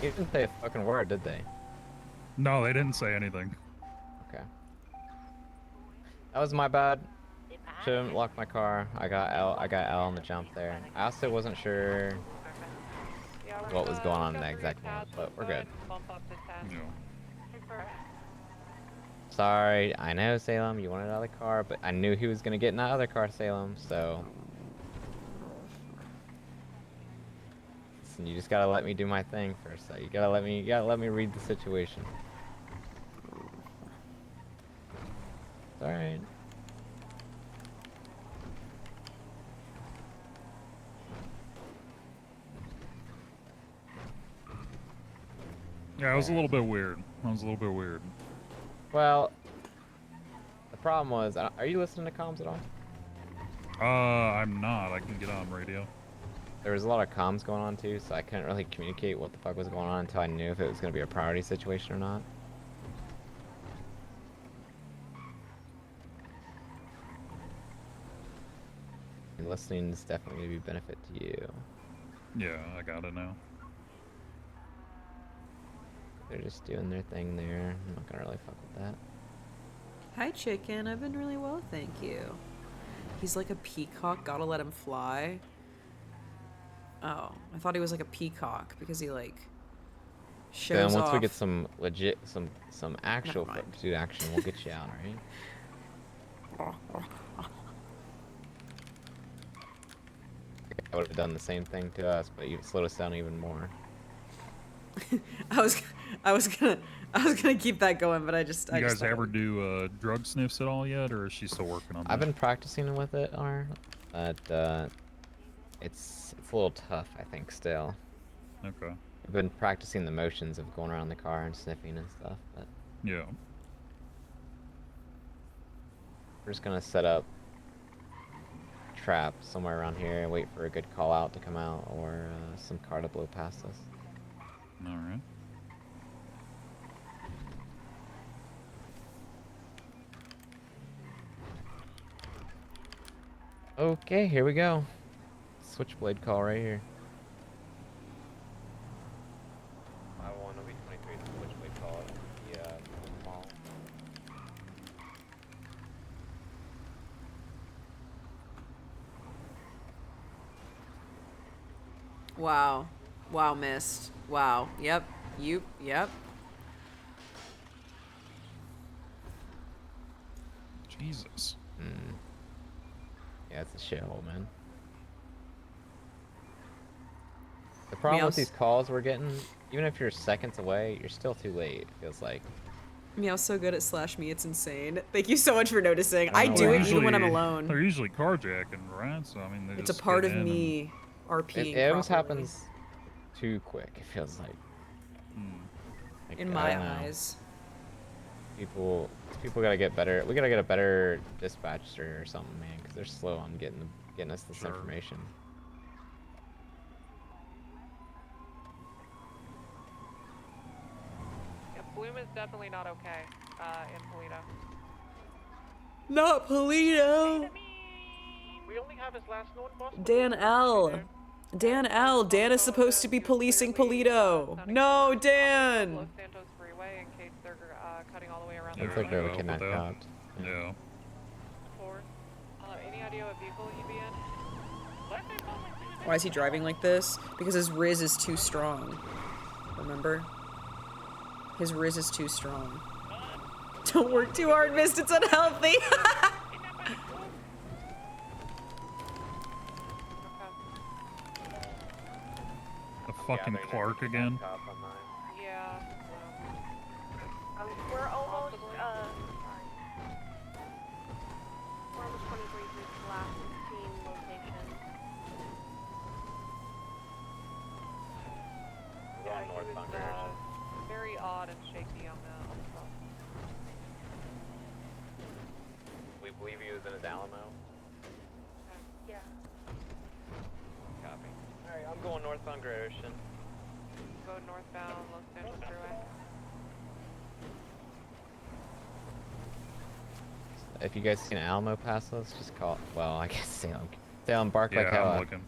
They didn't say a fucking word, did they? No, they didn't say anything. Okay. That was my bad. Shouldn't lock my car. I got L on the jump there. I also wasn't sure what was going on in that exact moment, but we're good. Sorry, I know Salem, you wanted out of the car, but I knew he was gonna get in that other car, Salem, so. Listen, you just gotta let me do my thing first. So you gotta let me read the situation. It's alright. Yeah, it was a little bit weird. Well, the problem was, are you listening to comms at all? I'm not. I can get on radio. There was a lot of comms going on too, so I couldn't really communicate what the fuck was going on until I knew if it was going to be a priority situation or not. And listening is definitely going to be a benefit to you. Yeah, I got it now. They're just doing their thing there. I'm not going to really fuck with that. Hi, chicken. I've been really well, thank you. He's like a peacock. Gotta let him fly. Oh, I thought he was like a peacock because he like shows Then once off. we get some legit, some actual pursuit action, we'll get you out, alright? I would have done the same thing to us, but you slowed us down even more. I was gonna keep that going, but I just. You guys ever do drug sniffs at all yet, or is she still working on that? I've been practicing with it on her, but it's a little tough, I think, still. Okay. I've been practicing the motions of going around the car and sniffing and stuff, but yeah. We're just gonna set up a trap somewhere around here and wait for a good call out to come out or some car to blow past us. All right. Okay, here we go. Switchblade call right here. I want to be 23 the switchblade call at the mall. Wow. Wow, missed. Wow. Yep. Yep. Jesus. Yeah, it's a shithole, man. The problem with these calls we're getting, even if you're seconds away, you're still too late, it feels like. Meow's so good at /me, it's insane. Thank you so much for noticing. I do it even when I'm alone. They're usually carjacking, right? So I mean, It's a part of me RPing. It almost happens too quick, it feels like. Like, in I my don't know. eyes. People gotta get better. We gotta get a better dispatcher or something, man, because they're slow on getting us this information. Yeah, Bloom is definitely not okay in Polito. Not Polito! We only have his last known boss. Dan L. Dan L. Dan is supposed to be policing Polito. No, Dan! Santos Freeway in case they're cutting all the way around. Looks like they're looking at cops. Yeah. Any idea what vehicle he'd be in? Why is he driving like this? Because his Riz is too strong. Remember? His Riz is too strong. Don't work too hard, Mist. It's unhealthy. The fucking Clark again. Yeah. Bunker Ocean. very odd and shaky on the phone. We believe he was in his Alamo. Yeah. Copy. Alright, I'm going northbound Great Ocean. Go northbound Los Angeles Freeway. If you guys see an Alamo pass us, just call. Well, I guess Salem. Salem, bark Yeah, like hell. I'm looking.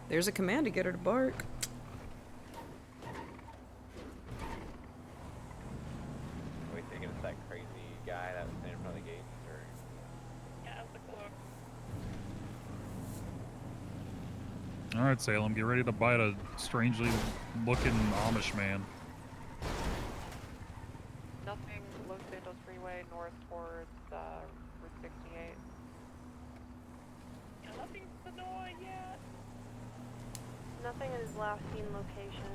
There's a command to get her to bark. Are we thinking it's that crazy guy that was standing in front of the gates, or? Yeah, it's the clock. All right, Salem, get ready to bite a strangely looking Amish man. Nothing Los Angeles Freeway north towards Route 68. Yeah, nothing's the door yet. Nothing at his last seen location.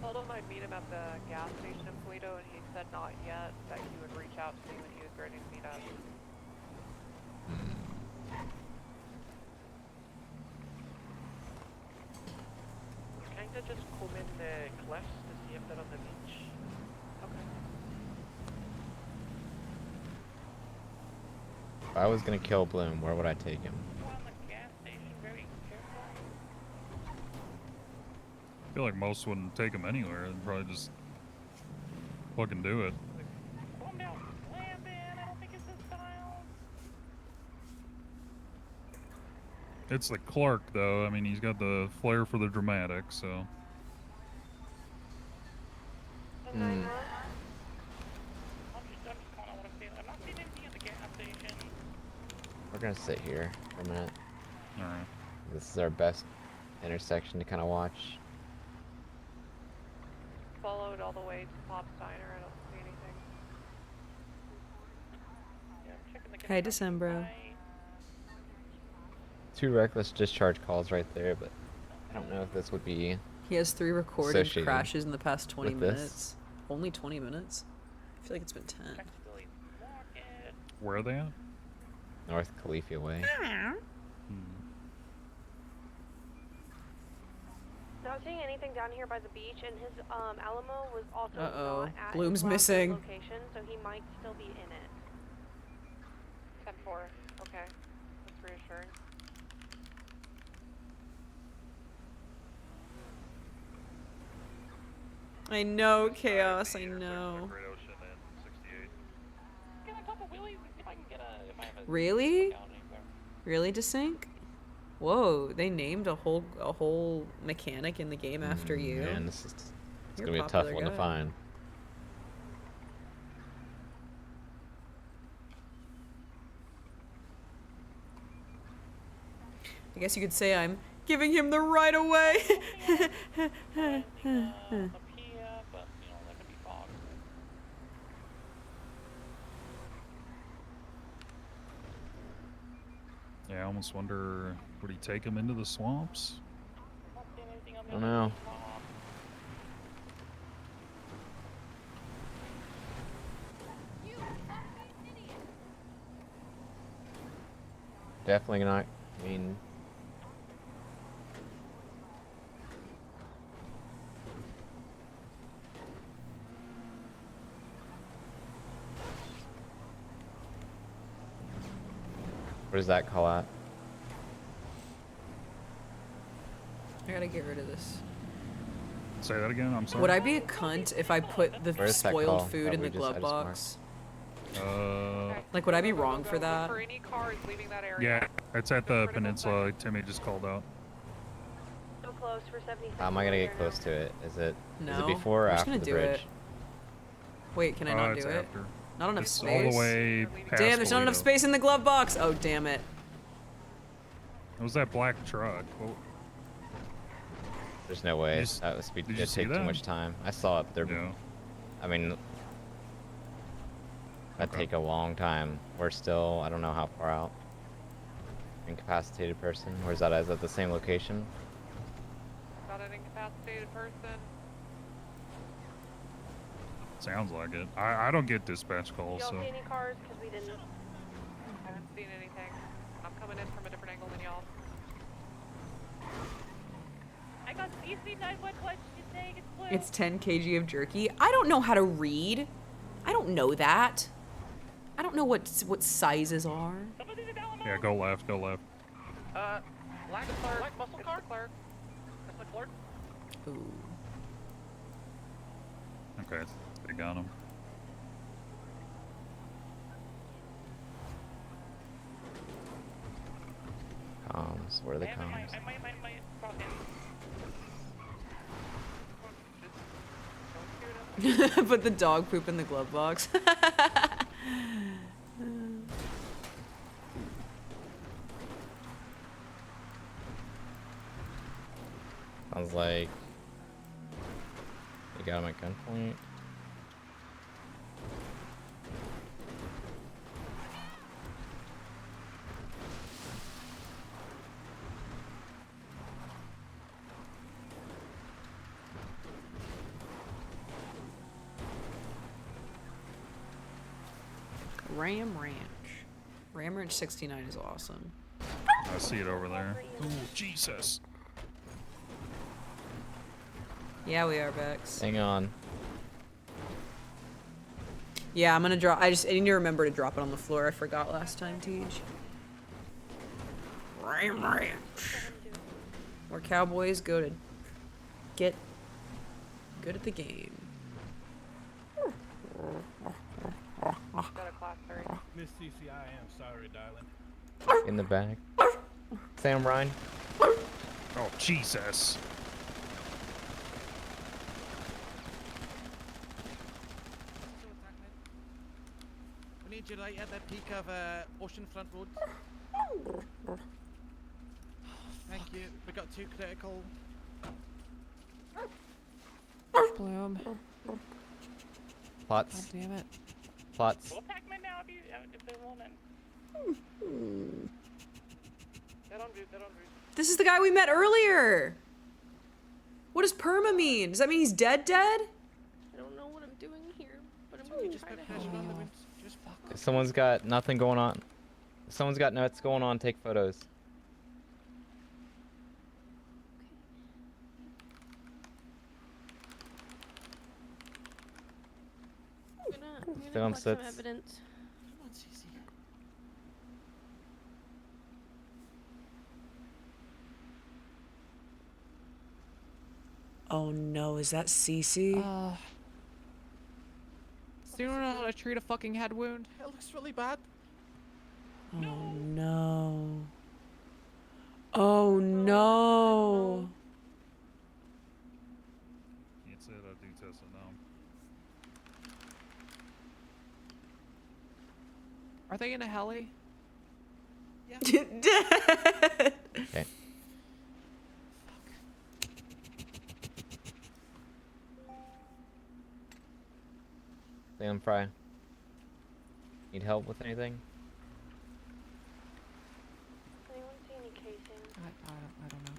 Told him I'd meet him at the gas station in Toledo, and he said not yet, that he would reach out to me when he was ready to meet us. Kinda just comb in the cliffs to see if they're on the beach. Okay. If I was gonna kill Bloom, where would I take him? Go on the gas station very carefully. I feel like most wouldn't take him anywhere. They'd probably just fucking do it. Calm down. Slam in. I don't think it's his style. It's the Clark, though. I mean, he's got the flair for the dramatic, so. Hmm. I'm just going to want to say that I'm not seeing anything at the gas station. We're gonna sit here for a minute. Alright. This is our best intersection to kind of watch. Followed all the way to Pop's Diner. I don't see anything. Yeah, I'm checking the Hi, Decembro. 2 reckless discharge calls right there, but I don't know if this would be. He has 3 recorded associated crashes in the past 20 with this. minutes. Only 20 minutes? I feel like it's been 10. Where are they at? North Califia Way. Not seeing anything down here by the beach, and his Alamo was also Uh-oh. not at Bloom's his last missing. location, so he might still be in it. 10-4. Okay. That's reassuring. I know, Chaos, I know. Get on top of Willie. If I can get a. If I have a. Really? Really, Desync? Whoa, they named a whole mechanic in the game after you. Man, this is it's You're gonna be a tough popular one to guy. find. I guess you could say I'm giving him the right of way. Yeah, I almost wonder, would he take him into the swamps? I don't know. Definitely not. I mean, what does that call out? I gotta get rid of this. Say that again, I'm sorry. Would I be a cunt if I put the Where's that call spoiled food that in we the just- I glove just marked? box? Uh, Like, would I be wrong for that? For any cars leaving that area. yeah, it's at the peninsula. Timmy just called out. So close for 76. How am I gonna get close to it? Is it No, before or I'm just after gonna the do bridge? it. Wait, can I not it's do it? after. Not enough It's space. all the way past Damn, there's not enough Toledo. space in the glove box. Oh, damn it. It was that black truck. Well, There's no way. Just- That would be did you it'd see take too that? much time. I saw it there. Yeah. I mean, that'd take a long time. We're still, I don't know how far out. Incapacitated person. Where's that? Is that the same location? Got an incapacitated person. Sounds like it. I don't get dispatch calls, Y'all so. see any cars? Because we didn't. I haven't seen anything. I'm coming in from a different angle than y'all. I got CC 911. She's saying it's blue. It's 10 kg of jerky. I don't know how to read. I don't know that. I don't know what sizes are. Yeah, go left, go left. Black clerk. Black muscle car? Clerk. That's the clerk. Ooh. Okay, they got him. Comms, where are the comms? Put the dog poop in the glove box. Sounds like you got him at gunpoint. Ram Ranch. Ram Ranch 69 is awesome. I see it over there. Ooh, Jesus. Yeah, we are, Bex. Hang on. Yeah, I'm gonna drop. I need to remember to drop it on the floor. I forgot last time, Teach. Ram Ranch. Where cowboys go to get good at the game. Miss CC, I am sorry, darling. In the back. Sam Ryan. Oh, Jesus. We need you right at the peak of Oceanfront Road. Thank you. We got 2 critical. Bloom. Plots. God damn it. Plots. We'll pack men now if they're rolling. Dead on route, dead on route. This is the guy we met earlier. What does perma mean? Does that mean he's dead? I don't know what I'm doing here, but I'm gonna try to help you. If someone's got nothing going on. If someone's got nuts going on, take photos. I'm gonna Film collect some sits. evidence. Oh no, is that Cece? So you don't know how to treat a fucking head wound? It looks really bad. Oh no. Oh no. Can't say that I do test it now. Are they in a heli? Okay. Sam Fry. Need help with anything? Anyone see any casing? I don't know.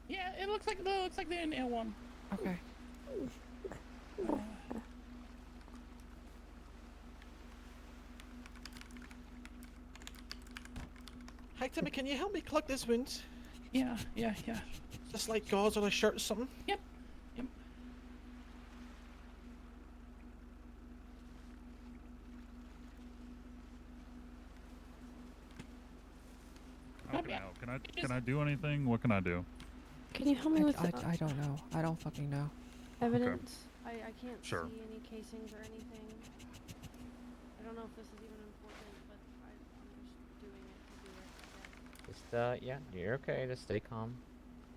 Yeah, it looks like they're in L1. Okay. Hi Timmy, can you help me collect this wound? Yeah. Just like gauze or a shirt or something? Yep. How can I help? Can I do anything? What can I do? Can you help me with I don't know. I don't fucking know. evidence? I can't Sure. see any casings or anything. I don't know if this is even important, but I'm just doing it to do it. Just, yeah, you're okay. Just stay calm.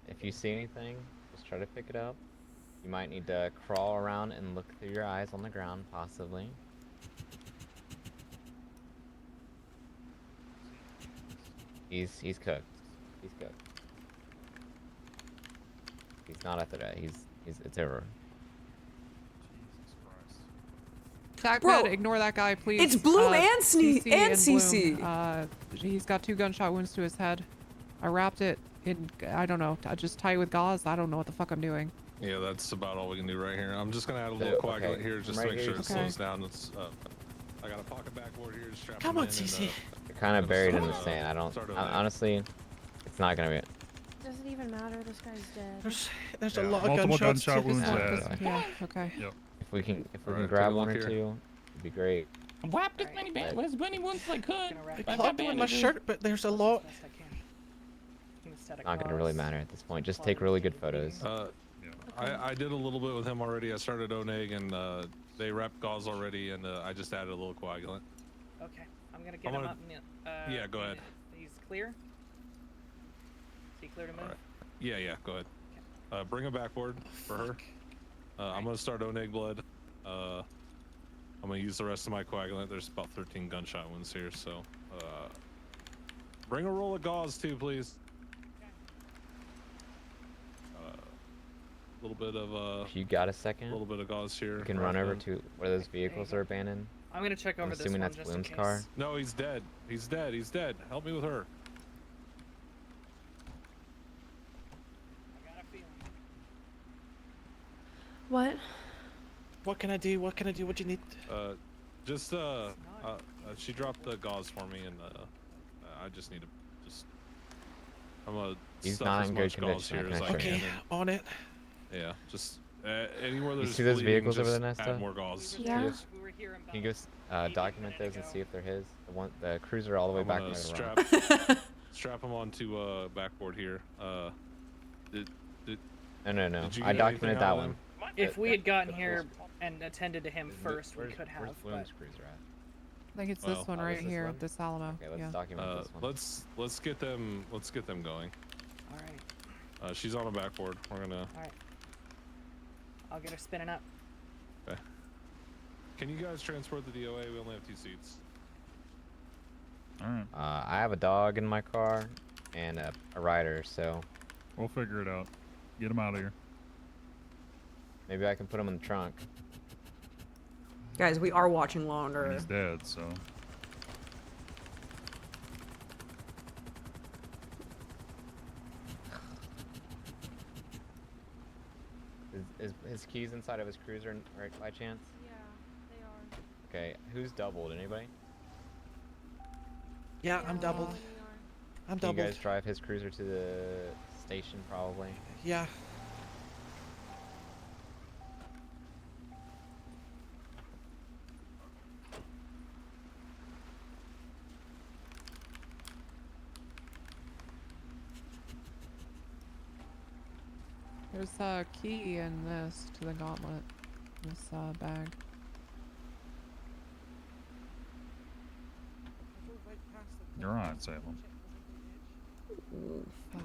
If you see anything, just try to pick it up. You might need to crawl around and look through your eyes on the ground, possibly. He's cooked. He's cooked. He's not after that. It's over. Jesus Christ. Tackhead, Bro, ignore that guy, please. it's Bloom and CC and Bloom. CC. He's got 2 gunshot wounds to his head. I wrapped it in, I don't know, I just tie it with gauze. I don't know what the fuck I'm doing. Yeah, that's about all we can do right here. I'm just gonna add a little coagulant here just to make sure it slows down. It's, I got a pocket backboard here. Just strap Come on, CC. You're kind of buried in the sand. I don't. Honestly, it's not gonna be. Doesn't even matter. This guy's dead. There's a lot of multiple gunshots. gunshot wounds. Yeah. Okay. Yep. If we can Alright, grab take a one look or here. two, it'd be great. Whapped as many wounds as I could. I caught them in my shirt, but there's a lot. Not gonna really matter at this point. Just take really good photos. I did a little bit with him already. I started Oneg and they wrapped gauze already, and I just added a little coagulant. Okay, I'm gonna get him up. Yeah, go ahead. He's clear. Is he clear to move? Alright. Yeah, go ahead. Bring a backboard for her. I'm gonna start Oneg blood. I'm gonna use the rest of my coagulant. There's about 13 gunshot wounds here, so bring a roll of gauze too, please. A little bit of If you got a second, a little bit of gauze here. you can run over to one of those vehicles that are abandoned. I'm gonna check over I'm this assuming one that's just in Bloom's case. car. No, he's dead. He's dead. He's dead. Help me with her. What? What can I do? What can I do? What do you need? Just she dropped the gauze for me, and I just need to just. I'm gonna He's stuff not as in good much gauze condition, here I as can I assure can. you. On it. Yeah, just anywhere You there's see those bleeding, vehicles over just there, Nesta? add more gauze. Yeah. Can you go document those and see if they're his? The cruiser all the way I'm back gonna there. strap them onto backboard here. No. Did I you get anything documented out that of one. them? If we had gotten here and attended to him first, we could have. Where's But Bloom's cruiser at? I think it's this one Oh, right it's this here, one? this Alamo. Okay, let's yeah. document this one. Let's get them going. all right, She's on a backboard. We're gonna. all right. I'll get her spinning up. Okay. Can you guys transport the DOA? We only have 2 seats. Alright. I have a dog in my car and a rider, so We'll figure it out. Get him out of here. maybe I can put him in the trunk. Guys, we are watching Law and And Order. he's dead, so. Is his keys inside of his cruiser, right, by chance? Yeah, they are. Okay, who's doubled? Anybody? Yeah, I'm doubled. I'm Can you doubled. guys drive his cruiser to the station, probably? Yeah. There's a key in this to the gauntlet. This bag. You're on, Salem. Fuck.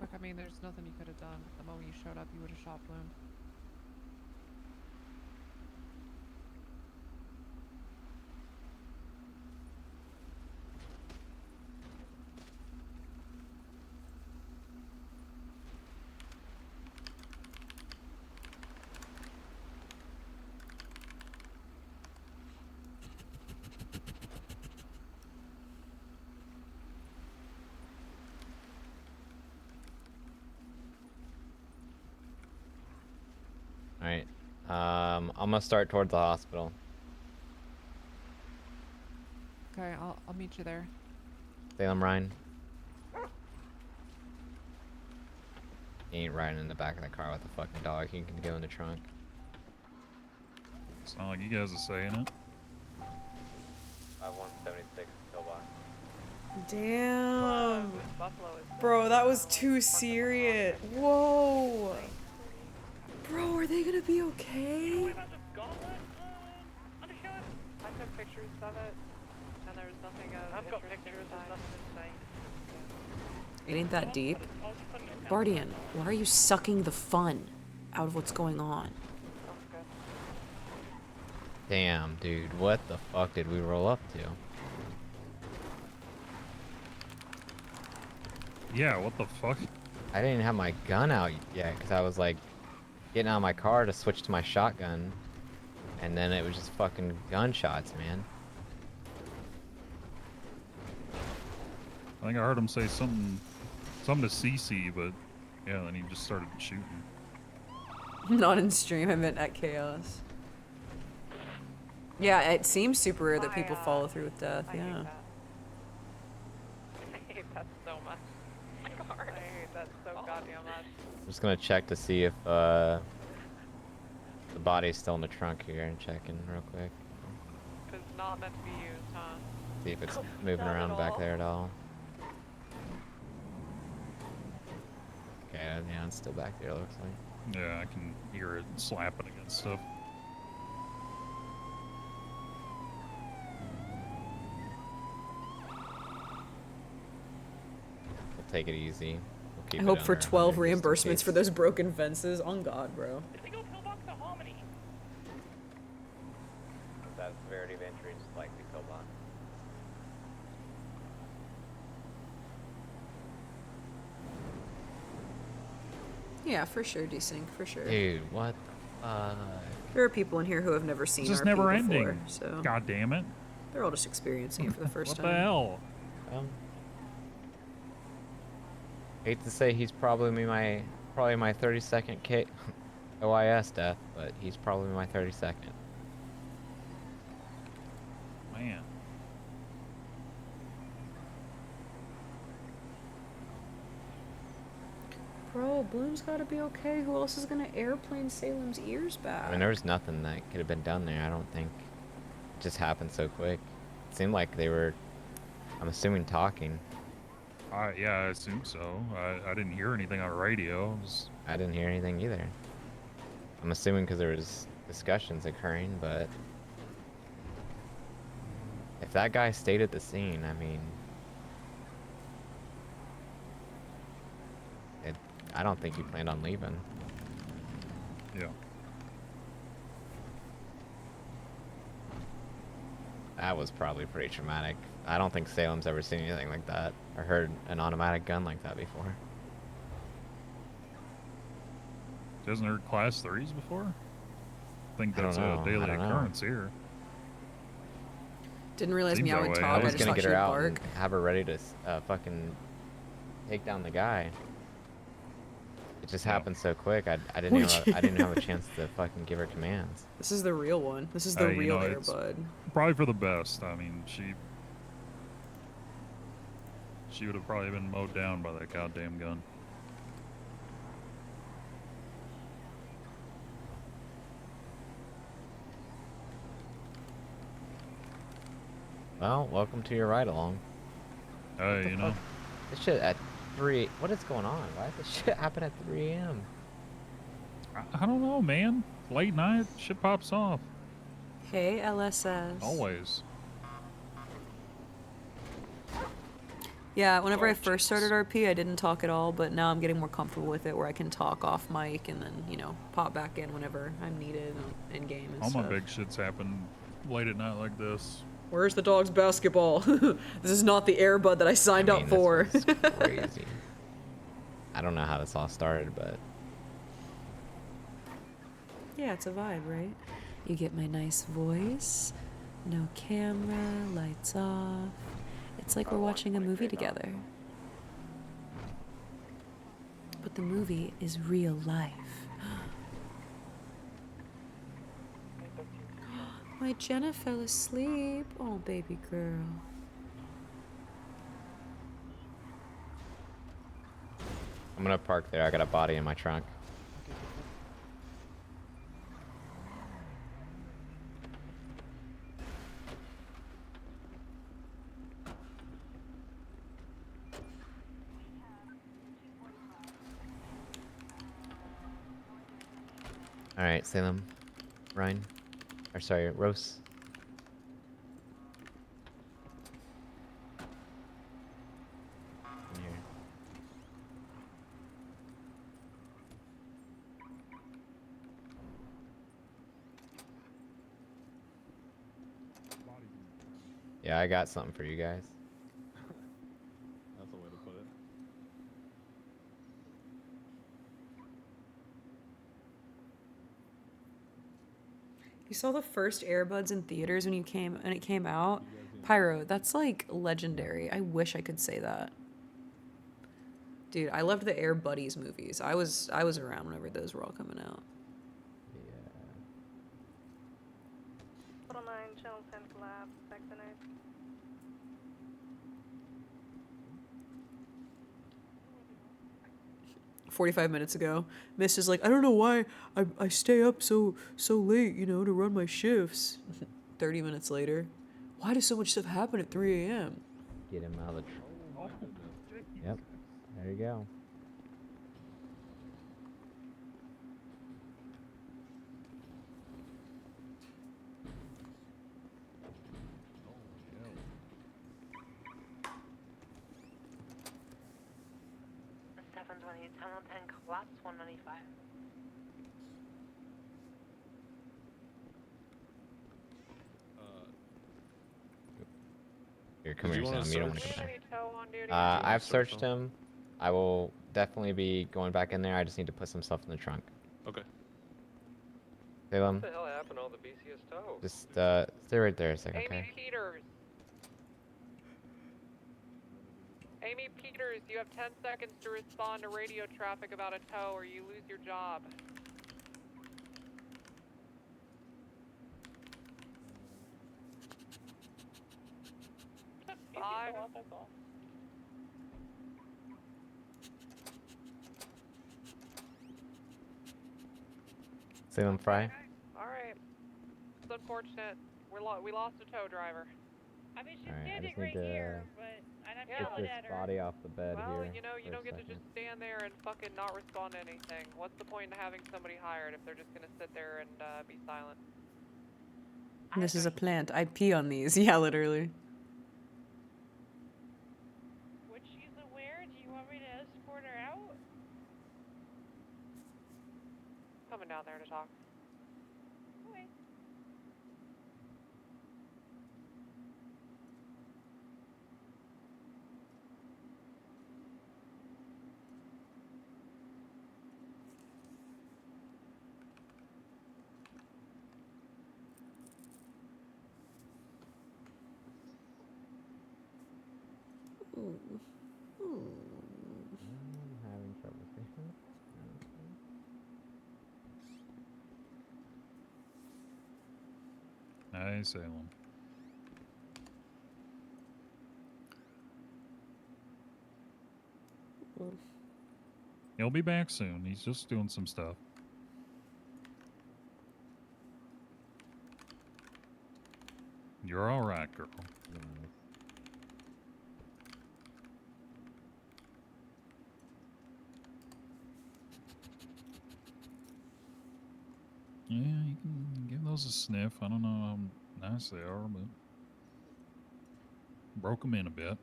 Look, I mean, there's nothing you could have done. The moment you showed up, you would have shot Bloom. Alright. I'm gonna start towards the hospital. Okay, I'll meet you there. Salem Ryan. He ain't riding in the back of the car with a fucking dog. He can go in the trunk. It's not like you guys are saying it. 5176 pillbox. Damn. Bro, that was too serious. Whoa. Bro, are they gonna be okay? I took pictures of it, and there was nothing I've got pictures, there's nothing insane. It ain't that deep. Bardian, why are you sucking the fun out of what's going on? Damn, dude. What the fuck did we roll up to? Yeah, what the fuck? I didn't have my gun out yet because I was like getting out of my car to switch to my shotgun. And then it was just fucking gunshots, man. I think I heard him say something to CC, but yeah, then he just started shooting. Not in stream, I meant at Chaos. Yeah, it seems super rare that people follow through with death, yeah. I hate that so much. I hate that so goddamn much. I'm just gonna check to see if the body's still in the trunk here and checking real quick. It's not meant to be used, huh? See if it's moving around back there at all. Okay, yeah, it's still back there, looks like. Yeah, I can hear it slapping against stuff. We'll take it easy. We'll keep I it hope for under 12 100 just in reimbursements case. for those broken fences. On God, bro. That severity of injury is likely pillbox. Yeah, for sure, desync, for sure. Dude, what the fuck? There are people in here who have never seen It's just RP never before, ending. so God damn it. they're all just experiencing it for the first What time. the hell? Hate to say he's probably my 32nd OIS death, but he's probably my 32nd. Man. Bro, Bloom's gotta be okay. Who else is gonna airplane Salem's ears back? I mean, there was nothing that could have been done there, I don't think. It just happened so quick. It seemed like they were, I'm assuming, talking. Yeah, I assume so. I didn't hear anything on the radio. I didn't hear anything either. I'm assuming because there was discussions occurring, but if that guy stayed at the scene, I mean, I don't think he planned on leaving. Yeah. That was probably pretty traumatic. I don't think Salem's ever seen anything like that or heard an automatic gun like that before. She hasn't heard class 3s before? I think I don't that's know. a daily I don't know. occurrence here. Didn't realize Seems Meow that would way. talk. I I was just gonna thought get she her would out bark. and have her ready to fucking take down the guy. It just happened so quick. I didn't have a chance to fucking give her commands. This is the real one. This is the You real know, it's Airbud. Probably for the best. I mean, she would have probably been mowed down by that goddamn gun. Well, welcome to your ride along. Hey, you know. This shit at 3. What is going on? Why did this shit happen at 3 a.m.? I don't know, man. Late night, shit pops off. Hey, LSS. Always. Yeah, whenever I first started RP, I didn't talk at all, but now I'm getting more comfortable with it where I can talk off mic and then, you know, pop back in whenever I'm needed in game and All stuff. my big shits happen late at night like this. Where's the dog's basketball? This is not the Airbud that I signed up for. This was crazy. I don't know how this all started, but Yeah, it's a vibe, right? You get my nice voice, no camera, lights off. It's like we're watching a movie together. But the movie is real life. My Jenna fell asleep. Oh, baby girl. I'm gonna park there. I got a body in my trunk. Alright, Salem. Ryan. Or sorry, Rose. In here. Yeah, I got something for you guys. That's the way to put it. You saw the first Airbuds in theaters when it came out? Pyro, that's like legendary. I wish I could say that. Dude, I loved the Air Buddies movies. I was around whenever those were all coming out. Total 9, channel 10 collapse, back to 9. 45 minutes ago, Miss is like, I don't know why I stay up so late, you know, to run my shifts. 30 minutes later, why does so much stuff happen at 3 a.m.? Get him out of the truck. Yep. There you go. Tunnel 10 collapse 195. Here, come here, Sam. You don't want to come back. back. I've searched him. I will definitely be going back in there. I just need to put some stuff in the trunk. Okay. Salem, What the hell happened to all the BCS tow? just stay right there a second, okay? Amy Peters. Amy Peters, you have 10 seconds to respond to radio traffic about a tow or you lose your job. Five. Salem Fry. Alright. It's unfortunate. We lost a tow driver. I mean, she's Alright, I standing just need right to here, but I'm get yelling this at her. body off the bed Well, here. you know, you for a don't get to second. just stand there and fucking not respond to anything. What's the point in having somebody hired if they're just gonna sit there and be silent? This is a plant. I pee on these. Yeah, literally. When she's aware, do you want me to escort her out? Coming down there to talk. Okay. I'm having trouble sleeping. Hey, Salem. He'll be back soon. He's just doing some stuff. You're all right, girl. Yeah, you can give those a sniff. I don't know how nice they are, but broke them in a bit.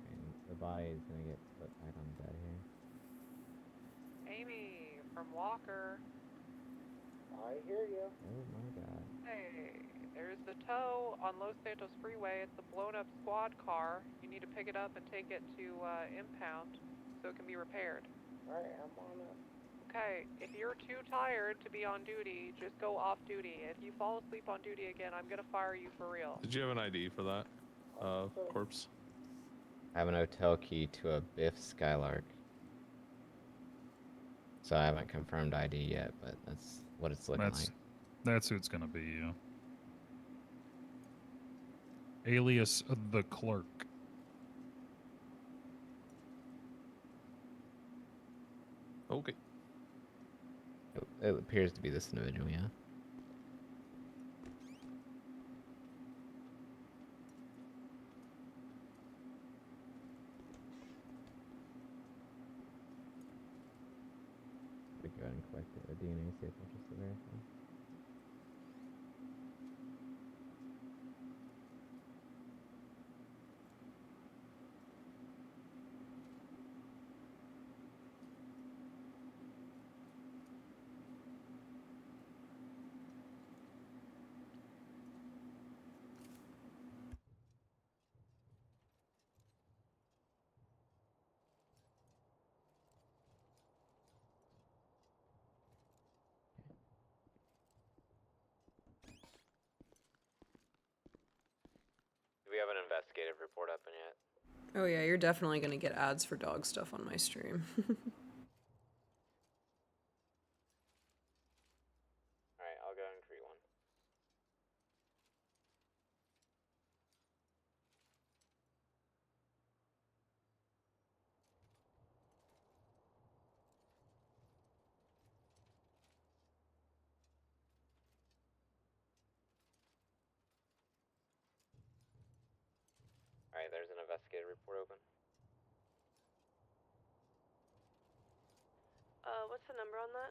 And the body is gonna get put back on the bed here. Amy from Walker. I hear you. Oh my god. Hey, there's the tow on Los Santos Freeway. It's a blown up squad car. You need to pick it up and take it to impound so it can be repaired. Alright, I'm on it. Okay, if you're too tired to be on duty, just go off duty. If you fall asleep on duty again, I'm gonna fire you for real. Did you have an ID for that corpse? I have an hotel key to a Biff Skylark. So I haven't confirmed ID yet, but that's what it's looking like. That's who it's gonna be, yeah. Alias the clerk. Okay. It appears to be this individual, yeah. We go ahead and collect a DNA sample just to verify. Do we have an investigative report up in yet? Oh yeah, you're definitely gonna get ads for dog stuff on my stream. Alright, I'll go and create one. Alright, there's an investigative report open. What's the number on that?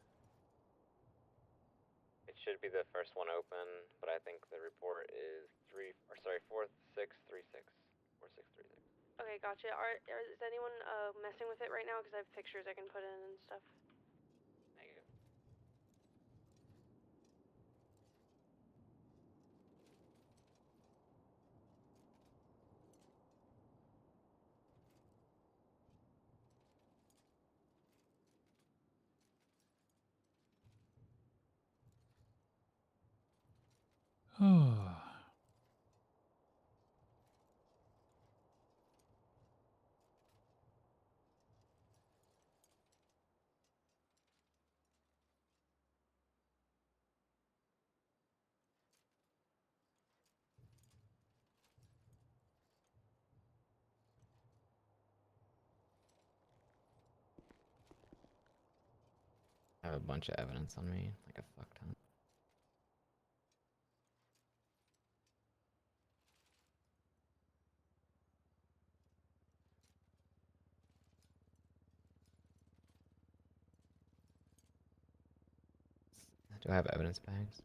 It should be the first one open, but I think the report is 4636. 4636. Okay, gotcha. Is anyone messing with it right now? Because I have pictures I can put in and stuff. Thank you. I have a bunch of evidence on me, like a fuck ton. Do I have evidence bags?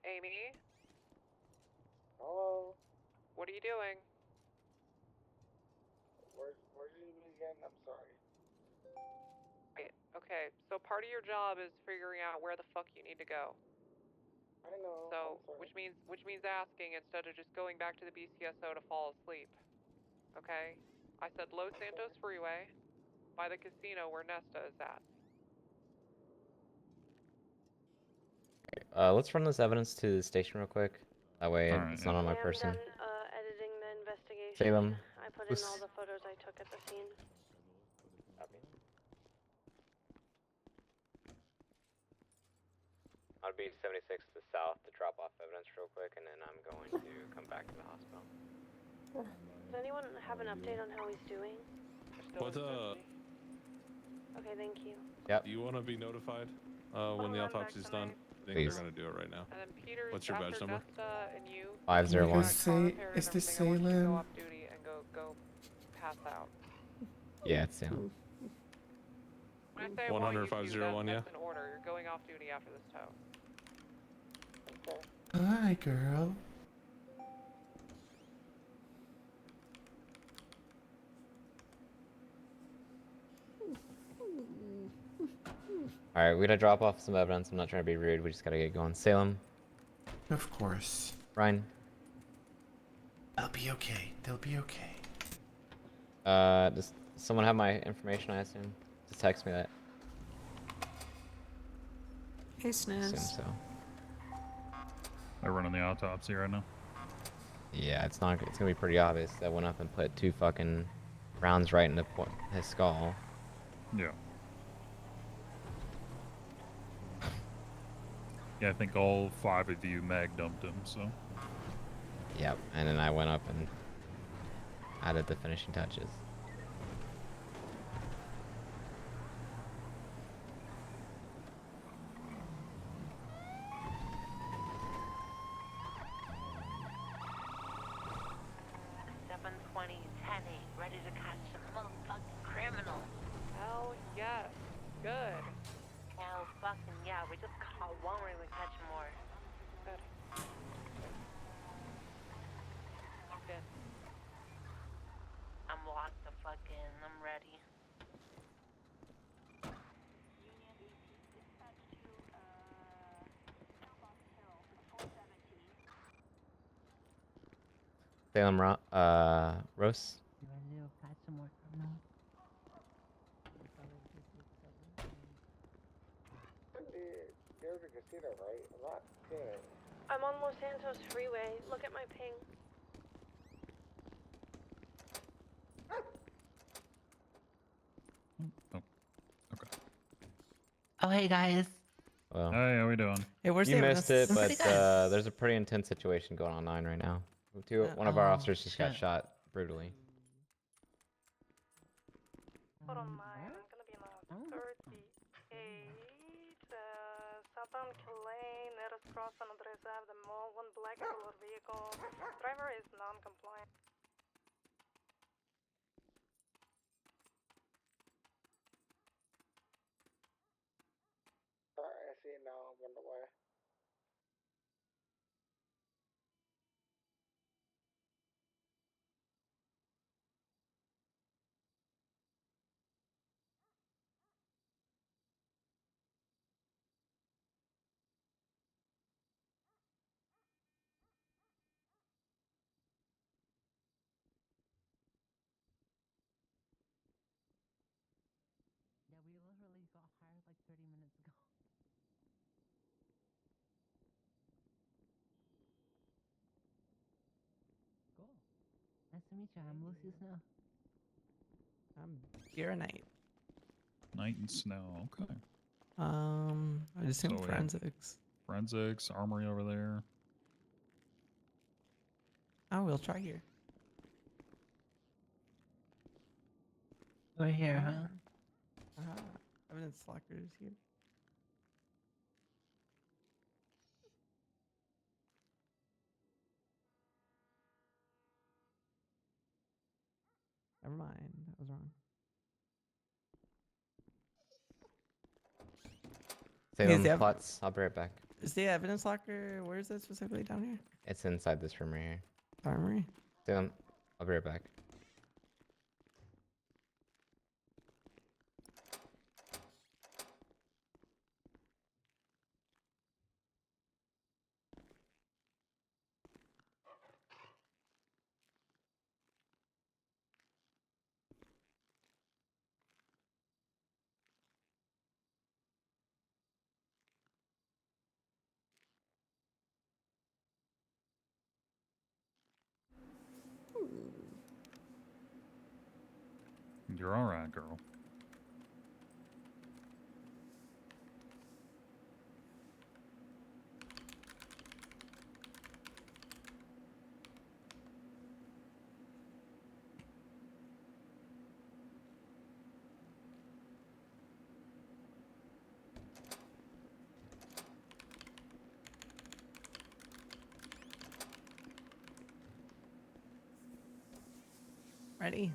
Amy, Hello? what are you doing? Where's you again? I'm sorry. Okay, so part of your job is figuring out where the fuck you need to go. I know. So, I'm sorry. which means asking instead of just going back to the BCSO to fall asleep. Okay? I said Los Santos Freeway, by the casino where Nesta is at. Let's run this evidence to the station real quick. That way it's not on my person. I'm done editing the investigation. Salem. I put in all the photos I took at the scene. I'll be 76 to the south to drop off evidence real quick, and then I'm going to come back to the hospital. Does anyone have an update on how he's doing? What Okay, thank you. Yep. Do you want to be notified when the autopsy's done? I think Please. they're gonna do it right now. And then Peter's What's your badge after number? Nesta and you. 501. Is this Salem? Go off duty and go pass out. Yeah, it's Salem. When I say 100-501, yeah. that's an order. You're going off duty after this tow. Hi, girl. Alright, we gotta drop off some evidence. I'm not trying to be rude. We just gotta get going. Salem. Of course. Ryan. I'll be okay. They'll be okay. Does someone have my information, I assume? Just text me that. Hey, Snaz. Assume so. They're running the autopsy right now. Yeah, it's gonna be pretty obvious. That went up and put 2 fucking rounds right into his skull. Yeah. Yeah, I think all 5 of you mag dumped him, so. Yep, and then I went up and added the finishing touches. Penny, ready to catch some motherfucking criminals. Hell yes. Good. Hell fucking yeah, we just caught one, we're gonna catch more. Good. Locked in. I'm locked the fuck in, I'm ready. Salem, Rose. You ready to catch some more criminals? There's a casino, right? I'm not seeing it. I'm on Los Santos Freeway. Look at my ping. Oh, hey guys. Well, Hey, how we doing? Hey, where's you the missed it, evidence? but Pretty good. there's a pretty intense situation going on 9 right now. One of our Oh, officers just got shit. shot brutally. Hold on, mine. I'm gonna be in the 38, southbound Killeen, near us cross on Andres Ave, the mall, one black color vehicle. Driver is non-compliant. Alright, I see it now. I'm on the way. Yeah, we literally got hired like 30 minutes ago. Cool. Nice to meet you. I'm Lucy Snow. I'm Kira Knight. Night and snow. Okay. I assume So we have forensics. Forensics, armory over there. Oh, we'll try here. We're here, huh? Evidence lockers here. Never mind, that was wrong. Salem, the Plots. I'll be right back. Is the evidence locker, where is it specifically down here? It's inside this room right here. Armory? Salem, I'll be right back. You're all right, girl. Ready?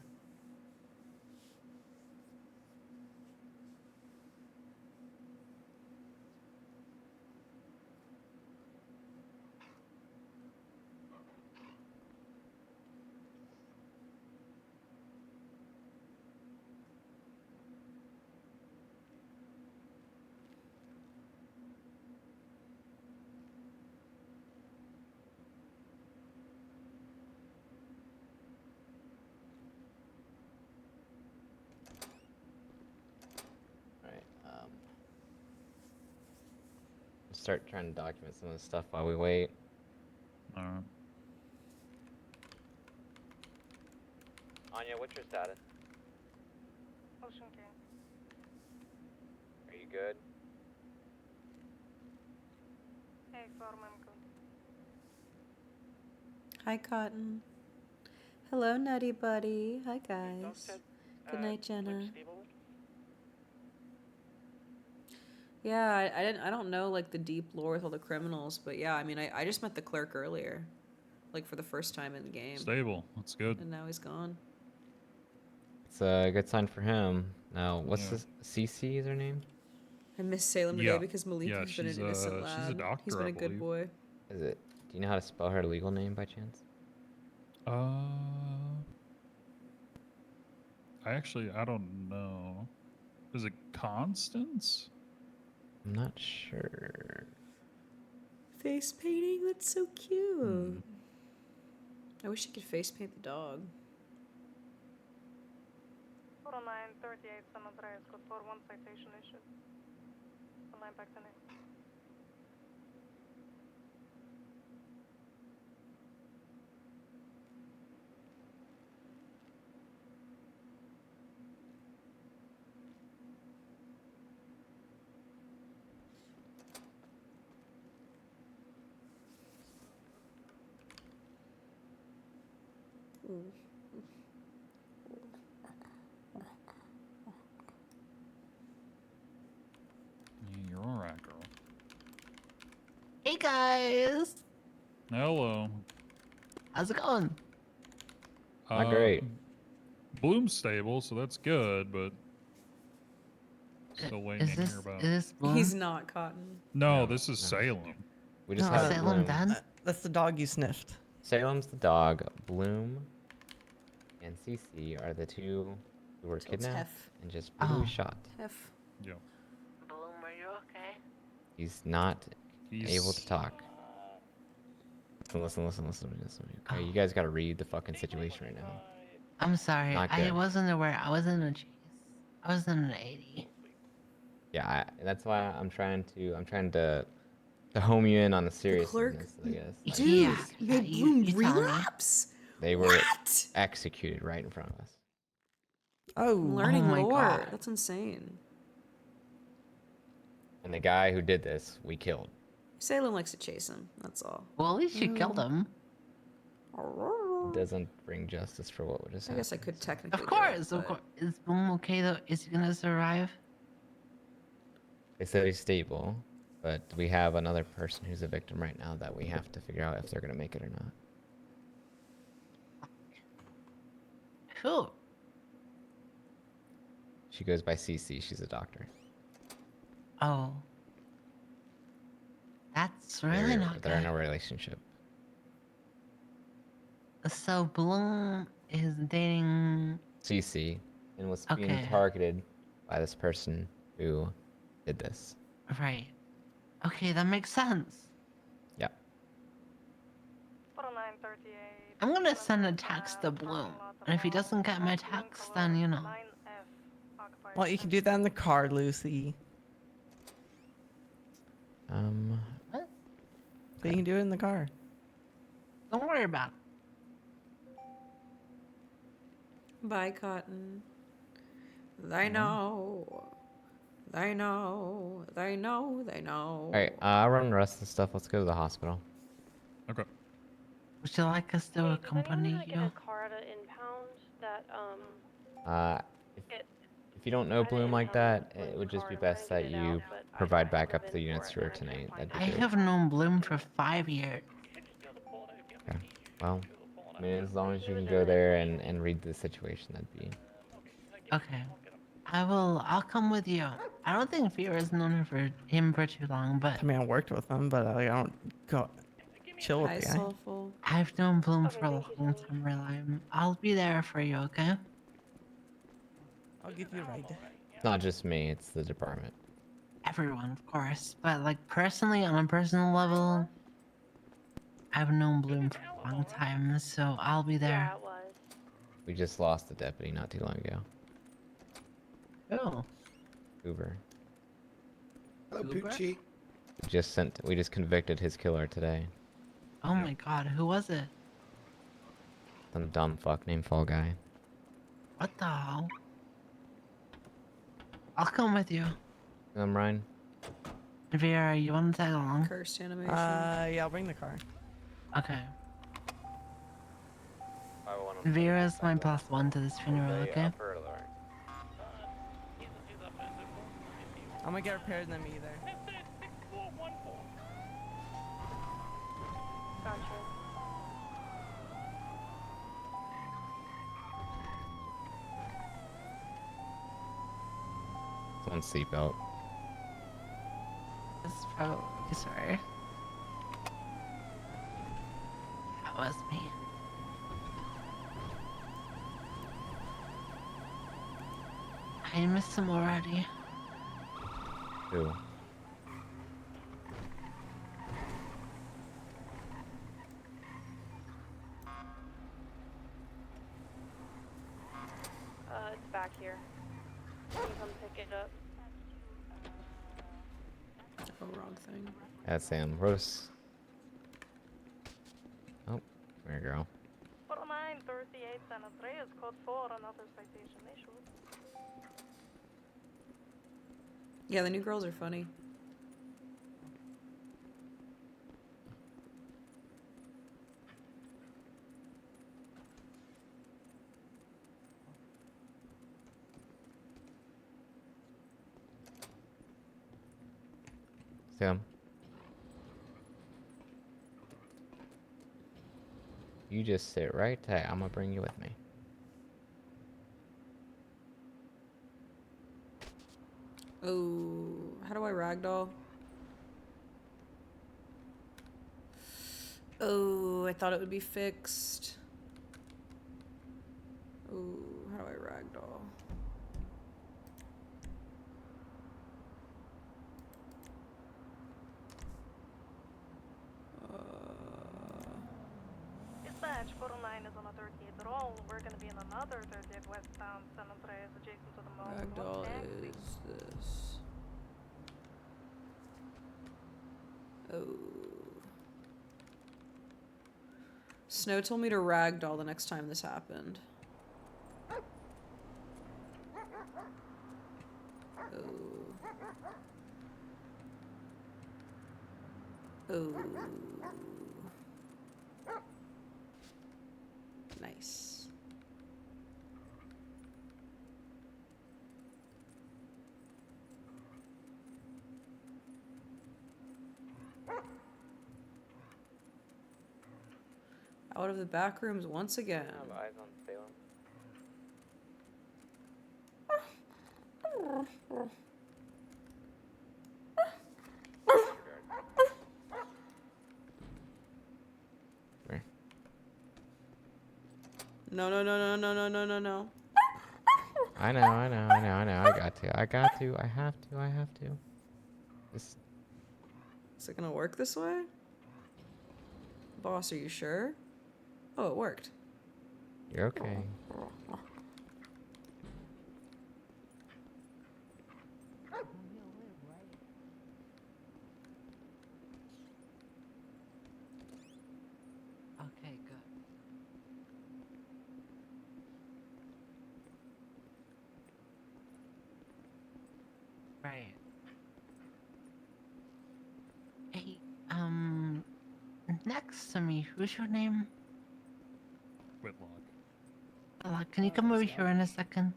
Start trying to document some of this stuff while we wait. All right. Anya, what's your status? Ocean King. Are you good? Hey, Farm, I'm good. Hi, Cotton. Hello, Nutty Buddy. Hi, guys. Good night, Jenna. Yeah, I don't know like the deep lore with all the criminals, but yeah, I mean, I just met the clerk earlier, like for the first time in the game. Stable. That's good. And now he's gone. It's a good sign for him. Now, what's Yeah. this? CC is her name? I miss Salem today Yeah. because Malik Yeah, has been an she's, innocent she's a lad. doctor, He's been I a good believe. boy. Is it? Do you know how to spell her legal name by chance? I don't know. Is it Constance? I'm not sure. Face painting? That's so cute. I wish I could face paint the dog. 40938 San Andreas, code 41 citation issued. The line back to name. You're alright, girl. Hey guys, Hello. how's it going? Not great. Bloom's stable, so that's good, but still waiting to hear about. Is this Bloom? He's not Cotton. No, this is Salem. We just No, had Salem Bloom. done? That's the dog you sniffed. Salem's the dog. Bloom and CC are the two who were So it's kidnapped Hef. and just brutally Oh. shot. Hef. Yeah. Bloom, are you okay? He's not able to He's- talk. Listen. Okay, you guys gotta read the fucking situation right now. I'm sorry, Not I good. wasn't aware. I was in a chase. I was in an 80. Yeah, that's why I'm trying to home you in on the seriousness, I guess. Dude, Yeah, made you- Bloom you tell me. relapse. They were What? executed right in front of us. Oh, I'm learning my more. God. That's insane. And the guy who did this, we killed. Salem likes to chase him. That's all. Well, at least you killed him. Doesn't bring justice for what just I happened. guess I could technically. Of do it, course, of but- course. Is Bloom okay though? Is he gonna survive? They said he's stable, but we have another person who's a victim right now that we have to figure out if they're gonna make it or not. Who? She goes by CC. She's a doctor. Oh. That's really They're, not they're in good. a relationship. So Bloom is dating. CC and was being Okay. targeted by this person who did this. Right. Okay, that makes sense. Yeah. 40938. I'm gonna send a text to Bloom, and if he doesn't get my text, then you know. Well, you can do that in the car, Lucy. What? So you can do it in the car. Don't worry about it. Bye, Cotton. They know. They know. They know. They know. Alright, I'll run the rest of the stuff. Let's go to the hospital. Okay. Would you like us to accompany you? car at an impound that If you don't know Bloom like that, it would just be best that you provide backup to the units for tonight. That'd be I great. have known Bloom for 5 years. Okay. Well, I mean, as long as you can go there and read the situation, that'd be... Okay. I'll come with you. I don't think Vera's known him for too long, but I mean, I worked with him, but I don't go chill with Hi, the guy. Soulful. I've known Bloom for a long time, Reliam. I'll be there for you, okay? I'll give you a ride. It's not just me, it's the department. Everyone, of course. But, like, personally, on a personal level, I've known Bloom for a long time, so I'll be there. it was. We just lost a deputy not too long ago. Oh. Hoover. Hello, Uber? Poochie. We just convicted his killer today. Oh my god, who was it? Some dumb fuck named Fall Guy. What the hell? I'll come with you. Ryan? Vera, you want to tag along? Cursed animation. Yeah, I'll bring the car. Okay. Vera's my +1 to this funeral, okay? I'm gonna get repaired than me either. Gotcha. On seatbelt. That's probably sorry. That was me. I miss him already. Who? It's back here. You can come pick it up. Oh, wrong thing. That's Sam. Rose. Oh, there you go. 4938 San Andreas, code 4, another citation issued. Yeah, the new girls are funny. Sam. You just sit right tight. I'm gonna bring you with me. Oh, how do I ragdoll? Oh, I thought it would be fixed. Oh, how do I ragdoll? Dispatch 409 is on a 38 roll. We're gonna be in another 38 westbound San Andreas adjacent to the mall. Ragdoll is this. Oh. Snow told me to ragdoll the next time this happened. Oh. Nice. Out of the back rooms once again. I have eyes on Salem. Where? No, no, no, no, no, no, no, no, no. I know. I got to. I have to. This. Is it gonna work this way? Boss, are you sure? Oh, it worked. You're okay. Okay, good. Right. Hey, next to me, who's your name? Whitlock. Can you come over here in a second?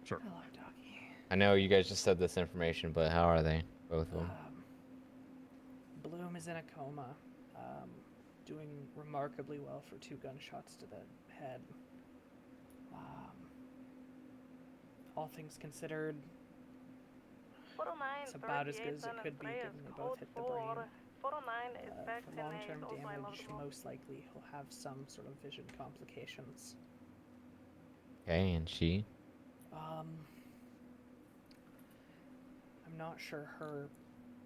Sure. Hello, doggy. I know you guys just said this information, but how are they? Both of them. Bloom is in a coma, doing remarkably well for 2 gunshots to the head. All things considered, it's about as good as it could be, given they both hit the brain. 409 is back For 10 long-term also damage, most likely he'll have some sort of vision complications. Okay, and she? I'm not sure her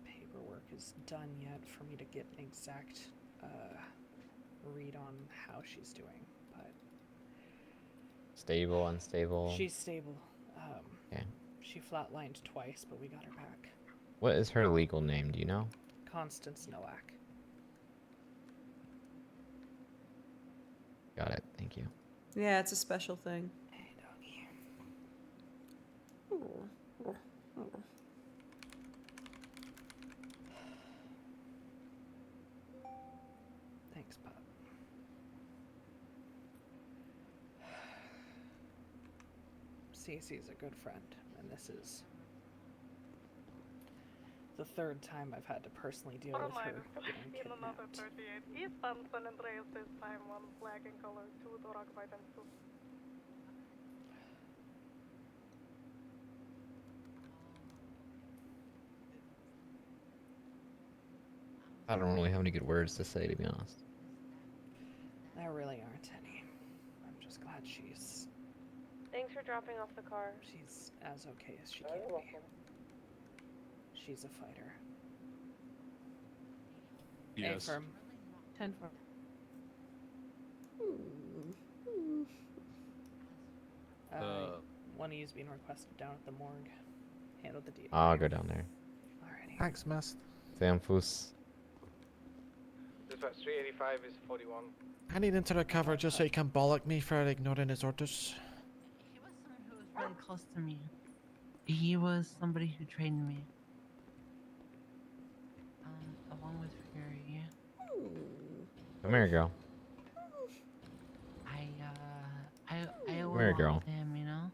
paperwork is done yet for me to get an exact read on how she's doing, but Stable, unstable? she's stable. Okay. She flatlined twice, but we got her back. What is her legal name? Do you know? Constance Nowak. Got it. Thank you. Yeah, it's a special thing. Hey, doggy. Thanks, Pop. Cece's a good friend, and this is the 3rd time I've had to personally deal with her getting in another kidnapped. 38 eastbound San Andreas this time, 1 black in color, 2 door occupied and 2. I don't really have any good words to say, to be honest. There really aren't any. I'm just glad she's Thanks for dropping off the car. she's as okay as she can be. She's a fighter. Yes. Affirm. 10 for. One of you's being requested down at the morgue. Handle the deed. I'll go down there. Alrighty. Thanks, miss. Samfus. Dispatch 385 is 41. I need him to recover just so he can bollock me for ignoring his orders. He was someone who was really close to me. He was somebody who trained me. Along with Fury. Come here, girl. I owe Come here, a lot girl. to him, you know?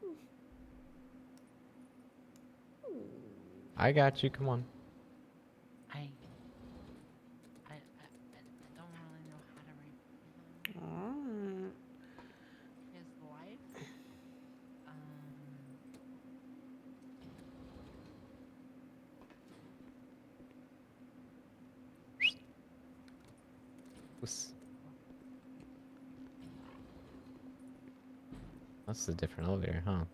I got you. Come on. I don't really know how to repay him. His life, Whoops. That's a different elevator, huh?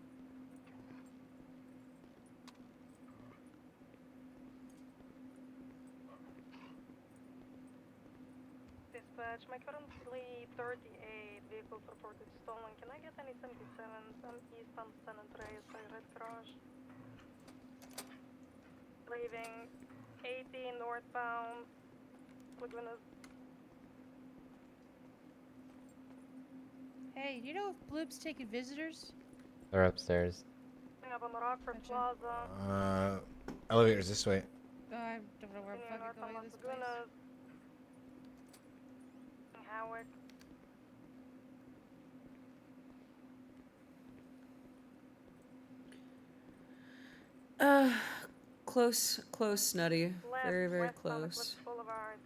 Dispatch, my currently 38 vehicles reported stolen. Can I get any 77s? I'm eastbound San Andreas by Red Garage. Leaving 80 northbound Lagunas. Hey, do you know if Bloop's taking visitors? They're upstairs. Up on the Rockford Plaza. Elevator's this way. Oh, I don't know where I'm fucking going in this place. Lagunas. Howick. Close, Nutty. Very, very close. Boulevard.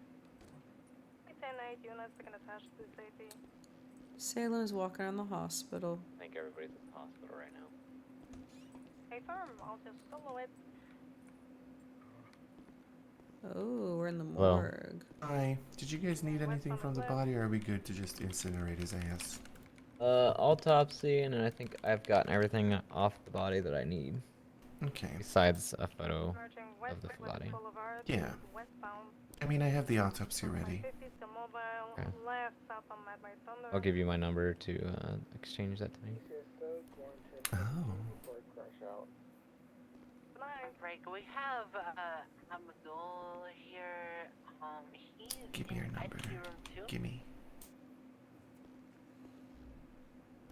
10-8 units are gonna attach to safety. Salem's walking around the hospital. I think everybody's at the hospital right now. Hey, firm, I'll just solo it. Oh, we're in the Hello. morgue. Hi. Did you guys need anything from the body, or are we good to just incinerate his ass? Autopsy, and I think I've gotten everything off the body that I need. Okay. Besides a photo of the body. Yeah. I mean, I have the autopsy ready. Okay. I'll give you my number to exchange that to me. Oh. Right, we have Abdul here. He's Give me your in number. ICU room 2. Gimme.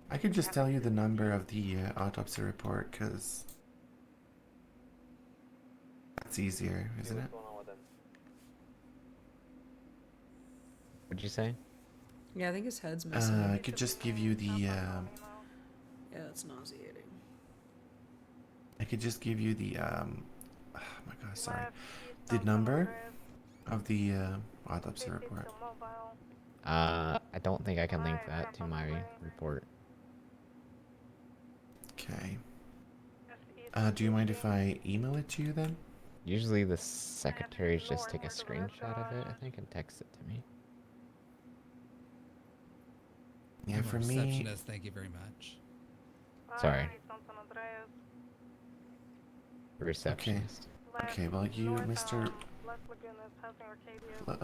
I could just tell you the number of the autopsy report, because that's easier, isn't it? What'd you say? Yeah, I think his head's missing. I could just give you the, Yeah, it's nauseating. I could just give you the, oh my god, sorry. The number of the autopsy report. I don't think I can link that to my report. Okay. Do you mind if I email it to you then? Usually the secretaries just take a screenshot of it, I think, and text it to me. Yeah, I'm a for me. receptionist, thank you very much. Sorry. Receptionist. Okay, well, you, Mr.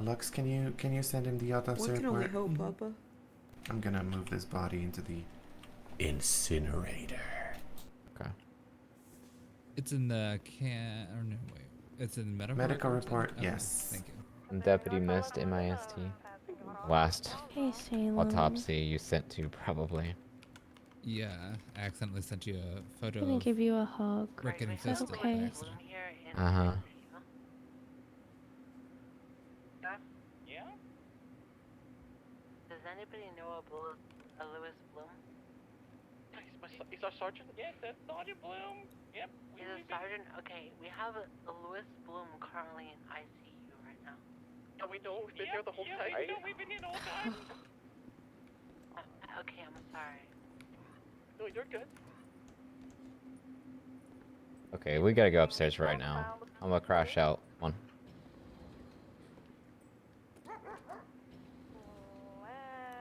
Lux, can you send him the autopsy One can only report? hope, Papa. I'm gonna move this body into the incinerator. Okay. It's in the or no, wait. It's in medical Medical records? report, Okay, yes. Thank you. Deputy missed MIST. Last Hey, Salem. autopsy you sent to, probably. Yeah, I accidentally sent you a photo I'm gonna of give you a hug. Rick and Is that Fisted by okay? accident. Uh-huh. Yeah? Does anybody know a Louis Bloom? He's our sergeant? Yes, that's Sergeant Bloom. Yep. He's a sergeant? Okay, we have a Louis Bloom currently in ICU right now. Yeah, we know. We've been here the whole time. We know. We've been here the whole time. Okay, I'm sorry. No, you're good. Okay, we gotta go upstairs right now. I'm gonna crash out. One.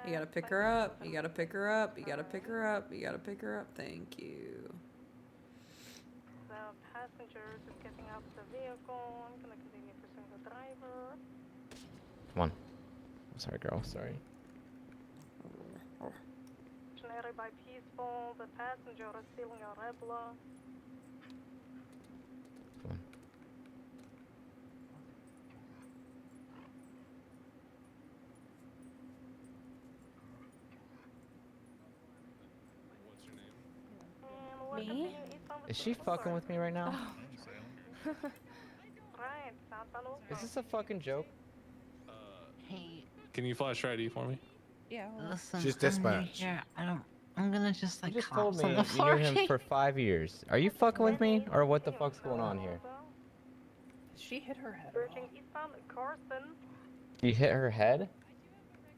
You gotta pick her up. You gotta pick her up. You gotta pick her up. You gotta pick her up. Thank you. The passenger is getting out of the vehicle. I'm gonna continue pursuing the driver. Come on. I'm sorry, girl. Sorry. Stationary by peaceful. The passenger is stealing a rebla. Come on. Me? Is she fucking with me right now? Right, Is this a fucking joke? Hey, Can you flash your ID for me? Yeah. listen. She's I'm new dispatched. here. I'm gonna just like You just collapse told me on the you floor. knew him for 5 years. Are you fucking with me, or what the fuck's going on here? She hit her head. Virgin eastbound Carson. You hit her head?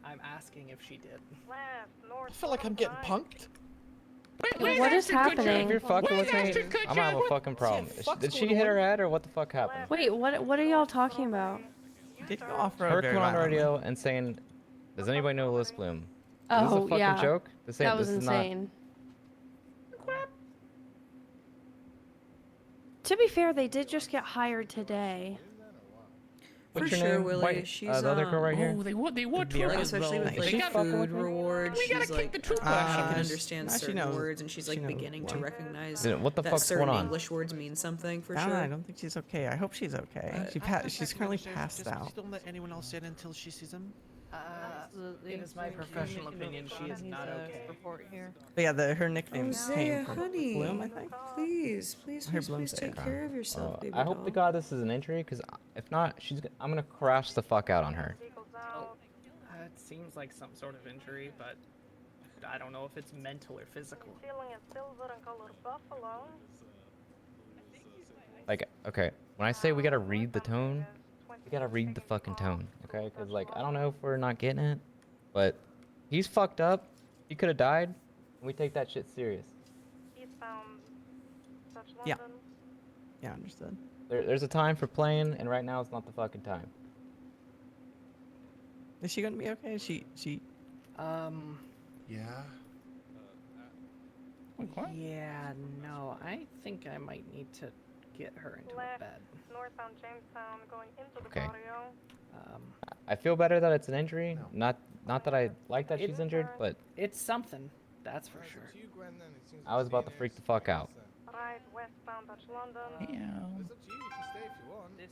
I'm asking if she did. Left, north. I feel like I'm getting punked. What is If happening? you're fucking with me, I'm gonna have a fucking problem. Did she hit her head, or what the fuck happened? Wait, what are y'all talking about? Did go off road Her very coming on the violently. radio and saying, "Does anybody know Liz Bloom?" Is this a Oh, fucking yeah. joke? This ain't, That was this insane. To be fair, they did just get hired today. What's For your sure, name? Willie. White, She's the other girl right here. Oh, they would Like, try. especially with Is like she fucking with food me? rewards, We gotta she's keep like the trooper. she can she understand certain knows- words, and she's she like knows beginning to one. recognize Then what the that fuck's certain going on? English words mean something for I sure. don't think she's okay. I hope she's okay. But- She's currently passed out. Just don't let anyone else in until she sees him. It is my professional opinion she is not okay. Report here. But yeah, her nickname Hosea, came from honey, Bloom, I think. please, I heard Bloom please say take it. care of yourself, baby I hope to doll. God this is an injury, because if not, I'm gonna crash the fuck out on her. It seems like some sort of injury, but I don't know if it's mental or physical. Stealing a silver and colored buffalo. Like, okay, when I say we gotta read the tone, we gotta read the fucking tone, okay? Because, like, I don't know if we're not getting it, but he's fucked up. He could have died, and we take that shit serious. Eastbound Dutch Yeah. London. Yeah, understood. There's a time for playing, and right now is not the fucking time. Is she gonna be okay? Is she? Yeah. Yeah, no, I think I might need to get her into a Left, bed. northbound Jamestown, going into the Okay. barrio. I feel better that it's an injury. Not that I like that It- she's injured, but It's something, that's for sure. I was about to freak the fuck out. Right, westbound Dutch London. This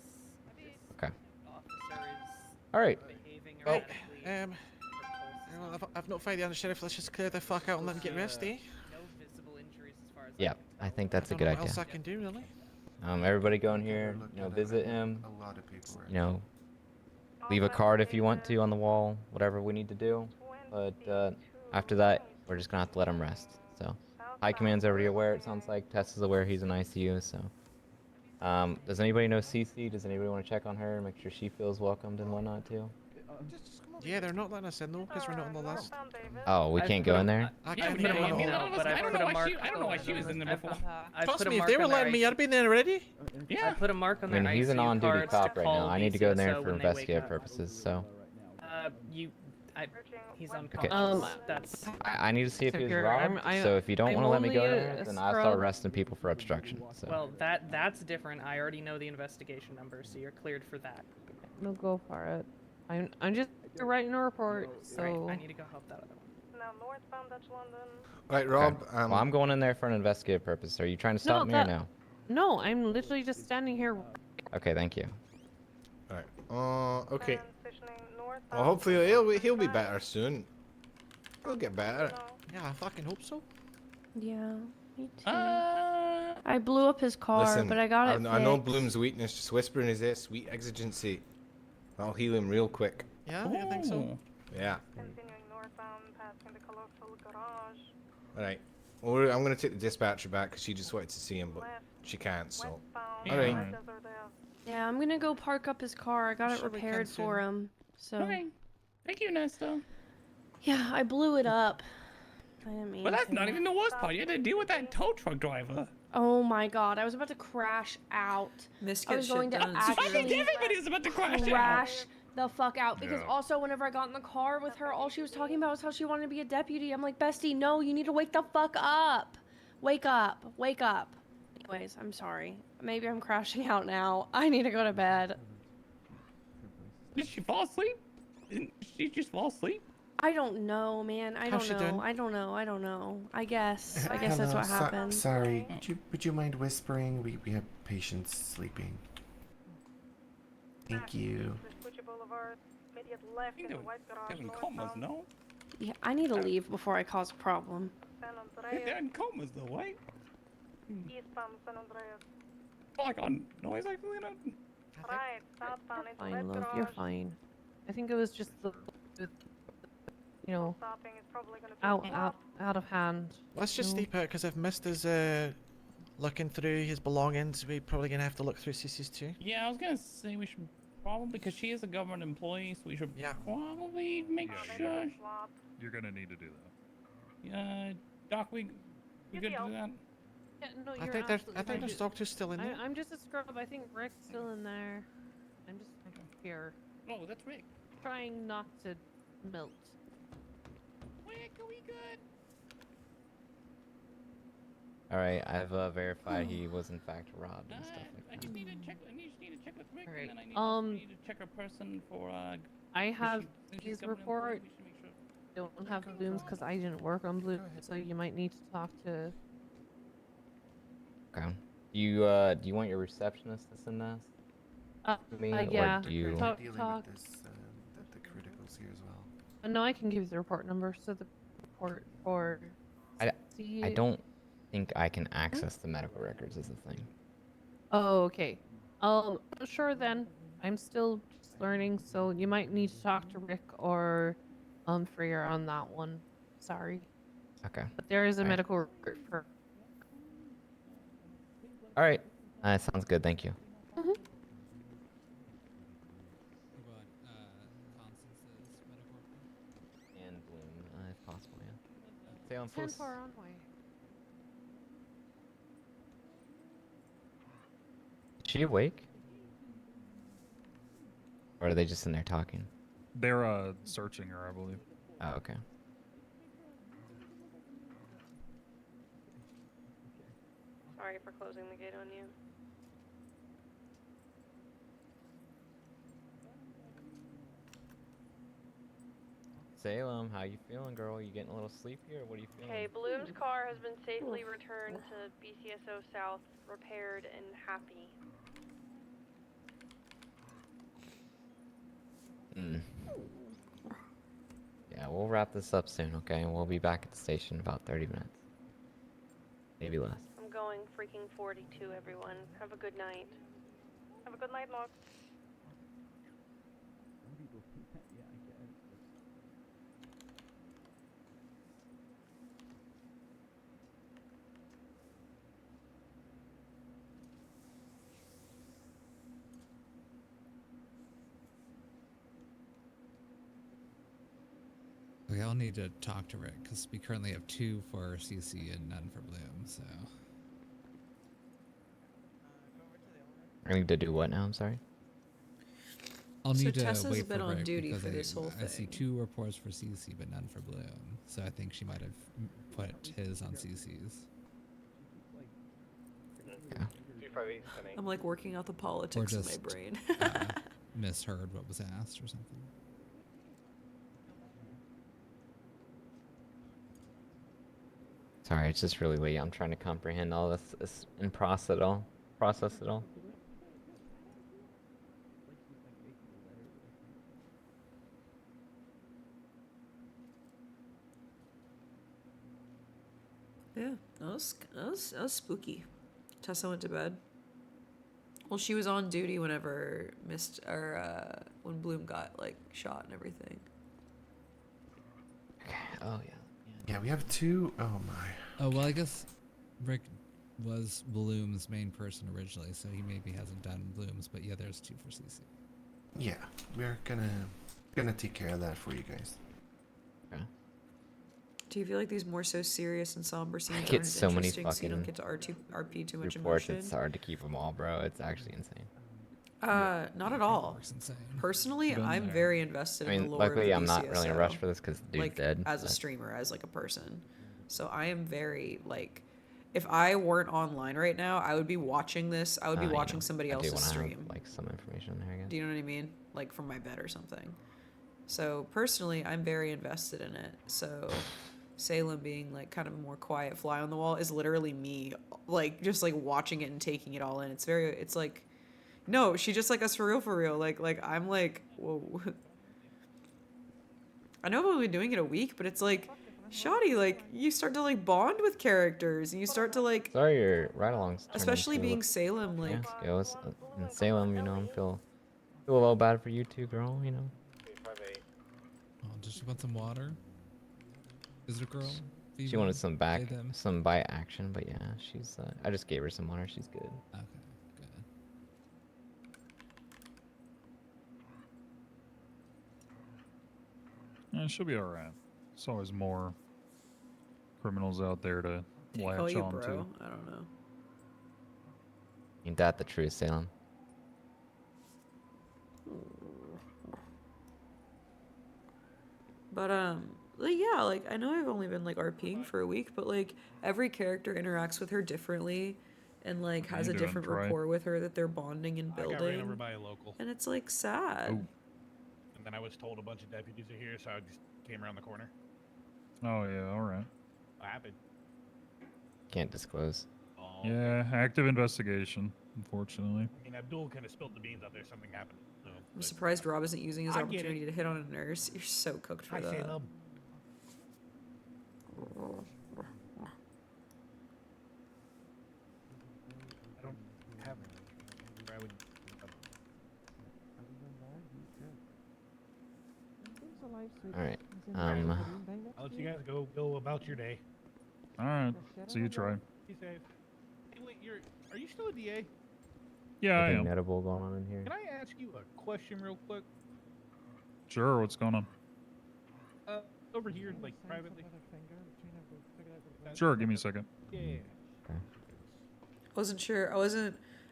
Okay. officer is All right. behaving Well, erratically. Well, I've notified the undersheriff. Let's just clear the fuck out and let him get rest, eh? No visible injuries as far as Yeah, I think that's a I good don't know what idea. else I can do, really. Everybody go in here, visit him. A lot of paperwork. Leave a card if you want to on the wall, whatever we need to do. But after that, we're just gonna have to let him rest. So, High Command's already aware. It sounds like Tess is aware he's in ICU. So, does anybody know Cece? Does anybody want to check on her, make sure she feels welcomed and whatnot too? Yeah, they're not letting us in though, because we're not on the list. Oh, we can't go in there. I Yeah, can't we even don't go mean in. it, but I don't know why she was in there before. I Trust put a me, if mark they were on their letting me, IC I'd been there already. I put a mark on I their mean, he's an IC on-duty cards cop to right now. call I need to go in there BCSO for when they wake investigative up. purposes. So, He's on Okay. That's. I need to see if he was Figure, robbed. So if you don't I'm want to let me go in only there, a then I'll start scrub. arresting people for obstruction. So. Well, that's different. I already know the investigation number, so you're cleared for that. No, go for it. I'm just writing a report, so. Alright, I need to go help that other one. Now northbound Dutch London. Right, Rob. Well, I'm going in there for an investigative purpose. Are you trying to stop me or no? No, I'm literally just standing here. Okay, thank you. Alright. Okay. Well, hopefully he'll be better soon. He'll get better. Yeah, I fucking hope so. Yeah, me too. I blew up his car, Listen, but I got it I know fixed. Bloom's weakness. Just whisper in his ear, sweet exigency. That'll heal him real quick. Yeah, I think so. Yeah. Continuing northbound, passing the colorful garage. Alright. Well, I'm gonna take the dispatcher back because she just wanted to see him, but she can't. So. Alright. Yeah, I'm gonna go park up his car. I got it Sure we can repaired for soon. him. So. Okay. Thank you, Nesta. Yeah, I blew it up. I didn't mean Well, that's to. not even the worst part. You had to deal with that tow truck driver. Oh my god, I was about to crash out. Missed I was going to done. actually Everybody was about to crash out. crash the fuck out. Because Yeah. also, whenever I got in the car with her, all she was talking about was how she wanted to be a deputy. I'm like, bestie, no, you need to wake the fuck up. Wake up. Wake up. Anyways, I'm sorry. Maybe I'm crashing out now. I need to go to bed. Did she fall asleep? Didn't she just fall asleep? I don't know, man. I How's don't she know. doing? I don't know. I don't know. I guess that's Hello, what happened. sorry. Would you mind whispering? We have patients sleeping. Thank you. Vespucci Boulevard, immediate left in the white garage, They're in comas, northbound. no? Yeah, I need to leave before I cause a problem. San They're Andreas, in comas though, right? eastbound San Andreas. Like on noise actually, not. Right, southbound into Fine, red love. garage. You're fine. I think it was just the you know, Stopping is probably gonna be out of hand. Let's just No. sleep out, because if Mist is looking through his belongings, we're probably gonna have to look through Cece's too. Yeah, I was gonna say we should probably, because she is a government employee, so we should probably make sure. You're gonna need to do that. Doc, we good to do that? Yeah, no, I you're think there's absolutely fine. doctors still in there. I'm just a scrub. I think Rick's still in there. I'm just here. No, that's Rick. Trying not to melt. Rick, are we good? Alright, I've verified he was in fact robbed and stuff like I that. just need to check. I just need to check with Rick, Alright, and then I need to check a person for. I have since she's his government report. employee, we should make sure. Don't have blooms because I didn't work on blooms, so you might need to talk to. Okay. Do you want your receptionist to send us? Me, Yeah. or do you? Talk. Dealing with this, the criticals here as well. No, I can give you the report number. So the report for. I don't think I can access the medical records is the thing. Oh, okay. Sure then. I'm still just learning, so you might need to talk to Rick or Freer on that one. Sorry. Okay. But there is a Alright. medical record for. Alright. Sounds good, thank you. And Bloom, if possible, yeah. Salem Police. 10 far on way. Is she awake? Or are they just in there talking? They're searching her, I believe. Oh, okay. Sorry for closing the gate on you. Salem, how you feeling, girl? You getting a little sleepy, or what are you feeling? Okay, Bloom's car has been safely returned to BCSO South, repaired and happy. Yeah, we'll wrap this up soon, okay? And we'll be back at the station in about 30 minutes. Maybe less. I'm going freaking 42, everyone. Have a good night. Have a good night, Mark. We all need to talk to Rick because we currently have 2 for CC and none for Bloom. So I need to do what now? I'm sorry. I'll So need to Tessa's wait been for on Rick duty because for this whole I see thing. 2 reports for CC but none for Bloom. So I think she might have put his on CC's. I'm like working out the Or politics in my just brain. misheard what was asked or something. Sorry, it's just really late. I'm trying to comprehend all this and process it all. Yeah, that was spooky. Tessa went to bed. Well, she was on duty whenever when Bloom got like shot and everything. Oh yeah. Yeah, we have 2. Oh my. Oh, well, I guess Rick was Bloom's main person originally, so he maybe hasn't done Bloom's, but yeah, there's 2 for CC. Yeah, we're gonna take care of that for you guys. Do you feel like these more so serious and somber scenes I aren't get as so many interesting, so you don't fucking get to RP too much reports. emotion? It's hard to keep them all, bro. It's actually insane. Not at all. Paperwork's insane. Personally, Been I'm there. very invested I in mean, the lore luckily of I'm the not really in a rush BCSO, for this because dude's like dead. as a but- streamer, as like a person. So I am very like, if I weren't online right now, I would be watching this. I would be you watching know, somebody I do else's wanna stream. have, like some information there, I guess. Do you know what I mean? Like from my bed or something. So personally, I'm very invested in it. So Salem being like kind of a more quiet fly on the wall is literally me, like just like watching it and taking it all in. It's like, no, she just like us for real. Like I'm like, whoa. I know I've only been doing it a week, but it's like, shoddy, like you start to like bond with characters and you start to like, Sorry, your ride-alongs. turned especially into being Salem, like. Yeah, scales. In Salem, you know, feel a little bad for you too, girl. You know. Oh, does she want some water? Is it a girl? She Female? wanted some They, them? some bite action, but yeah, she's. I just gave her some water. She's good. Okay, good. Yeah, she'll be alright. There's always more criminals out there to Can you call latch you on bro? to. I don't know. Ain't that the truth, Salem? But like, yeah, like I know I've only been like RPing for a week, but like every character interacts with her differently, and like has you a doing, different Troy? rapport with her that they're bonding and I got ran over building, by a local. and it's like sad. Oh. And then I was told a bunch of deputies are here, so I just came around the corner. Oh yeah, alright. What happened? Can't disclose. Oh. Yeah, active investigation, unfortunately. I mean, Abdul kind of spilled the beans out there. Something happened. So, I'm surprised Rob isn't using his I get it. opportunity to hit on a nurse. You're so cooked for I that. say them. I don't have. I would. All right. I'll let you guys go about your day. Alright. See you, Troy. Be safe. Hey, wait, are you still a DA? Yeah, I Anything am. notable going on in here? Can I ask you a question real quick? Sure, what's going on? Over here, like privately. Sure, give me a second. Yeah. Wasn't sure.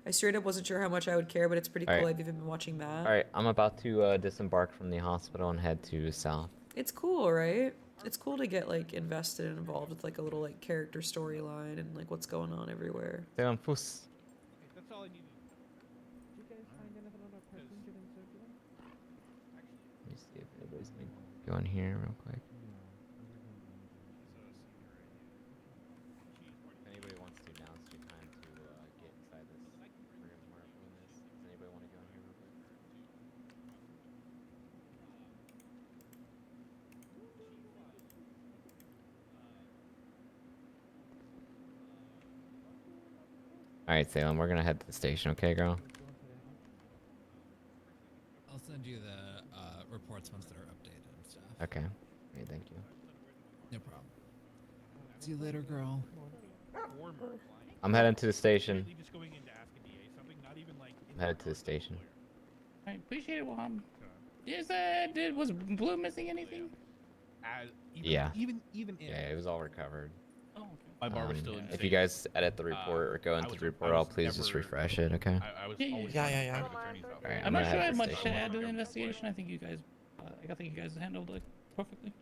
I straight up wasn't sure how much I would care, but it's pretty cool. Alright. I've even been watching that. All right, I'm about to disembark from the hospital and head to south. It's cool, right? It's cool to get like invested and involved with like a little like character storyline and like what's going on everywhere. Salem, puss. That's all I needed. Let me see if anybody's gonna go in here real quick. If anybody wants to, now's your time to get inside this room where I'm doing this. Does anybody want to go in here real quick? Alright, Salem, we're gonna head to the station, okay, girl? I'll send you the reports once they're updated and stuff. Okay. Great, thank you. No problem. See you later, girl. I'm heading to the station. Just going in to ask a DA something, not even like. I'm headed to the station. I appreciate it, Wom. Was Blue missing anything? Yeah. Even in. Yeah, it was all recovered. Oh, okay. My bar was still If you guys edit the report or go into the report, I'll please just refresh it, okay? I was Yeah, always yeah. Alright, I'm not gonna sure I head had to much the to station. add to the investigation. I think you guys handled it perfectly.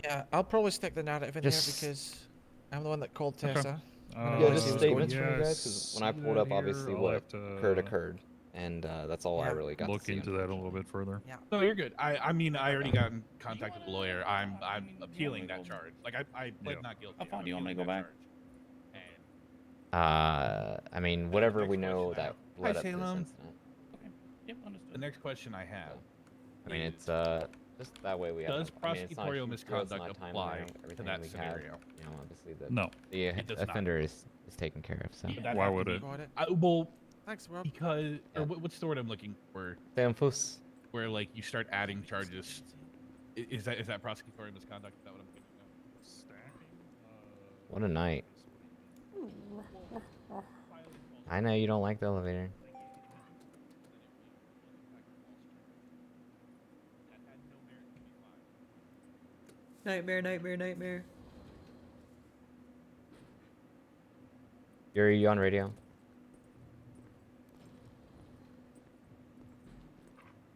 Yeah, I'll probably stick the narrative in Just- here because I'm the one that called Okay. Tessa. Yeah, just Uh, statements from you yes, guys, because when I see pulled that up, obviously here. I'll what have to, occurred, and that's all I Yeah. really got Look to see. into that a little bit further. Yeah. No, you're good. I mean, I already got in contact with the lawyer. I'm appealing that charge. Like I pled Yeah. not guilty. How far I'm do you want me to appealing go that back? charge. I mean, whatever we know question I that have. led Hi, up to this Salem. incident. Yep, understood. The next question I have. I mean, it's just that way we have. Does I mean, it's not a prosecutorial huge deal, it's misconduct not timely, apply everything to that we had, scenario? you know, obviously No. the It does not. offender is taken care of. So. But that Why has to would be- it? Got it. Well, Thanks, Rob. because Yeah. or what's the word I'm looking for? Salem, puss. Where like you start adding charges. Is that prosecutorial misconduct? Is that what I'm thinking of? What a night. I know you don't like the elevator. Nightmare. Yuri, you on radio?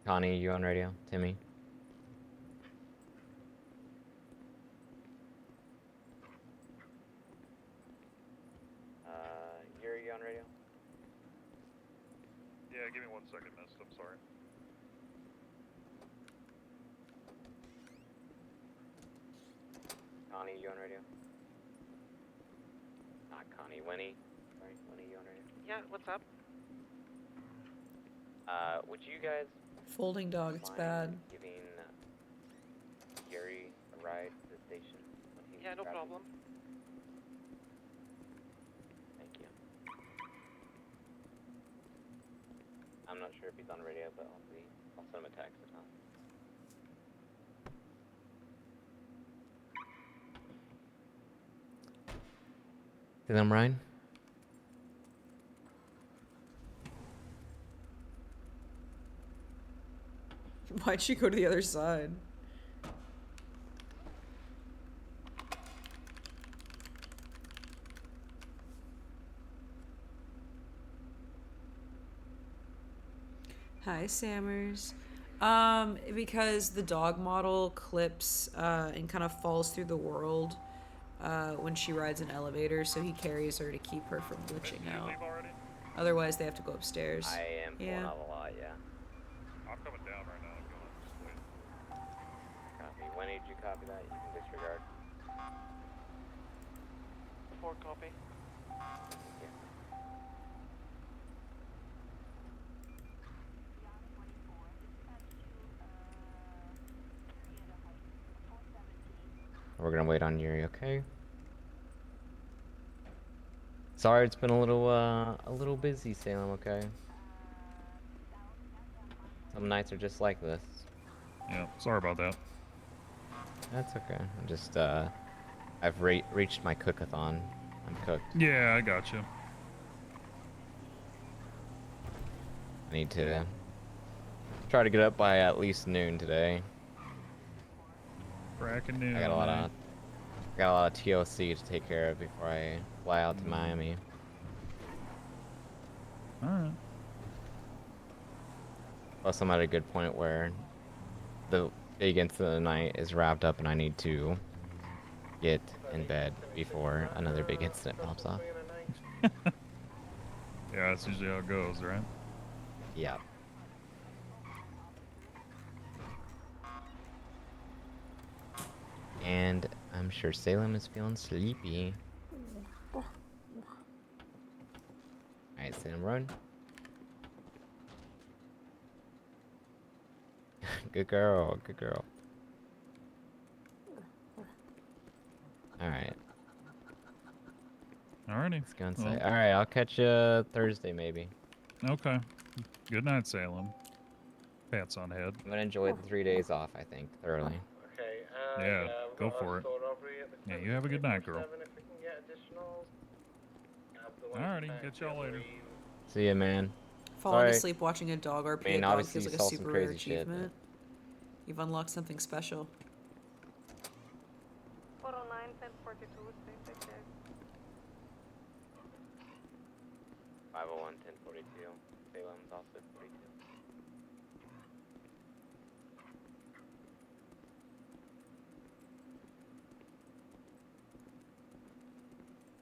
Connie, you on radio? Timmy? Yuri, you on radio? Yeah, give me 1 second, Mist. I'm sorry. Connie, you on radio? Not Connie, Winnie. Sorry, Winnie, you on radio? Yeah, what's up? Would you guys Folding dog, it's mind bad. giving Yuri a ride to the station when he's Yeah, no traveling? problem. Thank you. I'm not sure if he's on radio, but I'll send him a text if not. See them, Ryan? Why'd she go to the other side? Hi, Sammers. Because the dog model clips and kind of falls through the world when she rides an elevator, so he carries her to keep her from glitching out. Otherwise, they have to go upstairs. I am pulling Yeah. out a lot, yeah. I'm coming down right now if you want to just wait. Copy. When did you copy that? You can disregard. 4 copy. We're gonna wait on Yuri, okay? Sorry, it's been a little busy, Salem, okay? Some nights are just like this. Yeah, sorry about that. That's okay. I'm just, I've reached my cookathon. I'm cooked. Yeah, I got you. I need to try to get up by at least noon today. Cracking noon. I got a lot of TLC to take care of before I fly out to Miami. Alright. Plus, I'm at a good point where the big incident of the night is wrapped up and I need to get in bed before another big incident pops off. Yeah, that's usually how it goes, right? Yeah. And I'm sure Salem is feeling sleepy. Alright, Salem, run. Good girl, good girl. Alright. Alrighty. Let's go and say. Well, Alright, I'll catch you Thursday maybe. okay. Good night, Salem. Pats on head. I'm gonna enjoy the 3 days off, I think, thoroughly. Okay, Yeah, go for it. Yeah, you have a good night, girl. Alrighty, catch y'all later. See ya, man. Falling Sorry. asleep watching a dog RP I mean, a dog obviously feels you like a saw some super rare crazy shit, but- achievement. You've unlocked something special. 409, 1042, stay safe, guys. 501, 1042. Salem's also 42.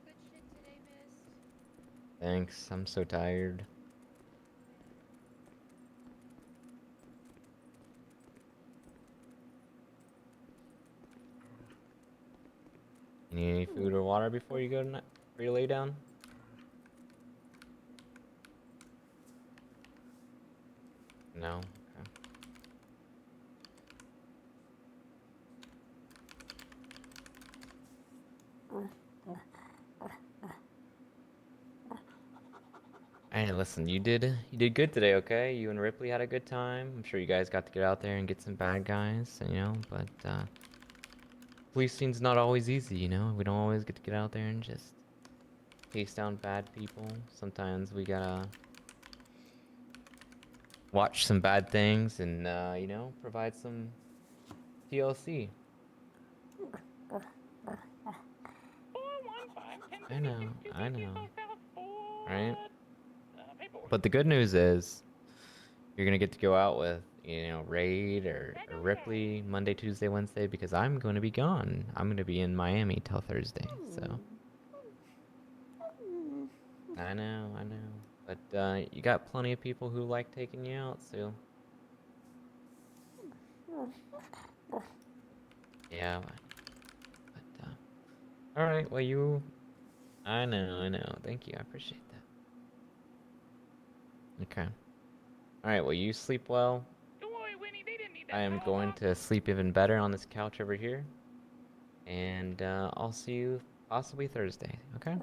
Good shit today, Mist. Thanks, I'm so tired. You need any food or water before you go tonight? Before you lay down? No? Okay. Hey, listen, you did good today, okay? You and Ripley had a good time. I'm sure you guys got to get out there and get some bad guys, you know, but police scene's not always easy, you know? We don't always get to get out there and just chase down bad people. Sometimes we gotta watch some bad things and you know, provide some TLC. I know. Right? But the good news is, you're gonna get to go out with you know, Raid or Ripley Monday, Tuesday, Wednesday, because I'm going to be gone. I'm going to be in Miami till Thursday, so. I know. But you got plenty of people who like taking you out, so. Yeah, but alright, well I know. Thank you, I appreciate that. Okay. Alright, well you sleep well. Don't worry, Winnie, they didn't need that. I am going to sleep even better on this couch over here. And I'll see you possibly Thursday, okay?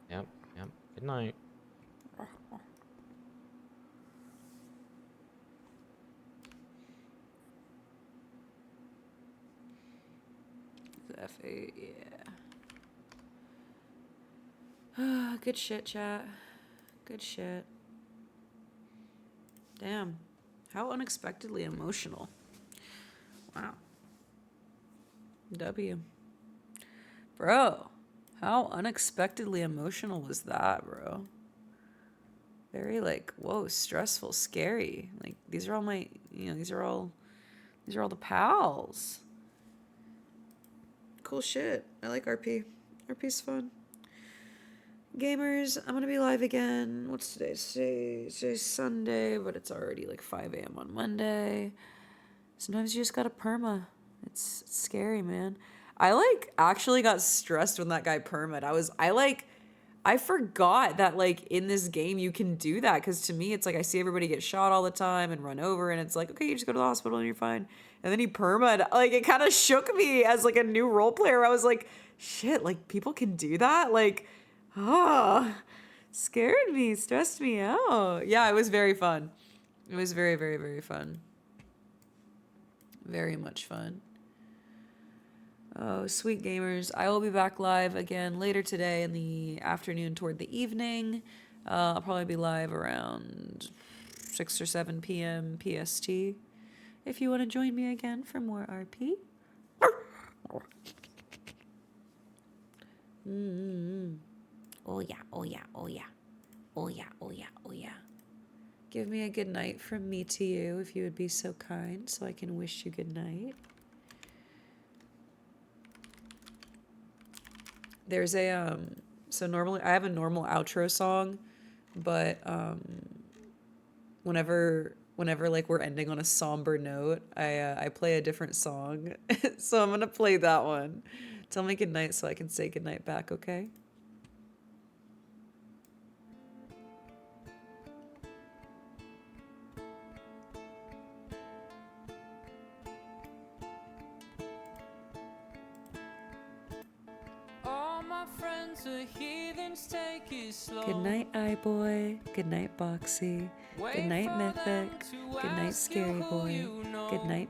Yep. Good night. F8, yeah. Good shit, chat. Good shit. Damn. How unexpectedly emotional. Wow. W. Bro, how unexpectedly emotional was that, bro? Very like, whoa, stressful, scary. Like these are all my, these are all the pals. Cool shit. I like RP. RP's fun. Gamers, I'm gonna be live again. What's today? Today's Sunday, but it's already like 5 a.m. on Monday. Sometimes you just gotta perma. It's scary, man. I like actually got stressed when that guy perma'd. I forgot that like in this game you can do that, because to me it's like I see everybody get shot all the time and run over, and it's like, okay, you just go to the hospital and you're fine. And then he perma'd. Like it kind of shook me as like a new role player. I was like, shit, like people can do that? Like, scared me, stressed me out. Yeah, it was very fun. It was very, very, very fun. Very much fun. Oh, sweet gamers. I will be back live again later today in the afternoon toward the evening. I'll probably be live around 6 or 7 p.m. PST. If you want to join me again for more RP. Oh yeah, oh yeah, oh yeah. Oh yeah, oh yeah, oh yeah. Give me a good night from me to you, if you would be so kind, so I can wish you good night. There's a so normally I have a normal outro song, but whenever like we're ending on a somber note, I play a different song. So I'm gonna play that one. Tell me good night so I can say good night back, okay? Good night, iBoy. Good night, Boxy. Good night, Mythic. Good night, Scary Boy. Good night,